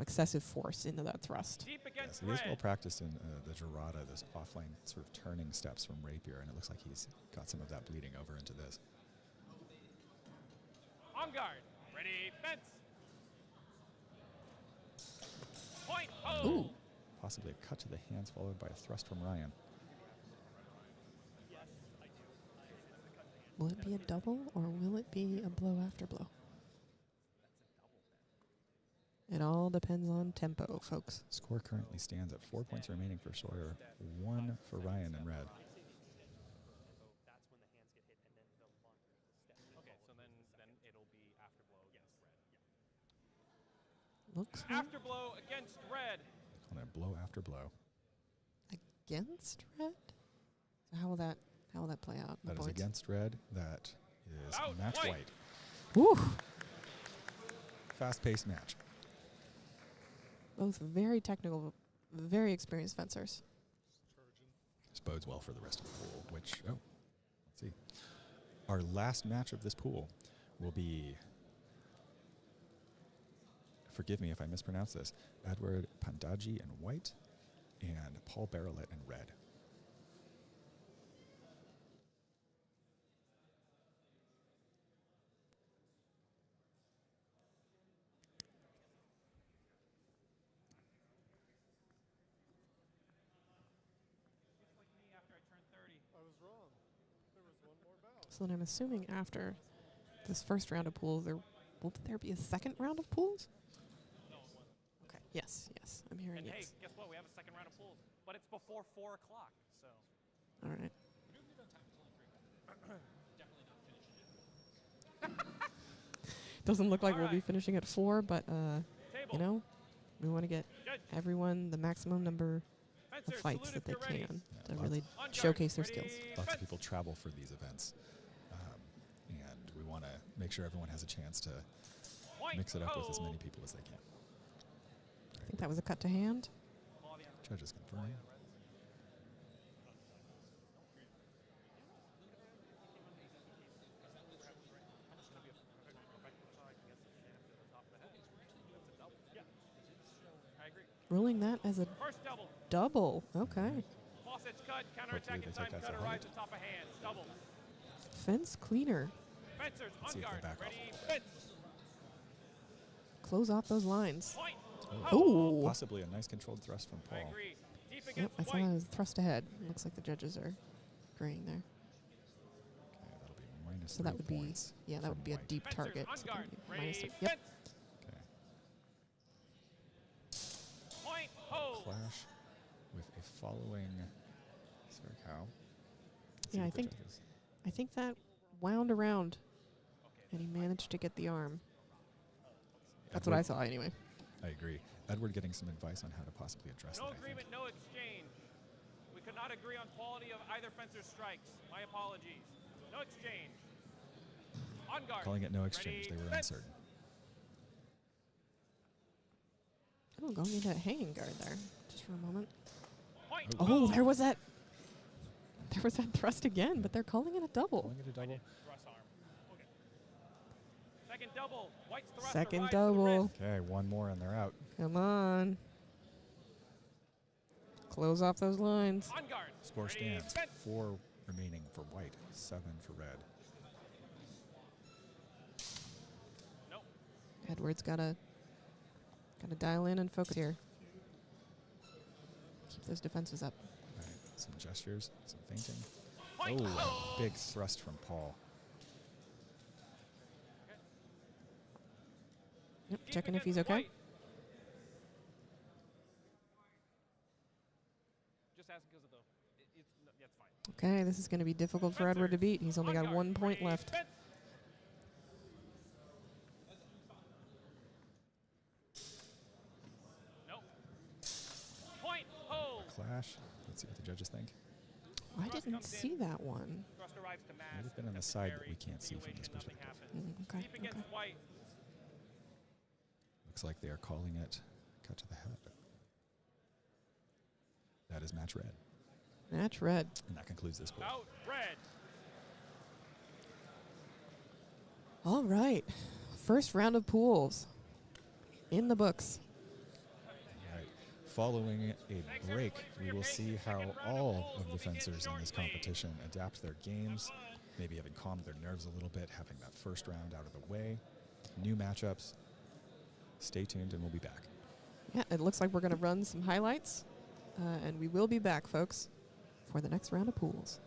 excessive force into that thrust. Deep Yes, against he is well red. practiced in the Girata, those offline sort of turning steps from Rapier, and it looks like he's got some of that bleeding over into this. On guard. Ready, fence. Point. Oh. Ooh. Possibly a cut to the hands followed by a thrust from Ryan. Will it be a double or will it be a blow after blow? It all depends on tempo, folks. Score currently stands at 4 points remaining for Sawyer, 1 for Ryan in red. Okay, so then it'll be afterblow against red. Looks like Afterblow against red. On a blow after blow. against red. So how will that play out? in That is points? against red. That is Out match white. white. Woo! Fast-paced match. Both very technical, very experienced fencers. This bodes well for the rest of the pool, which, let's see. Our last match of this pool will be, forgive me if I mispronounce this, Edward Pandaji in white and Paul Barrelett in red. After I turned 30. I was wrong. There was one more bout. So then I'm assuming after this first round of pools, will there be a second round of pools? No, it wasn't. Okay. Yes. I'm hearing And hey, yes. guess what? We have a second round of pools, but it's before 4 o'clock. So All right. Doesn't look like All we'll be right. finishing at 4, but table. we want to get Judge. everyone the maximum number of Fencers, fights salute that if they you're ready. can Yeah, to lots- really On guard. showcase their Ready, skills. Lots of fence. people travel for these events. And we want to make sure everyone has a chance to Point. mix it up with as Oh. many people as they can. I think that was a cut to hand. Judges confirming. I agree. Ruling that as a First double. double. Okay. Faucet's cut. Counterattack Hopefully in they time. take that to Cutter heart. rides atop of hands. Double. Fence cleaner. Fencers Let's see on if they guard. back off a Ready, little bit. fence. Close off those lines. Point. Oh. Possibly a nice controlled thrust from I Paul. agree. Deep Yep, against I saw white. that as thrust ahead. Looks like the judges are agreeing there. Okay, that'll be minus So that 3 would be, points that from would be a white. deep Fencers target. on So that guard. would be Ready, minus 3. Yep. fence. Okay. Point. Hold. Clash with a following. Sorry, cow. Yeah, I think that wound around, and he managed to get the arm. That's what I saw anyway. I agree. Edward getting some advice on how to possibly address No that. I think. agreement, no exchange. We could not agree on quality of either fencer's strikes. My apologies. No exchange. On guard. Calling it no exchange. Ready, They were fence. uncertain. Oh, going into a hanging guard there, just for a moment. Point. Oh, there was that thrust again, but they're calling it a double. Calling it a double. Thrust arm. Okay. Second double. White's thrust Second arrives to the double. wrist. Okay, one more and they're out. Come on. Close off those lines. On guard. Score Ready, stands. fence. 4 remaining for white, 7 for red. Nope. Edward's gotta dial in and focus here. Keep those defenses up. All right, some gestures, some feinting. Point. Oh, a big thrust from Paul. Yep, Deep checking if he's against okay. white. Just ask because of the. Okay, this is going to be difficult for Edward to beat. He's only got 1 point left. Nope. Point. Hold. Clash. Let's see what the judges think. I didn't see that one. Thrust arrives to mass. Might have been on the side that we can't see from this Nothing perspective. happens. Okay, Deep against white. Looks like they are calling it cut to the head. That is match red. Match red. And that concludes this pool. Out red. All right. First round of pools in the books. All right. Following a break, we will see how all of the fencers in this competition adapt their games, maybe having calmed their nerves a little bit, having that first round out of the way, new matchups. Stay tuned and we'll be back. Yeah, it looks like we're going to run some highlights, and we will be back, folks, for the next round of pools.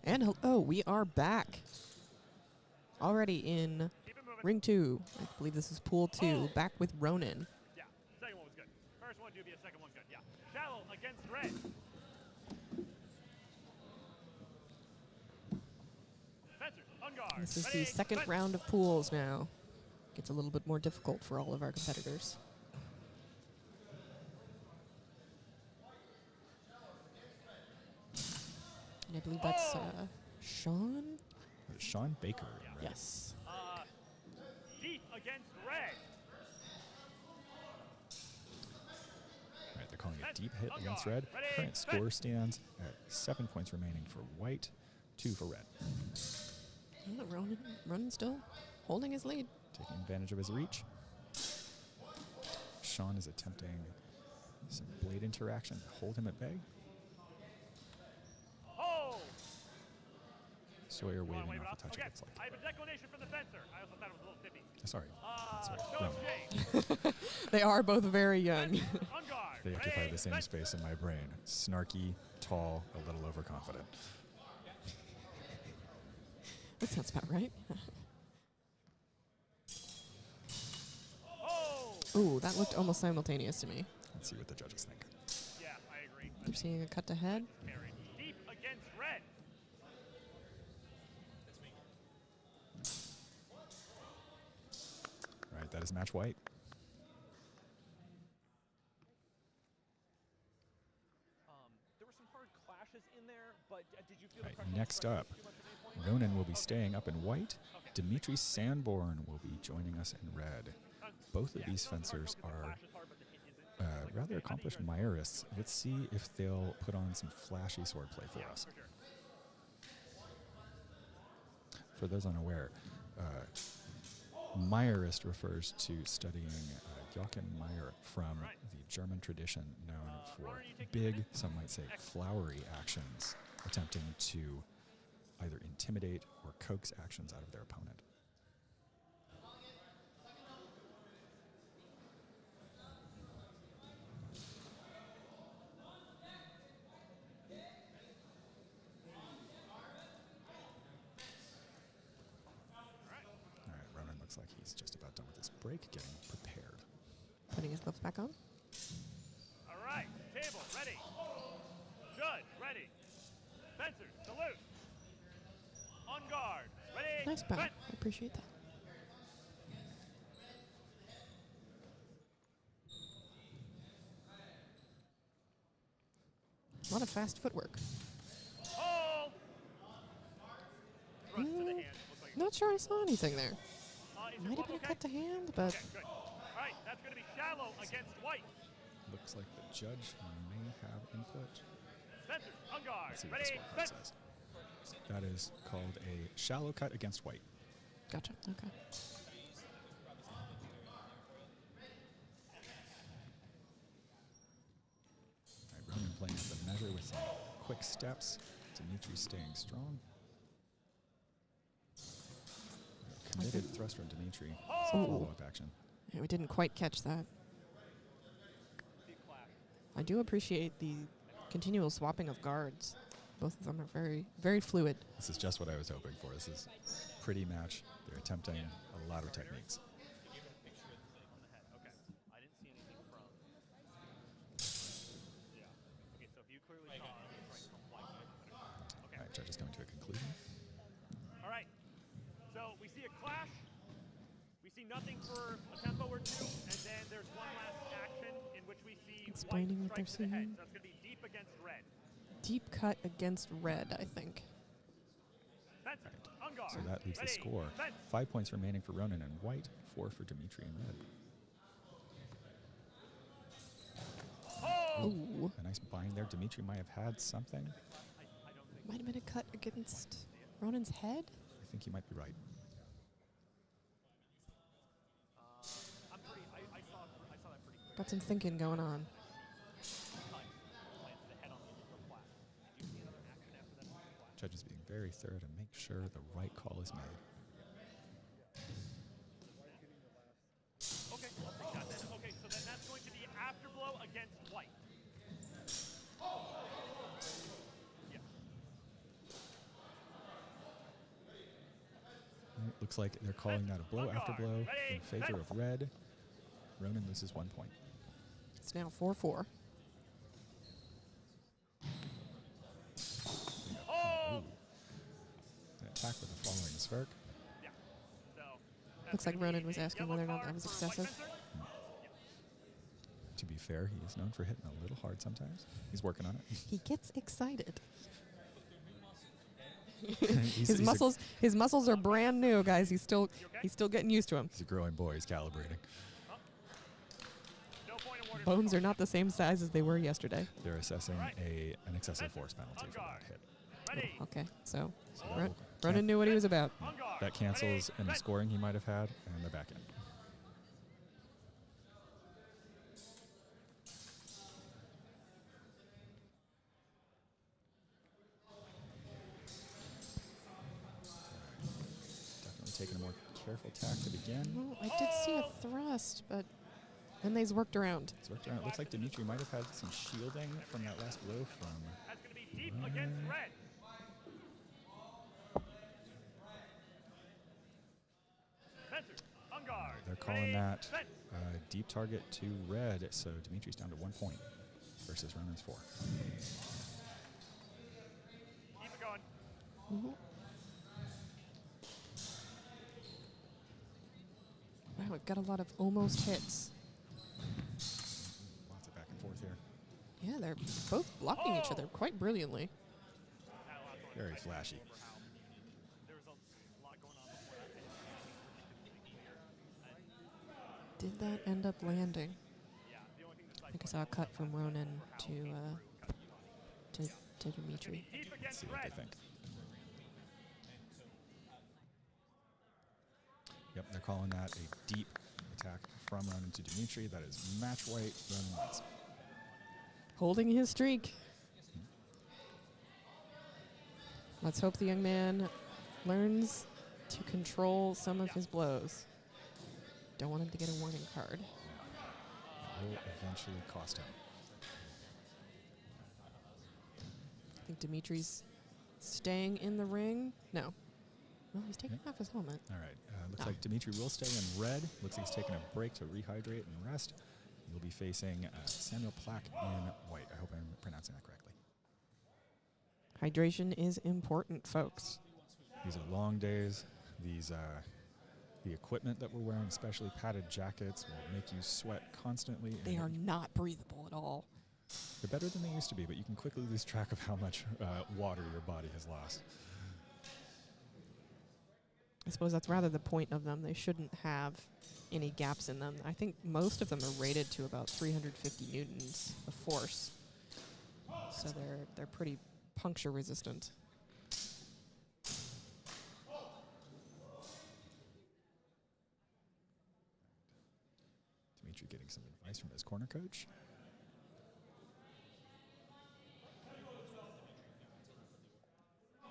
And oh, we are back. Already in ring 2. I believe this is pool 2. Back with Ronan. Yeah, second one was good. First one dubious, second one good. Yeah. Shallow against red. Fencers, on guard. This is Ready, the second fence. round of pools now. Gets a little bit more difficult for all of our competitors. And I believe that's Sean? Sean Baker. in red. Yes. Deep against red. Right, they're calling it deep hit On against guard. red. Ready, Current score stands at 7 points remaining for white, 2 for red. Ronan still holding his lead. Taking advantage of his reach. Sean is attempting some blade interaction to hold him at bay. Oh! Sawyer You wanna waving wave it off off? a touch, Okay. it looks like. I have a declination from the fencer. I also thought it was a little tippy. Sorry. No Ronan. shame. They are both very young. On guard. They occupy Ready, the same fence. space in my brain. Snarky, tall, a little overconfident. That sounds about right. Oh! Ooh, that looked almost simultaneous to me. Let's see what the judges think. Yeah, I agree. They're seeing a cut to head. Carry. Deep against red. Right, that is match white. There were some hard clashes in there, but did you feel Right, the pressure? next up, Ronan will be staying up in white. Dimitri Sanborn will be joining us in red. Both of these fencers are rather accomplished Myrists. Let's see if they'll put on some flashy swordplay for us. For those unaware, Meyerist refers to studying Joachim Meyer from the German tradition known for big, some might say flowery actions, attempting to either intimidate or coax actions out of their opponent. All right, Ronan looks like he's just about done with his break, getting prepared. Putting his gloves back on. All right, table ready. Judge ready. Fencer salute. On guard. Ready. Nice bow. I fence. appreciate that. A lot of fast footwork. Hold. Thrust to the hand. Looks like Not sure I saw anything there. is your Might have glove been a okay? cut to hand, but Okay, good. All right, that's going to be shallow against white. Looks like the judge may have input. Fencer on guard. Let's see what Ready. the scorecard Fence. says. That is called a shallow cut against white. gotcha. Okay. All right, Ronan playing at the measure with some quick steps. Dimitri staying strong. Committed thrust from Dimitri. Some follow-up action. Yeah, we didn't quite catch that. I do appreciate the continual swapping of guards. Both of them are very, very fluid. This is just what I was hoping for. This is pretty match. They're attempting a lot of techniques. Okay. I didn't see anything from. Yeah. Okay, so if you clearly saw right from white. Okay. All right, judges coming to a conclusion. All right. So we see a clash. We see nothing for a tempo or two, and then there's one last action in which we see Explaining white what they're strike to the head. seeing. So that's going to be deep against red. Deep cut against red, I think. Fence on guard. So that leaves the Ready. score. Fence. 5 points remaining for Ronan in white, 4 for Dimitri in red. Oh! Ooh. A nice bind there. Dimitri might have had something. Might have been a cut against Ronan's head. I think you might be right. I'm pretty. I saw that pretty quick. Got some thinking going on. Lands the head on the initial flash. Did you see another action after that initial flash? Judges being very thorough to make sure the right call is made. Okay, I'll take that then. Okay, so then that's going to be afterblow against white. Yeah. looks like they're calling that a blow after blow in favor of red. Ronan loses 1 point. It's now 4-4. Ooh. An attack with a following spark. Looks like Ronan was asking whether or not that was excessive. To be fair, he is known for hitting a little hard sometimes. He's working on it. He gets excited. He's His muscles are brand new, guys. He's still getting used to them. He's a growing boy. He's calibrating. Bones are not the same size as they were yesterday. They're assessing an excessive force penalty for that hit. Oh, okay, so So Ronan knew what he was about. that cancels any scoring he might have had, and they're back in. Definitely taking a more careful tack to begin. Well, I did see a thrust, but then they's worked around. It's worked around. It looks like Dimitri might have had some shielding from that last blow from. They're calling that deep target to red, so Dimitri's down to 1 point versus Ronan's 4. Wow, we've got a lot of almost hits. Lots of back and forth here. Yeah, they're both blocking each other quite brilliantly. Very flashy. Did that end up landing? I think I saw a cut from Ronan to Dimitri. Let's see what they think. Yep, they're calling that a deep attack from Ronan to Dimitri. That is match white. Ronan wins. Holding his streak. Let's hope the young man learns to control some of his blows. Don't want him to get a warning card. Will eventually cost him. I think Dimitri's staying in the ring. No. Well, he's taking off his helmet. All right. Looks like Dimitri will stay in red. Looks like he's taking a break to rehydrate and rest. He'll be facing Samuel Plack in white. I hope I'm pronouncing that correctly. Hydration is important, folks. These are long days. These the equipment that we're wearing, especially padded jackets, will make you sweat constantly. They are not breathable at all. They're better than they used to be, but you can quickly lose track of how much water your body has lost. I suppose that's rather the point of them. They shouldn't have any gaps in them. I think most of them are rated to about 350 newtons of force. So they're pretty puncture resistant. Dimitri getting some advice from his corner coach. All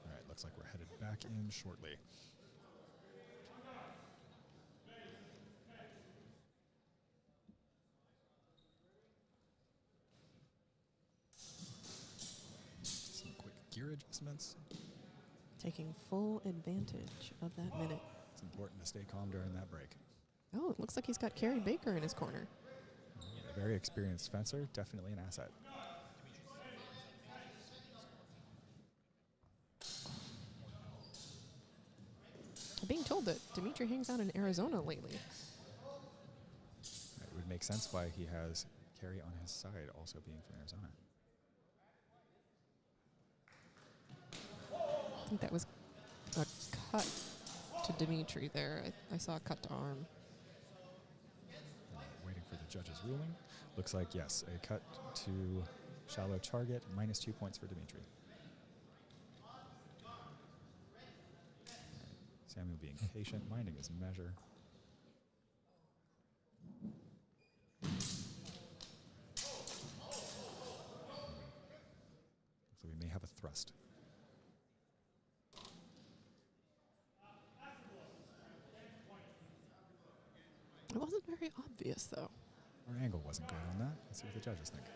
right, looks like we're headed back in shortly. Some quick gear adjustments. Taking full advantage of that minute. It's important to stay calm during that break. Oh, it looks like he's got Carrie Baker in his corner. A very experienced fencer, definitely an asset. I'm being told that Dimitri hangs out in Arizona lately. It would make sense why he has Carrie on his side, also being from Arizona. I think that was a cut to Dimitri there. I saw a cut to arm. Waiting for the judge's ruling. Looks like, yes, a cut to shallow target, minus 2 points for Dimitri. Samuel being patient, minding his measure. So we may have a thrust. It wasn't very obvious, though. Our angle wasn't good on that. Let's see what the judges think.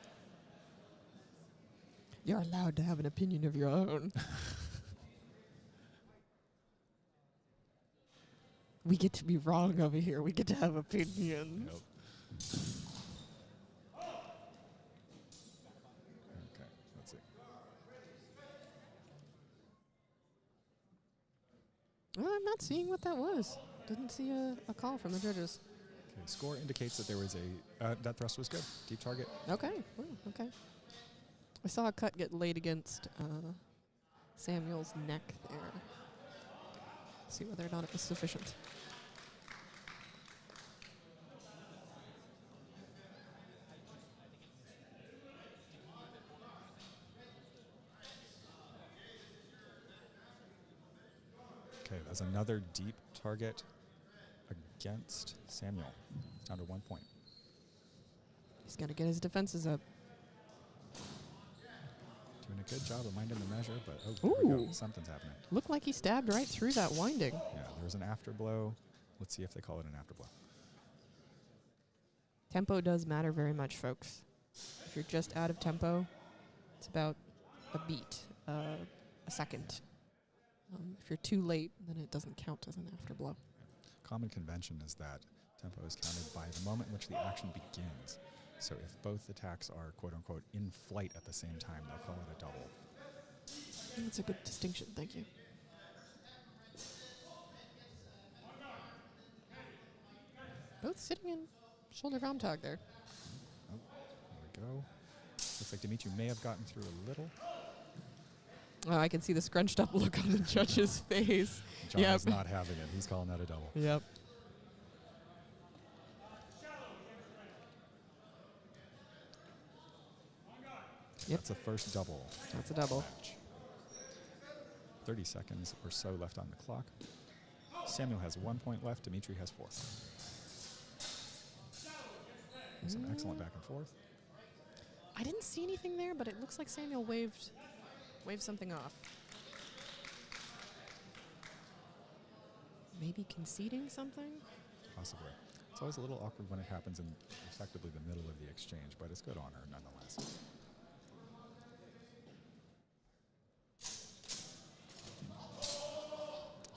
You're allowed to have an opinion of your own. We get to be wrong over here. We get to have opinions. Nope. Okay, let's see. Well, I'm not seeing what that was. Didn't see a call from the judges. Okay, score indicates that there was a that thrust was good. Deep target. Okay. Well, okay. I saw a cut get laid against Samuel's neck there. See whether or not it was sufficient. Okay, that's another deep target against Samuel. Down to 1 point. He's got to get his defenses up. Doing a good job of minding the measure, but oh, there we go. Ooh. Something's happening. Looked like he stabbed right through that winding. Yeah, there was an afterblow. Let's see if they call it an afterblow. Tempo does matter very much, folks. If you're just out of tempo, it's about a beat, a second. If you're too late, then it doesn't count as an afterblow. Common convention is that tempo is counted by the moment in which the action begins. So if both attacks are quote-unquote in flight at the same time, they'll call it a double. That's a good distinction, thank you. Both sitting in shoulder Raumtag there. Oh, there we go. Looks like Dimitri may have gotten through a little. Oh, I can see the scrunched up look on the judge's face. John is not having it. He's calling that a double. Yep. That's the first double. That's a double. Match. 30 seconds or so left on the clock. Samuel has 1 point left. Dimitri has 4. Some excellent back and forth. I didn't see anything there, but it looks like Samuel waved something off. Maybe conceding something? Possibly. It's always a little awkward when it happens in effectively the middle of the exchange, but it's good honor nonetheless.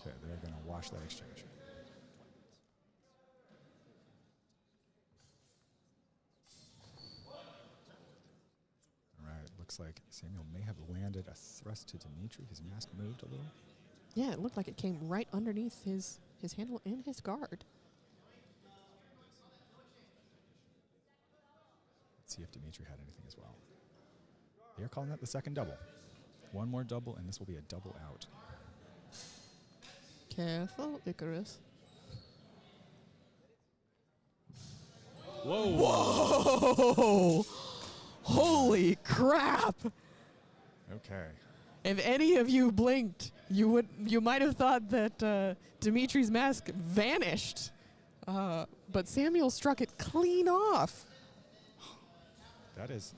Okay, they're going to wash that exchange. All right, looks like Samuel may have landed a thrust to Dimitri. His mask moved a little. Yeah, it looked like it came right underneath his handle and his guard. Let's see if Dimitri had anything as well. They're calling that the second double. One more double, and this will be a double out. Careful, Icarus. Whoa! Whoa! Holy crap! Okay. If any of you blinked, you might have thought that Dimitri's mask vanished. But Samuel struck it clean off. That is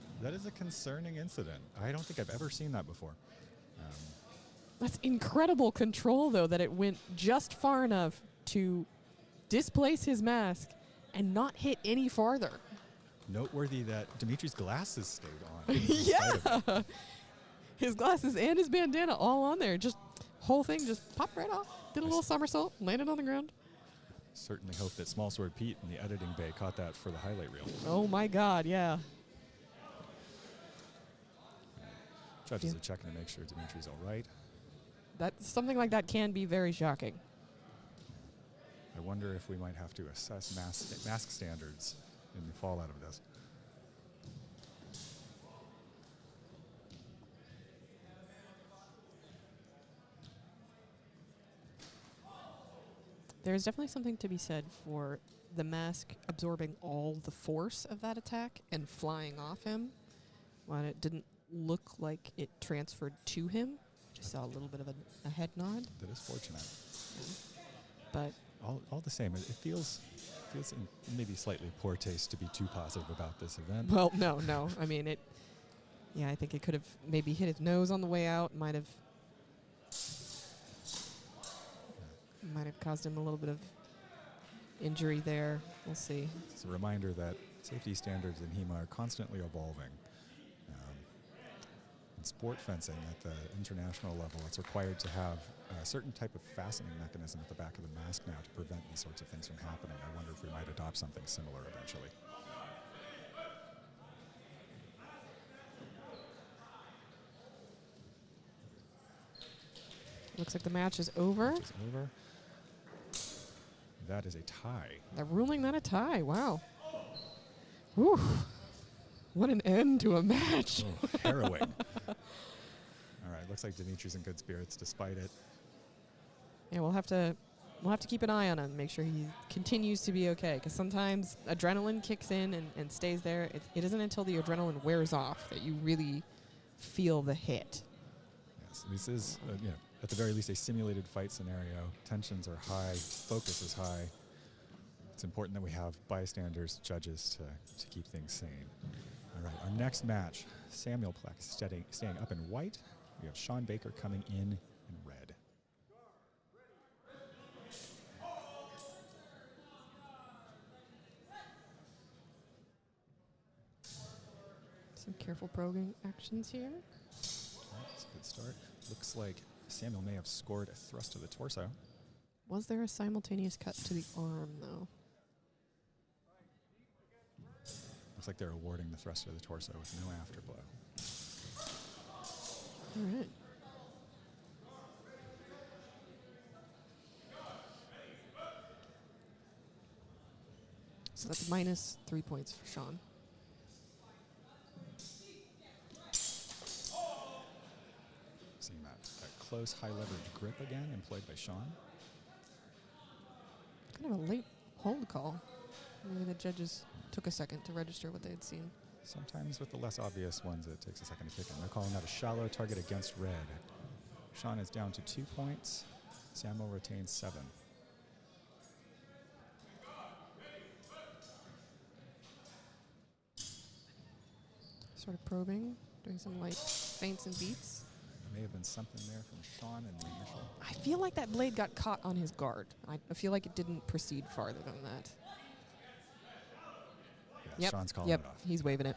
a concerning incident. I don't think I've ever seen that before. That's incredible control, though, that it went just far enough to displace his mask and not hit any farther. Noteworthy that Dimitri's glasses stayed on. in spite of it. Yeah! His glasses and his bandana all on there. Just whole thing just popped right off. Did a little somersault, landed on the ground. Certainly hope that Small Sword Pete in the editing bay caught that for the highlight reel. Oh my God, yeah. Judges are checking to make sure Dimitri's all right. Something like that can be very shocking. I wonder if we might have to assess mask standards in the fallout of this. There's definitely something to be said for the mask absorbing all the force of that attack and flying off him when it didn't look like it transferred to him. Just saw a little bit of a head nod. That is fortunate. But all the same, it feels in maybe slightly poor taste to be too positive about this event. well, no. I mean, I think it could have maybe hit his nose on the way out. Might have caused him a little bit of injury there. We'll see. It's a reminder that safety standards in HEMA are constantly evolving. In sport fencing at the international level, it's required to have a certain type of fastening mechanism at the back of the mask now to prevent these sorts of things from happening. I wonder if we might adopt something similar eventually. Looks like the match is over. Match is over. That is a tie. They're ruling that a tie. Wow. Whew. What an end to a match. Oh, harrowing. All right, looks like Dimitri's in good spirits despite it. Yeah, we'll have to keep an eye on him, make sure he continues to be okay. Because sometimes adrenaline kicks in and stays there. It isn't until the adrenaline wears off that you really feel the hit. Yes, this is, at the very least, a simulated fight scenario. Tensions are high, focus is high. It's important that we have bystanders, judges to keep things sane. All right, our next match, Samuel Plex staying up in white. We have Sean Baker coming in red. Some careful probing actions here. That's a good start. Looks like Samuel may have scored a thrust to the torso. Was there a simultaneous cut to the arm, though? Looks like they're awarding the thrust to the torso with no afterblow. All right. So that's minus 3 points for Sean. Seeing that close, high leverage grip again employed by Sean. Kind of a late hold call. Maybe the judges took a second to register what they had seen. Sometimes with the less obvious ones, it takes a second to kick in. They're calling that a shallow target against red. Sean is down to 2 points. Samuel retains 7. Sort of probing, doing some light feints and beats. There may have been something there from Sean in the initial. I feel like that blade got caught on his guard. I feel like it didn't proceed farther than that. Yeah, Yep. Sean's calling Yep. it off. He's waving it.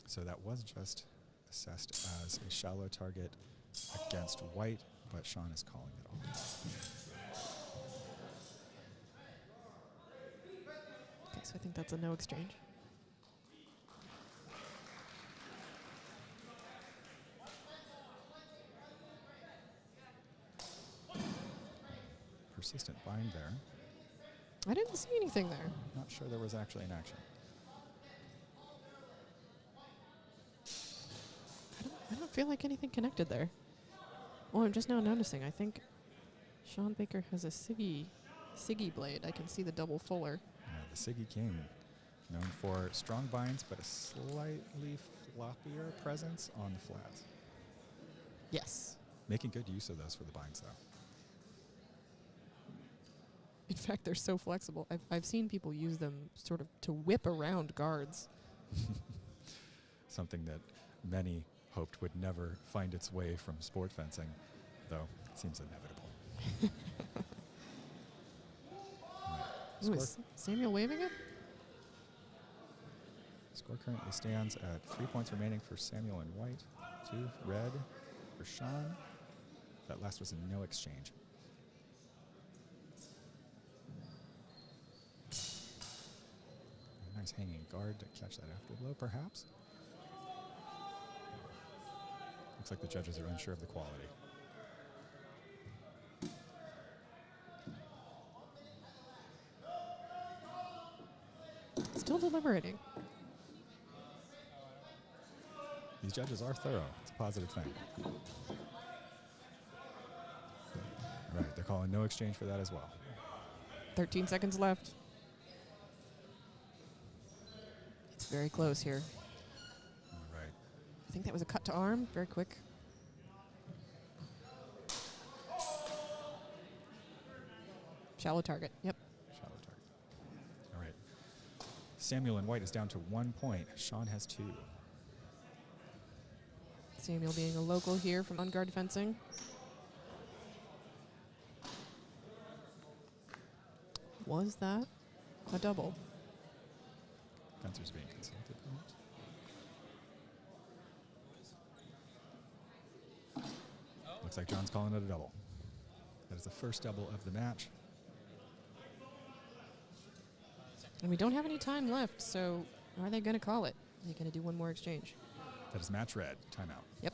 So that was just assessed as a shallow target against white, but Sean is calling it off. Okay, so I think that's a no exchange. Persistent bind there. I didn't see anything there. Not sure there was actually an action. I don't feel like anything connected there. Oh, I'm just now noticing. I think Sean Baker has a Siggy blade. I can see the double fuller. Yeah, the Siggy King, known for strong binds, but a slightly floppier presence on the flats. Yes. Making good use of those for the binds, though. In fact, they're so flexible. I've seen people use them sort of to whip around guards. Something that many hoped would never find its way from sport fencing, though it seems inevitable. Right. Ooh, is Samuel waving it? Score currently stands at 3 points remaining for Samuel in white, 2 red for Sean. That last was a no exchange. A nice hanging guard to catch that afterblow, perhaps. Looks like the judges are unsure of the quality. Still deliberating. These judges are thorough. It's a positive thing. All right, they're calling no exchange for that as well. 13 seconds left. It's very close here. All right. I think that was a cut to arm. Very quick. Shallow target. Yep. Shallow target. All right. Samuel in white is down to 1 point. Sean has 2. Samuel being a local here from on-guard fencing. Was that a double? Fencers being consulted, perhaps. Looks like John's calling it a double. That is the first double of the match. And we don't have any time left, so are they going to call it? Are they going to do one more exchange? That is match red. Timeout. Yep.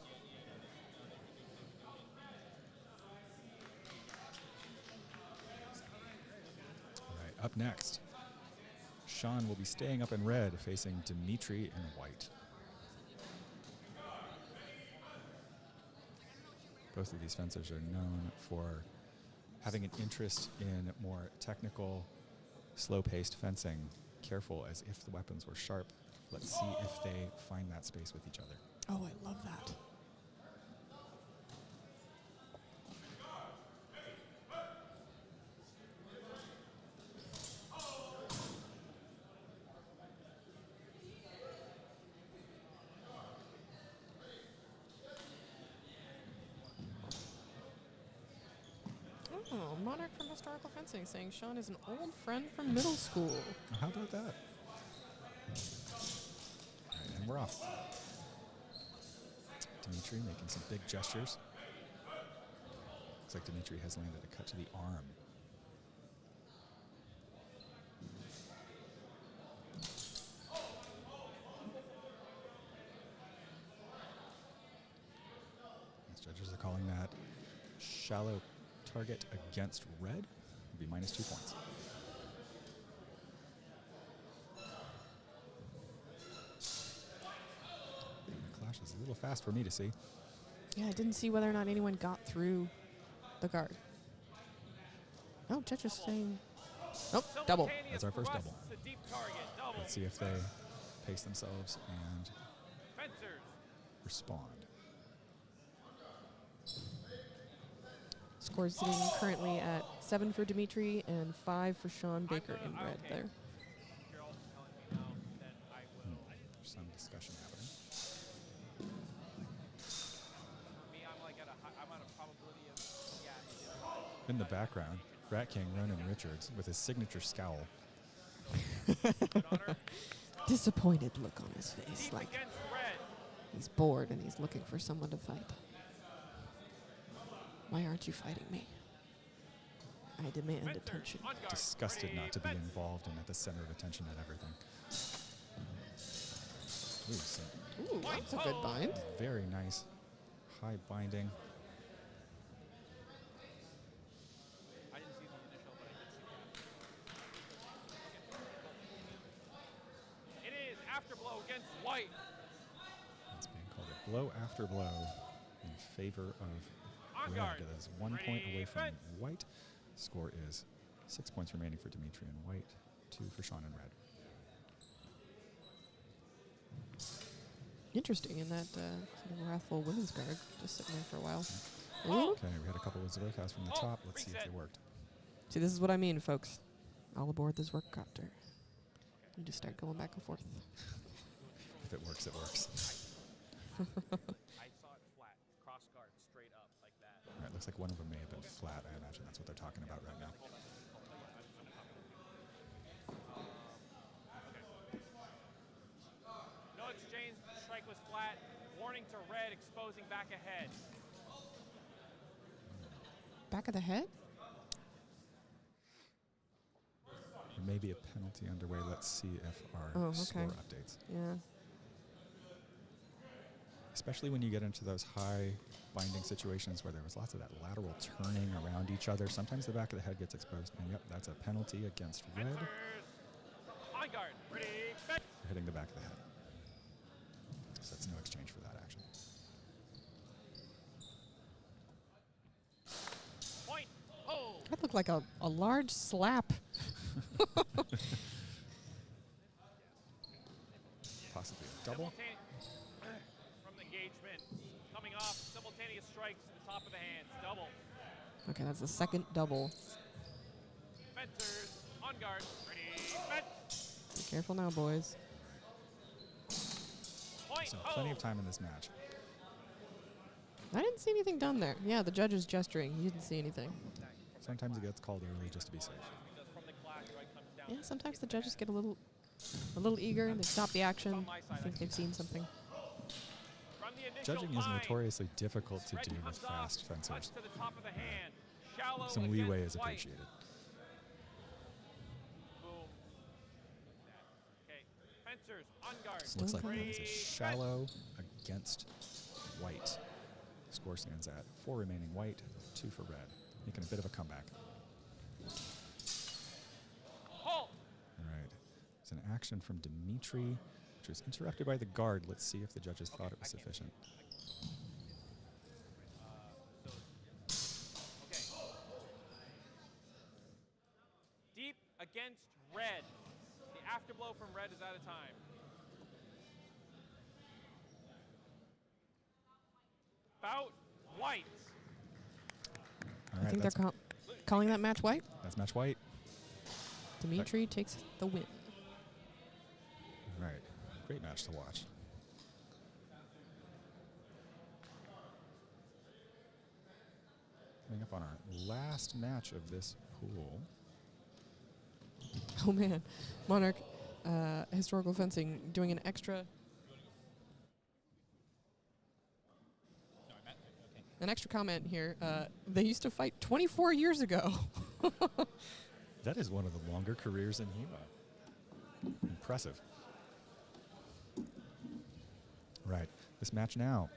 All right, up next, Sean will be staying up in red, facing Dimitri in white. Both of these fencers are known for having an interest in more technical, slow-paced fencing, careful as if the weapons were sharp. Let's see if they find that space with each other. Oh, I love that. Oh, Monarch from Historical Fencing saying Sean is an old friend from middle school. How about that? All right, and we're off. Dimitri making some big gestures. Looks like Dimitri has landed a cut to the arm. These judges are calling that shallow target against red. Would be minus 2 points. And the clash is a little fast for me to see. Yeah, I didn't see whether or not anyone got through the guard. Oh, judge is saying... Oh, double. That's our first double. The deep target, double. Let's see if they pace themselves and Fencers. respond. Scores sitting currently at 7 for Dimitri and 5 for Sean Baker in red there. You're also telling me now that I will. There's some discussion happening. For me, I'm like I'm at a probability of yeah. In the background, Rat King Ronan Richards with his signature scowl. Disappointed look on his face, Deep like against red. he's bored and he's looking for someone to fight. Why aren't you fighting me? I demand attention. Disgusted not to be involved and at the center of attention and everything. Ooh, some Ooh, that's a good bind. very nice high binding. I didn't see the initial, but I did see that. It is afterblow against white. It's being called a blow after blow in favor of On red. guard. It is 1 point Ready, away from fence. white. Score is 6 points remaining for Dimitri in white, 2 for Sean in red. Interesting in that sort of wrathful women's guard, just sitting there for a while. Oh. Ooh. Okay, we had a couple of Zerkas from the Oh, top. Let's see if reset. they worked. See, this is what I mean, folks. All aboard this work copter. You just start going back and forth. If it works, it works. I saw it flat, cross guard, straight up like that. All right, looks like one of them may have been flat. I imagine that's what they're talking about right now. No exchange, strike was flat. Warning to red, exposing back ahead. Back of the head? There may be a penalty underway. Let's see if our Oh, score okay. updates. Yeah. Especially when you get into those high binding situations where there was lots of that lateral turning around each other. Sometimes the back of the head gets exposed. And yep, that's a penalty against red Fencers. On guard, ready, fence. for hitting the back of the head. So that's no exchange for that action. Point, hold. That looked like a large slap. Possibly a double. From the engagement, coming off, simultaneous strikes to the top of the hands, double. Okay, that's the second double. Fencers, on guard, ready, fence. Be careful now, boys. Point, So plenty of hold. time in this match. I didn't see anything done there. Yeah, the judge is gesturing. He didn't see anything. Sometimes it gets called early just to be safe. Because from the clash, right, comes down. Yeah, sometimes the judges get a little a little eager. They stop the action. I think they've seen something. From the initial Judging is line, notoriously difficult to red do with comes off, fast cuts fencers. to the top of the hand. Shallow Some leeway against is white. appreciated. Boom. Okay. Fencers on guard. Looks like Okay. it's a shallow against white. Score stands at 4 remaining white, 2 for red. Making a bit of a comeback. Halt. All right. It's an action from Dimitri, which was interrupted by the guard. Let's see if the judges thought it was sufficient. Okay. Deep against red. The afterblow from red is out of time. Bout white. All I right, think they're that's, calling that match white. that's match white. Dimitri takes the win. All right. Great match to watch. Coming up on our last match of this pool. Oh man, Monarch Historical Fencing doing an extra. An extra comment here. They used to fight 24 years ago. That is one of the longer careers in HEMA. Impressive. Right. This match now.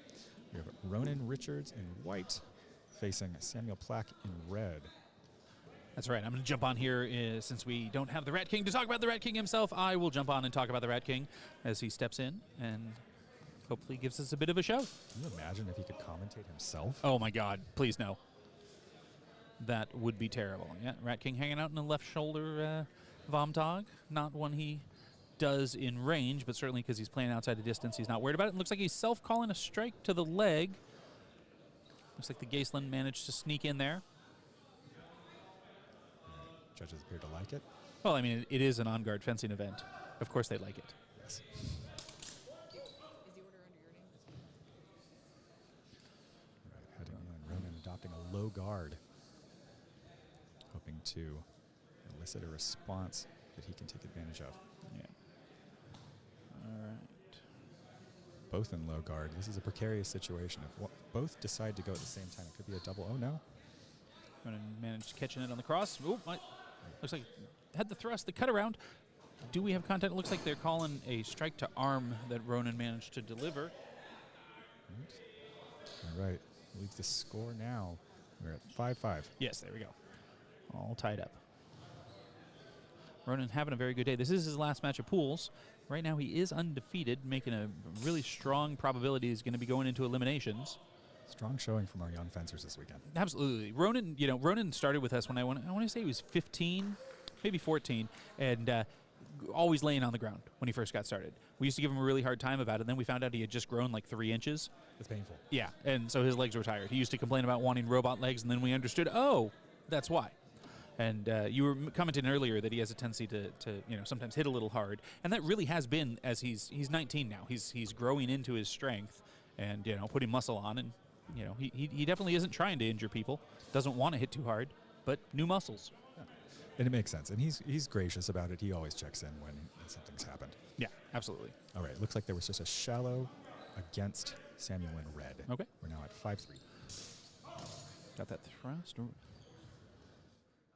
We have Ronan Richards in white facing Samuel Plack in red. That's right. I'm going to jump on here since we don't have the Rat King to talk about the Rat King himself. I will jump on and talk about the Rat King as he steps in and hopefully gives us a bit of a show. Can you imagine if he could commentate himself? Oh my God! Please no. That would be terrible. Yeah, Rat King hanging out in the left shoulder Vomtog. Not one he does in range, but certainly because he's playing outside the distance, he's not worried about it. It looks like he's self-calling a strike to the leg. Looks like the Gaisland managed to sneak in there. Judges appear to like it. Well, I mean, it is an on-guard fencing event. Of course they like it. Yes. Right, heading in. Ronan adopting a low guard, hoping to elicit a response that he can take advantage of. Yeah. All right. Both in low guard. This is a precarious situation. If both decide to go at the same time, it could be a double. Oh no! Ronan managed catching it on the cross. Oop, looks like had the thrust, the cut around. Do we have contact? It looks like they're calling a strike to arm that Ronan managed to deliver. All right. Leaves the score now. We're at 5-5. Yes, there we go. All tied up. Ronan having a very good day. This is his last match of pools. Right now he is undefeated, making a really strong probability he's going to be going into eliminations. Strong showing from our young fencers this weekend. Absolutely. Ronan started with us when I want to say he was 15, maybe 14, and always laying on the ground when he first got started. We used to give him a really hard time about it. Then we found out he had just grown like 3 inches. It's painful. Yeah, and so his legs were tired. He used to complain about wanting robot legs, and then we understood, oh, that's why. And you were commenting earlier that he has a tendency to sometimes hit a little hard, and that really has been as he's 19 now. He's growing into his strength, and putting muscle on, and he definitely isn't trying to injure people. Doesn't want to hit too hard, but new muscles. Yeah. And it makes sense, and he's gracious about it. He always checks in when something's happened. Yeah, absolutely. All right, looks like there was just a shallow against Samuel in red. Okay. We're now at 5-3. Got that thrust.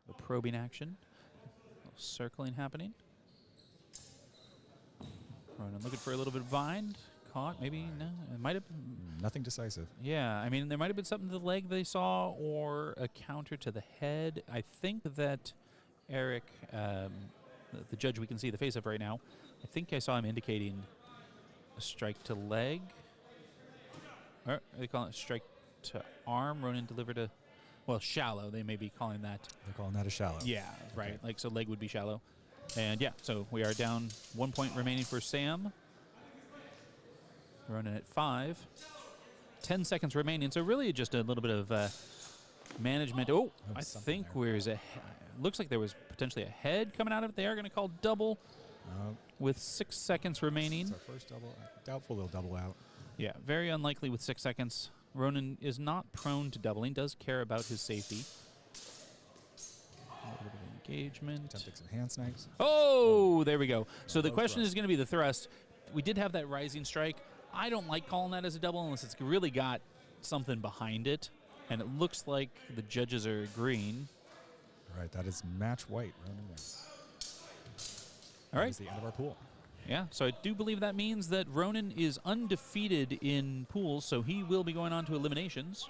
The probing action. A little circling happening. Ronan looking for a little bit of bind. Caught, maybe, no. It might have. Nothing decisive. Yeah, I mean, there might have been something to the leg they saw or a counter to the head. I think that Eric, the judge we can see the face of right now, I think I saw him indicating a strike to leg. Or they call it strike to arm. Ronan delivered a, shallow. They may be calling that. They're calling that a shallow. Yeah, right. Okay. Like, so leg would be shallow. And yeah, so we are down 1 point remaining for Sam. Ronan at 5. 10 seconds remaining. So really just a little bit of management. Oh, I think looks like there was potentially a head coming out of it. They are going to call double with 6 seconds remaining. It's our first double. Doubtful they'll double out. Yeah, very unlikely with 6 seconds. Ronan is not prone to doubling, does care about his safety. A little bit of Attempting some hand snipes. Oh, there we go. So the Low question thrust. is going to be the thrust. We did have that rising strike. I don't like calling that as a double unless it's really got something behind it. And it looks like the judges are agreeing. All right, that is match white. Ronan wins. All That right. is the end of our pool. Yeah, so I do believe that means that Ronan is undefeated in pools, so he will be going on to eliminations.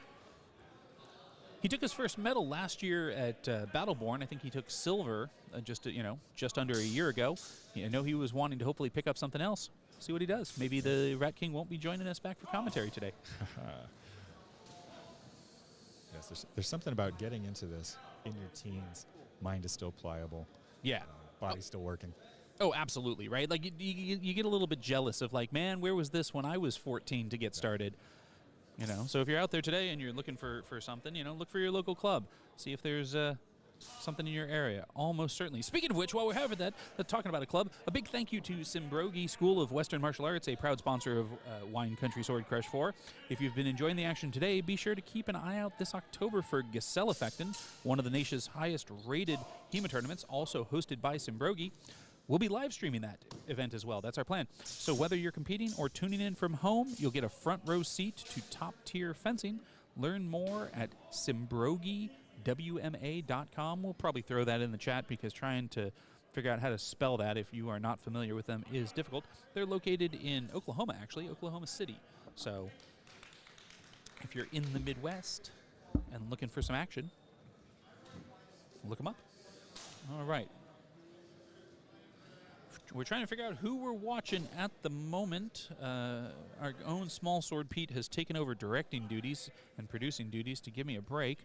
He took his first medal last year at Battleborn. I think he took silver just under a year ago. I know he was wanting to hopefully pick up something else. See what he does. Maybe the Rat King won't be joining us back for commentary today. Yes, there's something about getting into this in your teens. Mind is still pliable. Yeah. Body's still working. Oh, absolutely, right? Like, you get a little bit jealous of, like, man, where was this when I was 14 to get started? You know, so if you're out there today and you're looking for something, look for your local club. See if there's something in your area. Almost certainly. Speaking of which, while we're having that, talking about a club, a big thank you to Simbrogi School of Western Martial Arts, a proud sponsor of Wine Country Sword Crush 4. If you've been enjoying the action today, be sure to keep an eye out this October for Gesellefechten, one of the nation's highest rated HEMA tournaments, also hosted by Simbrogi. We'll be live streaming that event as well. That's our plan. So whether you're competing or tuning in from home, you'll get a front row seat to top-tier fencing. Learn more at SimbrogiWMA.com. We'll probably throw that in the chat because trying to figure out how to spell that if you are not familiar with them is difficult. They're located in Oklahoma, actually, Oklahoma City. So if you're in the Midwest and looking for some action, look them up. All right. We're trying to figure out who we're watching at the moment. Our own Small Sword Pete has taken over directing duties and producing duties to give me a break.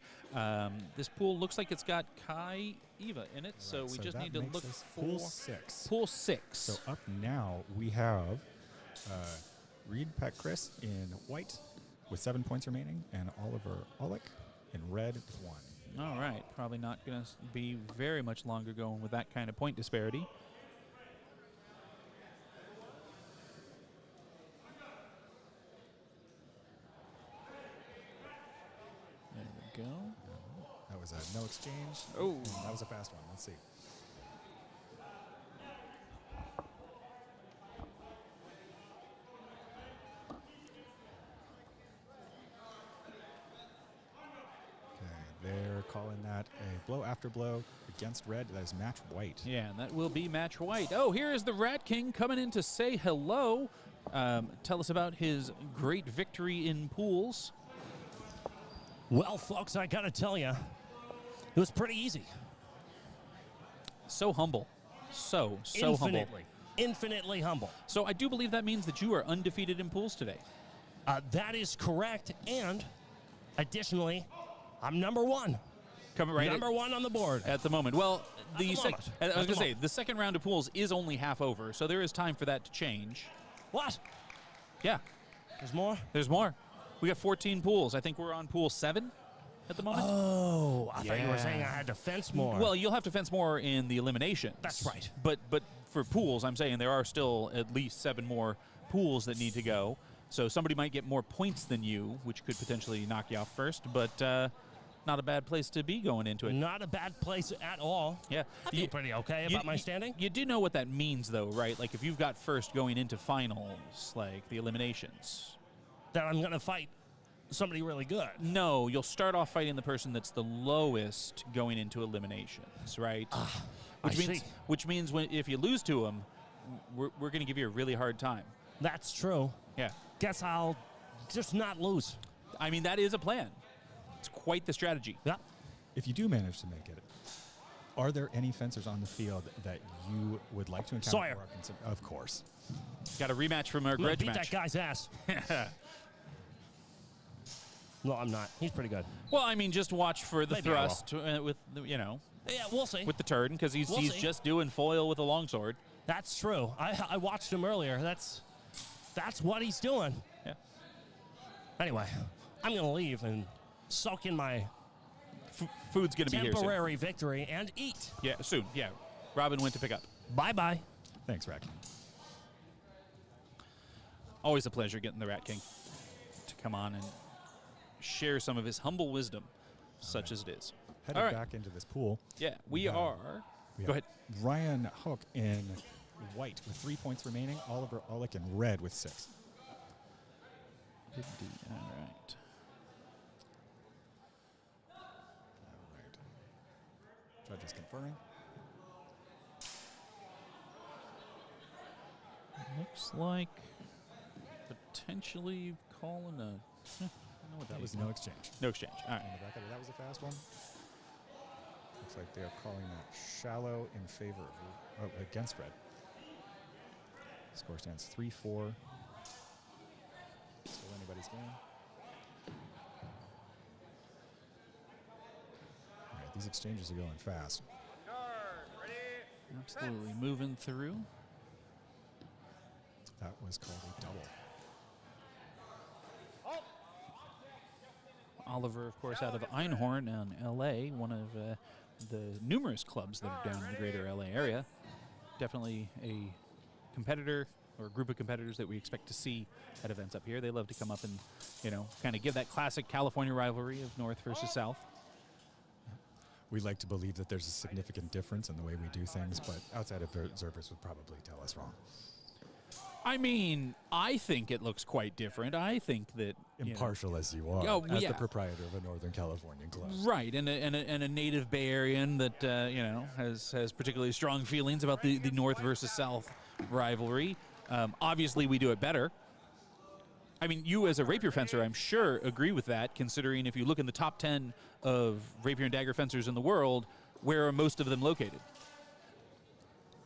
This pool looks like it's got Kai Eva in it, so we just that need to makes look us for pool 6. Pool 6. So up now we have Reed Chris in white with 7 points remaining, and Oliver Olick in red with 1. All right, probably not going to be very much longer going with that kind of point disparity. Go. That was a no exchange. Oh. That was a fast one. Let's see. Okay, they're calling that a blow after blow against red. That is match white. Yeah, and that will be match white. Oh, here is the Rat King coming in to say hello. Tell us about his great victory in pools. Well, folks, I gotta tell you, it was pretty easy. So humble. So humble. Infinitely humble. So I do believe that means that you are undefeated in pools today. That is correct, and additionally, I'm number one. Coming right Number one on the board. at the moment. Well, I was moment. going to say, the second round of pools is only half over, so there is time for that to change. What? Yeah, There's more? there's more. We got 14 pools. I think we're on pool 7 at the moment. Oh, I thought you were saying I had to fence more. Well, you'll have to fence more in the eliminations. That's right. But for pools, I'm saying there are still at least 7 more pools that need to go. So somebody might get more points than you, which could potentially knock you off first, but not a bad place to be going into it. Not a bad place at all. Yeah. I feel pretty okay about my standing. You do know what that means, though, right? Like, if you've got first going into finals, like the eliminations. That I'm going to fight somebody really good. No, you'll start off fighting the person that's the lowest going into eliminations, right? Which means if you lose to them, we're going to give you a really hard time. That's true. Yeah. Guess I'll just not lose. I mean, that is a plan. It's quite the strategy. Yeah. If you do manage to make it, are there any fencers on the field that you would like to encounter? Sawyer. Of course. Got a rematch from our I'm gonna grudge beat match. that guy's ass. No, I'm not. He's pretty good. Well, I mean, just watch for the Maybe I will. thrust with the, Yeah, we'll see. with the turn, because he's We'll see. just doing foil with a longsword. That's true. I watched him earlier. That's what he's doing. Yeah. Anyway, I'm going to leave and soak in my Food's going to be here soon. temporary victory and eat. Yeah, soon. Yeah. Robin went to pick up. Bye-bye. Thanks, Rack. Always a pleasure getting the Rat King to come on and share some of his humble wisdom, such as it is. Headed All right. back into this pool. Yeah, we have- are. we Go have ahead. Ryan Hook in white with 3 points remaining. Oliver Olick in red with 6. Indeed. All right. All right. Judges conferring. Looks like potentially calling a. I don't know what That was is. no exchange. No exchange. All right. On the back of it, that was a fast one. Looks like they are calling that shallow in favor of against red. Score stands 3-4. Still anybody's game. All right, these exchanges are going fast. Absolutely moving through. That was called a double. Oliver, of course, out of Einhorn in L.A., one of the numerous clubs that are down in the greater L.A. area. Definitely a competitor or a group of competitors that we expect to see at events up here. They love to come up and, kind of give that classic California rivalry of North versus South. We like to believe that there's a significant difference in the way we do things, but outside observers would probably tell us wrong. I mean, I think it looks quite different. I think that Impartial as you are, Oh, as yeah. the proprietor of a Northern Californian club. Right, and a native Bay Arean that has particularly strong feelings about the North versus South rivalry. Obviously, we do it better. I mean, you as a rapier fencer, I'm sure, agree with that, considering if you look in the top 10 of rapier and dagger fencers in the world, where are most of them located?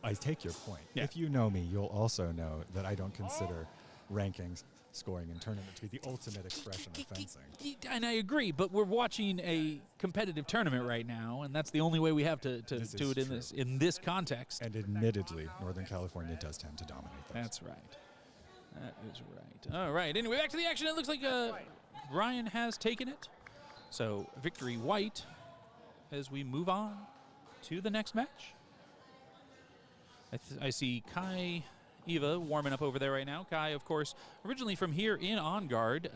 I take your point. Yeah. If you know me, you'll also know that I don't consider rankings, scoring, and tournament to be the ultimate expression of fencing. And I agree, but we're watching a competitive tournament right now, and that's the only way we have to This do is it true. in this context. And admittedly, Northern California does tend to dominate those. That's right. That is right. All right. Anyway, back to the action. It looks like Ryan has taken it. So victory white as we move on to the next match. I see Kai Eva warming up over there right now. Kai, of course, originally from here in On Guard,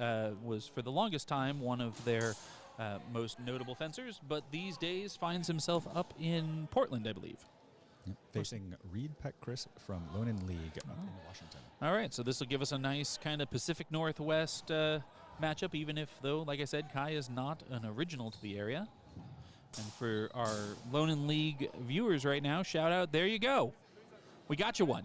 was for the longest time one of their most notable fencers, but these days finds himself up in Portland, I believe. Yep. Facing Reed Peck-Chris from Lonan League up in Washington. All right, so this will give us a nice kind of Pacific Northwest matchup, even if, though, like I said, Kai is not an original to the area. And for our Lonan League viewers right now, shout out, there you go. We got you one.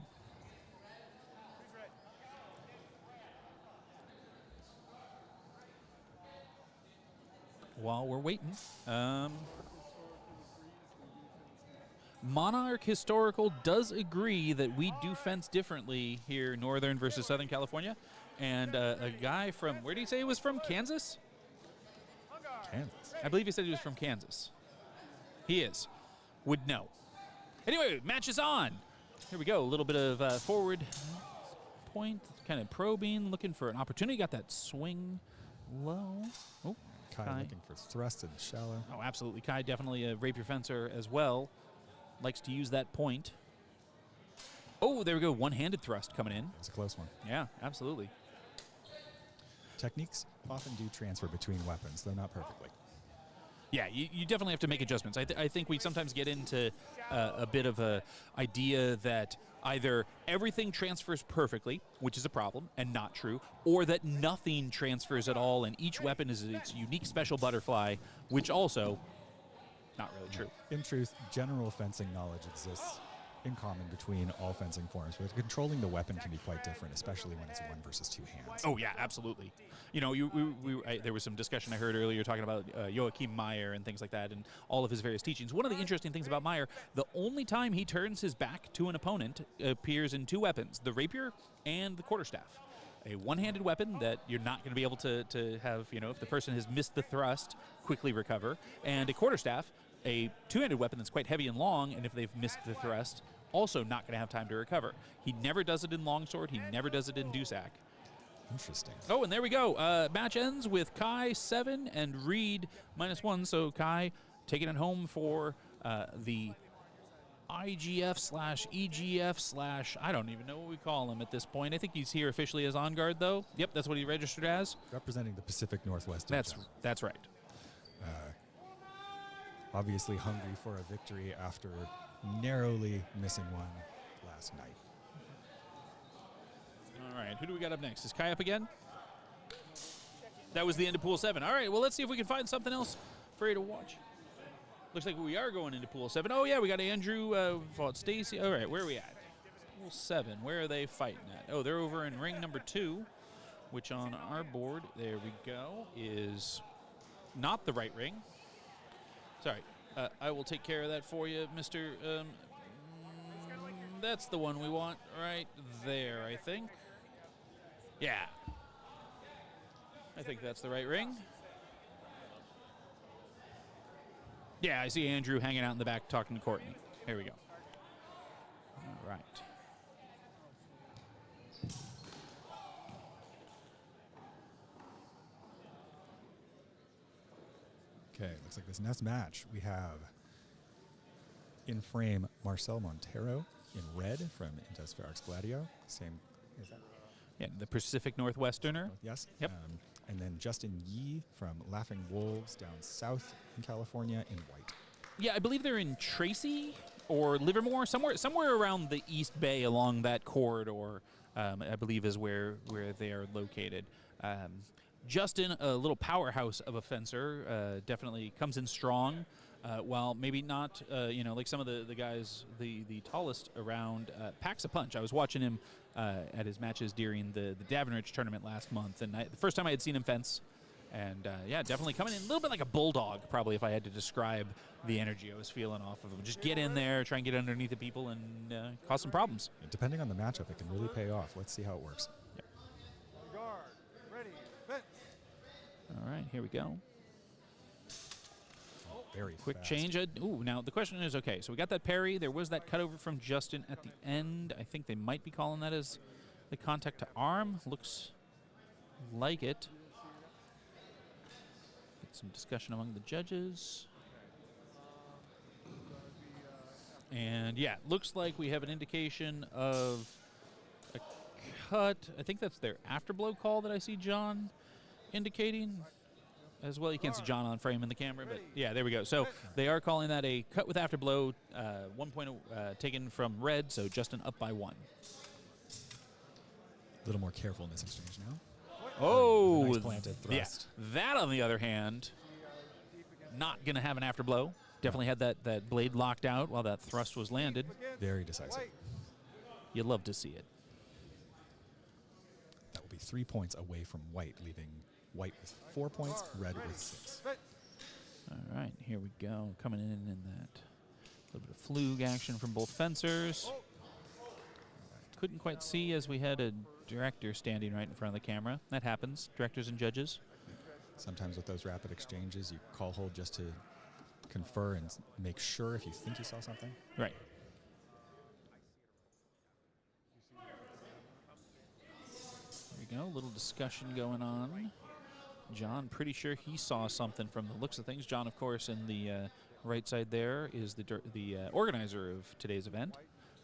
While we're waiting, Monarch Historical does agree that we do fence differently here, Northern versus Southern California. And a guy from, where did he say he was from? Kansas? Kansas. I believe he said he was from Kansas. He is. Would know. Anyway, match is on. Here we go. A little bit of forward point, kind of probing, looking for an opportunity. Got that swing low. Oh, Kai Kai. looking for thrust and shallow. Oh, absolutely. Kai, definitely a rapier fencer as well. Likes to use that point. Oh, there we go. One-handed thrust coming in. It's a close one. Yeah, absolutely. Techniques often do transfer between weapons, though not perfectly. Yeah, you definitely have to make adjustments. I think we sometimes get into a bit of a idea that either everything transfers perfectly, which is a problem and not true, or that nothing transfers at all and each weapon is its unique special butterfly, which also not really true. In truth, general fencing knowledge exists in common between all fencing forms, but controlling the weapon can be quite different, especially when it's 1 versus 2 hands. Oh yeah, absolutely. You know, there was some discussion I heard earlier talking about Joachim Meyer and things like that, and all of his various teachings. One of the interesting things about Meyer, the only time he turns his back to an opponent appears in 2 weapons: the rapier and the quarterstaff. A one-handed weapon that you're not going to be able to have, if the person has missed the thrust, quickly recover, and a quarterstaff, a 2-handed weapon that's quite heavy and long, and if they've missed the thrust, also not going to have time to recover. He never does it in longsword. He never does it in deusac. Interesting. Oh, and there we go. Match ends with Kai 7 and Reed -1. So Kai taking it home for the IGF/EGF/ I don't even know what we call him at this point. I think he's here officially as On Guard, though. Yep, that's what he registered as. Representing the Pacific Northwest. That's right. obviously hungry for a victory after narrowly missing one last night. All right, who do we got up next? Is Kai up again? That was the end of Pool 7. All right, well, let's see if we can find something else for you to watch. Looks like we are going into Pool 7. Oh, yeah, we got Andrew, fought Stacy. All right, where are we at? Pool 7, where are they fighting at? Oh, they're over in ring number 2, which on our board, there we go, is not the right ring. Sorry, I will take care of that for you, Mr. That's the one we want right there, I think. Yeah. I think that's the right ring. Yeah, I see Andrew hanging out in the back talking to Courtney. Here we go. All right. Okay, looks like this next match we have in frame Marcel Montero in red from Intesferox Gladio. Same, is that? Yeah, the Pacific Northwesterner. Yes. Yep. And then Justin Yee from Laughing Wolves down south in California in white. Yeah, I believe they're in Tracy or Livermore, somewhere around the East Bay along that corridor. I believe is where they are located. Justin, a little powerhouse of a fencer, definitely comes in strong. While maybe not, like some of the guys, the tallest around, packs a punch. I was watching him at his matches during the Davenridge tournament last month, and the first time I had seen him fence, and yeah, definitely coming in a little bit like a bulldog, probably, if I had to describe the energy I was feeling off of him. Just get in there, try and get underneath the people, and cause some problems. And depending on the matchup, it can really pay off. Let's see how it works. Yep. Guard, ready, fence. All right, here we go. Very Quick fast. change. Ooh, now the question is, okay, so we got that parry. There was that cutover from Justin at the end. I think they might be calling that as the contact to arm. Looks like it. Get some discussion among the judges. And yeah, looks like we have an indication of a cut. I think that's their afterblow call that I see John indicating. As well, you can't see John on frame in the camera, but yeah, there we go. So they are calling that a cut with afterblow, 1 point taken from red, so Justin up by 1. A little more careful in this exchange now. Oh, Nice planted thrust. Yeah. That, on the other hand, not going to have an afterblow. Definitely had that blade locked out while that thrust was landed. Very decisive. You love to see it. That will be 3 points away from white, leaving white with 4 points, red with 6. All right, here we go. Coming in that little bit of fluke action from both fencers. Couldn't quite see as we had a director standing right in front of the camera. That happens, directors and judges. Sometimes with those rapid exchanges, you call hold just to confer and make sure if you think you saw something. Right. There we go, a little discussion going on. John, pretty sure he saw something from the looks of things. John, of course, in the right side there is the organizer of today's event.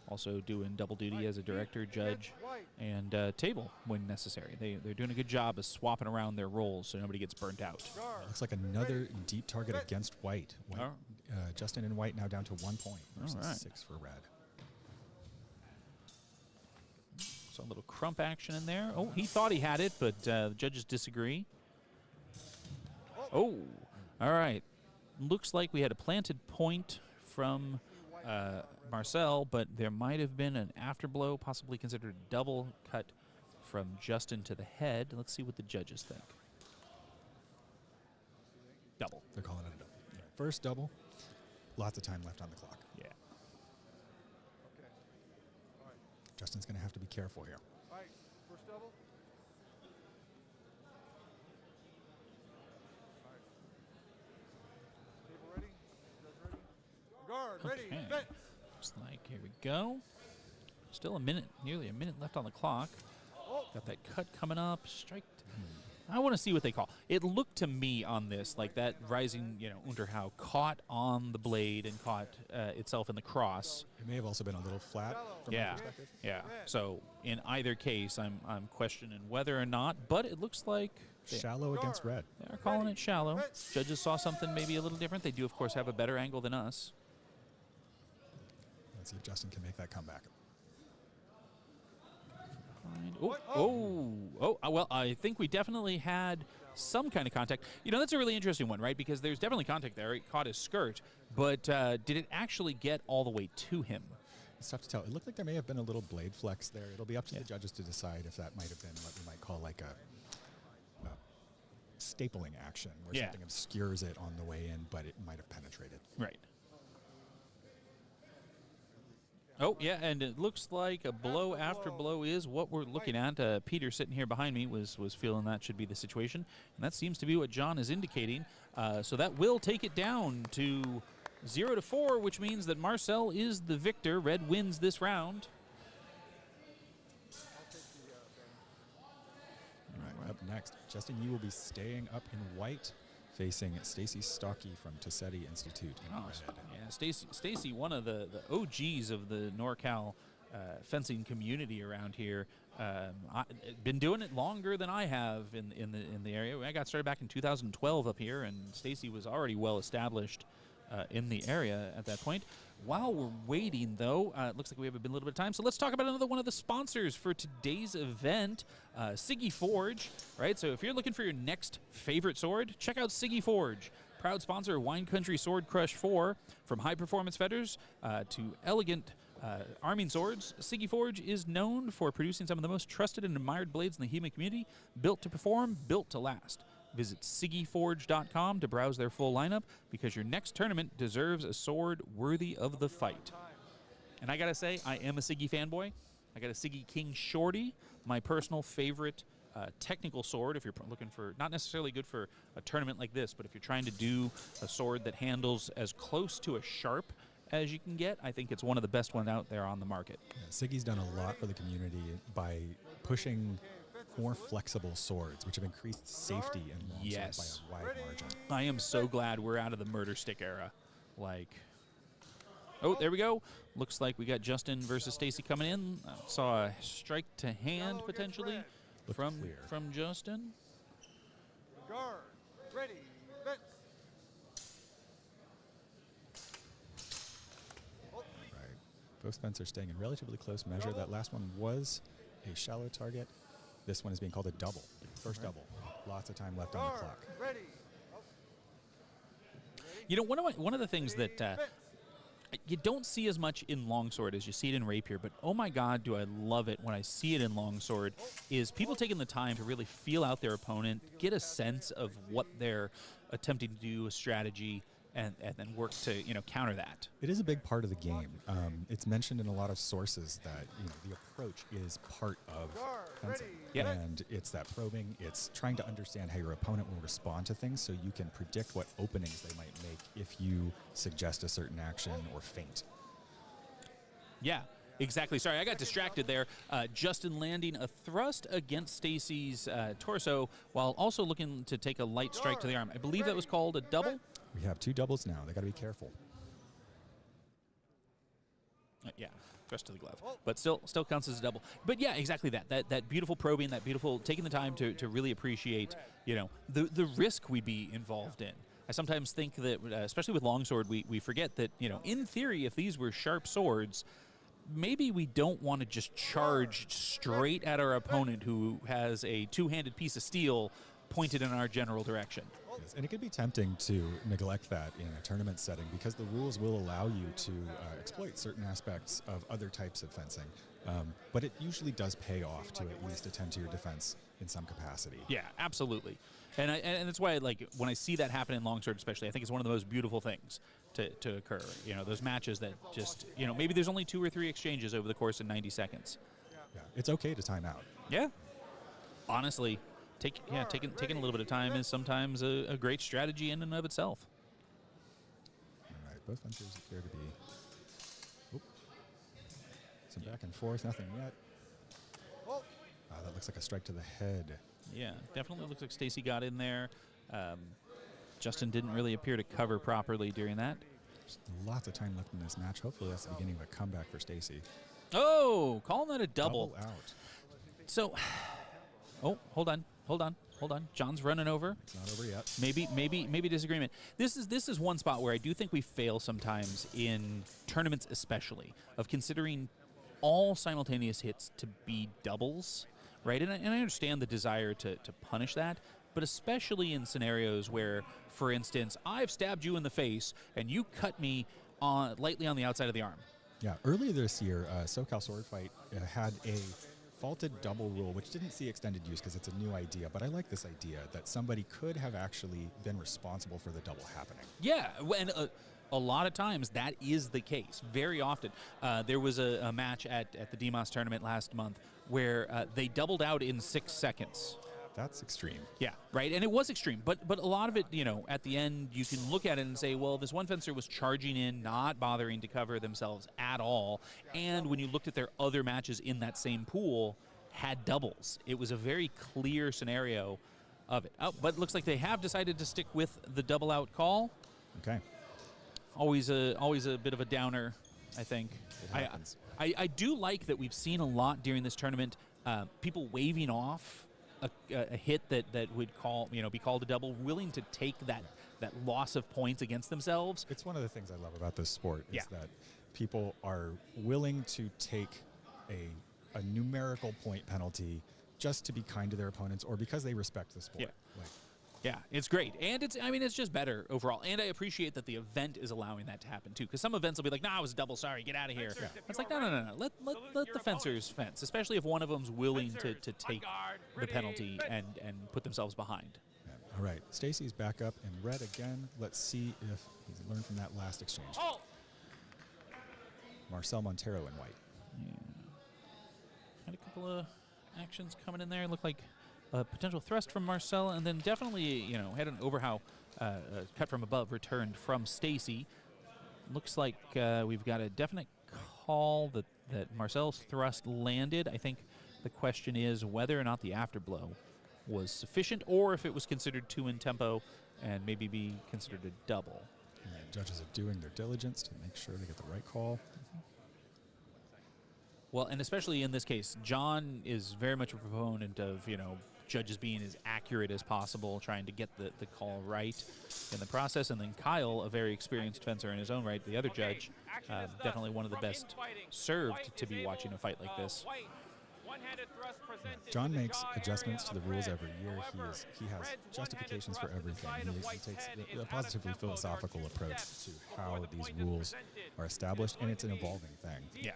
Also doing double duty as a director, judge, and table when necessary. They're doing a good job of swapping around their roles so nobody gets burnt out. Looks like another deep target against white. Justin and white now down to 1 point versus 6 for red. So a little crump action in there. Oh, he thought he had it, but the judges disagree. Oh, all right. Looks like we had a planted point from Marcel, but there might have been an afterblow, possibly considered a double cut from Justin to the head. Let's see what the judges think. Double. They're calling it a double. Yeah. First double. Lots of time left on the clock. Yeah. Justin's going to have to be careful here. First double. Table ready. Guard ready. Okay. Fence. Looks like, here we go. Still a minute, nearly a minute left on the clock. Got that cut coming up. Strike. I want to see what they call. It looked to me on this like that rising, Unterhau caught on the blade and caught itself in the cross. It may have also been a little flat from my perspective. Yeah. So in either case, I'm questioning whether or not, but it looks like Shallow against red. They're calling it shallow. Judges saw something maybe a little different. They do, of course, have a better angle than us. Let's see if Justin can make that comeback. Well, I think we definitely had some kind of contact. You know, that's a really interesting one, right? Because there's definitely contact there. It caught his skirt, but did it actually get all the way to him? It's tough to tell. It looked like there may have been a little blade flex there. It'll be up to the judges to decide if that might have been what we might call like a stapling action, where something obscures it on the way in, but it might have penetrated. Right. Oh, yeah, and it looks like a blow after blow is what we're looking at. Peter, sitting here behind me, was feeling that should be the situation, and that seems to be what John is indicating. So that will take it down to 0-4, which means that Marcel is the victor. Red wins this round. All right, up next, Justin, you will be staying up in white, facing Stacy Stocky from Tassetti Institute in red. Yeah, Stacy, one of the OGs of the NorCal fencing community around here. I've been doing it longer than I have in the area. I got started back in 2012 up here, and Stacy was already well established in the area at that point. While we're waiting, though, it looks like we have a little bit of time, so let's talk about another one of the sponsors for today's event, Siggy Forge, right? So if you're looking for your next favorite sword, check out Siggy Forge. Proud sponsor of Wine Country Sword Crush 4. From high-performance fetters to elegant arming swords, Siggy Forge is known for producing some of the most trusted and admired blades in the HEMA community, built to perform, built to last. Visit SiggyForge.com to browse their full lineup, because your next tournament deserves a sword worthy of the fight. And I gotta say, I am a Siggy fanboy. I got a Siggy King Shorty, my personal favorite technical sword. If you're looking for, not necessarily good for a tournament like this, but if you're trying to do a sword that handles as close to a sharp as you can get, I think it's one of the best ones out there on the market. Yeah, Siggy's done a lot for the community by pushing more flexible swords, which have increased safety in longsword by a wide margin. I am so glad we're out of the murder stick era. Like, oh, there we go. Looks like we got Justin versus Stacy coming in. Saw a strike to hand potentially from Justin. Guard, ready, fence. Right. Both fencers staying in relatively close measure. That last one was a shallow target. This one is being called a double. First double. Lots of time left on the clock. Ready. You know, one of the things that you don't see as much in longsword as you see it in rapier, but oh my God, do I love it when I see it in longsword, is people taking the time to really feel out their opponent, get a sense of what they're attempting to do, a strategy, and then work to counter that. It is a big part of the game. It's mentioned in a lot of sources that the approach is part of fencing. Yeah. And it's that probing. It's trying to understand how your opponent will respond to things, so you can predict what openings they might make if you suggest a certain action or feint. Yeah. Exactly. Sorry, I got distracted there. Justin landing a thrust against Stacy's torso while also looking to take a light strike to the arm. I believe that was called a double. We have two doubles now. They got to be careful. Yeah, thrust to the glove, but still counts as a double. But yeah, exactly that. That beautiful probing, that beautiful taking the time to really appreciate, the risk we'd be involved in. I sometimes think that, especially with longsword, we forget that, in theory, if these were sharp swords, maybe we don't want to just charge straight at our opponent who has a two-handed piece of steel pointed in our general direction. Yes, and it could be tempting to neglect that in a tournament setting, because the rules will allow you to exploit certain aspects of other types of fencing. But it usually does pay off to at least attend to your defense in some capacity. Yeah, absolutely. And that's why, like, when I see that happen in longsword especially, I think it's one of the most beautiful things to occur. Those matches that just, maybe there's only 2 or 3 exchanges over the course of 90 seconds. Yeah, it's okay to time out. Yeah. Honestly, taking a little bit of time is sometimes a great strategy in and of itself. All right, both fencers appear to be some back and forth, nothing yet. That looks like a strike to the head. Yeah, definitely looks like Stacy got in there. Justin didn't really appear to cover properly during that. There's lots of time left in this match. Hopefully that's the beginning of a comeback for Stacy. Oh, calling that a double. Double out. So, hold on. hold on. John's running over. It's not over yet. Maybe disagreement. This is one spot where I do think we fail sometimes in tournaments, especially of considering all simultaneous hits to be doubles, right? And I understand the desire to punish that, but especially in scenarios where, for instance, I've stabbed you in the face and you cut me lightly on the outside of the arm. Yeah, earlier this year, SoCal Sword Fight had a faulted double rule, which didn't see extended use because it's a new idea, but I like this idea that somebody could have actually been responsible for the double happening. Yeah, and a lot of times that is the case. Very often. There was a match at the DMOS tournament last month where they doubled out in 6 seconds. That's extreme. Yeah, right, and it was extreme, but a lot of it, at the end, you can look at it and say, well, this one fencer was charging in, not bothering to cover themselves at all, and when you looked at their other matches in that same pool, had doubles. It was a very clear scenario of it. Oh, but it looks like they have decided to stick with the double out call. Okay. Always a bit of a downer, I think. It happens. I do like that we've seen a lot during this tournament, people waving off a hit that would be called a double, willing to take that loss of points against themselves. It's one of the things I love about this sport is Yeah. that people are willing to take a numerical point penalty just to be kind to their opponents or because they respect the sport. Yeah. Yeah, it's great, and it's just better overall. And I appreciate that the event is allowing that to happen too, because some events will be like, "Nah, it was a double. Sorry, get out of here." Yeah. It's like, no. Let the fencers fence, especially if one of them's willing to take the penalty and put themselves behind. Yeah. All right, Stacy's back up in red again. Let's see if he's learned from that last exchange. Marcel Montero in white. Yeah. Had a couple of actions coming in there. Looked like a potential thrust from Marcel, and then definitely, had an overhow cut from above returned from Stacy. Looks like we've got a definite call that Marcel's thrust landed. I think the question is whether or not the afterblow was sufficient or if it was considered too in tempo and maybe be considered a double. All right, judges are doing their diligence to make sure they get the right call. Well, and especially in this case, John is very much a proponent of, judges being as accurate as possible, trying to get the call right in the process. And then Kyle, a very experienced fencer in his own right, the other judge, definitely one of the best served to be watching a fight like this. John makes adjustments to the rules every year. He has justifications for everything. He takes a positively philosophical approach to how these rules are established, and it's an evolving thing. Yeah.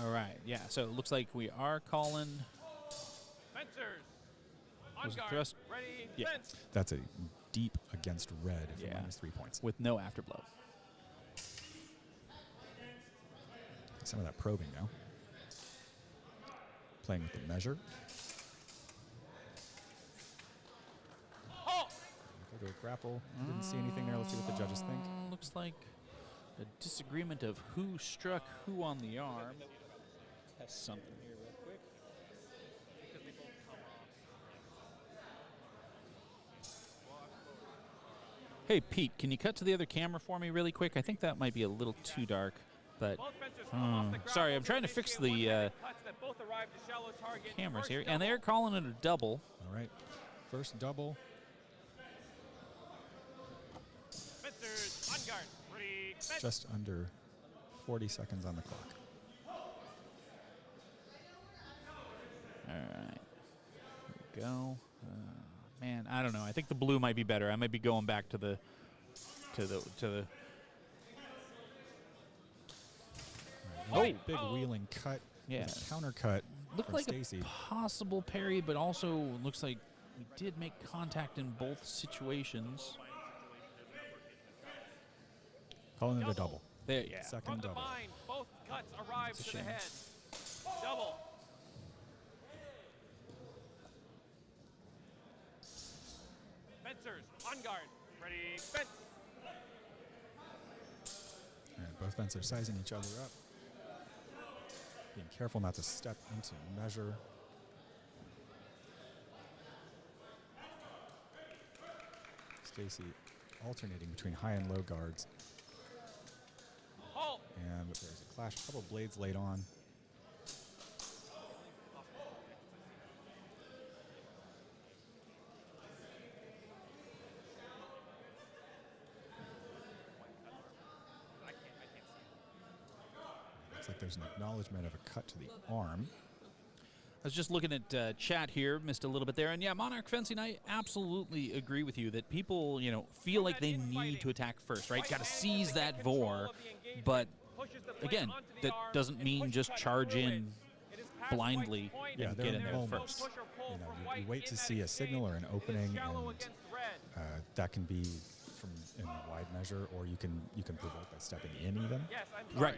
All right, yeah, so it looks like we are calling. Fencers, Was on it guard, thrust? ready, Yeah. fence. That's a deep against red for Yeah. -3 points. With no afterblow. Some of that probing now. Playing with the measure. Halt! Go to a grapple. Didn't see anything there. Let's see what the judges think. Looks like a disagreement of who struck who on the arm. Test something here real quick. Hey, Pete, can you cut to the other camera for me really quick? I think that might be a little too dark, but sorry, I'm trying to fix the cameras here, and they're calling it a double. All right. First double. Fencers, on guard, ready, fence. Just under 40 seconds on the clock. All right, here we go. Man, I don't know. I think the blue might be better. I might be going back to the. Right, big wheeling cut. Yeah. With a counter cut. Looked from like Stacy. a possible parry, but also looks like we did make contact in both situations. Calling it a double. There, yeah. From Second the double. mine, both cuts arrive It's a to the shame. head. Double. Fencers, on guard, ready, fence. All right, both fencers sizing each other up. Being careful not to step into measure. Stacy alternating between high and low guards. Halt. And there's a clash, a couple blades laid on. Looks like there's an acknowledgement of a cut to the arm. I was just looking at chat here, missed a little bit there, and yeah, Monarch Fencing, I absolutely agree with you that people, feel like they need to attack first, right? Got to seize that vor, but again, that doesn't mean just charge in blindly and there get are in there moments. first. You wait to see a signal or an opening, and that can be from in a wide measure, or you can provoke by stepping in even. Right.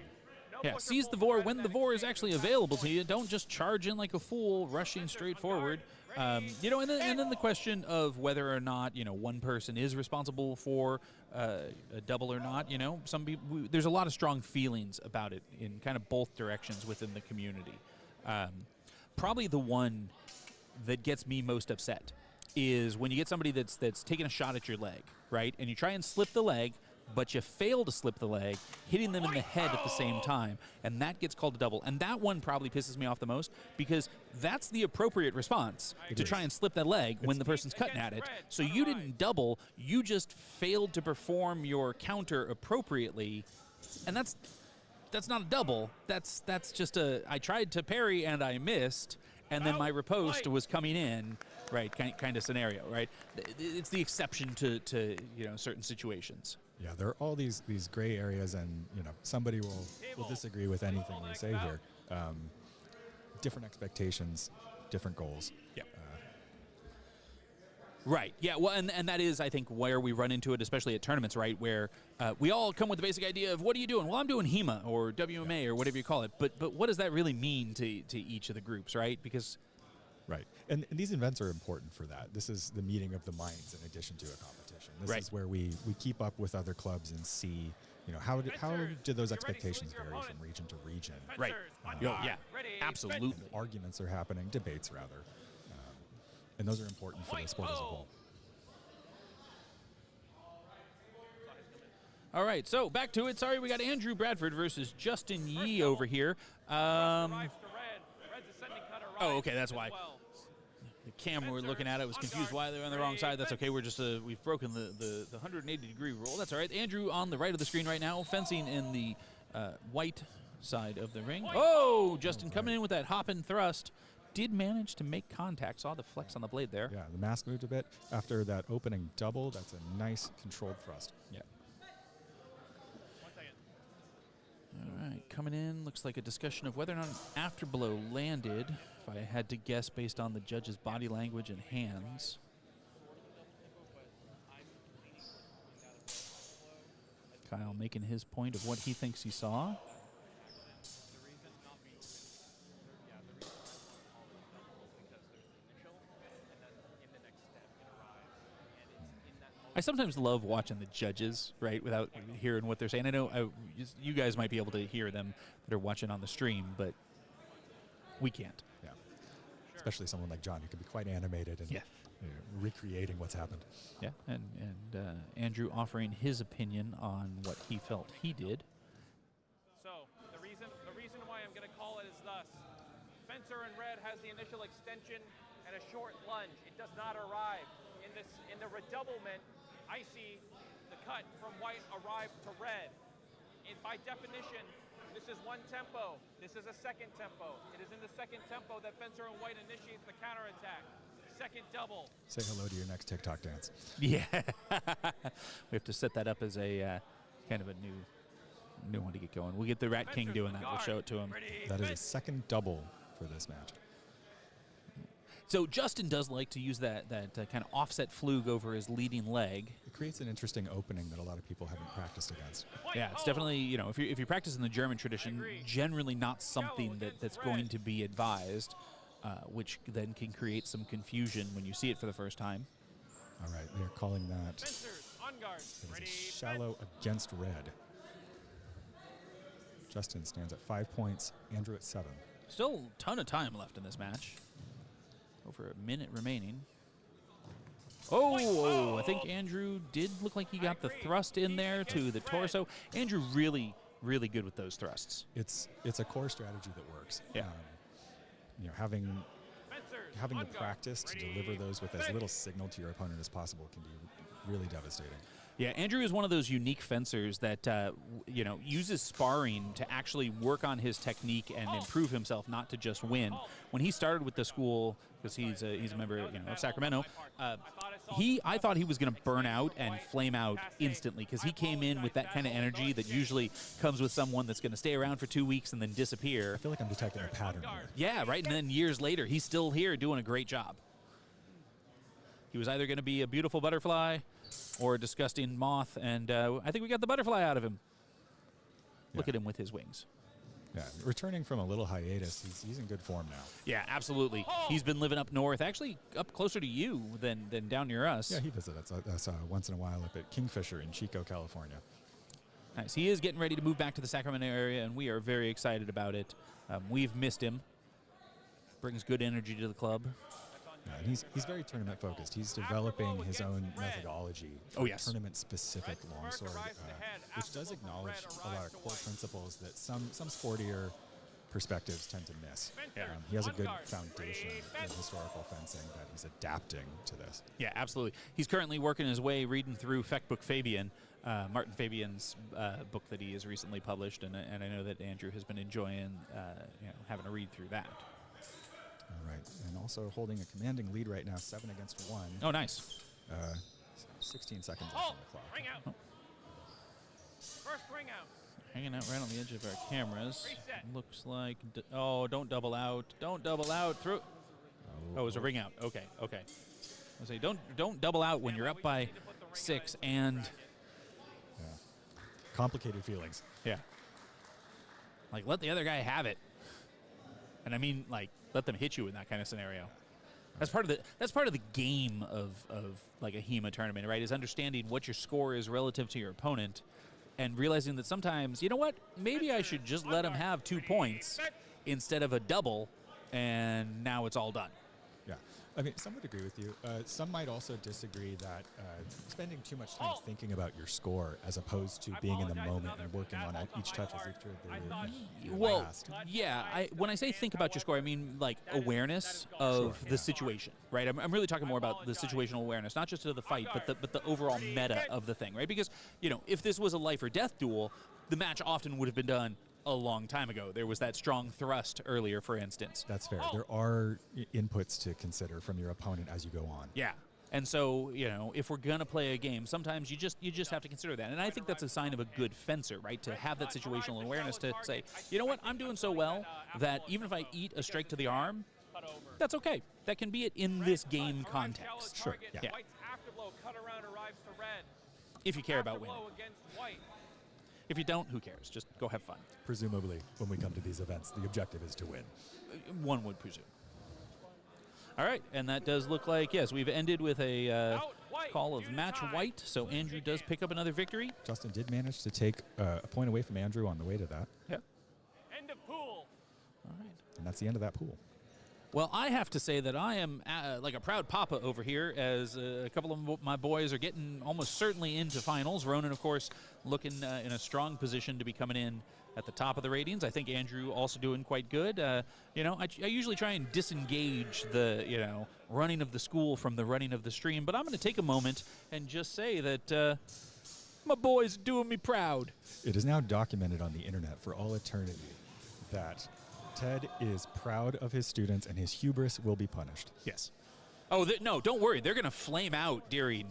Yeah, seize the vor when the vor is actually available to you. Don't just charge in like a fool, rushing straight forward. And then the question of whether or not one person is responsible for a double or not. Some people, there's a lot of strong feelings about it in kind of both directions within the community. Probably the one that gets me most upset is when you get somebody that's taking a shot at your leg, right? And you try and slip the leg, but you fail to slip the leg, hitting them in the head at the same time, and that gets called a double. And that one probably pisses me off the most because that's the appropriate response to try and slip that leg when the person's cutting at it. So you didn't double, you just failed to perform your counter appropriately, and that's not a double. That's just I tried to parry and I missed, and then my riposte was coming in, right? Kind of scenario, right? It's the exception to certain situations. Yeah, there are all these gray areas, and somebody will disagree with anything we say here. Different expectations, different goals. Yeah. Right. Yeah. Well, and that is, I think, where we run into it, especially at tournaments, right? Where we all come with the basic idea of what are you doing? Well, I'm doing HEMA or WMA or whatever you call it. But what does that really mean to each of the groups, right? Because right. And these events are important for that. This is the meeting of the minds in addition to a competition. This is where we keep up with other clubs and see, how did those expectations vary from region to region? Right. Yeah. Absolutely. And arguments are happening, debates rather. And those are important for the sport as a whole. All right, so back to it. Sorry, we got Andrew Bradford versus Justin Yee over here. Oh, okay, that's why. The camera we're looking at it was confused why they're on the wrong side. That's okay. We're just we've broken the 180-degree rule. That's all right. Andrew on the right of the screen right now, fencing in the white side of the ring. Oh, Justin coming in with that hop and thrust. Did manage to make contact. Saw the flex on the blade there. Yeah, the mask moved a bit after that opening double. That's a nice controlled thrust. Yeah. All right, coming in, looks like a discussion of whether or not an afterblow landed, if I had to guess based on the judge's body language and hands. Kyle making his point of what he thinks he saw. I sometimes love watching the judges, right, without hearing what they're saying. I know you guys might be able to hear them that are watching on the stream, but we can't. Yeah, especially someone like John, who can be quite animated and recreating what's happened. Yeah, and Andrew offering his opinion on what he felt he did. So the reason why I'm going to call it is thus: fencer in red has the initial extension and a short lunge. It does not arrive in the redoublement. I see the cut from white arrive to red. By definition, this is one tempo. This is a second tempo. It is in the second tempo that fencer in white initiates the counterattack. Second double. Say hello to your next TikTok dance. Yeah. We have to set that up as a kind of a new one to get going. We'll get the Rat King doing that. We'll show it to him. That is a second double for this match. So Justin does like to use that kind of offset flug over his leading leg. It creates an interesting opening that a lot of people haven't practiced against. Yeah, it's definitely, if you practice in the German tradition, generally not something that's going to be advised, which then can create some confusion when you see it for the first time. All right, they're calling that it is a shallow against red. Justin stands at 5 points, Andrew at 7. Still a ton of time left in this match. Over a minute remaining. Oh, I think Andrew did look like he got the thrust in there to the torso. Andrew really, really good with those thrusts. It's a core strategy that works. Yeah. Having the practice to deliver those with as little signal to your opponent as possible can be really devastating. Yeah, Andrew is one of those unique fencers that uses sparring to actually work on his technique and improve himself, not to just win. When he started with the school, because he's a member of Sacramento, I thought he was going to burn out and flame out instantly, because he came in with that kind of energy that usually comes with someone that's going to stay around for 2 weeks and then disappear. I feel like I'm detecting a pattern here. Yeah, right. And then years later, he's still here doing a great job. He was either going to be a beautiful butterfly or a disgusting moth, and I think we got the butterfly out of him. Yeah. Look at him with his wings. Yeah, returning from a little hiatus, he's in good form now. Yeah, absolutely. He's been living up north, actually up closer to you than down near us. Yeah, he visits us once in a while up at Kingfisher in Chico, California. Nice. He is getting ready to move back to the Sacramento area, and we are very excited about it. We've missed him. Brings good energy to the club. Yeah, and he's very tournament focused. He's developing his own methodology for tournament-specific longsword, which does acknowledge a lot of core principles that some sportier perspectives tend to miss. He has a good foundation in historical fencing that he's adapting to this. Yeah, absolutely. He's currently working his way, reading through Fechtbook Fabian, Martin Fabian's book that he has recently published, and I know that Andrew has been enjoying having a read through that. All right, and also holding a commanding lead right now, 7 against 1. Oh, nice. 16 seconds left on the clock. Ring out. First ring out. Hanging out right on the edge of our cameras. Looks like, don't double out. Don't double out. Through. Oh, it was a ring out. Okay. I say don't double out when you're up by 6 and. Yeah. Complicated feelings. Yeah. Like, let the other guy have it. And I mean, like, let them hit you in that kind of scenario. That's part of the game of like a HEMA tournament, right? Is understanding what your score is relative to your opponent, and realizing that sometimes, you know what, maybe I should just let him have 2 points instead of a double, and now it's all done. Yeah, I mean, some would agree with you. Some might also disagree that spending too much time thinking about your score as opposed to being in the moment and working on each touch as if you're last. Yeah. When I say think about your score, I mean like awareness of the situation, right? I'm really talking more about the situational awareness, not just of the fight, but the overall meta of the thing, right? Because if this was a life or death duel, the match often would have been done a long time ago. There was that strong thrust earlier, for instance. That's fair. There are inputs to consider from your opponent as you go on. Yeah. And so, if we're going to play a game, sometimes you just have to consider that. And I think that's a sign of a good fencer, right? To have that situational awareness to say, you know what, I'm doing so well that even if I eat a strike to the arm, that's okay. That can be it in this game context. Sure. Yeah. If you care about winning. If you don't, who cares? Just go have fun. Presumably, when we come to these events, the objective is to win. One would presume. All right, and that does look like, yes, we've ended with a call of match white, so Andrew does pick up another victory. Justin did manage to take a point away from Andrew on the way to that. Yep. End of pool. All right. And that's the end of that pool. Well, I have to say that I am like a proud papa over here, as a couple of my boys are getting almost certainly into finals. Ronan, of course, looking in a strong position to be coming in at the top of the ratings. I think Andrew also doing quite good. I usually try and disengage the, running of the school from the running of the stream, but I'm going to take a moment and just say that my boys doing me proud. It is now documented on the internet for all eternity that Ted is proud of his students, and his hubris will be punished. Yes. Oh, no, don't worry. They're going to flame out during,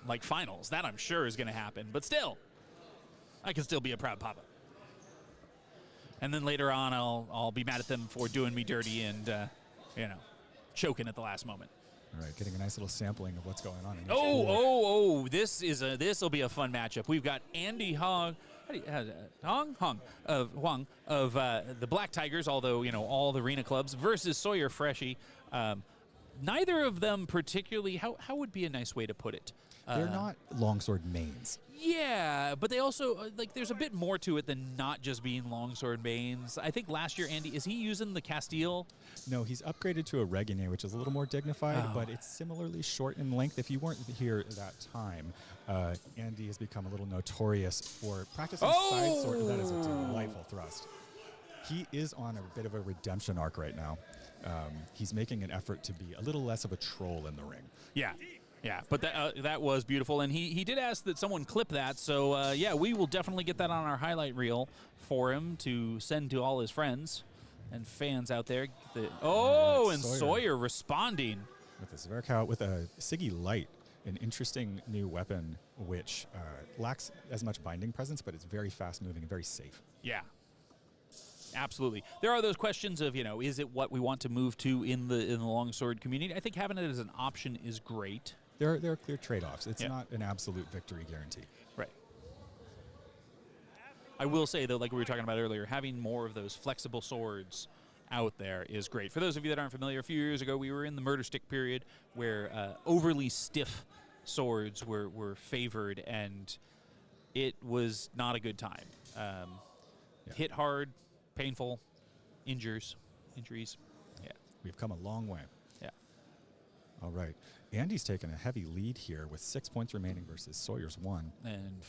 like finals. That I'm sure is going to happen. But still, I can still be a proud papa. And then later on, I'll be mad at them for doing me dirty and, choking at the last moment. All right, getting a nice little sampling of what's going on. In This will be a fun matchup. We've got Andy Hong. Huang of the Black Tigers, although, all the arena clubs, versus Sawyer Freshy. Neither of them particularly, how would be a nice way to put it? They're not longsword mains. Yeah, but they also, there's a bit more to it than not just being longsword mains. I think last year, Andy, is he using the Castile? No, he's upgraded to a Regine, which is a little more dignified, but it's similarly short in length. If you weren't here that time, Andy has become a little notorious for practicing side sword. That is a delightful thrust. He is on a bit of a redemption arc right now. He's making an effort to be a little less of a troll in the ring. Yeah. Yeah, but that was beautiful, and he did ask that someone clip that, so yeah, we will definitely get that on our highlight reel for him to send to all his friends and fans out there. And Sawyer responding. With this Verkow, with a Siggy Light, an interesting new weapon which lacks as much binding presence, but it's very fast-moving and very safe. Yeah. Absolutely. There are those questions of, is it what we want to move to in the longsword community? I think having it as an option is great. There are clear trade-offs. It's not an absolute victory guarantee. Right. I will say, though, like we were talking about earlier, having more of those flexible swords out there is great. For those of you that aren't familiar, a few years ago we were in the murder stick period where overly stiff swords were favored, and it was not a good time. Hit hard, painful, injuries. Yeah. We've come a long way. Yeah. All right. Andy's taken a heavy lead here with 6 points remaining versus Sawyer's 1. And,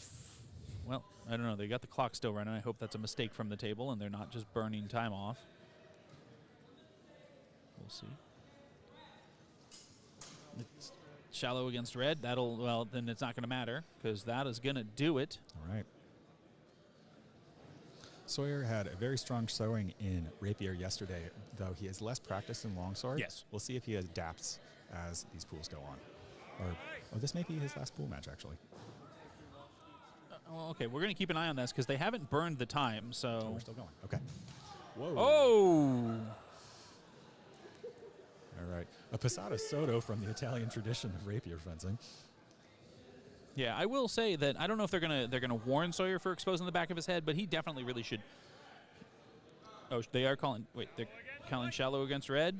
well, I don't know. They got the clock still running. I hope that's a mistake from the table and they're not just burning time off. We'll see. It's shallow against red. Then it's not going to matter because that is going to do it. All right. Sawyer had a very strong showing in rapier yesterday, though he has less practice in longsword. Yes. We'll see if he adapts as these pools go on. Or this may be his last pool match, actually. Okay, we're going to keep an eye on this because they haven't burned the time, so... Oh, we're still going. Okay. Whoa. Oh! All right. A passata sotto from the Italian tradition of rapier fencing. Yeah, I will say that I don't know if they're gonna warn Sawyer for exposing the back of his head, but he definitely really should. Oh, they are calling. Wait, they're calling shallow against red.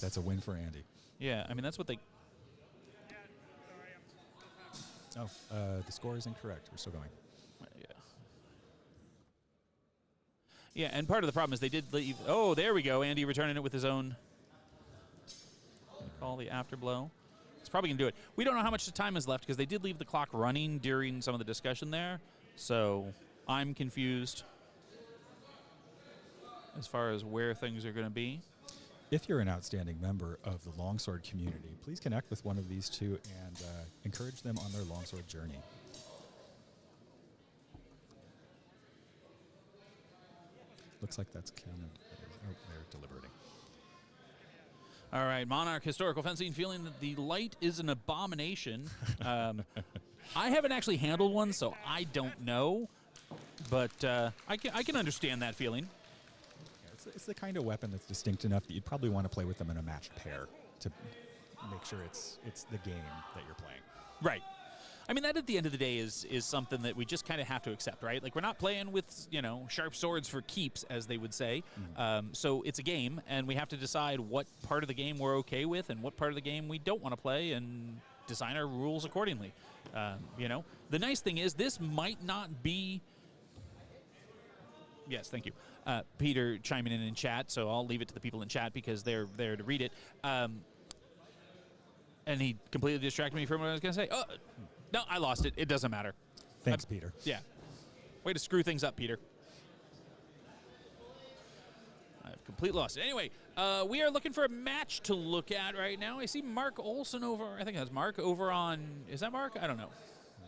That's a win for Andy. Yeah, I mean that's what they. Oh, the score is incorrect. We're still going. Yeah, and part of the problem is they did leave. Oh, there we go. Andy returning it with his own. Call the afterblow. It's probably going to do it. We don't know how much time is left because they did leave the clock running during some of the discussion there. So I'm confused as far as where things are going to be. If you're an outstanding member of the longsword community, please connect with one of these two and encourage them on their longsword journey. Looks like that's counted. Oh, they're deliberating. All right, Monarch Historical Fencing feeling that the light is an abomination. I haven't actually handled one, so I don't know. But I can understand that feeling. Yeah, it's the kind of weapon that's distinct enough that you'd probably want to play with them in a matched pair to make sure it's the game that you're playing. Right. I mean, that at the end of the day is something that we just kind of have to accept, right? Like, we're not playing with, sharp swords for keeps, as they would say. Mm-hmm. So it's a game, and we have to decide what part of the game we're okay with and what part of the game we don't want to play and design our rules accordingly. The nice thing is this might not be... Yes, thank you. Peter chiming in chat, so I'll leave it to the people in chat because they're there to read it. And he completely distracted me from what I was going to say. Oh, no, I lost it. It doesn't matter. Thanks, Peter. Yeah. Way to screw things up, Peter. I've completely lost it. Anyway, we are looking for a match to look at right now. I see Mark Olson over, I think that's Mark, over on, is that Mark? I don't know.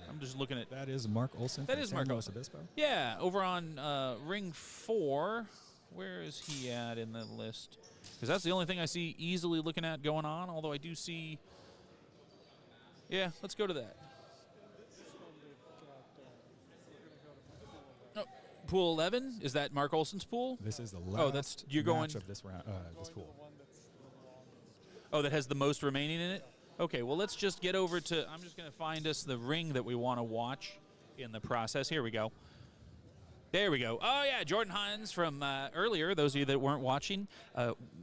I'm just looking at. That is Mark Olson. That is Mark San Luis Olson. Obispo. Yeah, over on ring 4. Where is he at in the list? Because that's the only thing I see easily looking at going on, although I do see. Yeah, let's go to that. Oh, pool 11? Is that Mark Olson's pool? This is the last match of this round. This pool. Oh, that has the most remaining in it? Okay, well, let's just get over to... I'm just going to find us the ring that we want to watch in the process. Here we go. There we go. Oh, yeah, Jordan Hines from earlier, those of you that weren't watching,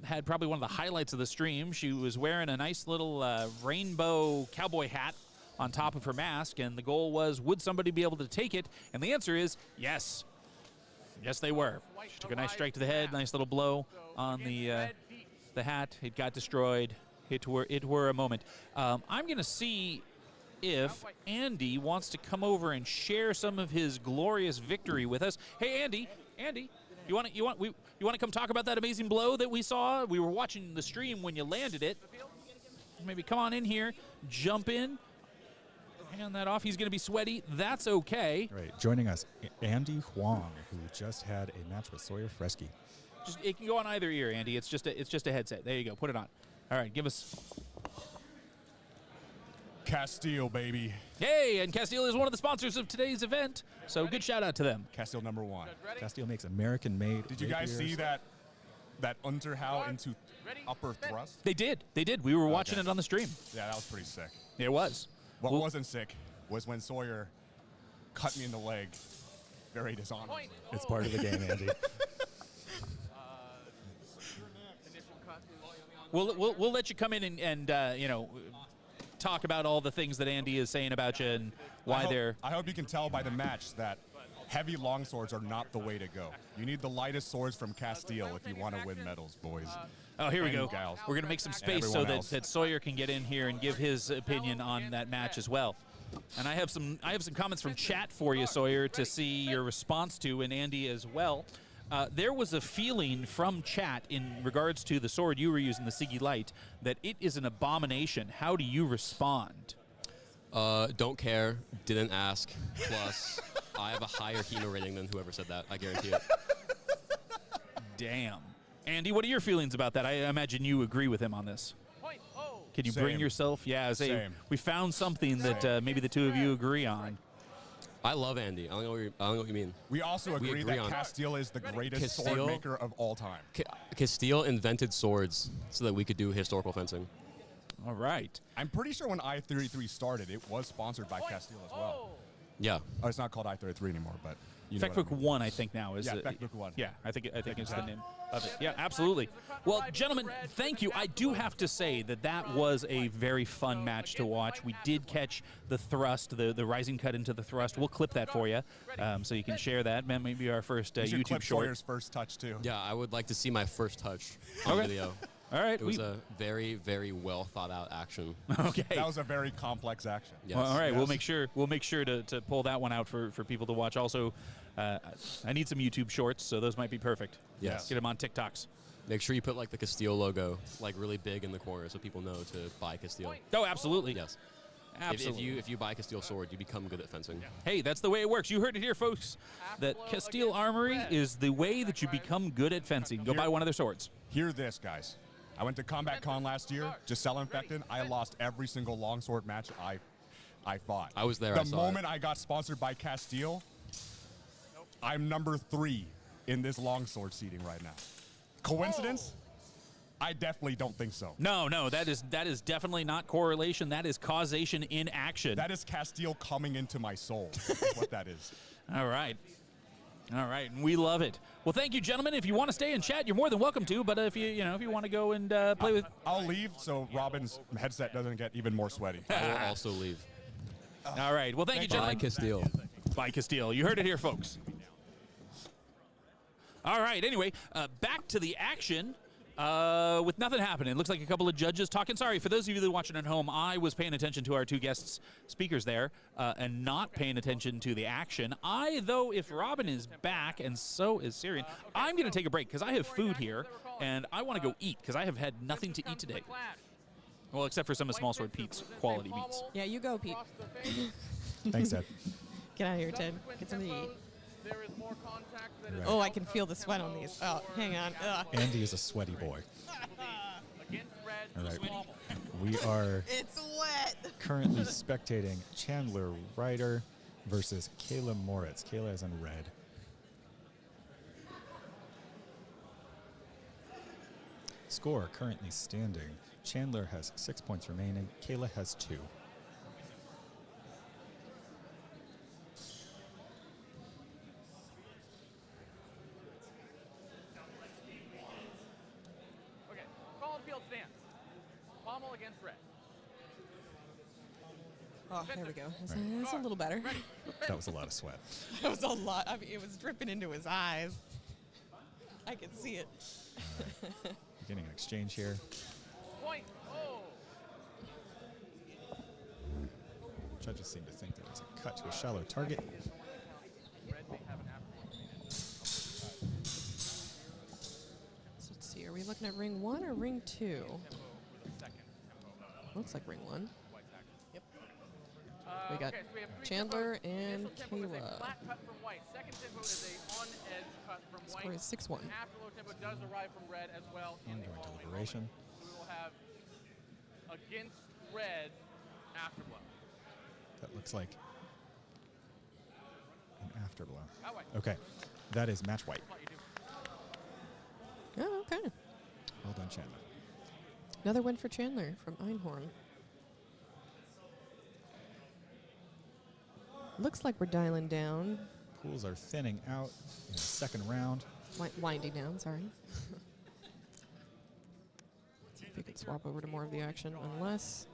had probably one of the highlights of the stream. She was wearing a nice little rainbow cowboy hat on top of her mask, and the goal was, would somebody be able to take it? And the answer is yes. Yes, they were. She took a nice strike to the head, nice little blow on the hat. It got destroyed. It were a moment. I'm going to see if Andy wants to come over and share some of his glorious victory with us. Hey, Andy, you want to come talk about that amazing blow that we saw? We were watching the stream when you landed it. maybe come on in here, jump in, hand that off. He's going to be sweaty. That's okay. Right. Joining us, Andy Huang, who just had a match with Sawyer Fresky. It can go on either ear, Andy. It's just a headset. There you go. Put it on. All right, give us. Castile, baby. Hey, and Castile is one of the sponsors of today's event, so good shout out to them. Castile #1. Castile makes American-made. Did you guys see that Unterhau into upper thrust? They did. We were watching it on the stream. Yeah, that was pretty sick. It was. What wasn't sick was when Sawyer cut me in the leg. Very dishonorable. It's part of the game, Andy. We'll let you come in and you know, talk about all the things that Andy is saying about you and why they're. I hope you can tell by the match that heavy longswords are not the way to go. You need the lightest swords from Castile if you want to win medals, boys. Oh, here we And go. gals. We're going to make some And space so everyone else. that Sawyer can get in here and give his opinion on that match as well. And I have some comments from chat for you, Sawyer, to see your response to, and Andy as well. There was a feeling from chat in regards to the sword you were using, the Siggy Light, that it is an abomination. How do you respond? Don't care, didn't ask. Plus, I have a higher Hino rating than whoever said that. I guarantee it. Damn. Andy, what are your feelings about that? I imagine you agree with him on this. Can you bring Same. yourself? Yeah, Same. we found something that maybe the two of you agree on. I love Andy. I don't know what you mean. We also agree that on- Castile is the greatest Castile- sword maker of all time. Castile invented swords so that we could do historical fencing. All right. I'm pretty sure when I-33 started, it was sponsored by Castile as well. Yeah. Oh, it's not called I-33 anymore, but you know what I Factbook mean. 1, I think now is. Yeah, Factbook 1. Yeah, I think is the name of it. Yeah, absolutely. Well, gentlemen, thank you. I do have to say that was a very fun match to watch. We did catch the thrust, the rising cut into the thrust. We'll clip that for you, so you can share that. Maybe our first You should YouTube clip short. Sawyer's first touch too. Yeah, I would like to see my first touch on Okay. video. All right. It was a very, very well thought out action. Okay. That was a very complex action. Yes. Well, all right, we'll Yes. make sure to pull that one out for people to watch. Also, I need some YouTube shorts, so those might be perfect. Yes. Get them on TikToks. Make sure you put like the Castile logo like really big in the corner so people know to buy Castile. Oh, absolutely. Yes. Absolutely. If you buy Castile sword, you become good at fencing. Hey, that's the way it works. You heard it here, folks. That Castile Armory is the way that you become good at fencing. Go buy one of their swords. Hear this, guys. I went to Combat Con last year, Giselle infected. I lost every single longsword match I fought. I was there, The I saw moment I got sponsored by Castile, I'm number 3 in this longsword seating right now. Coincidence? I definitely don't think so. No, that is definitely not correlation. That is causation in action. That is Castile coming into my soul. Is what that is. All right. All right, and we love it. Well, thank you, gentlemen. If you want to stay and chat, you're more than welcome to. But if you want to go and play with, I'll leave so Robin's headset doesn't get even more sweaty. I will also leave. All right. Well, thank you, Buy gentlemen. Castile. By Castile. You heard it here, folks. All right. Anyway, back to the action. With nothing happening. It looks like a couple of judges talking. Sorry, for those of you that are watching at home, I was paying attention to our two guest speakers there and not paying attention to the action. Though, if Robin is back and so is Syrian, I'm going to take a break because I have food here and I want to go eat because I have had nothing to eat today. Well, except for some of Small Sword Pete's quality meats. Yeah, you go, Pete. Thanks, Ed. Get out of here, Ted. Get something to eat. There is more contact than Right. Oh, I can feel the sweat on these. Oh, hang on. Ugh. Andy is a sweaty boy. against red. All right. We are It's wet. currently spectating Chandler Ryder versus Kayla Moritz. Kayla is in red. Score currently standing. Chandler has 6 points remaining. Kayla has 2. Okay, call and field stance. Pommel against red. Oh, there we go. That's a little better. That was a lot of sweat. That was a lot. I mean, it was dripping into his eyes. I could see it. Getting an exchange here. Point. Oh. Judges seem to think there was a cut to a shallow target. Red may have an afternoon. So let's see. Are we looking at ring 1 or ring 2? Looks like ring one. Yep. Uh, We got okay, so we have three Chandler tempos. and Initial tempo is a Kayla. flat cut from white. Second tempo is a on-edge cut from Score white. is 6-1. Afterglow tempo does arrive from red as well in the Ongoing following deliberation. moment. So we will have against red afterglow. That looks like an afterglow. That way. Okay, that is match white. What you do. Oh, okay. Well done, Chandler. Another win for Chandler from Einhorn. Looks like we're dialing down. Pools are thinning out in the second round. Winding down, sorry. See if we can swap over to more of the action, unless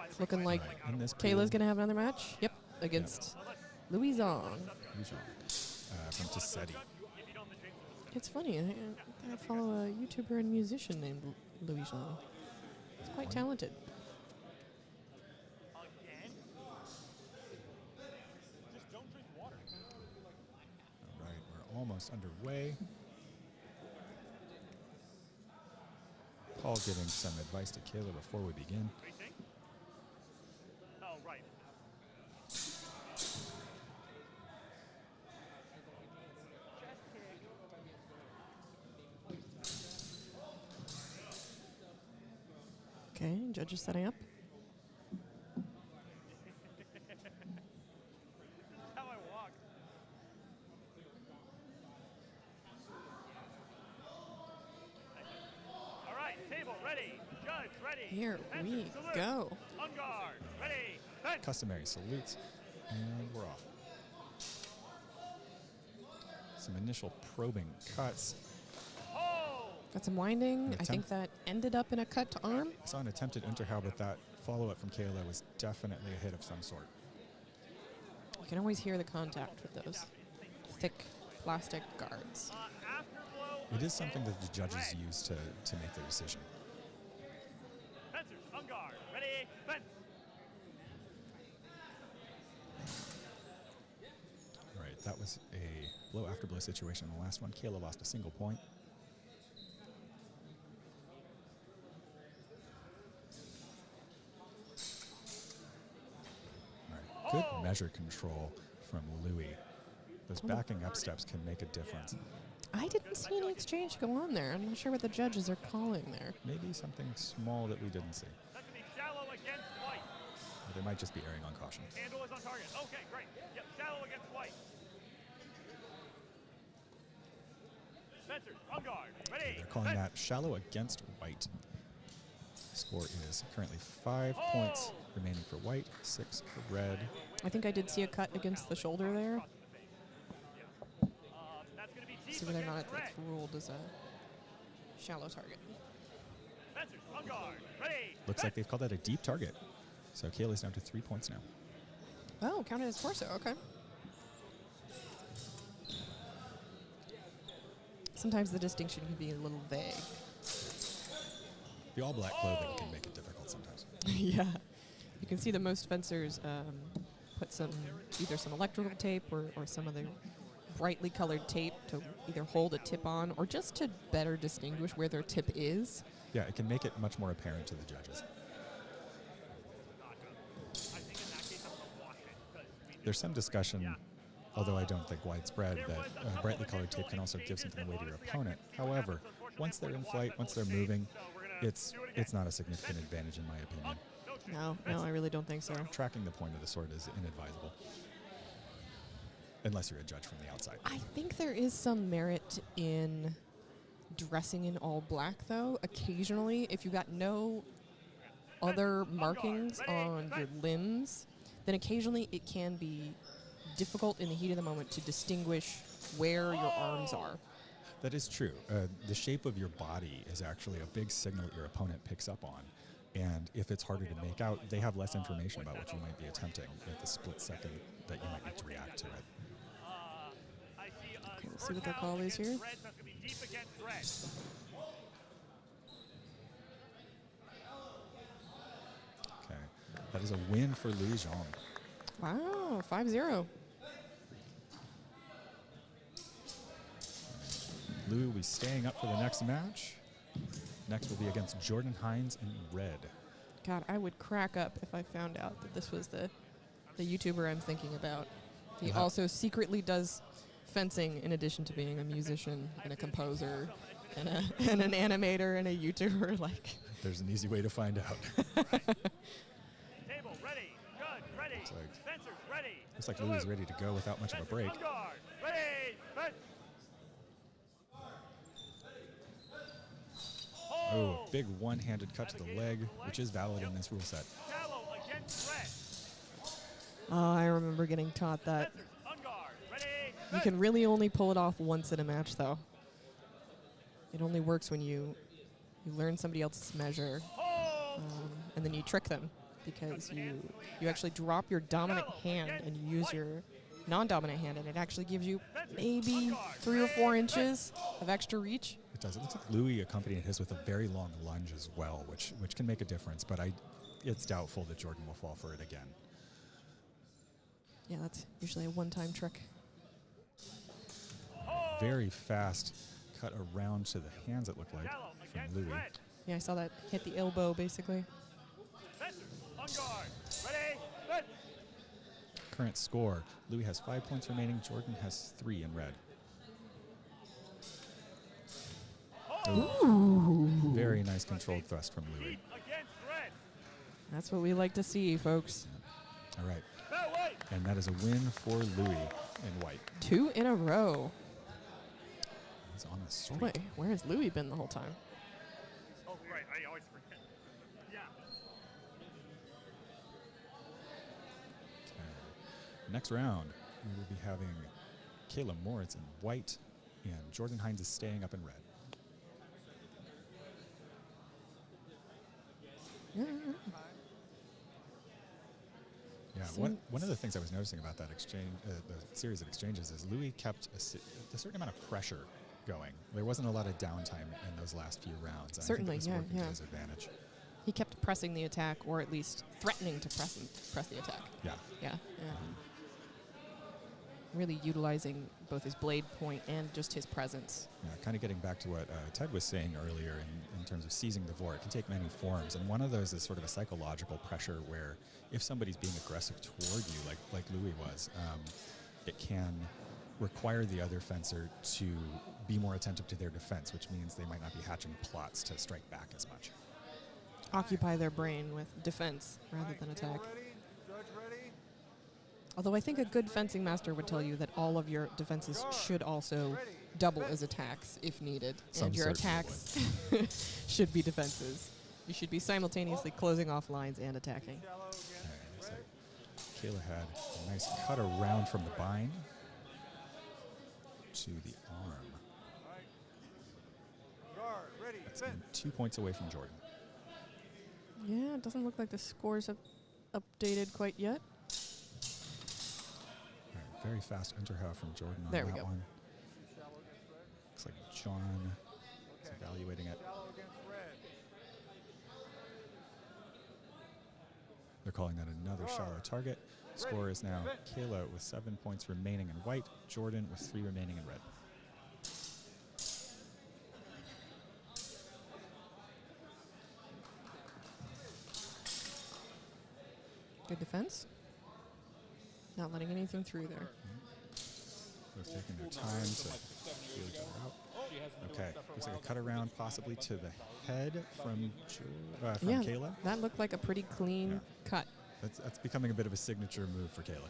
it's looking like Right, in this Kayla's pool, going to have another match. Yep, against Louison. from Tassetti. It's funny, I follow a YouTuber and musician named Louison. He's quite talented. All right, we're almost underway. Paul giving some advice to Kayla before we begin. Oh, right. Okay, judges setting up. How I walk. All right, table ready. Judge ready. Here Fencer, we salute. go. On guard. Ready. Fence. Customary salutes, and we're off. Some initial probing cuts. Got some winding. I Attempt- think that ended up in a cut to arm. I saw an attempted interhow, but that follow-up from Kayla was definitely a hit of some sort. You can always hear the contact with those thick plastic guards. It is something that the judges use to make their decision. Fencers on guard. Ready. Fence. All right, that was a blow after blow situation in the last one. Kayla lost a single point. All right, good measure control from Louis. Those backing up steps can make a difference. I didn't see any exchange go on there. I'm not sure what the judges are calling there. Maybe something small that we didn't see. That's going to be shallow against white. Or they might just be erring on caution. Handle is on target. Okay, great. Yep, shallow against white. Fencers on guard. Ready. They're calling that shallow against white. Score is currently 5 points remaining for white, 6 for red. I think I did see a cut against the shoulder there. See whether or not it's ruled as a shallow target. Fencers on guard. Ready. Looks like they've called that a deep target. So Kayla's down to 3 points now. Oh, counted as torso. Okay. Sometimes the distinction can be a little vague. The all-black clothing can make it difficult sometimes. Yeah. You can see that most fencers put either some electrical tape or some other brightly colored tape to either hold a tip on or just to better distinguish where their tip is. Yeah, it can make it much more apparent to the judges. There's some discussion, although I don't think widespread, that brightly colored tape can also give something away to your opponent. However, once they're in flight, once they're moving, it's not a significant advantage in my opinion. No, I really don't think so. Tracking the point of the sword is inadvisable. Unless you're a judge from the outside. I think there is some merit in dressing in all black, though. Occasionally, if you've got no other markings on your limbs, then occasionally it can be difficult in the heat of the moment to distinguish where your arms are. That is true. The shape of your body is actually a big signal that your opponent picks up on. And if it's harder to make out, they have less information about what you might be attempting at the split second that you might need to react to it. Okay, let's see what their call is here. Okay, that is a win for Louis Jean. Wow, 5-0. Louis will be staying up for the next match. next will be against Jordan Hines in red. God, I would crack up if I found out that this was the YouTuber I'm thinking about. He Uh-huh. also secretly does fencing in addition to being a musician and a composer and an animator and a YouTuber. Like, There's an easy way to find out. Table ready. Good. Ready. Fencers ready. Looks like Louis is ready to go without much of a break. On guard. Ready. Fence. Oh, a big one-handed cut to the leg, which is valid in this rule set. Shallow against red. oh, I remember getting taught that. Fencers on guard. Ready. You can really only pull it off once in a match, though. It only works when you learn somebody else's measure, and then you trick them, because you actually drop your dominant hand and you use your non-dominant hand, and it actually gives you maybe 3 or 4 inches of extra reach. It does. It looks like Louis accompanied his with a very long lunge as well, which can make a difference, but it's doubtful that Jordan will fall for it again. Yeah, that's usually a one-time trick. Very fast cut around to the hands, it looked like, from Louis. Yeah, I saw that hit the elbow, basically. Fencers on guard. Ready. Fence. Current score, Louis has 5 points remaining, Jordan has 3 in red. Ooh. Very nice controlled thrust from Louis. Against red. That's what we like to see, folks. All right. That way. And that is a win for Louis in white. 2 in a row. He's on a streak. Boy, where has Louis been the whole time? Oh, right. I always forget. Yeah. Next round, we will be having Kayla Moritz in white, and Jordan Hines is staying up in red. Yeah, one of the things I was noticing about that exchange, the series of exchanges, is Louis kept a certain amount of pressure going. There wasn't a lot of downtime in those last few rounds. And Certainly, I think it was working to his advantage. He kept pressing the attack, or at least threatening to press the attack. Yeah. Yeah. Really utilizing both his blade point and just his presence. Yeah, kind of getting back to what Ted was saying earlier in terms of seizing the vor. It can take many forms, and one of those is sort of a psychological pressure where if somebody's being aggressive toward you, like Louis was, it can require the other fencer to be more attentive to their defense, which means they might not be hatching plots to strike back as much. Occupy their brain with defense rather than attack. Although I think a good fencing master would tell you that all of your defenses should also double as attacks if needed. And your attacks should be defenses. You should be simultaneously closing off lines and attacking. So Kayla had a nice cut around from the bind to the arm. That's 2 points away from Jordan. Yeah, it doesn't look like the scores have updated quite yet. Very fast underhow from Jordan on There that we go. one. Looks like John is evaluating it. They're calling that another shallow target. Score is now Kayla with 7 points remaining in white, Jordan with 3 remaining in red. Good defense. Not letting anything through there. Both taking their time to feel each other out. Okay, looks like a cut around possibly to the head from Kayla. That looked like a pretty clean cut. That's becoming a bit of a signature move for Kayla.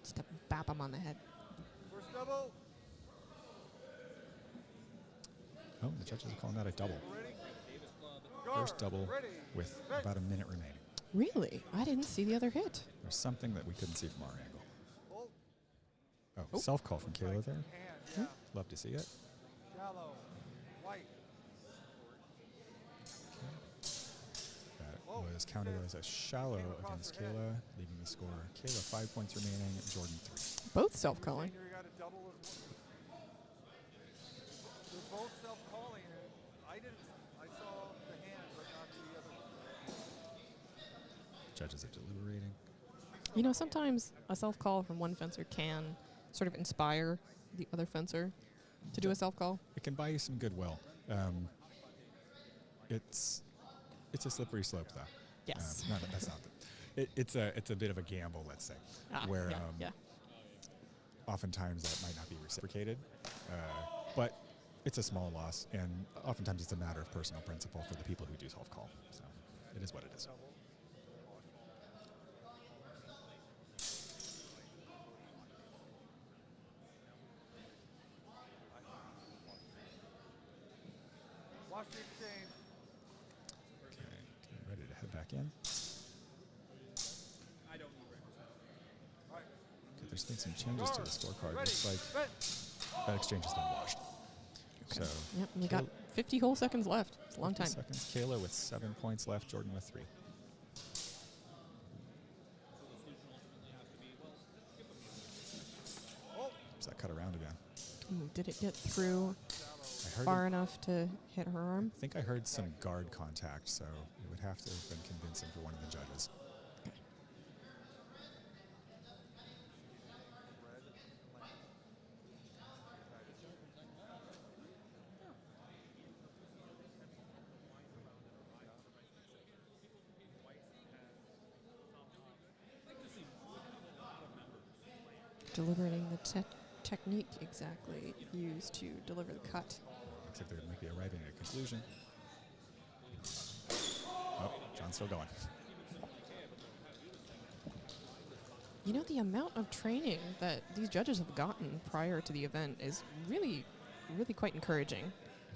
Just to bap him on the head. First double. Oh, the judges are calling that a double. First double with about a minute remaining. Really? I didn't see the other hit. There's something that we couldn't see from our angle. Oh, self-call from Kayla there. Love to see it. Shallow. White. That was counted as a shallow against Kayla, leaving the score Kayla 5 points remaining, Jordan 3. Both self-calling. They're both self-calling. I saw the hand, but not the other. Judges are deliberating. You know, sometimes a self-call from one fencer can sort of inspire the other fencer to do a self-call. It can buy you some goodwill. It's a slippery slope, though. Yes. No, that's not. It's a bit of a gamble, let's say, where oftentimes that might not be reciprocated, but it's a small loss, and oftentimes it's a matter of personal principle for the people who do self-call. So it is what it is. Watch the exchange. Okay, getting ready to head back in. I don't know. Okay, there's been some changes to the scorecard. Looks like that exchange has been washed. So Yep, and you got 50 whole seconds left. It's a long 50 time. seconds. Kayla with 7 points left. Jordan with 3. There's that cut around again. Ooh, did it get through I heard far enough to hit her arm? I think I heard some guard contact, so it would have to have been convincing for one of the judges. Deliberating the technique exactly used to deliver the cut. Looks like they might be arriving at a conclusion. Oh, John's still going. You know, the amount of training that these judges have gotten prior to the event is really, really quite encouraging.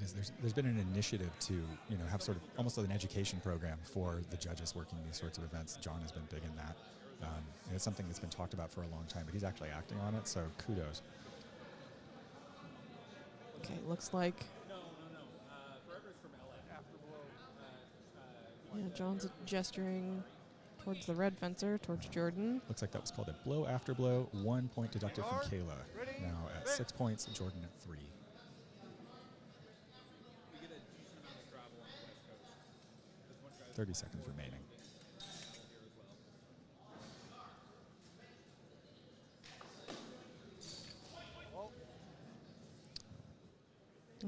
It is. There's been an initiative to have sort of almost an education program for the judges working these sorts of events. John has been big in that. And it's something that's been talked about for a long time, but he's actually acting on it, so kudos. Okay, looks like John's gesturing towards the red fencer, towards Jordan. Looks like that was called a blow after blow. 1 point deducted from Kayla. Now at 6 points, Jordan at 3. 30 seconds remaining.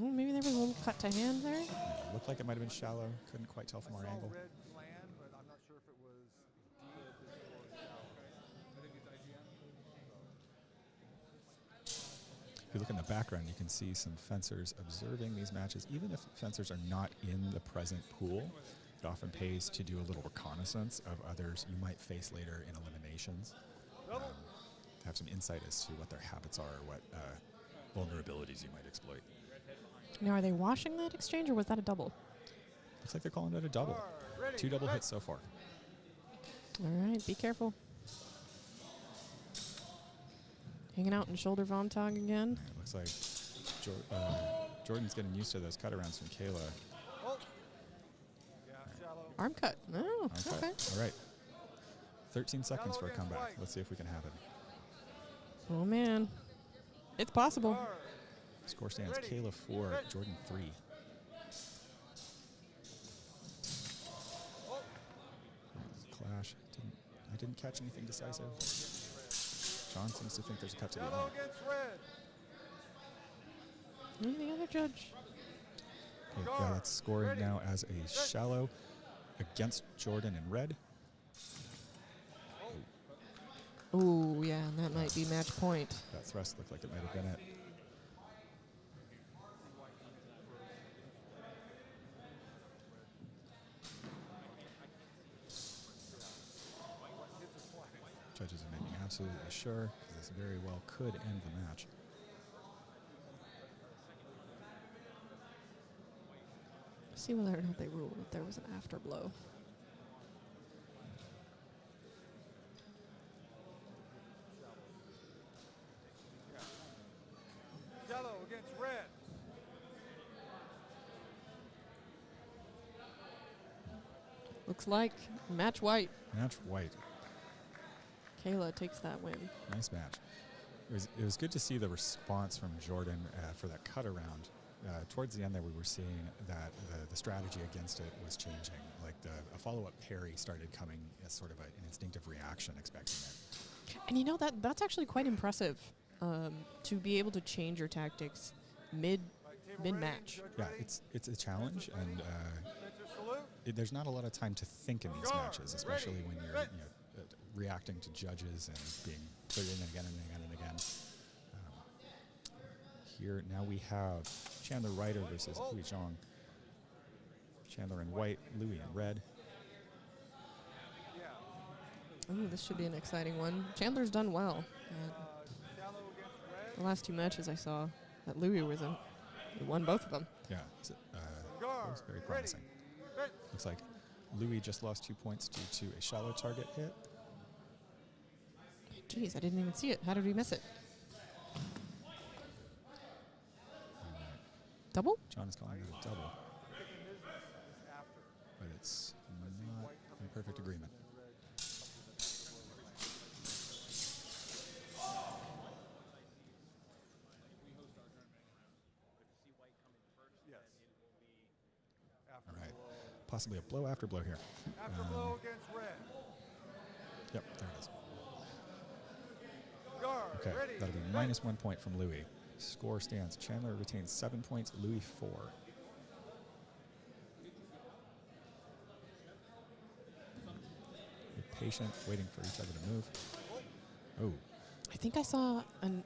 Oh, maybe there was a little cut to hand there. Looked like it might have been shallow. Couldn't quite tell from our angle. Red land, but I'm not sure if it was deep or shallow. I think it's IGN. If you look in the background, you can see some fencers observing these matches. Even if fencers are not in the present pool, it often pays to do a little reconnaissance of others you might face later in eliminations. To have some insight as to what their habits are, or what vulnerabilities you might exploit. Now, are they washing that exchange, or was that a double? Looks like they're calling it a double. 2 double hits so far. All right, be careful. Hanging out in shoulder Vontag again. Looks like Jordan's getting used to those cut-arounds from Kayla. Arm cut. Oh, Okay. okay. All right. 13 seconds for a comeback. Let's see if we can have it. Oh, man. It's possible. Score stands Kayla 4, Jordan 3. Clash. I didn't catch anything decisive. John seems to think there's a cut to the arm. And the other judge. Okay, that's scoring now as a shallow against Jordan in red. Ooh, yeah, and that might be match point. That thrust looked like it might have been it. Judges are making absolutely sure, because this very well could end the match. See whether or not they rule that there was an afterblow. Yellow against red. Looks like match white. Match white. Kayla takes that win. Nice match. It was good to see the response from Jordan for that cut around. Towards the end there, we were seeing that the strategy against it was changing. Like a follow-up parry started coming as sort of an instinctive reaction, expecting it. And you know, that's actually quite impressive, to be able to change your tactics mid-match. Yeah, it's a challenge, and there's not a lot of time to think in these matches, especially when you're reacting to judges and being put in again and again and again. Here now we have Chandler Ryder versus Hui Zhang. Chandler in white, Louis in red. Ooh, this should be an exciting one. Chandler's done well. The last 2 matches I saw that Louis was in, he won both of them. Yeah, it was very promising. Looks like Louis just lost 2 points due to a shallow target hit. Jeez, I didn't even see it. How did we miss it? Double? John is calling it a double. But it's not in perfect agreement. All right. Possibly a blow after blow here. After blow against red. Yep, there it is. Guard, Okay, ready, that'll be minus 1 point from Louis. Score stands. Chandler retains 7 points, Louis 4. Be patient, waiting for each other to move. Oh, I think I saw an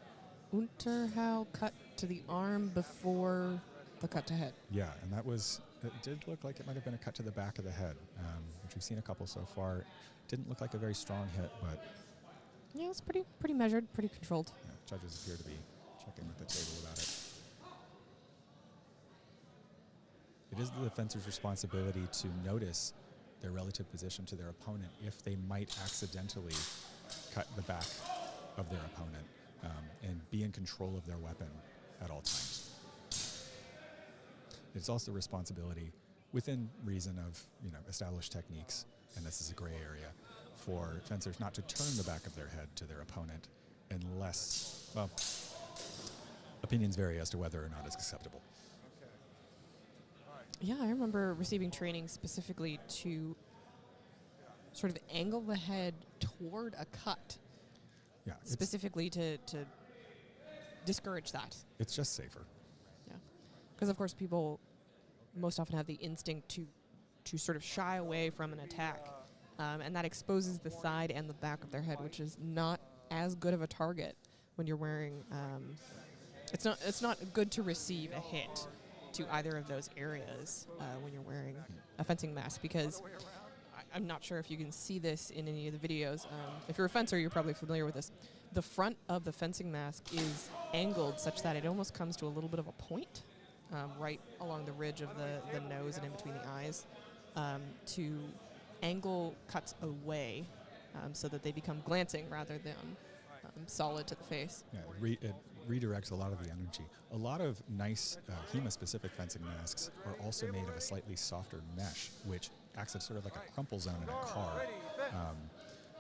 Unterhau cut to the arm before the cut to head. yeah, and that was, it did look like it might have been a cut to the back of the head, which we've seen a couple so far. Didn't look like a very strong hit, but Yeah, it's pretty measured, pretty controlled. yeah, judges appear to be checking with the table about it. It is the defender's responsibility to notice their relative position to their opponent if they might accidentally cut the back of their opponent and be in control of their weapon at all times. It's also the responsibility, within reason of established techniques, and this is a gray area, for fencers not to turn the back of their head to their opponent unless, well, opinions vary as to whether or not it's acceptable. Yeah, I remember receiving training specifically to sort of angle the head toward a cut. Yeah, specifically to discourage that. It's just safer. Yeah, because of course people most often have the instinct to sort of shy away from an attack, and that exposes the side and the back of their head, which is not as good of a target when you're wearing. It's not good to receive a hit to either of those areas when you're wearing a fencing mask, because I'm not sure if you can see this in any of the videos. If you're a fencer, you're probably familiar with this. The front of the fencing mask is angled such that it almost comes to a little bit of a point right along the ridge of the nose and in between the eyes to angle cuts away so that they become glancing rather than solid to the face. Yeah, it redirects a lot of the energy. A lot of nice HEMA-specific fencing masks are also made of a slightly softer mesh, which acts as sort of like a crumple zone in a car,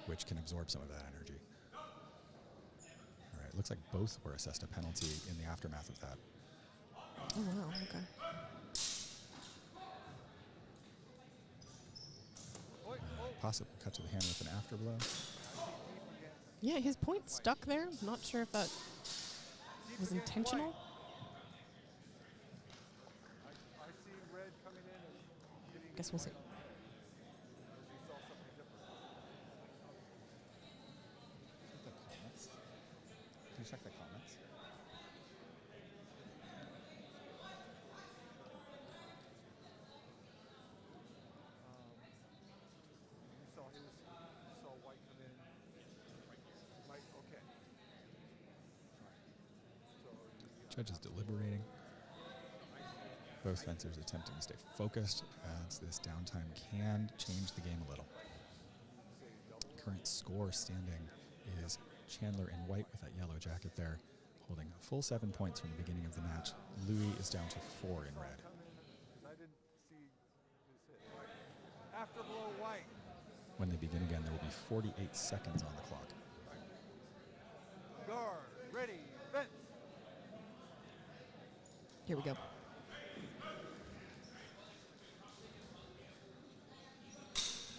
which can absorb some of that energy. All right, looks like both were assessed a penalty in the aftermath of that. Oh, wow, okay. Possible cut to the hand with an afterblow. Yeah, his point stuck there. Not sure if that was intentional. I see red coming in and getting. Guess we'll see. He saw something different. The comments. Can you check the comments? You saw white come in. White, okay. So Judge is deliberating. Both fencers attempting to stay focused, as this downtime can change the game a little. Current score standing is Chandler in white with that yellow jacket there, holding a full 7 points from the beginning of the match. Louis is down to 4 in red. I didn't see this hit. Afterblow white. When they begin again, there will be 48 seconds on the clock. Guard, ready, fence. Here we go.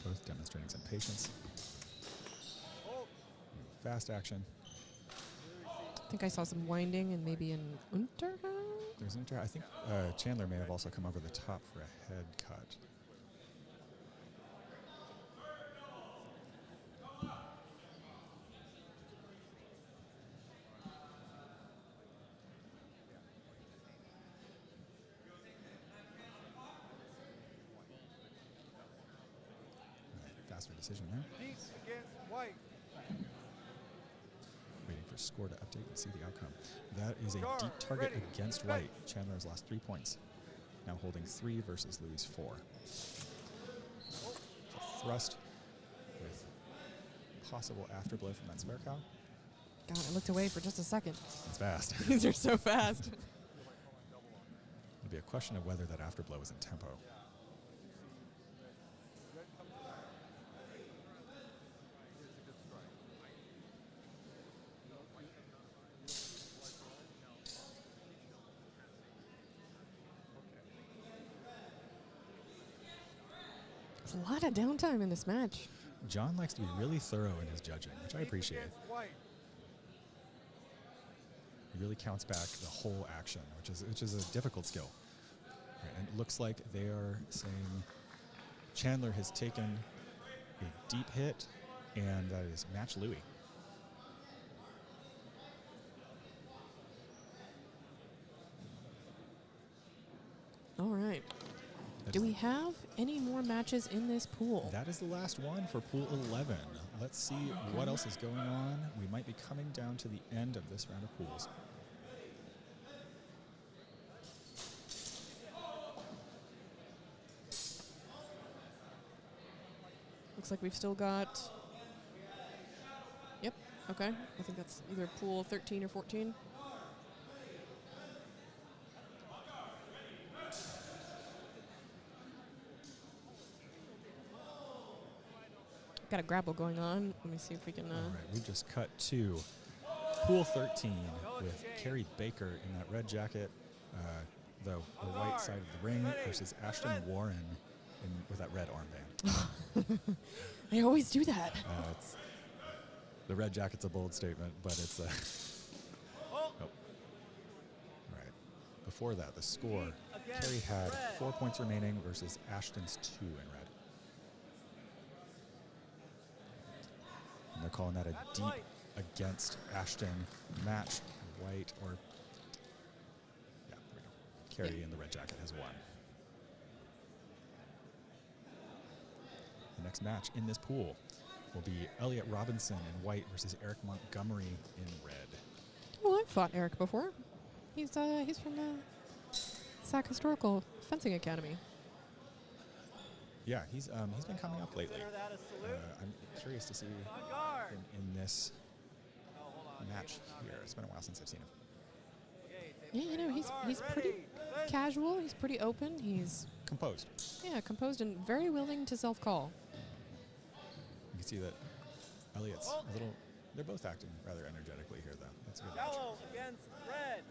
Both demonstrating some patience. Fast action. I think I saw some winding and maybe an Unterhau. There's an I think Chandler may have also come over the top for a head cut. faster decision there. Deep against white. Waiting for score to update and see the outcome. That is a Guard, deep target ready, against set. white. Chandler has lost 3 points. Now holding 3 versus Louis 4. So thrust with possible afterblow from that spare cow. God, I looked away for just a second. It's fast. These are so fast. It'll be a question of whether that afterblow is in tempo. There's a lot of downtime in this match. John likes to be really thorough in his judging, which I appreciate. He really counts back the whole action, which is a difficult skill. Right, and it looks like they are saying Chandler has taken a deep hit, and that is match Louis. All right. Do we have any more matches in this pool? That is the last one for Pool 11. Let's see what else is going on. We might be coming down to the end of this round of pools. Looks like we've still got... Yep, okay. I think that's either pool 13 or 14. Got a grapple going on. Let me see if we can... All right, we just cut to Pool 13 with Carrie Baker in that red jacket, the white side of the ring, versus Ashton Warren with that red armband. They always do that. The red jacket's a bold statement, but it's a... Oh. All right. Before that, the score. Carrie had 4 points remaining versus Ashton's 2 in red. And they're calling that a deep against Ashton match. White or... Yeah, there we go. Carrie in the red jacket has won. The next match in this pool will be Elliot Robinson in white versus Eric Montgomery in red. Well, I've fought Eric before. He's from the Sac Historical Fencing Academy. Yeah, he's been coming up lately. I'm curious to see him in this match here. It's been a while since I've seen him. Yeah, you know, he's pretty casual. He's pretty open. He's composed. Yeah, composed and very willing to self-call. You can see that Elliot's a little... They're both acting rather energetically here, though. It's a good match. Yellow against red.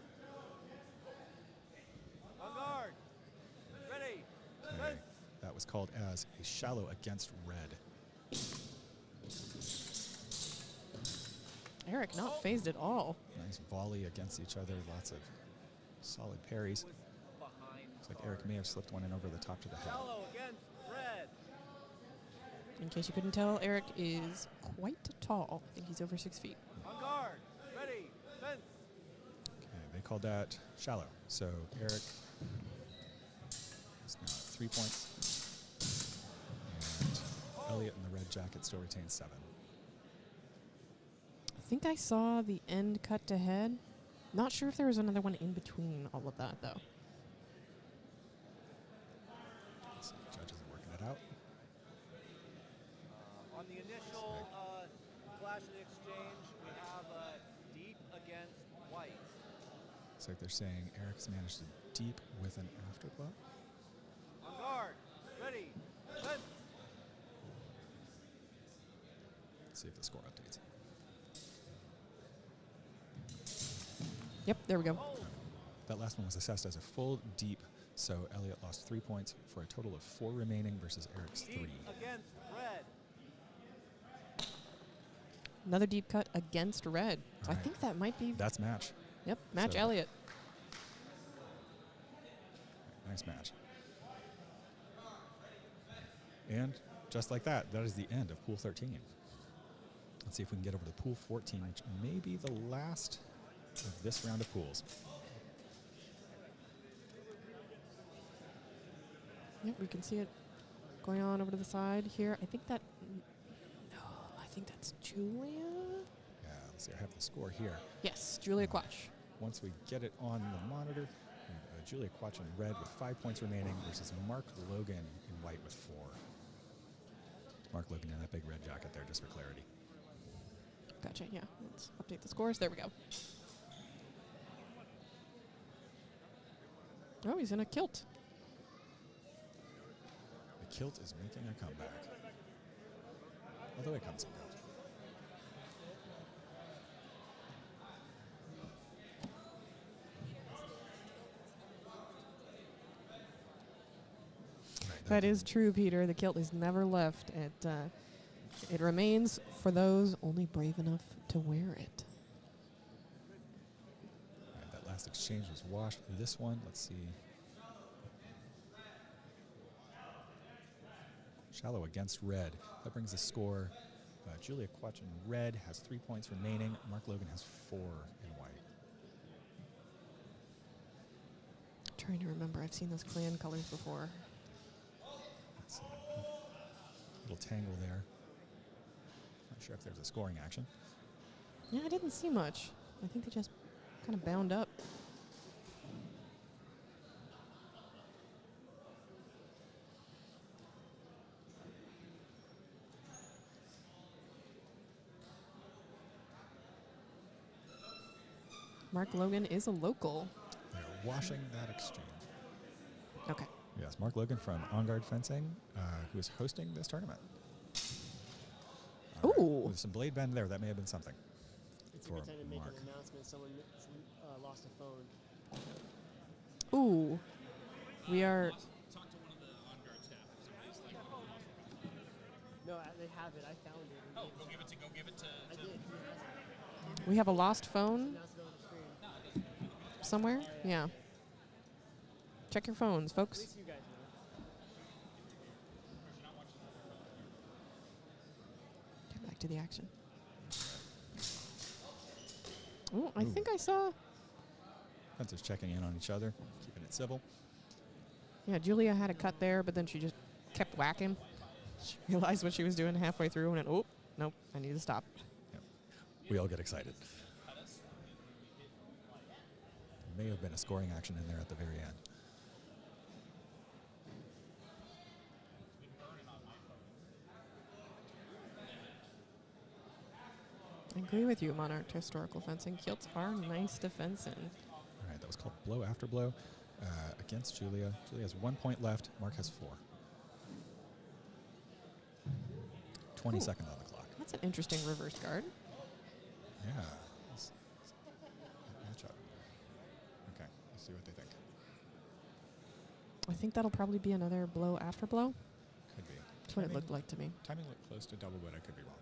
On guard. Ready. Okay. That was called as a shallow against red. Eric not phased at all. Nice volley against each other. Lots of solid parries. Looks like Eric may have slipped one in over the top to the head. Yellow against red. In case you couldn't tell, Eric is quite tall. I think he's over 6 feet. On guard. Ready. Fence. Okay, they called that shallow. So Eric is now at 3 points. And Elliot in the red jacket still retains 7. I think I saw the end cut to head. Not sure if there was another one in between all of that, though. So the judges are working it out. On the initial flash and exchange, we have deep against white. Looks like they're saying Eric's managed to deep with an afterblow. On guard. Ready. Fence. Let's see if the score updates. Yep, there we go. That last one was assessed as a full deep, so Elliot lost 3 points for a total of 4 remaining versus Eric's 3. Deep against red. Another deep cut against red. So I Right. think that might be... That's match. Yep, match So- Elliot. Nice match. And just like that, that is the end of Pool 13. Let's see if we can get over to Pool 14, which may be the last of this round of pools. Yep, we can see it going on over to the side here. I think that. No, I think that's Julia. Yeah, let's see. I have the score here. Yes, Julia Quatch. Once we get it on the monitor, we have, Julia Quatch in red with 5 points remaining versus Mark Logan in white with 4. Mark Logan in that big red jacket there, just for clarity. Gotcha. Yeah. Let's update the scores. There we go. Oh, he's in a kilt. The kilt is making a comeback. Although it comes and goes. That is true, Peter. The kilt is never left. It remains for those only brave enough to wear it. All right, that last exchange was washed. This one, let's see. Shallow against red. That brings the score. Julia Quatch in red has 3 points remaining. Mark Logan has 4 in white. Trying to remember. I've seen those clan colors before. Let's see. Little tangle there. Not sure if there's a scoring action. Yeah, I didn't see much. I think they just kind of bound up. Mark Logan is a local. They're washing that exchange. Okay. Yes, Mark Logan from On Guard Fencing, who is hosting this tournament. All right, Ooh. with some blade bend there, that may have been something. It's a For good time to make Mark. an announcement. Someone lost a phone. Ooh. We are. Talk to one of the on-guard staff if somebody's like. No, they have it. I found it. Oh, go give it to. I did. He has it. We have a lost phone Announced it on the screen. somewhere. Yeah. Check your phones, At folks. least you guys know. Get back to the action. Oh, I think I saw. Fencers checking in on each other, keeping it civil. Yeah, Julia had a cut there, but then she just kept whacking. She realized what she was doing halfway through and went, oh, nope, I need to stop. Yep. We all get excited. There may have been a scoring action in there at the very end. I agree with you, Monarch Historical Fencing. Kilts are nice to fence in. All right, that was called blow after blow against Julia. Julia has 1 point left. Mark has 4. 20 Ooh. seconds on the clock. That's an interesting reverse guard. Yeah. Let's match up. Okay, let's see what they think. I think that'll probably be another blow after blow. Could be. That's what it looked like to me. Timing looked close to double, but I could be wrong.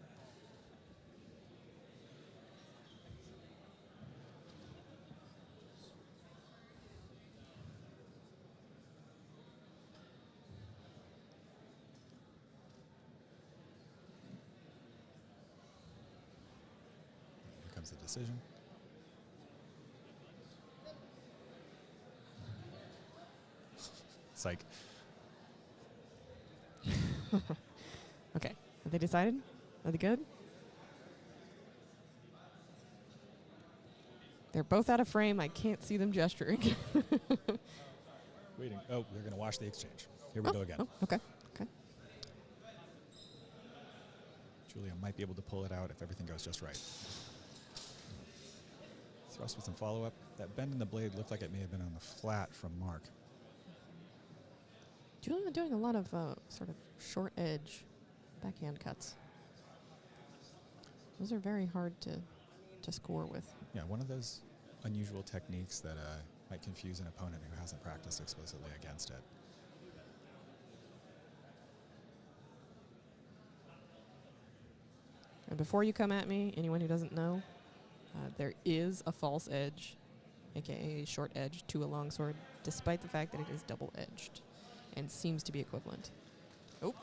Here comes the decision. Psych. Okay. Have they decided? Are they good? They're both out of frame. I can't see them gesturing. Waiting. Oh, they're going to wash the exchange. Here we go again. Oh, okay. Okay. Julia might be able to pull it out if everything goes just right. Thrust with some follow-up. That bend in the blade looked like it may have been on the flat from Mark. Julia doing a lot of sort of short edge backhand cuts. Those are very hard to score with. Yeah, one of those unusual techniques that might confuse an opponent who hasn't practiced explicitly against it. And before you come at me, anyone who doesn't know, there is a false edge, aka a short edge, to a longsword, despite the fact that it is double-edged and seems to be equivalent. Oh,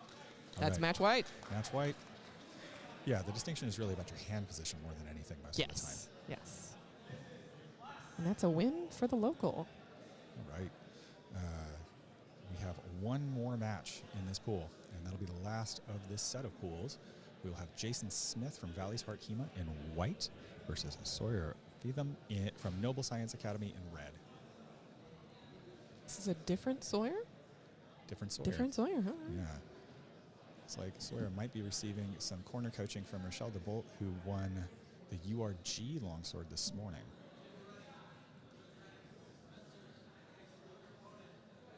that's right. match white. Match white. Yeah, the distinction is really about your hand position more than anything most of the time. Yes. And that's a win for the local. All right. We have one more match in this pool, and And that'll be the last of this set of pools. We will have Jason Smith from Valley's Heart HEMA in white versus Sawyer Feetham from Noble Science Academy in red. This is a different Sawyer? Different Sawyer. Different Sawyer, huh? Yeah. It's like Sawyer might be receiving some corner coaching from Rochelle DeBolt, who won the URG longsword this morning.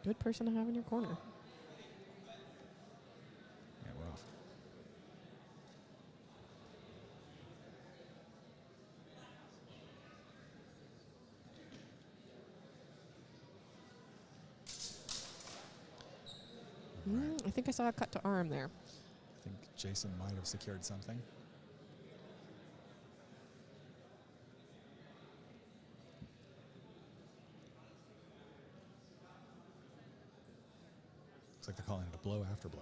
Good person to have in your corner. Yeah, we're off. I think I saw a cut to arm there. I think Jason might have secured something. Looks like they're calling it a blow after blow.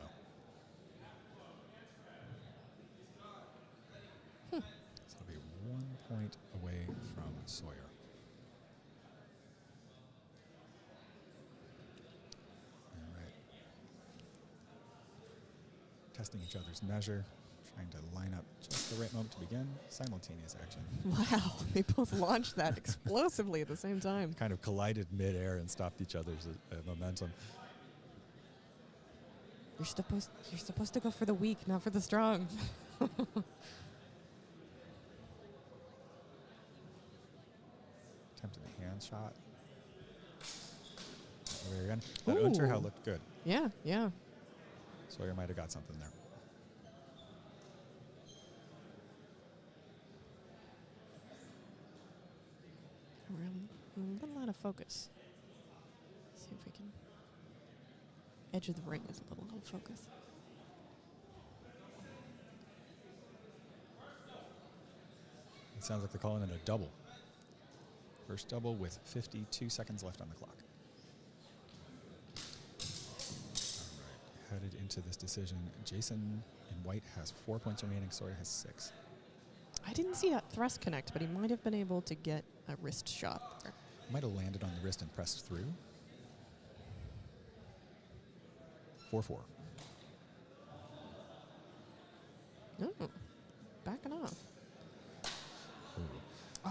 So it'll be 1 point away from Sawyer. All right. Testing each other's measure, trying to line up just the right moment to begin. Simultaneous action. Wow, they both launched that explosively at the same time. Kind of collided midair and stopped each other's momentum. You're supposed to go for the weak, not for the strong. Attempted a hand shot. Over again. That Unterhau looked good. Yeah, yeah. Sawyer might have got something there. We're a little out of focus. See if we can. Edge of the ring is a little out of focus. It sounds like they're calling it a double. First double with 52 seconds left on the clock. All right, headed into this decision. Jason in white has 4 points remaining. Sawyer has 6. I didn't see that thrust connect, but he might have been able to get a wrist shot there. Might have landed on the wrist and pressed through. 4-4. Oh, backing off. Ooh.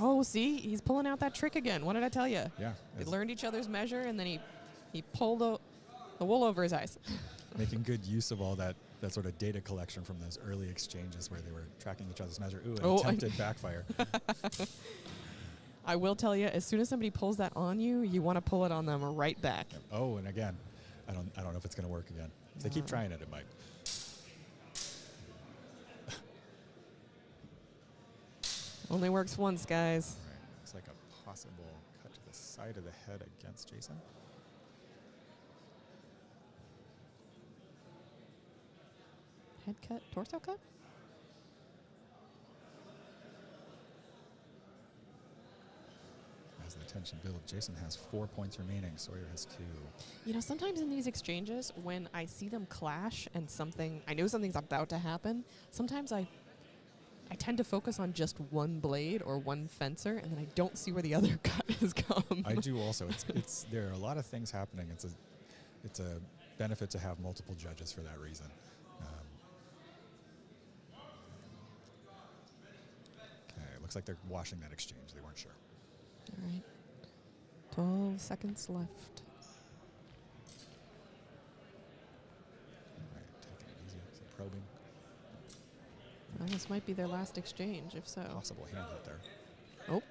Oh, see, he's pulling out that trick again. What did I tell you? Yeah. They learned each other's measure, and then he pulled the wool over his eyes. Making good use of all that sort of data collection from those early exchanges where they were tracking each other's measure. Ooh, an attempted backfire. I will tell you, as soon as somebody pulls that on you, you want to pull it on them right back. Yep. Oh, and again, I don't know if it's going to work again. If they keep trying it, it might. Only works once, guys. All right. Looks like a possible cut to the side of the head against Jason. Head cut, torso cut? As the tension builds, Jason has 4 points remaining. Sawyer has 2. You know, sometimes in these exchanges, when I see them clash and I know something's about to happen, sometimes I tend to focus on just one blade or one fencer, and then I don't see where the other cut has come. I do also. It's there are a lot of things happening. It's a benefit to have multiple judges for that reason. Okay, looks like they're washing that exchange. They weren't sure. All right. 12 seconds left. All right, taking it easy. Some probing. Well, this might be their last exchange, if so. Possible hand hit there. Oh.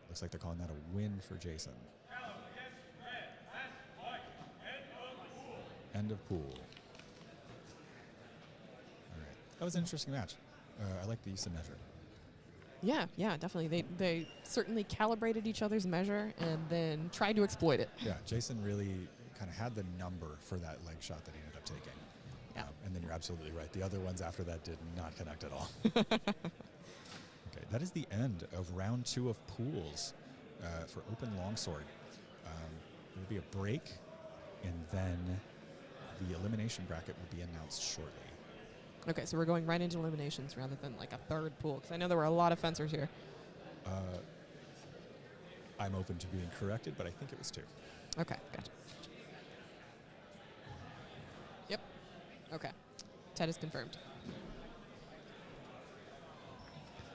Looks like they're calling that a win for Jason. End of pool. All right. That was an interesting match. I like the use of measure. Yeah, definitely. They certainly calibrated each other's measure and then tried to exploit it. Yeah, Jason really kind of had the number for that leg shot that he ended up taking. Yeah. And then you're absolutely right. The other ones after that did not connect at all. Okay, that is the end of round 2 of pools for Open Longsword. There will be a break, and then the elimination bracket will be announced shortly. Okay, so we're going right into eliminations rather than like a third pool, because I know there were a lot of fencers here. I'm open to being corrected, but I think it was 2. Okay, gotcha. Yep. Okay. Ted is confirmed.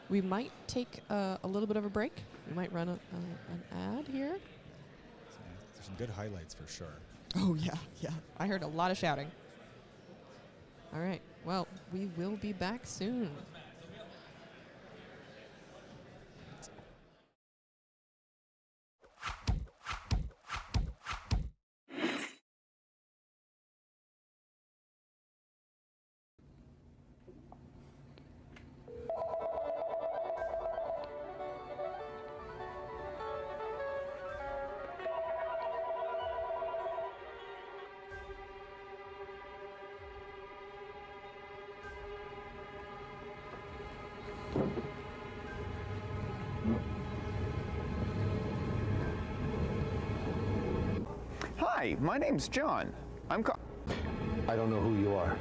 We might take a little bit of a break. We might run an ad here. There's some good highlights for sure. Oh, yeah, yeah. I heard a lot of shouting. All right. Well, we will be back soon. Hi, my name's John. I don't know who you are.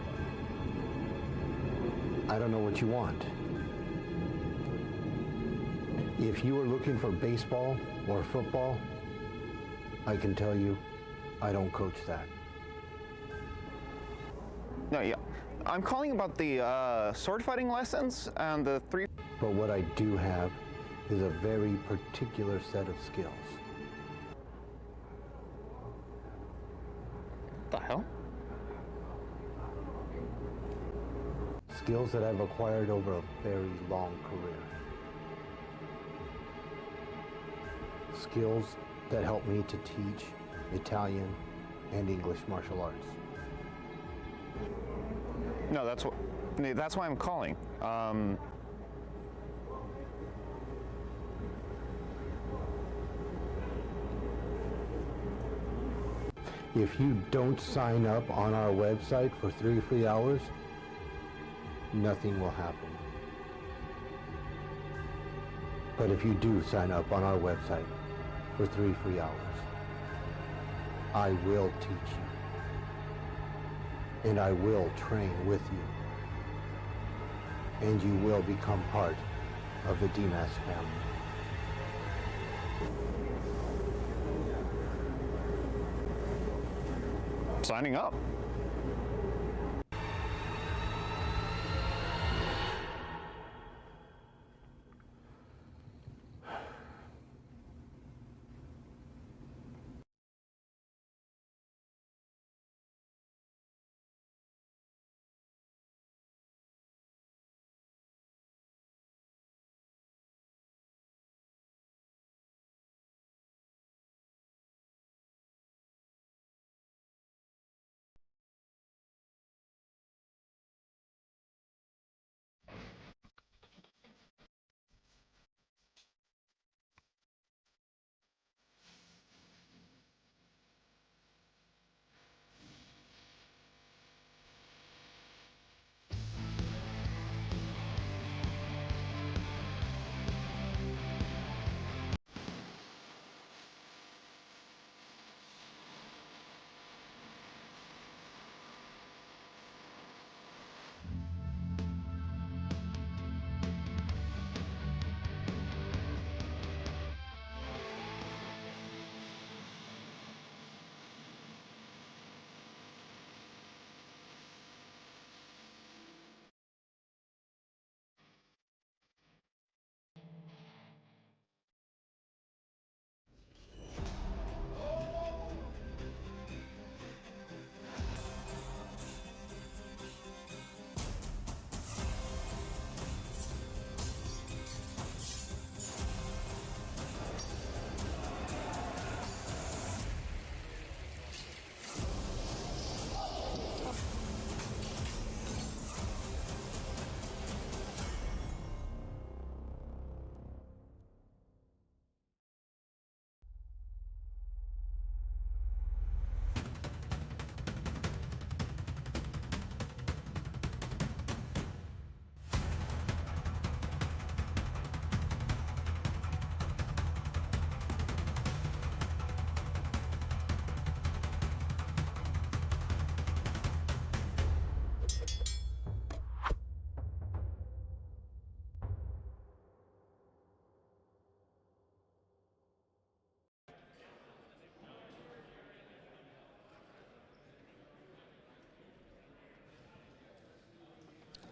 I don't know what you want. If you are looking for baseball or football, I can tell you, I don't coach that. No, yeah. I'm calling about the sword fighting lessons and the 3... But what I do have is a very particular set of skills. What the hell? Skills that I've acquired over a very long career. Skills that help me to teach Italian and English martial arts. No, that's why I'm calling. If you don't sign up on our website for 3 free hours, nothing will happen. But if you do sign up on our website for 3 free hours, I will teach you. And I will train with you. And you will become part of the DMAS family. Signing up.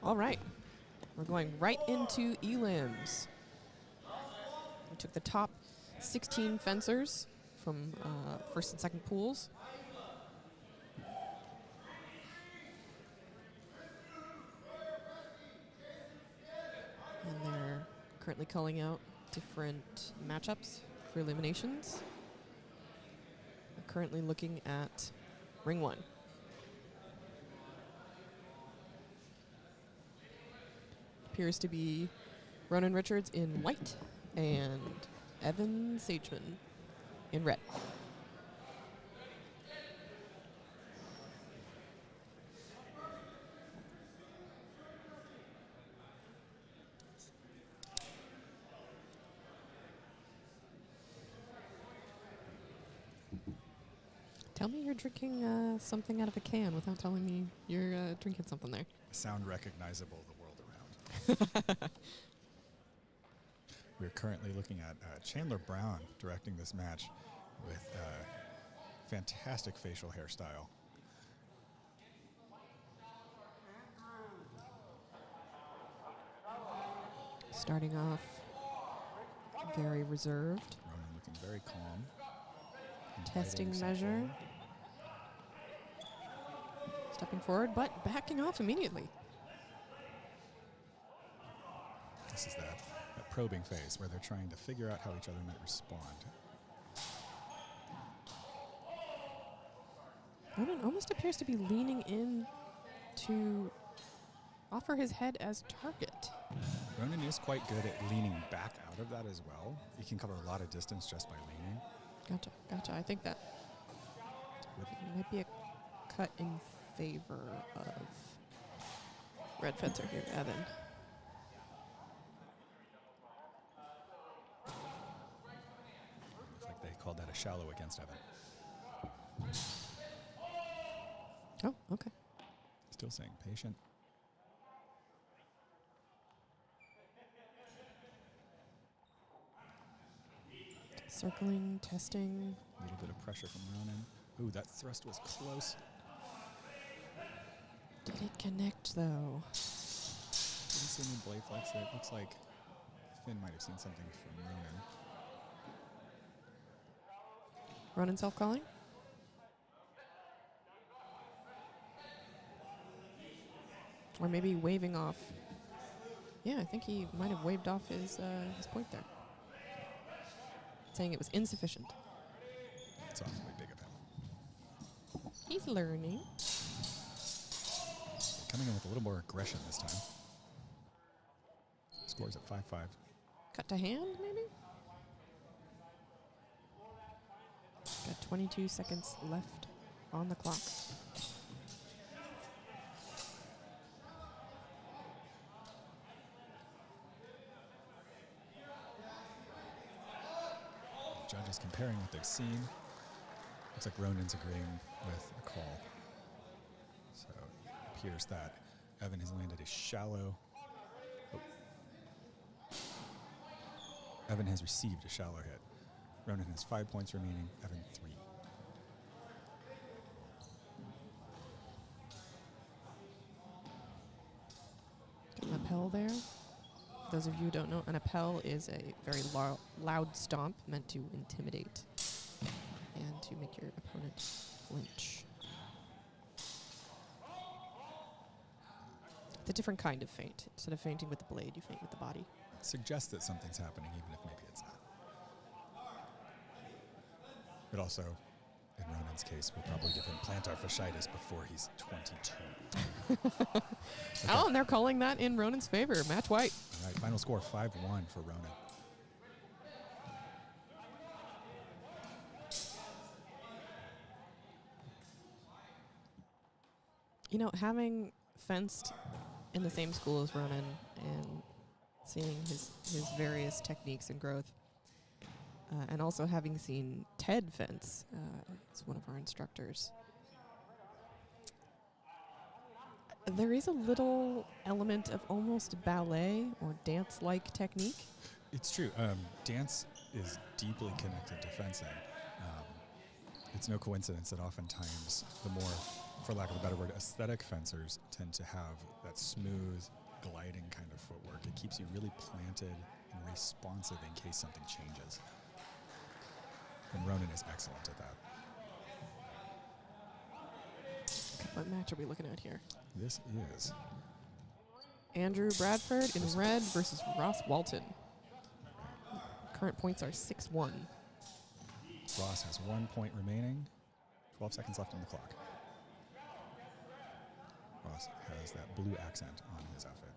All right. We're going right into elims. We took the top 16 fencers from first and second pools. And they're currently calling out different matchups for eliminations. We're currently looking at ring 1. Appears to be Ronan Richards in white and Evan Sageman in red. Tell me you're drinking something out of a can without telling me you're drinking something there. Sound recognizable the world around. We're currently looking at Chandler Brown directing this match with fantastic facial hairstyle. Starting off very reserved. Ronan looking very calm. Testing inviting some measure. forward. Stepping forward, but backing off immediately. This is that probing phase where they're trying to figure out how each other might respond. Ronan almost appears to be leaning in to offer his head as target. Ronan is quite good at leaning back out of that as well. He can cover a lot of distance just by leaning. Gotcha. I think that might be a cut in favor of red fencer here, Evan. Looks like they called that a shallow against Evan. Oh, okay. Still saying patient. Circling, testing. A little bit of pressure from Ronan. Ooh, that thrust was close. Did it connect, though? Didn't see any blade flex there. It looks like Finn might have seen something from Ronan. Ronan self-calling? Or maybe waving off. Yeah, I think he might have waved off his point there. Saying it was insufficient. It's awfully big of him. He's learning. Coming in with a little more aggression this time. Scores at 5-5. Cut to hand, maybe? Got 22 seconds left on the clock. Judges comparing what they've seen. Looks like Ronan's agreeing with a call. So it appears that Evan has landed a shallow. Oh. Evan has received a shallow hit. Ronan has 5 points remaining, Evan 3. Got an appel there. For those of you who don't know, an appel is a very loud stomp meant to intimidate and to make your opponent flinch. It's a different kind of feint. Instead of feinting with the blade, you feint with the body. It suggests that something's happening, even if maybe it's not. But also, in Ronan's case, we'll probably give him plantar fasciitis before he's 22. Okay. Oh, and they're calling that in Ronan's favor. Match white. All right, final score 5-1 for Ronan. You know, having fenced in the same school as Ronan and seeing his various techniques and growth, and also having seen Ted fence as one of our instructors, there is a little element of almost ballet or dance-like technique. It's true. Dance is deeply connected to fencing. It's no coincidence that oftentimes the more for lack of a better word, aesthetic fencers tend to have that smooth, gliding kind of footwork. It keeps you really planted and responsive in case something changes. And Ronan is excellent at that. What match are we looking at here? This is Andrew Bradford in red versus Ross Walton. Current points are 6-1. Ross has 1 point remaining, 12 seconds left on the clock. Ross has that blue accent on his outfit.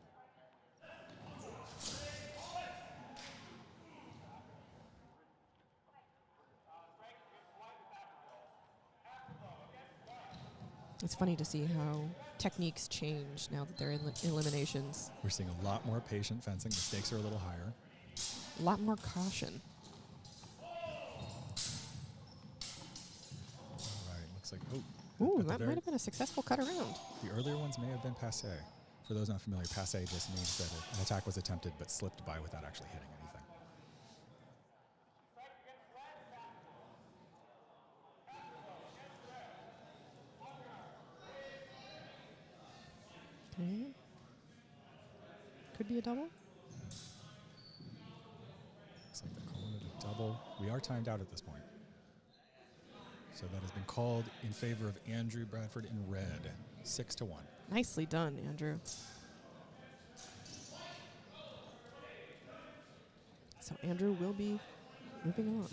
It's funny to see how techniques change now that they're in eliminations. We're seeing a lot more patient fencing. The stakes are a little higher. A lot more caution. All right, looks like, Ooh, that might have been a successful cut around. The earlier ones may have been passé. For those not familiar, passé just means that an attack was attempted but slipped by without actually hitting anything. Okay. Could be a double. Looks like they're calling it a double. We are timed out at this point. So that has been called in favor of Andrew Bradford in red, 6-1. Nicely done, Andrew. So Andrew will be moving on.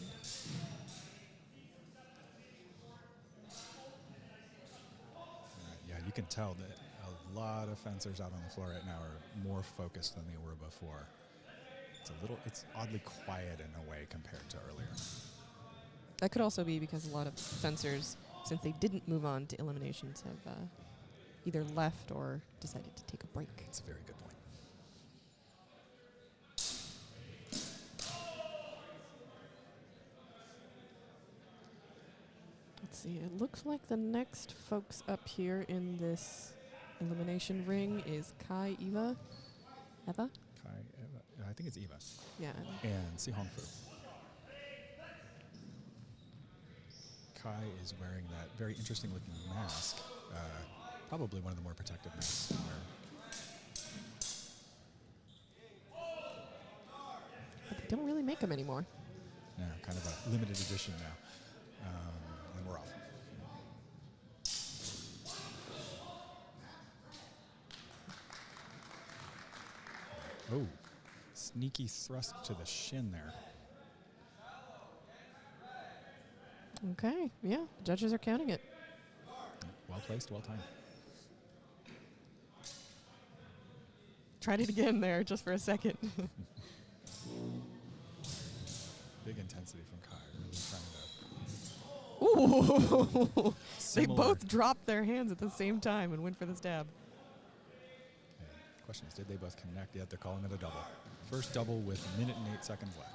Yeah, you can tell that a lot of fencers out on the floor right now are more focused than they were before. It's oddly quiet in a way compared to earlier. That could also be because a lot of fencers, since they didn't move on to eliminations, have either left or decided to take a break. That's a very good point. Let's see. It looks like the next folks up here in this elimination ring is Kai Eva. Eva? Kai, Eva. I think it's Eva. Yeah. And Si Hong Fu. Kai is wearing that very interesting looking mask. Probably one of the more protective masks to wear. But they don't really make them anymore. No, kind of a limited edition now. And we're off. Oh, sneaky thrust to the shin there. Okay, yeah, the judges are counting it. Well placed, well timed. Tried it again there just for a second. Big intensity from Kai, really trying to. Ooh! They both dropped their hands at the same time and went for the stab. Okay. Question is, did they both connect? Yet they're calling it a double. First double with a minute and 8 seconds left.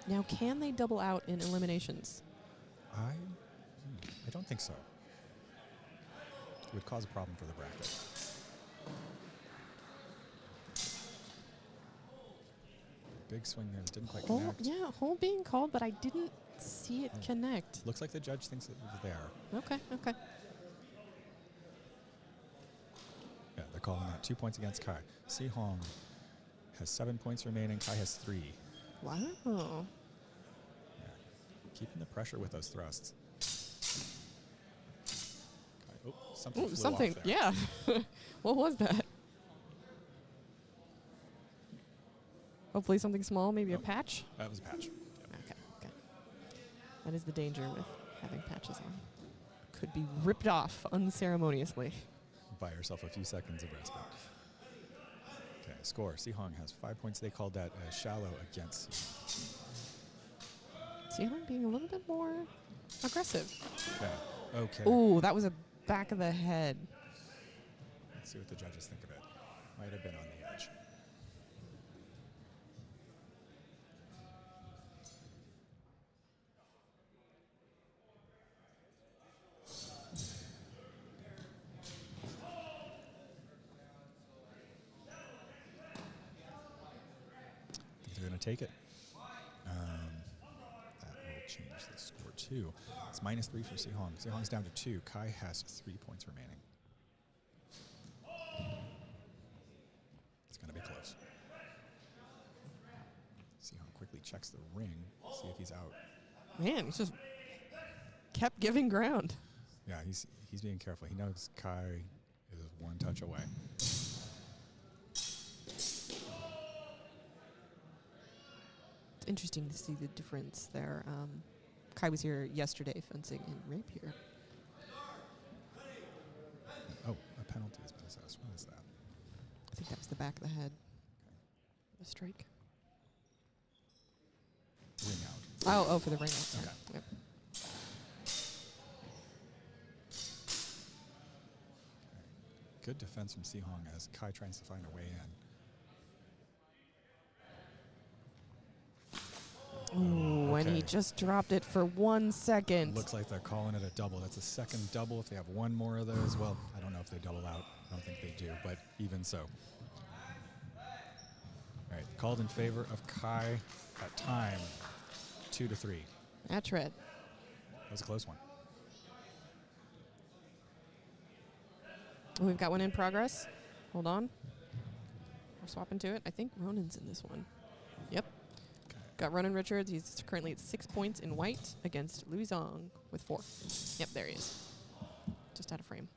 Now, can they double out in eliminations? I don't think so. It would cause a problem for the bracket. Big swing there. Didn't quite connect. Yeah, hold being called, but I didn't see it connect. Looks like the judge thinks it was there. Okay. Yeah, they're calling that 2 points against Kai. Si Hong has 7 points remaining. Kai has 3. Wow. Yeah, keeping the pressure with those thrusts. Kai, oh, something flew something. off there. Yeah. What was that? Hopefully something small, maybe a patch? That was a patch. Yep. Okay. That is the danger with having patches on. Could be ripped off unceremoniously. Buy yourself a few seconds of respite. Okay, score. Si Hong has 5 points. They called that shallow against Si Hong being a little bit more aggressive. Yeah. Okay. Ooh, that was a back of the head. Let's see what the judges think of it. Might have been on the edge. They're going to take it. That will change the score to 2. It's -3 for Sihong. Sihong's down to 2. Kai has 3 points remaining. It's going to be close. Sihong quickly checks the ring, see if he's out. Man, he's just kept giving ground. Yeah, he's being careful. He knows Kai is 1 touch away. It's interesting to see the difference there. Kai was here yesterday fencing in rapier. Oh, a penalty has been assessed. What is that? I think that was the back of the head. A strike. Ring out. Oh, for the ring out. Sorry. Okay. Yep. Good defense from Sihong as Kai tries to find a way in. Ooh, and he just dropped it for 1 second. Looks like they're calling it a double. That's a second double. If they have one more of those, well, I don't know if they double out. I don't think they do, but even so. All right, called in favor of Kai at time, 2-3. Match red. That was a close one. We've got one in progress. Hold on. We're swapping to it. I think Ronan's in this one. Yep. Got Ronan Richards. He's currently at 6 points in white against Louis Zong with 4. Yep, there he is. Just out of frame.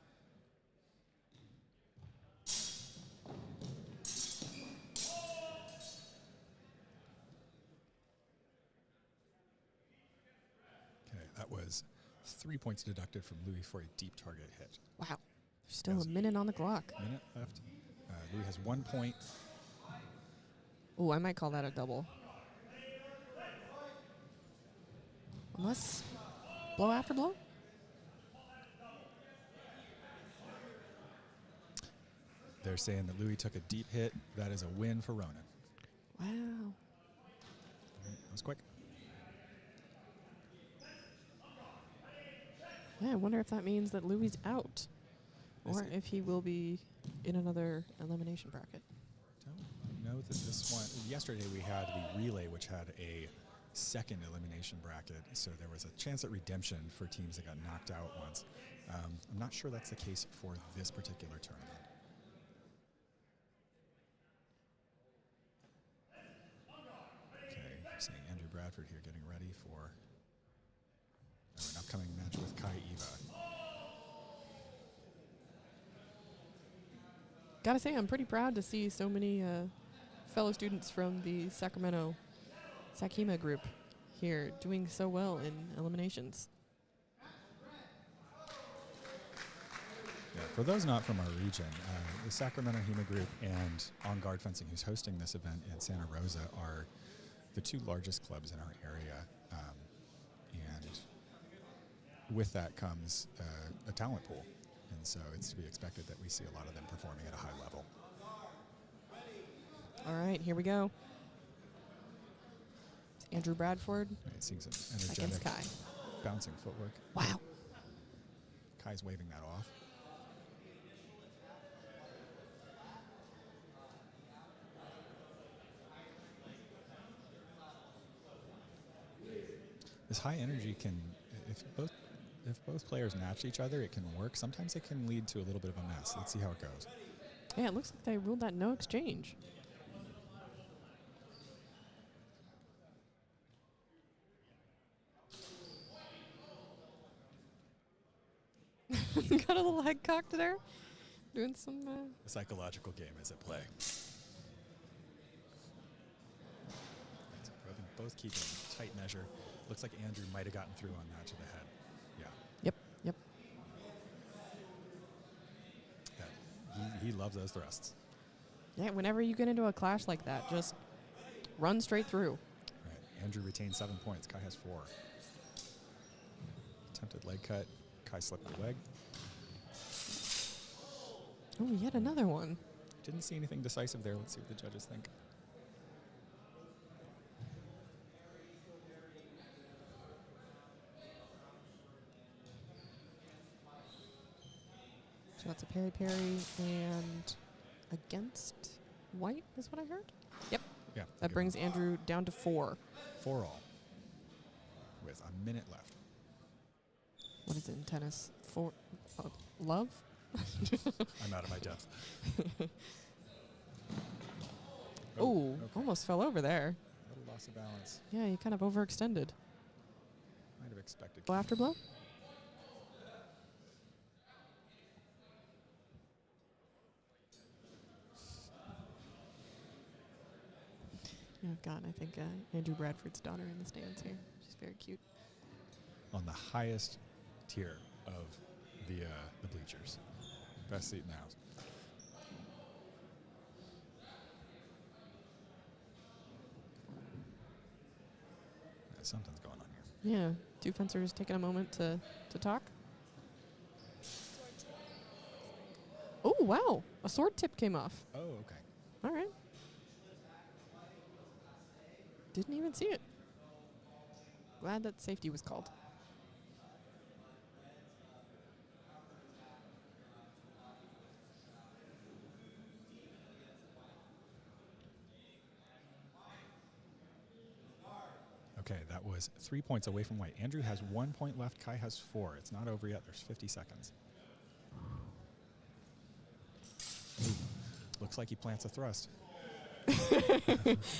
Okay, that was 3 points deducted from Louis for a deep target hit. Wow. There's still a minute on the clock. Minute left. Louis has 1 point. Ooh, I might call that a double. Unless blow after blow? They're saying that Louis took a deep hit. That is a win for Ronan. Wow. That was quick. Yeah, I wonder if that means that Louis is out. Is Or it? if he will be in another elimination bracket. Don't know that this one. Yesterday we had the relay, which had a second elimination bracket, so there was a chance at redemption for teams that got knocked out once. I'm not sure that's the case for this particular tournament. Okay, seeing Andrew Bradford here getting ready for an upcoming match with Kai Eva. Gotta say, I'm pretty proud to see so many fellow students from the Sacramento Sakima group here doing so well in eliminations. Yeah, for those not from our region, the Sacramento HEMA group and On Guard Fencing, who's hosting this event in Santa Rosa, are the 2 largest clubs in our area. And with that comes a talent pool. And so it's to be expected that we see a lot of them performing at a high level. All right, here we go. It's Andrew Bradford Seeing some against energetic Kai. bouncing footwork. Wow. Kai's waving that off. This high energy can, if both players match each other, it can work. Sometimes it can lead to a little bit of a mess. Let's see how it goes. Yeah, it looks like they ruled that no exchange. Got a little head cocked there. Doing some... The psychological game is at play. Both keeping tight measure. Looks like Andrew might have gotten through on that to the head. Yeah. Yep. Yeah. He loves those thrusts. Yeah, whenever you get into a clash like that, just run straight through. Right. Andrew retained 7 points. Kai has 4. Attempted leg cut. Kai slipped the leg. Oh, yet another one. Didn't see anything decisive there. Let's see what the judges think. So that's a parry and against white is what I heard? Yep. Yeah. That brings Andrew down to 4. 4 all. With a minute left. what is it in tennis? Love? I'm out of my depth. Oh, almost fell over there. A little loss of balance. Yeah, you kind of overextended. Might have expected. Blow after blow? Yeah, I've got, I think, Andrew Bradford's daughter in the stands here. She's very cute. On the highest tier of the bleachers. Best seat in the house. Yeah, something's going on here. Yeah, two fencers taking a moment to talk. Oh, wow. A sword tip came off. Oh, okay. All right. Didn't even see it. Glad that safety was called. Okay, that was 3 points away from white. Andrew has 1 point left. Kai has 4. It's not over yet. There's 50 seconds. Ooh, looks like he plants a thrust.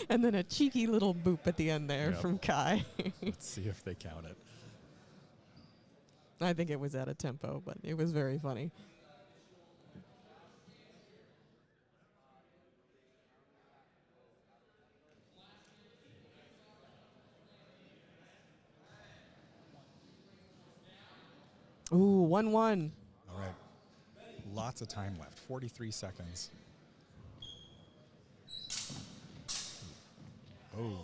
And then a cheeky little boop at the end there Yep. from Kai. Let's see if they count it. I think it was out of tempo, but it was very funny. Ooh, 1-1. All right. Lots of time left. 43 seconds. Oh.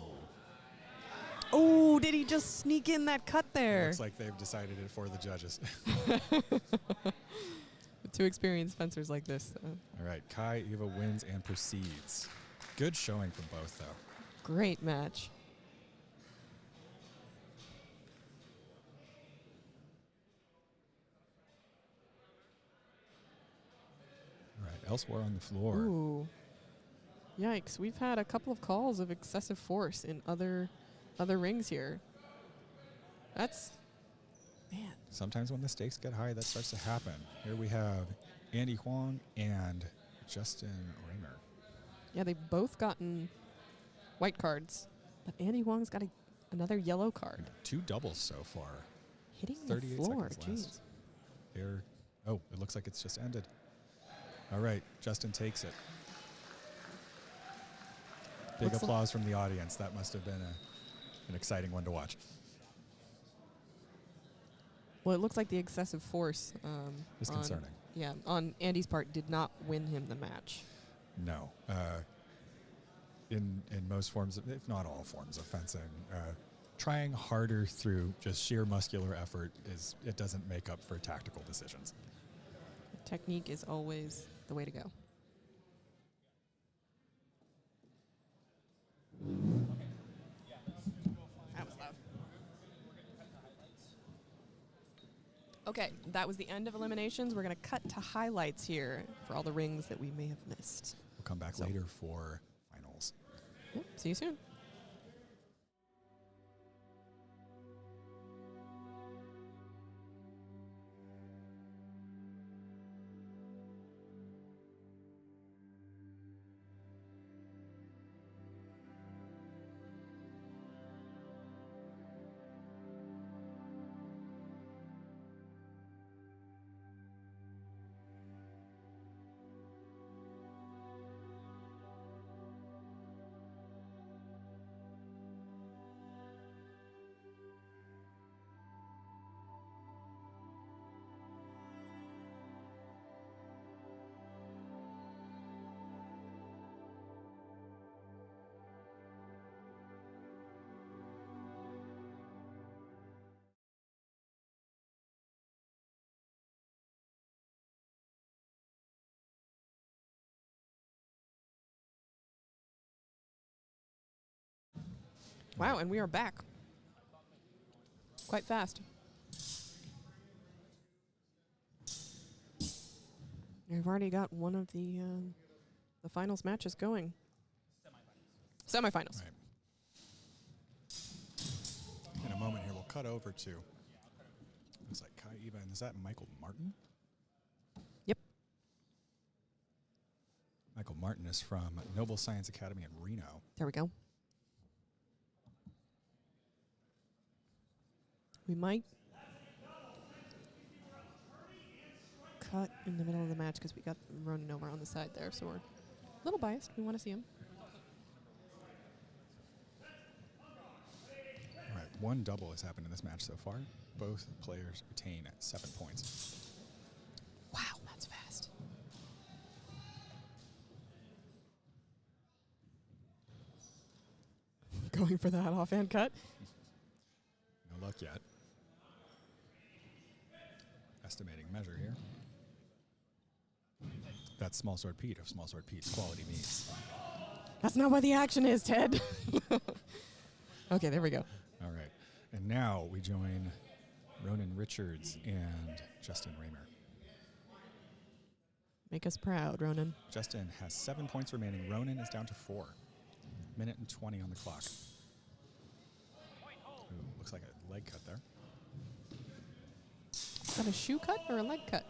Oh, did he just sneak in that cut there? Looks like they've decided it for the judges. Two experienced fencers like this. All right. Kai Eva wins and proceeds. Good showing from both, though. Great match. All right. Elsewhere on the floor. Ooh. Yikes. We've had a couple of calls of excessive force in other rings here. That's, man. Sometimes when the stakes get high, that starts to happen. Here we have Andy Huang and Justin Raymer. Yeah, they've both gotten white cards, but Andy Huang's got another yellow card. 2 doubles so far. Hitting the 38 floor, seconds jeez. left. Here. Oh, it looks like it's just ended. All right, Justin takes it. Big Looks applause from the audience. That must have been an exciting one to watch. Well, it looks like the excessive force It's concerning. Yeah, on Andy's part did not win him the match. No. In most forms, if not all forms of fencing, trying harder through just sheer muscular effort it doesn't make up for tactical decisions. Technique is always the way to go. That was loud. Okay, that was the end of eliminations. We're going to cut to highlights here for all the rings that we may have missed. We'll come back later for finals. Yep, see you soon. Wow, and we are back. Quite fast. We've already got one of the finals matches going. Semifinals. Right. In a moment here, we'll cut over to Looks like Kai Eva, and is that Michael Martin? Yep. Michael Martin is from Noble Science Academy in Reno. There we go. We might cut in the middle of the match because we got Ronan over on the side there, so we're a little biased. We want to see him. All right, one double has happened in this match so far. Both players retain at 7 points. Wow, that's fast. Going for that offhand cut. No luck yet. Estimating measure here. That's Small Sword Pete of Small Sword Pete's quality meats. That's not what the action is, Ted. Okay, there we go. All right. And now we join Ronan Richards and Justin Raymer. Make us proud, Ronan. Justin has 7 points remaining. Ronan is down to 4. Minute and 20 on the clock. Ooh, looks like a leg cut there. Is that a shoe cut or a leg cut?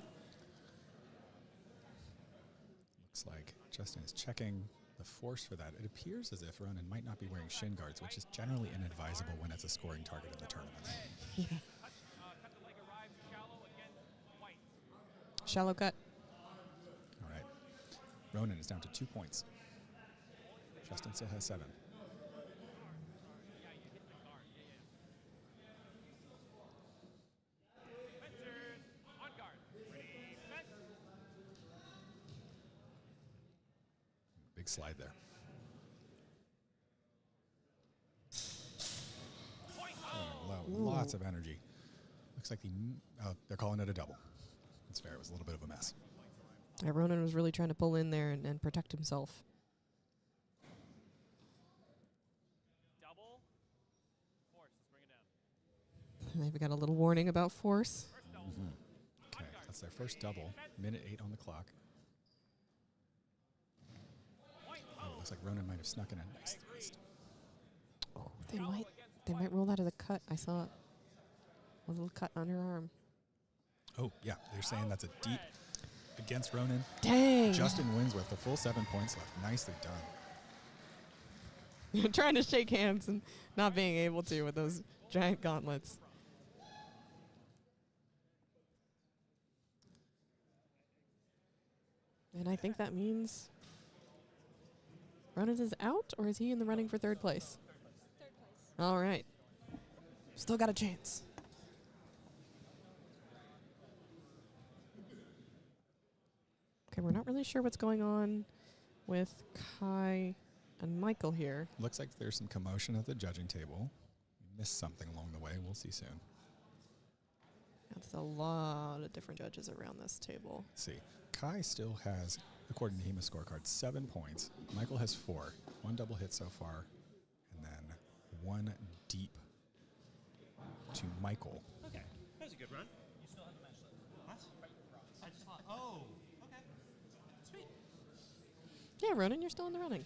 Looks like Justin is checking the force for that. It appears as if Ronan might not be wearing shin guards, which is generally inadvisable when it's a scoring target in the tournament. Yeah. Shallow cut. All right. Ronan is down to 2 points. Justin still has 7. Big slide there. Lots of energy. Looks like they're calling it a double. It's fair. It was a little bit of a mess. Yeah, Ronan was really trying to pull in there and protect himself. Double. Force. Let's bring it down. They've got a little warning about force. Mm-hmm. Okay, that's their first double. Minute 8 on the clock. Oh, it looks like Ronan might have snuck in a nice thrust. Oh, they might roll out of the cut. I saw a little cut on her arm. Oh, yeah. They're saying that's a deep against Ronan. Dang. Justin wins with the full 7 points left. Nicely done. Trying to shake hands and not being able to with those giant gauntlets. And I think that means Ronan is out, or is he in the running for third place? Third place. All right. Still got a chance. Okay, we're not really sure what's going on with Kai and Michael here. Looks like there's some commotion at the judging table. Missed something along the way. We'll see soon. That's a lot of different judges around this table. Let's see. Kai still has, according to HEMA scorecard, 7 points. Michael has 4. 1 double hit so far. And then 1 deep to Michael. Okay, that was a good run. You still have the match left. What? I just thought, oh, okay. Sweet. Yeah, Ronan, you're still in the running.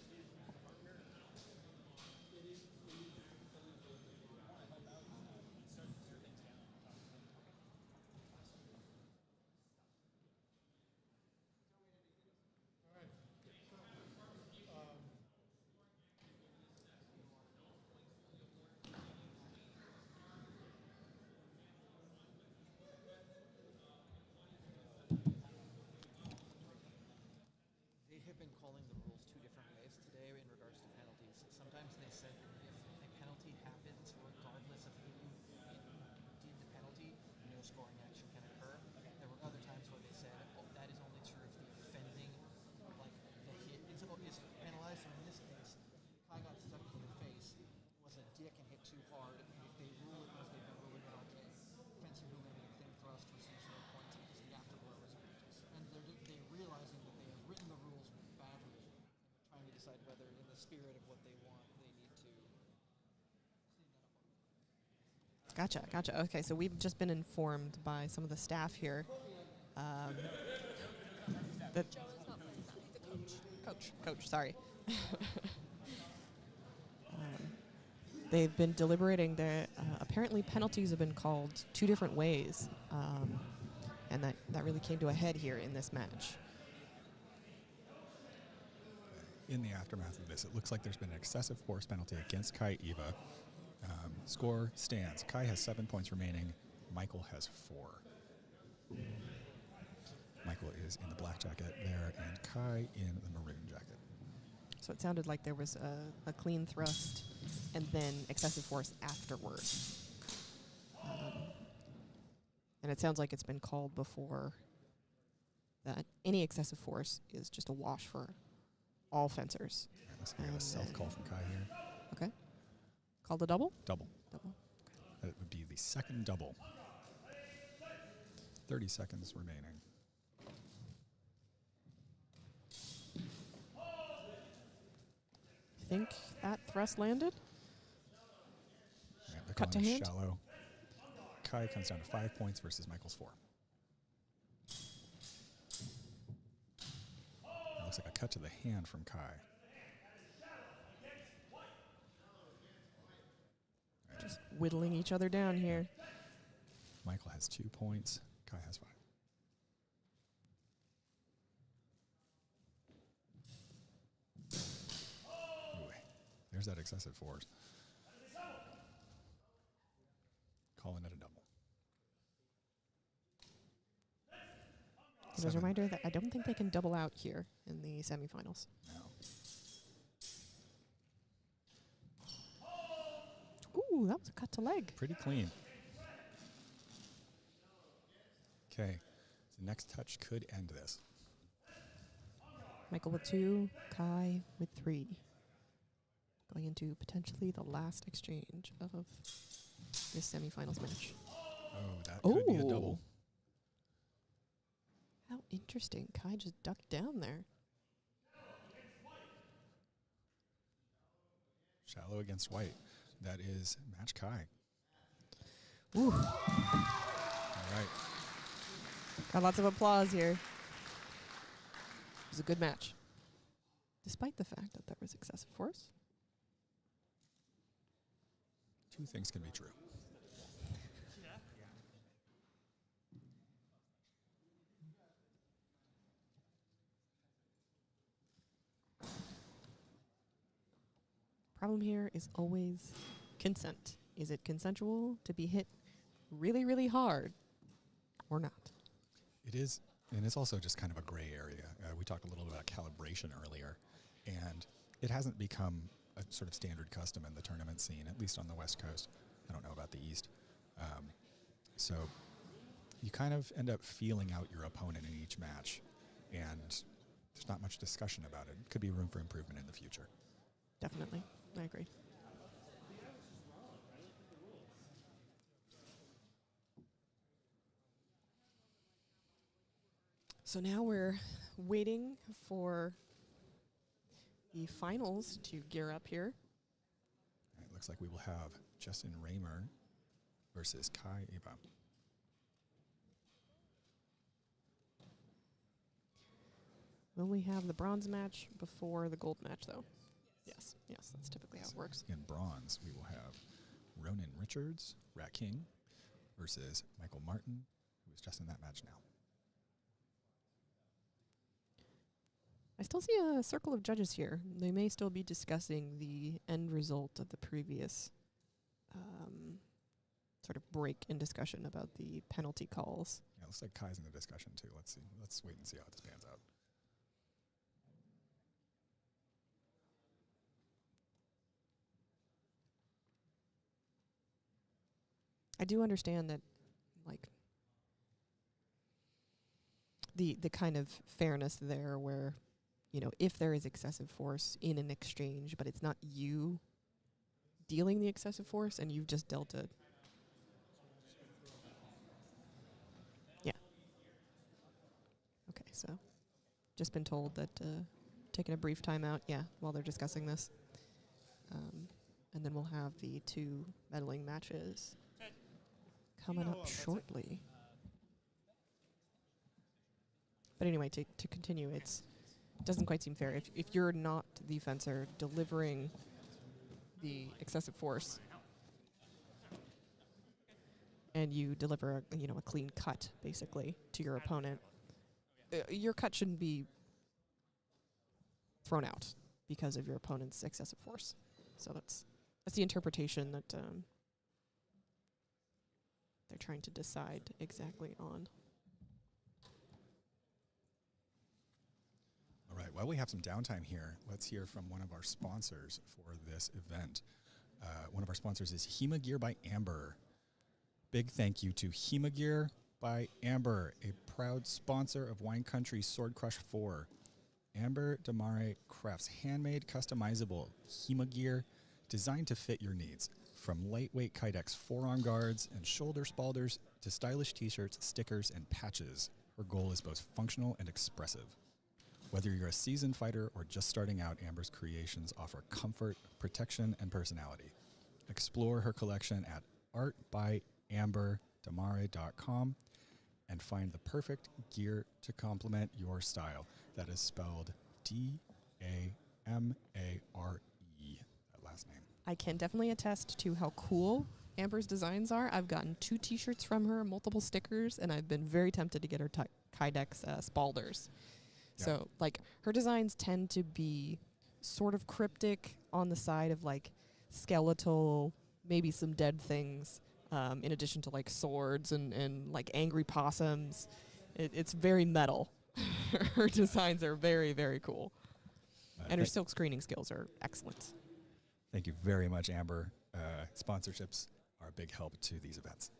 They have been calling the rules 2 different ways today in regards to penalties. Sometimes they said if a penalty happens, regardless of who did the penalty, no scoring action can occur. There were other times where they said, oh, that is only true if the offending, like the hit, is penalized. And in this case, Kai got stuck to the face, was a dick and hit too hard. And if they rule it as they've been ruling it on fencing who made a thin thrust receives no points because the afterblow was egregious. And they're realizing that they have written the rules badly, and they're trying to decide whether, in the spirit of what they want, they need to clean that up. Gotcha. Okay, so we've just been informed by some of the staff here that Joe is not my son. He's a coach. Coach, sorry. They've been deliberating. Apparently penalties have been called 2 different ways And that really came to a head here in this match. In the aftermath of this, it looks like there's been an excessive force penalty against Kai Eva. Score stands. Kai has 7 points remaining. Michael has 4. Michael is in the black jacket there, and Kai in the maroon jacket. So it sounded like there was a clean thrust and then excessive force afterward. And it sounds like it's been called before that any excessive force is just a wash for all fencers. Right, looks like we have a self-call from Kai here. Okay. Called a double? Double. Double. That would be the second double. 30 seconds remaining. Think that thrust landed? Right, they're Cut to calling it hand? shallow. Kai comes down to 5 points versus Michael's 4. It looks like a cut to the hand from Kai. Just whittling each other down here. Michael has 2 points. Kai has 5. Ooh, there's that excessive force. Calling it a double. As a reminder that I don't think they can double out here in the semifinals. No. Ooh, that was a cut to leg. Pretty clean. Okay, the next touch could end this. Michael with 2, Kai with 3. Going into potentially the last exchange of this semifinals match. Oh, that could be a double. How interesting. Kai just ducked down there. Shallow against white. That is match Kai. Ooh. All right. Got lots of applause here. It was a good match. Despite the fact that there was excessive force. 2 things can be true. Problem here is always consent. Is it consensual to be hit really, really hard or not? It is, and it's also just kind of a gray area. We talked a little bit about calibration earlier, and it hasn't become a sort of standard custom in the tournament scene, at least on the West Coast. I don't know about the East. So you kind of end up feeling out your opponent in each match, and there's not much discussion about it. Could be room for improvement in the future. Definitely. I agree. So now we're waiting for the finals to gear up here. It looks like we will have Justin Raymer versus Kai Eva. Will we have the bronze match before the gold match, though? Yes, that's typically how it works. In bronze, we will have Ronan Richards, Rat King, versus Michael Martin, who is just in that match now. I still see a circle of judges here. They may still be discussing the end result of the previous sort of break in discussion about the penalty calls. Yeah, it looks like Kai's in the discussion too. Let's see. Let's wait and see how this pans out. I do understand that, like, the kind of fairness there where, you know, if there is excessive force in an exchange, but it's not you dealing the excessive force and you've just dealt it. Yeah. Okay, so just been told that taking a brief timeout, while they're discussing this. And then we'll have the 2 medaling matches coming up shortly. But anyway, to continue, it doesn't quite seem fair. If you're not the fencer delivering the excessive force, and you deliver a clean cut basically to your opponent, your cut shouldn't be thrown out because of your opponent's excessive force. So that's the interpretation that they're trying to decide exactly on. All right, while we have some downtime here, let's hear from one of our sponsors for this event. One of our sponsors is HEMA Gear by Amber. Big thank you to HEMA Gear by Amber, a proud sponsor of Wine Country Sword Crush 4. Amber Damare crafts handmade, customizable HEMA gear designed to fit your needs. From lightweight Kydex forearm guards and shoulder spalders to stylish t-shirts, stickers, and patches, her goal is both functional and expressive. Whether you're a seasoned fighter or just starting out, Amber's creations offer comfort, protection, and personality. Explore her collection at artbyamberdamare.com and find the perfect gear to complement your style. That is spelled D-A-M-A-R-E, that last name. I can definitely attest to how cool Amber's designs are. I've gotten 2 t-shirts from her, multiple stickers, and I've been very tempted to get her Kydex spalders. Yeah. So, like, her designs tend to be sort of cryptic on the side of, like, skeletal, maybe some dead things, in addition to, like, swords and like, angry possums. It's very metal. Her designs are very, very cool. And her silk screening skills are excellent. Thank you very much, Amber. Sponsorships are a big help to these events.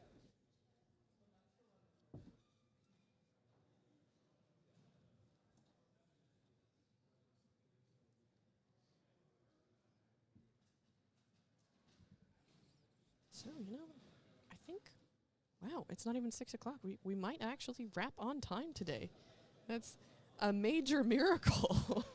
So, I think, wow, it's not even 6 o'clock. We might actually wrap on time today. That's a major miracle.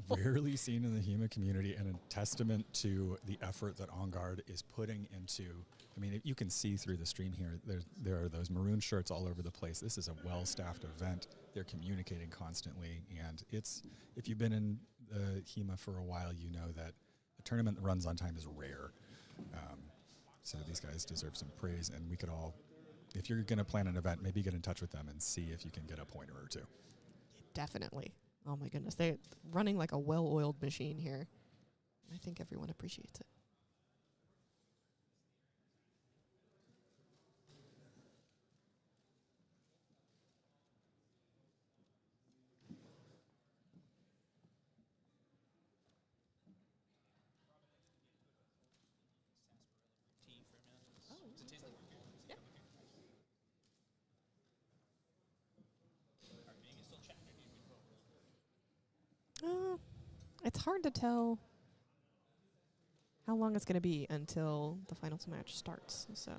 Rarely seen in the HEMA community, and a testament to the effort that On Guard is putting into. I mean, you can see through the stream here, there are those maroon shirts all over the place. This is a well-staffed event. They're communicating constantly, and if you've been in HEMA for a while, you know that a tournament that runs on time is rare. So these guys deserve some praise, and we could all, if you're going to plan an event, maybe get in touch with them and see if you can get a pointer or two. Definitely. Oh my goodness. They're running like a well-oiled machine here. I think everyone appreciates it. It's hard to tell how long it's going to be until the finals match starts. So,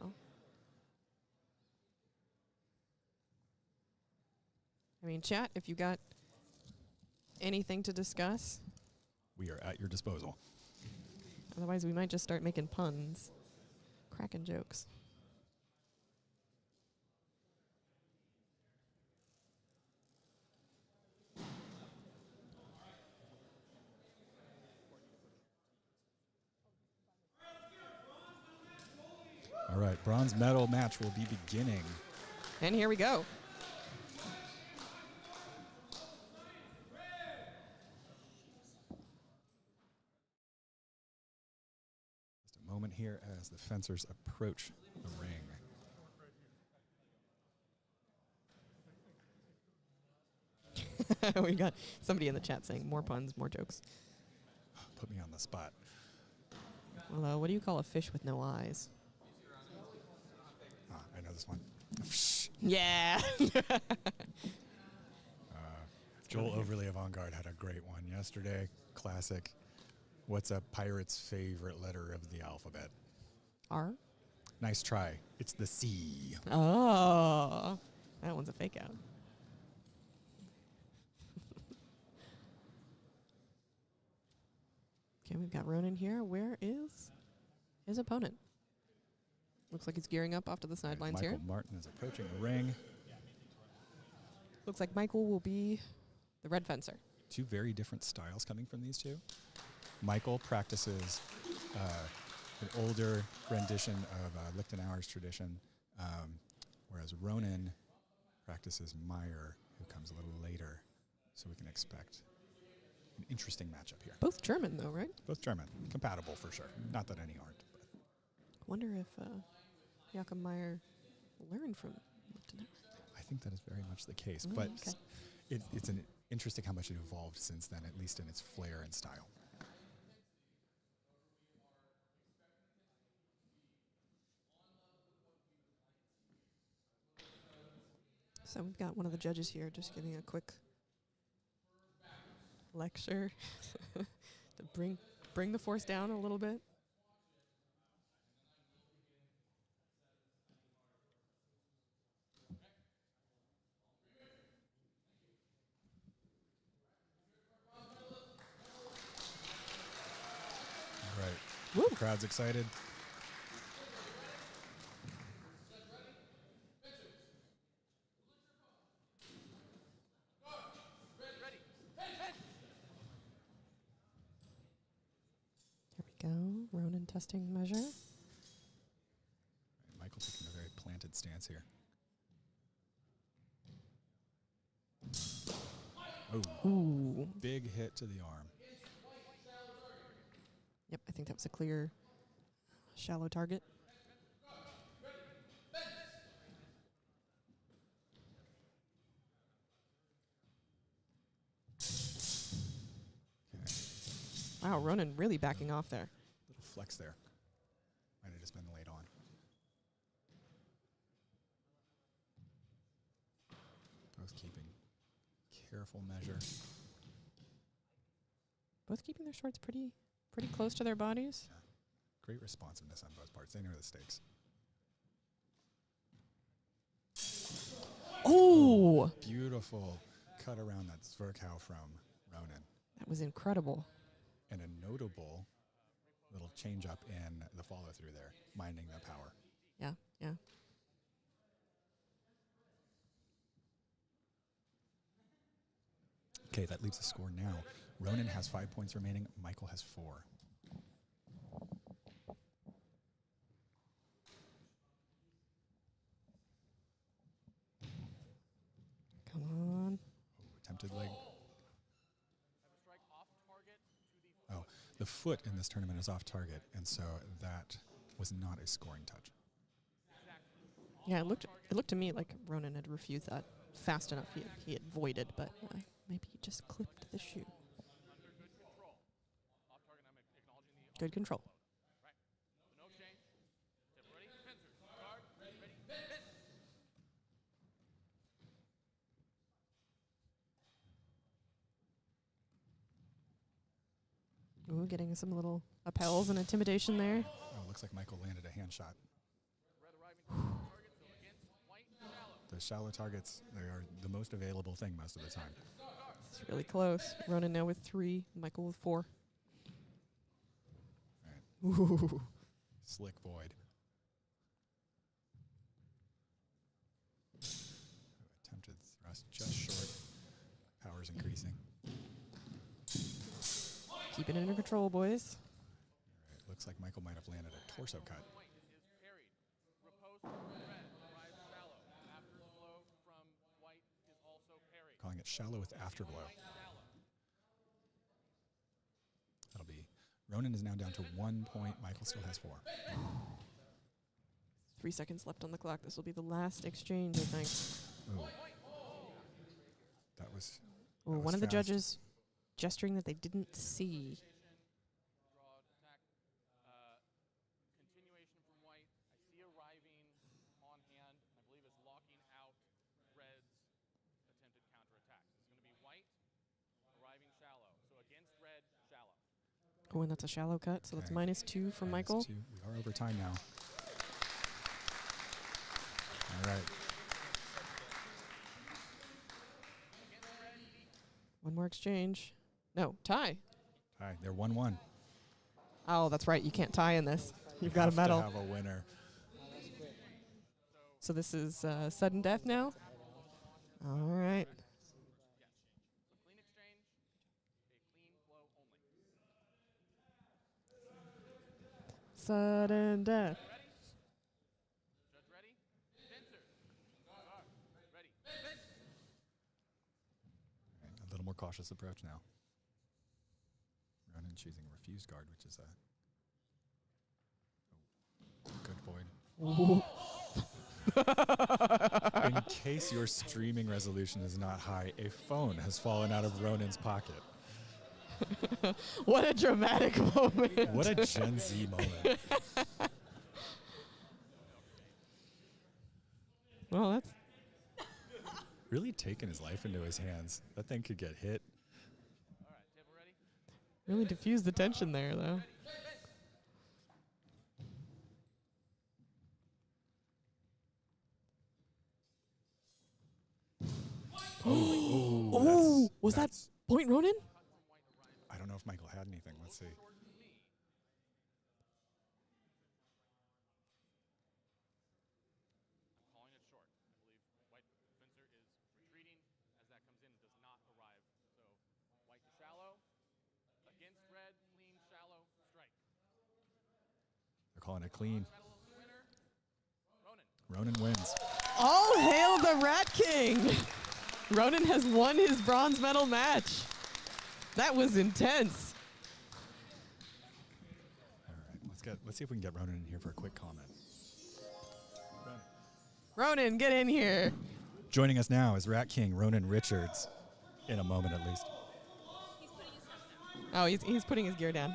I mean, chat, if you got anything to discuss. We are at your disposal. Otherwise, we might just start making puns, cracking jokes. All right, bronze medal match will be beginning. And here we go. Just a moment here as the fencers approach the ring. We got somebody in the chat saying more puns, more jokes. Put me on the spot. Well, what do you call a fish with no eyes? I know this one. Yeah. Joel Overly of On Guard had a great one yesterday. Classic. What's a pirate's favorite letter of the alphabet? R? Nice try. It's the C. Oh, that one's a fake out. Okay, we've got Ronan here. Where is his opponent? Looks like he's gearing up off to the sidelines here. Michael Martin is approaching the ring. Looks like Michael will be the red fencer. Two very different styles coming from these two. Michael practices an older rendition of Lichtenauer's tradition, Whereas Ronan practices Meyer, who comes a little later. So we can expect an interesting matchup here. Both German, though, right? Both German. Compatible for sure. Not that any aren't. But. Wonder if Jakob Meyer learned from Lipton. I think that is very much the case. Mm, but okay. it's an interesting how much it evolved since then, at least in its flair and style. So we've got one of the judges here just giving a quick lecture to bring the force down a little bit. All right. Woo. Crowd's excited. Here we go. Ronan testing measure. Right, Michael taking a very planted stance here. Oh, Ooh. Big hit to the arm. Yep, I think that was a clear shallow target. Wow, Ronan really backing off there. Little flex there. Might have just been laid on. Both keeping careful measure. Both keeping their swords pretty close to their bodies. Yeah. Great responsiveness on both parts. They know the stakes. Oh! Beautiful cut around that Zwerkau from Ronan. That was incredible. And a notable little change up in the follow through there, minding the power. Yeah, yeah. Okay, that leaves the score now. Ronan has 5 points remaining. Michael has 4. Come on. Oh, attempted leg. Oh, the foot in this tournament is off target, and so that was not a scoring touch. Yeah, it looked to me like Ronan had refused that fast enough. He had voided, but maybe he just clipped the shoe. Good control. Ooh, getting some little lapels and intimidation there. Oh, looks like Michael landed a hand shot. The shallow targets, they are the most available thing most of the time. It's really close. Ronan now with 3, Michael with 4. Right. Ooh. Slick void. Attempted thrust just short. Power's increasing. Keeping it under control, boys. All right, looks like Michael might have landed a torso cut. Calling it shallow with afterblow. That'll be. Ronan is now down to 1 point. Michael still has 4. 3 seconds left on the clock. This will be the last exchange, I think. Ooh. That was. Ooh, one of the judges gesturing that they didn't see. Oh, and that's a shallow cut, so that's -2 from Michael. -2. We are over time now. All right. One more exchange. No, tie. Tie. They're 1-1. Oh, that's right. You can't tie in this. You've got a Have medal. to have a winner. So this is sudden death now? All right. Sudden death. cautious approach now. Ronan choosing refuse guard, which is a good void. In case your streaming resolution is not high, a phone has fallen out of Ronan's pocket. What a dramatic moment. What a Gen Z moment. Well, that's Really taking his life into his hands. That thing could get hit. really diffused the tension there, though. Oh, was that point Ronan? I don't know if Michael had anything. Let's see. Calling it short. I believe white fencer is retreating as that comes in and does not arrive. So white to shallow. Against red, clean, shallow, strike. They're calling it clean. Ronan wins. All hail the Rat King! Ronan has won his bronze medal match. That was intense. All right, let's see if we can get Ronan in here for a quick comment. Ronan, get in here. Joining us now is Rat King Ronan Richards, in a moment at least. Oh, he's putting his gear down.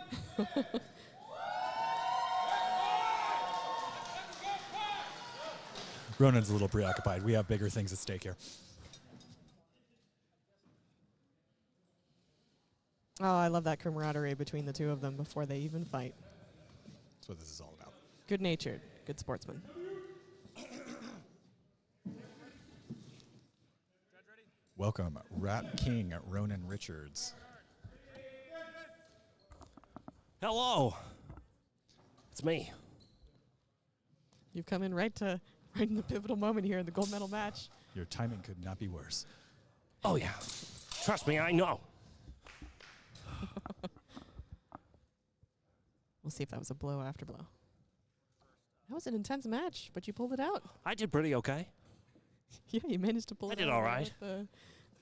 Ronan's a little preoccupied. We have bigger things at stake here. Oh, I love that camaraderie between the two of them before they even fight. That's what this is all about. Good-natured, good sportsman. Welcome, Rat King Ronan Richards. Hello. It's me. You've come in right in the pivotal moment here in the gold medal match. Your timing could not be worse. Oh, yeah. Trust me, I know. We'll see if that was a blow after blow. That was an intense match, but you pulled it out. I did pretty okay. Yeah, you managed to pull I it did out. all right. with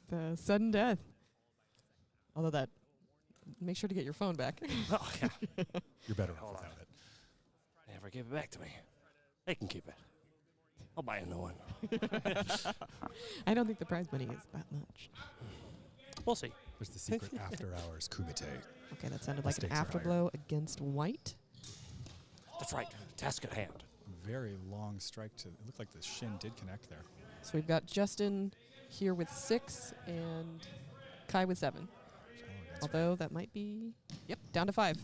the sudden death. Although that, make sure to get your phone back. Oh, yeah. You're better off without it. Never give it back to me. They can keep it. I'll buy a new one. I don't think the prize money is that much. We'll see. There's the secret after hours kumite. Okay, that sounded The like an stakes are higher. afterblow against white. That's right. Task at hand. Very long strike to. It looked like the shin did connect there. So we've got Justin here with 6 and Kai with 7. Although that might be, yep, down to 5.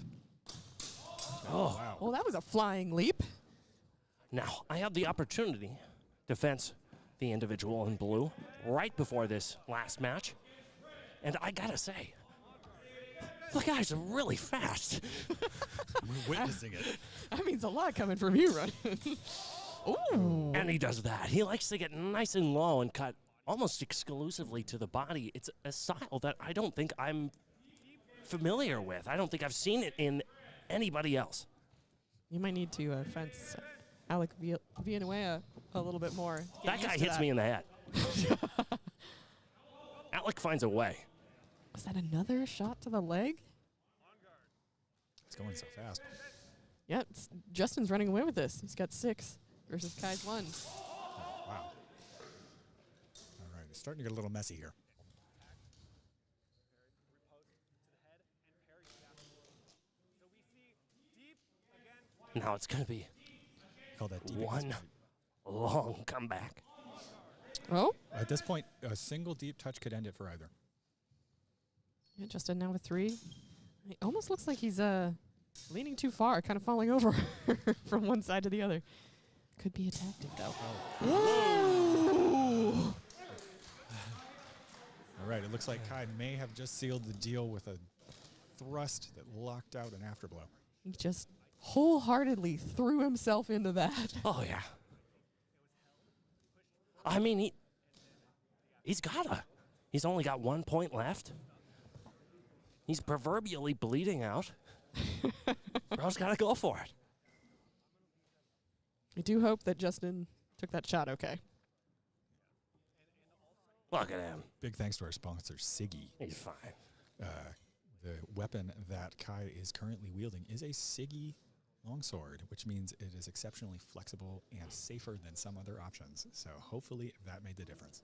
Oh, wow. Oh, that was a flying leap. Now, I had the opportunity to fence the individual in blue right before this last match. And I gotta say, the guy's really fast. We're witnessing it. That means a lot coming from you, Ryan. Ooh. And he does that. He likes to get nice and low and cut almost exclusively to the body. It's a style that I don't think I'm familiar with. I don't think I've seen it in anybody else. You might need to fence Alec Villanueva a little bit more. That guy hits me in the head. Alec finds a way. Was that another shot to the leg? It's going so fast. Yeah, Justin's running away with this. He's got 6 versus Kai's 1. Wow. All right, it's starting to get a little messy here. Now it's going to be Call that deep one long comeback. Oh? At this point, a single deep touch could end it for either. Yeah, Justin now with 3. It almost looks like he's leaning too far, kind of falling over from one side to the other. Could be a tactic, though. Whoa! All right, it looks like Kai may have just sealed the deal with a thrust that locked out an afterblow. He just wholeheartedly threw himself into that. Oh, yeah. I mean, he's gotta. He's only got 1 point left. He's proverbially bleeding out. Bro's gotta go for it. I do hope that Justin took that shot okay. Look at him. Big thanks to our sponsor, Siggy. He's fine. The weapon that Kai is currently wielding is a Siggy longsword, which means it is exceptionally flexible and safer than some other options. So hopefully that made the difference.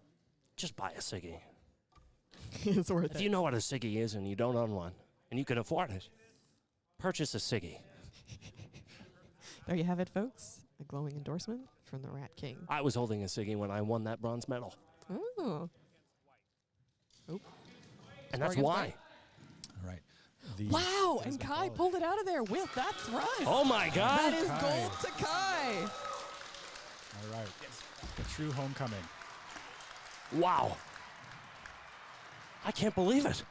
Just buy a Siggy. It's worth If it. you know what a Siggy is and you don't own one, and you can afford it, purchase a Siggy. There you have it, folks. A glowing endorsement from the Rat King. I was holding a Siggy when I won that bronze medal. Oh. Oop. And that's Score against why. White. All right. Wow, and Kai pulled it out of there with that thrust. Oh my God. That is Kai. gold to Kai. All right. The true homecoming. Wow. I can't believe it.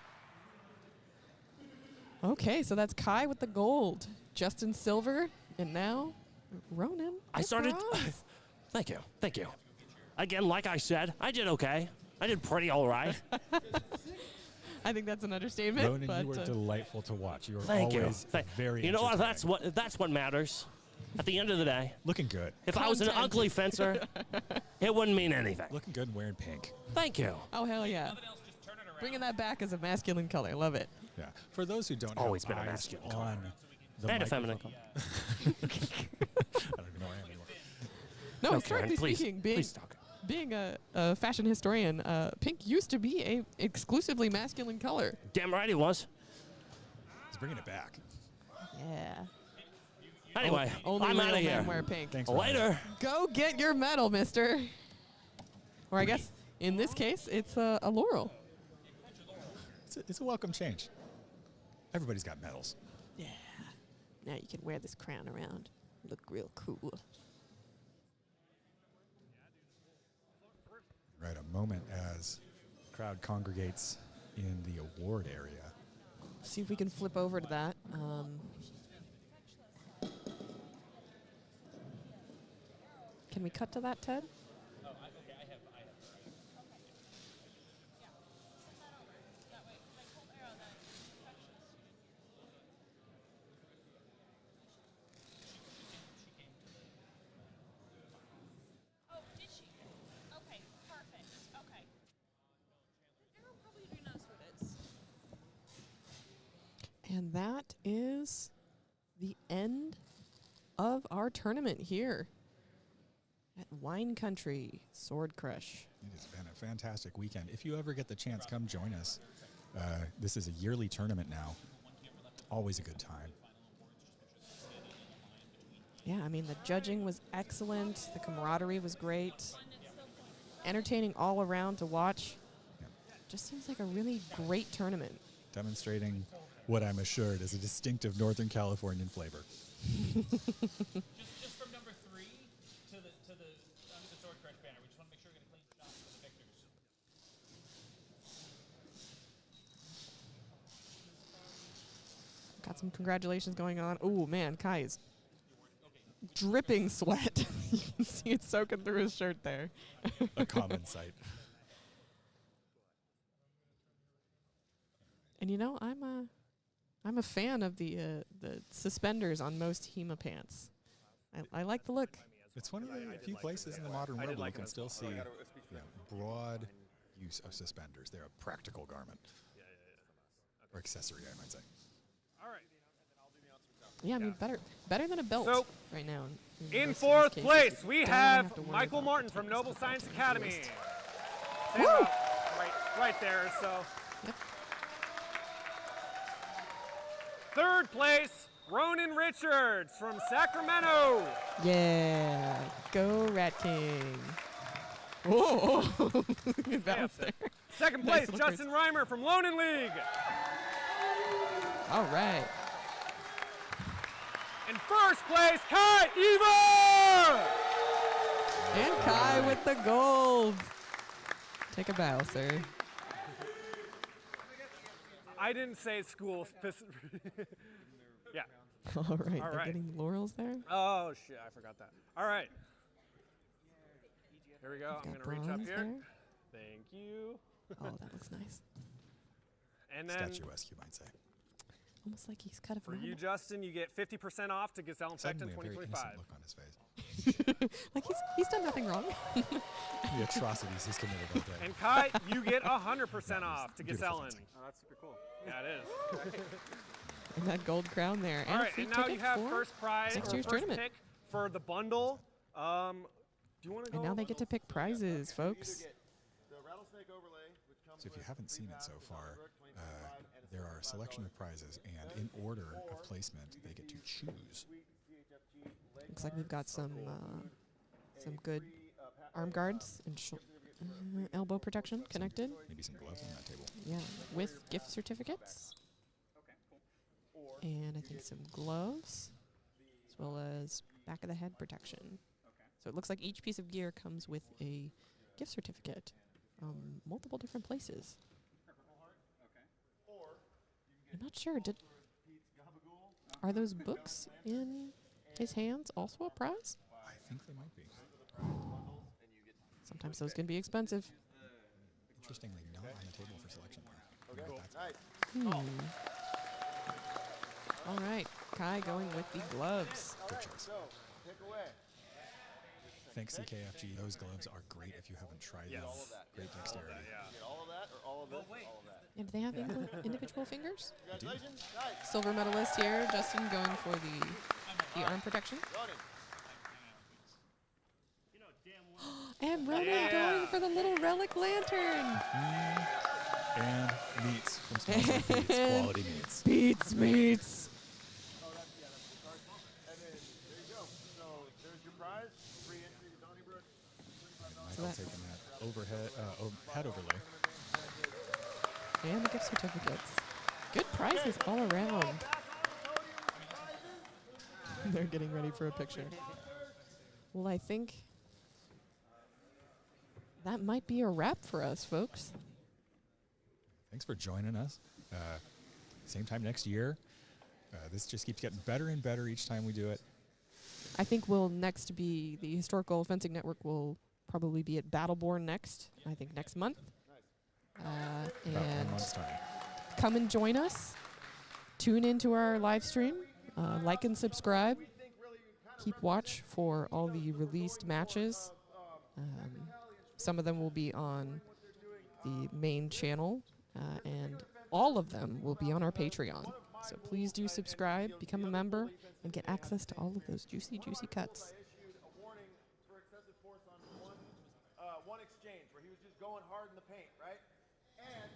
Okay, so that's Kai with the gold, Justin silver, and now Ronan. I with started. bronze. Thank you. Again, like I said, I did okay. I did pretty all right. I think that's an understatement. Ronan, but, you were delightful to watch. You were Thank you. always very You know what? entertaining. That's what matters. At the end of the day, Looking good. if I was an Content. ugly fencer, it wouldn't mean anything. Looking good and wearing pink. Thank you. Oh, hell yeah. Bringing that back as a masculine color. Love it. Yeah. For those who don't Always have been a eyes masculine on the And a feminine microphone- I don't even know where I am anymore. No, No, historically Karen, please- speaking, please talk. being a fashion historian, pink used to be a exclusively masculine color. Damn right he was. He's bringing it back. Yeah. Anyway, Only I'm real out of men here. wear pink. Thanks, Later. Go get your medal, mister. Or I guess in this case, it's a laurel. It's a welcome change. Everybody's got medals. Yeah. Now you can wear this crown around. Look real cool. Right, a moment as the crowd congregates in the award area. See if we can flip over to that. Can we cut to that, Ted? Oh, did she? Okay, perfect. Okay. Arrow probably do not what it is. And that is the end of our tournament here at Wine Country Sword Crush. It has been a fantastic weekend. If you ever get the chance, come join us. This is a yearly tournament now. Always a good time. Yeah, I mean, the judging was excellent. The camaraderie was great. Entertaining all around to watch. Just seems like a really great tournament. Demonstrating what I'm assured is a distinctive Northern Californian flavor. Just from number 3 to the under the Sword Crush banner. We just want to make sure we get a clean shot for the victors. Got some congratulations going on. Oh, man, Kai is dripping sweat. You can see it soaking through his shirt there. A common sight. And you know, I'm a fan of the suspenders on most HEMA pants. I like the look. It's one of the few places in the modern world where you can still see broad use of suspenders. They're a practical garment. Or accessory, I might say. All right. Yeah, I mean, better than a belt So, right now. In most fourth cases. place, we Don't have to worry Michael about Martin the from fitness Noble stuff. Science That's Academy. the list. Say about right there, so. Yep. Third place, Ronan Richards from Sacramento. Yeah, go Rat King. Whoa, bounce there. Second Nice place, little Justin Reimer from Lonan League. All right. And first place, Kai Eva. And Kai with the gold. Take a bow, sir. I didn't say school. Yeah. All right, All they're right. getting laurels there. Oh, shit, I forgot that. All right. Here we go. I'm Got going to reach up bronze here. there. Thank you. Oh, that looks nice. And then Statuesque, you might say. Almost like he's cut it for from you, Justin, you get 50% off to Gazelle Infect in Suddenly a very 2025. innocent look on his face. Like he's done nothing wrong. The atrocities he's committed all day. And Kai, you get 100% off to beautiful Gesellen. fencing. Oh, that's super cool. Yeah, it is. And that gold crown there. All And a right, free and now you ticket have for first prize, next or year's first tournament. pick for the bundle. Do you want to go? And now they get to pick prizes, folks. So if you haven't seen it so far, there are a selection of prizes, and in order of placement, they get to choose. Looks like we've got some good arm guards and elbow protection connected. Maybe some gloves on that table. Yeah, with gift certificates. And I think some gloves, as well as back of the head protection. So it looks like each piece of gear comes with a gift certificate. Multiple different places. I'm not sure. Are those books in his hands also a prize? I think they might be. Sometimes those can be expensive. Interestingly, not on the table for selection there. All right, Kai going with the gloves. Good choice. Thanks, CKFG. Those gloves are great if you haven't tried them. Great dexterity. All of that or all of this? All of that. And do they have individual fingers? Congratulations. Nice. Silver medalist here, Justin going for the arm protection. And Ronan going for the little relic lantern. And meats from Sponsored Beats. Quality meats. Beats meats. And then there you go. So there's your prize. Free entry to Donnybrook. Michael taking that overhead, head overlay. And the gift certificates. Good prizes all around. They're getting ready for a picture. Well, I think that might be a wrap for us, folks. Thanks for joining us. Same time next year. This just keeps getting better and better each time we do it. I think we'll next be, the Historical Fencing Network will probably be at Battleborn next, I think next month. About 1 And month's time. come and join us. Tune into our live stream. Like and subscribe. Keep watch for all the released matches. Some of them will be on the main channel, and all of them will be on our Patreon. So please do subscribe, become a member, and get access to all of those juicy, juicy cuts. One exchange where he was just going hard in the paint, right? And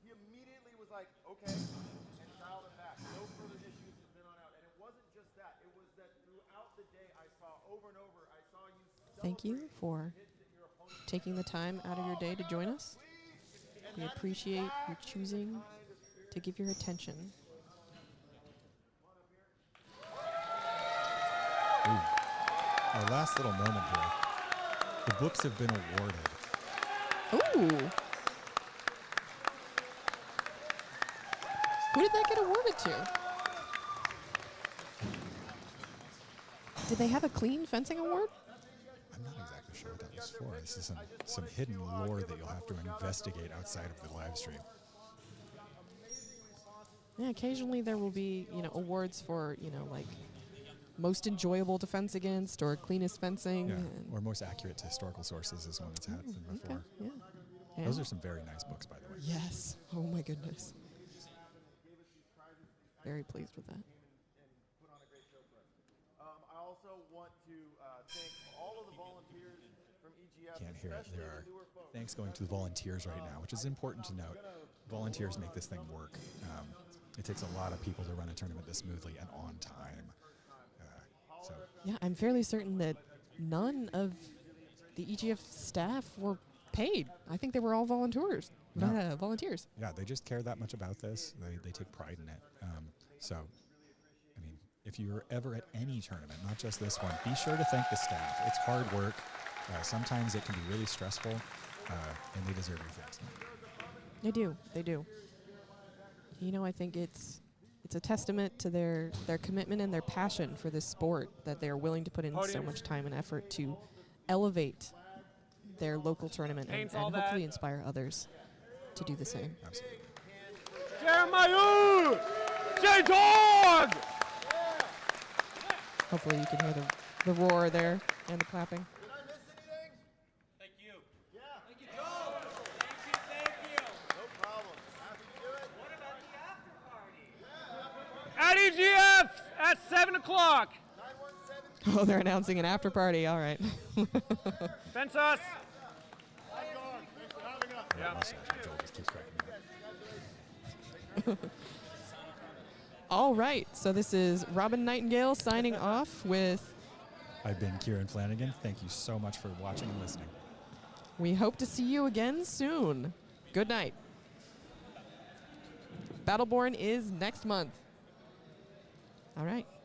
he immediately was like, okay, and dialed it back. No further issues from then on out. And it wasn't just that. It was that throughout the day I saw over and over, I saw you Thank you for taking the time out of your day to join us. We appreciate your choosing to give your attention. Ooh. Our last little moment here. The books have been awarded. Ooh. Who did that get awarded to? Did they have a clean fencing award? I'm not exactly sure what that was for. This is some hidden lore that you'll have to investigate outside of the live stream. Yeah, occasionally there will be, awards for, like most enjoyable to fence against or cleanest fencing. Yeah, or most accurate to historical sources is one that's happened before. Yeah. Those are some very nice books, by the way. Yes. Oh my goodness. Very pleased with that. I also want to thank all of the volunteers from EGF. Can't hear it. There are thanks going to the volunteers right now, which is important to note. Volunteers make this thing work. It takes a lot of people to run a tournament this smoothly and on time. Yeah, I'm fairly certain that none of the EGF staff were paid. I think they were all volunteers. No. Volunteers. Yeah, they just care that much about this. They take pride in it. So, I mean, if you're ever at any tournament, not just this one, be sure to thank the staff. It's hard work. Sometimes it can be really stressful, and they deserve your thanks. They do. They do. I think it's a testament to their commitment and their passion for this sport that they're willing to put in so much time and effort to elevate their local tournament and hopefully inspire others to do the same. Absolutely. Jeremiah! J-Dog! Hopefully you can hear the roar there and the clapping. Thank you. Yeah. Thank you, Joe. Thank you. No problem. Happy to do it. What about the after party? At EGF at 7 o'clock. Oh, they're announcing an after party. All right. Fence us. Yeah. Joel just keeps cracking me up. All right. So this is Robin Nightingale signing off with. I've been Kieran Flanagan. Thank you so much for watching and listening. We hope to see you again soon. Good night. Battleborn is next month. All right.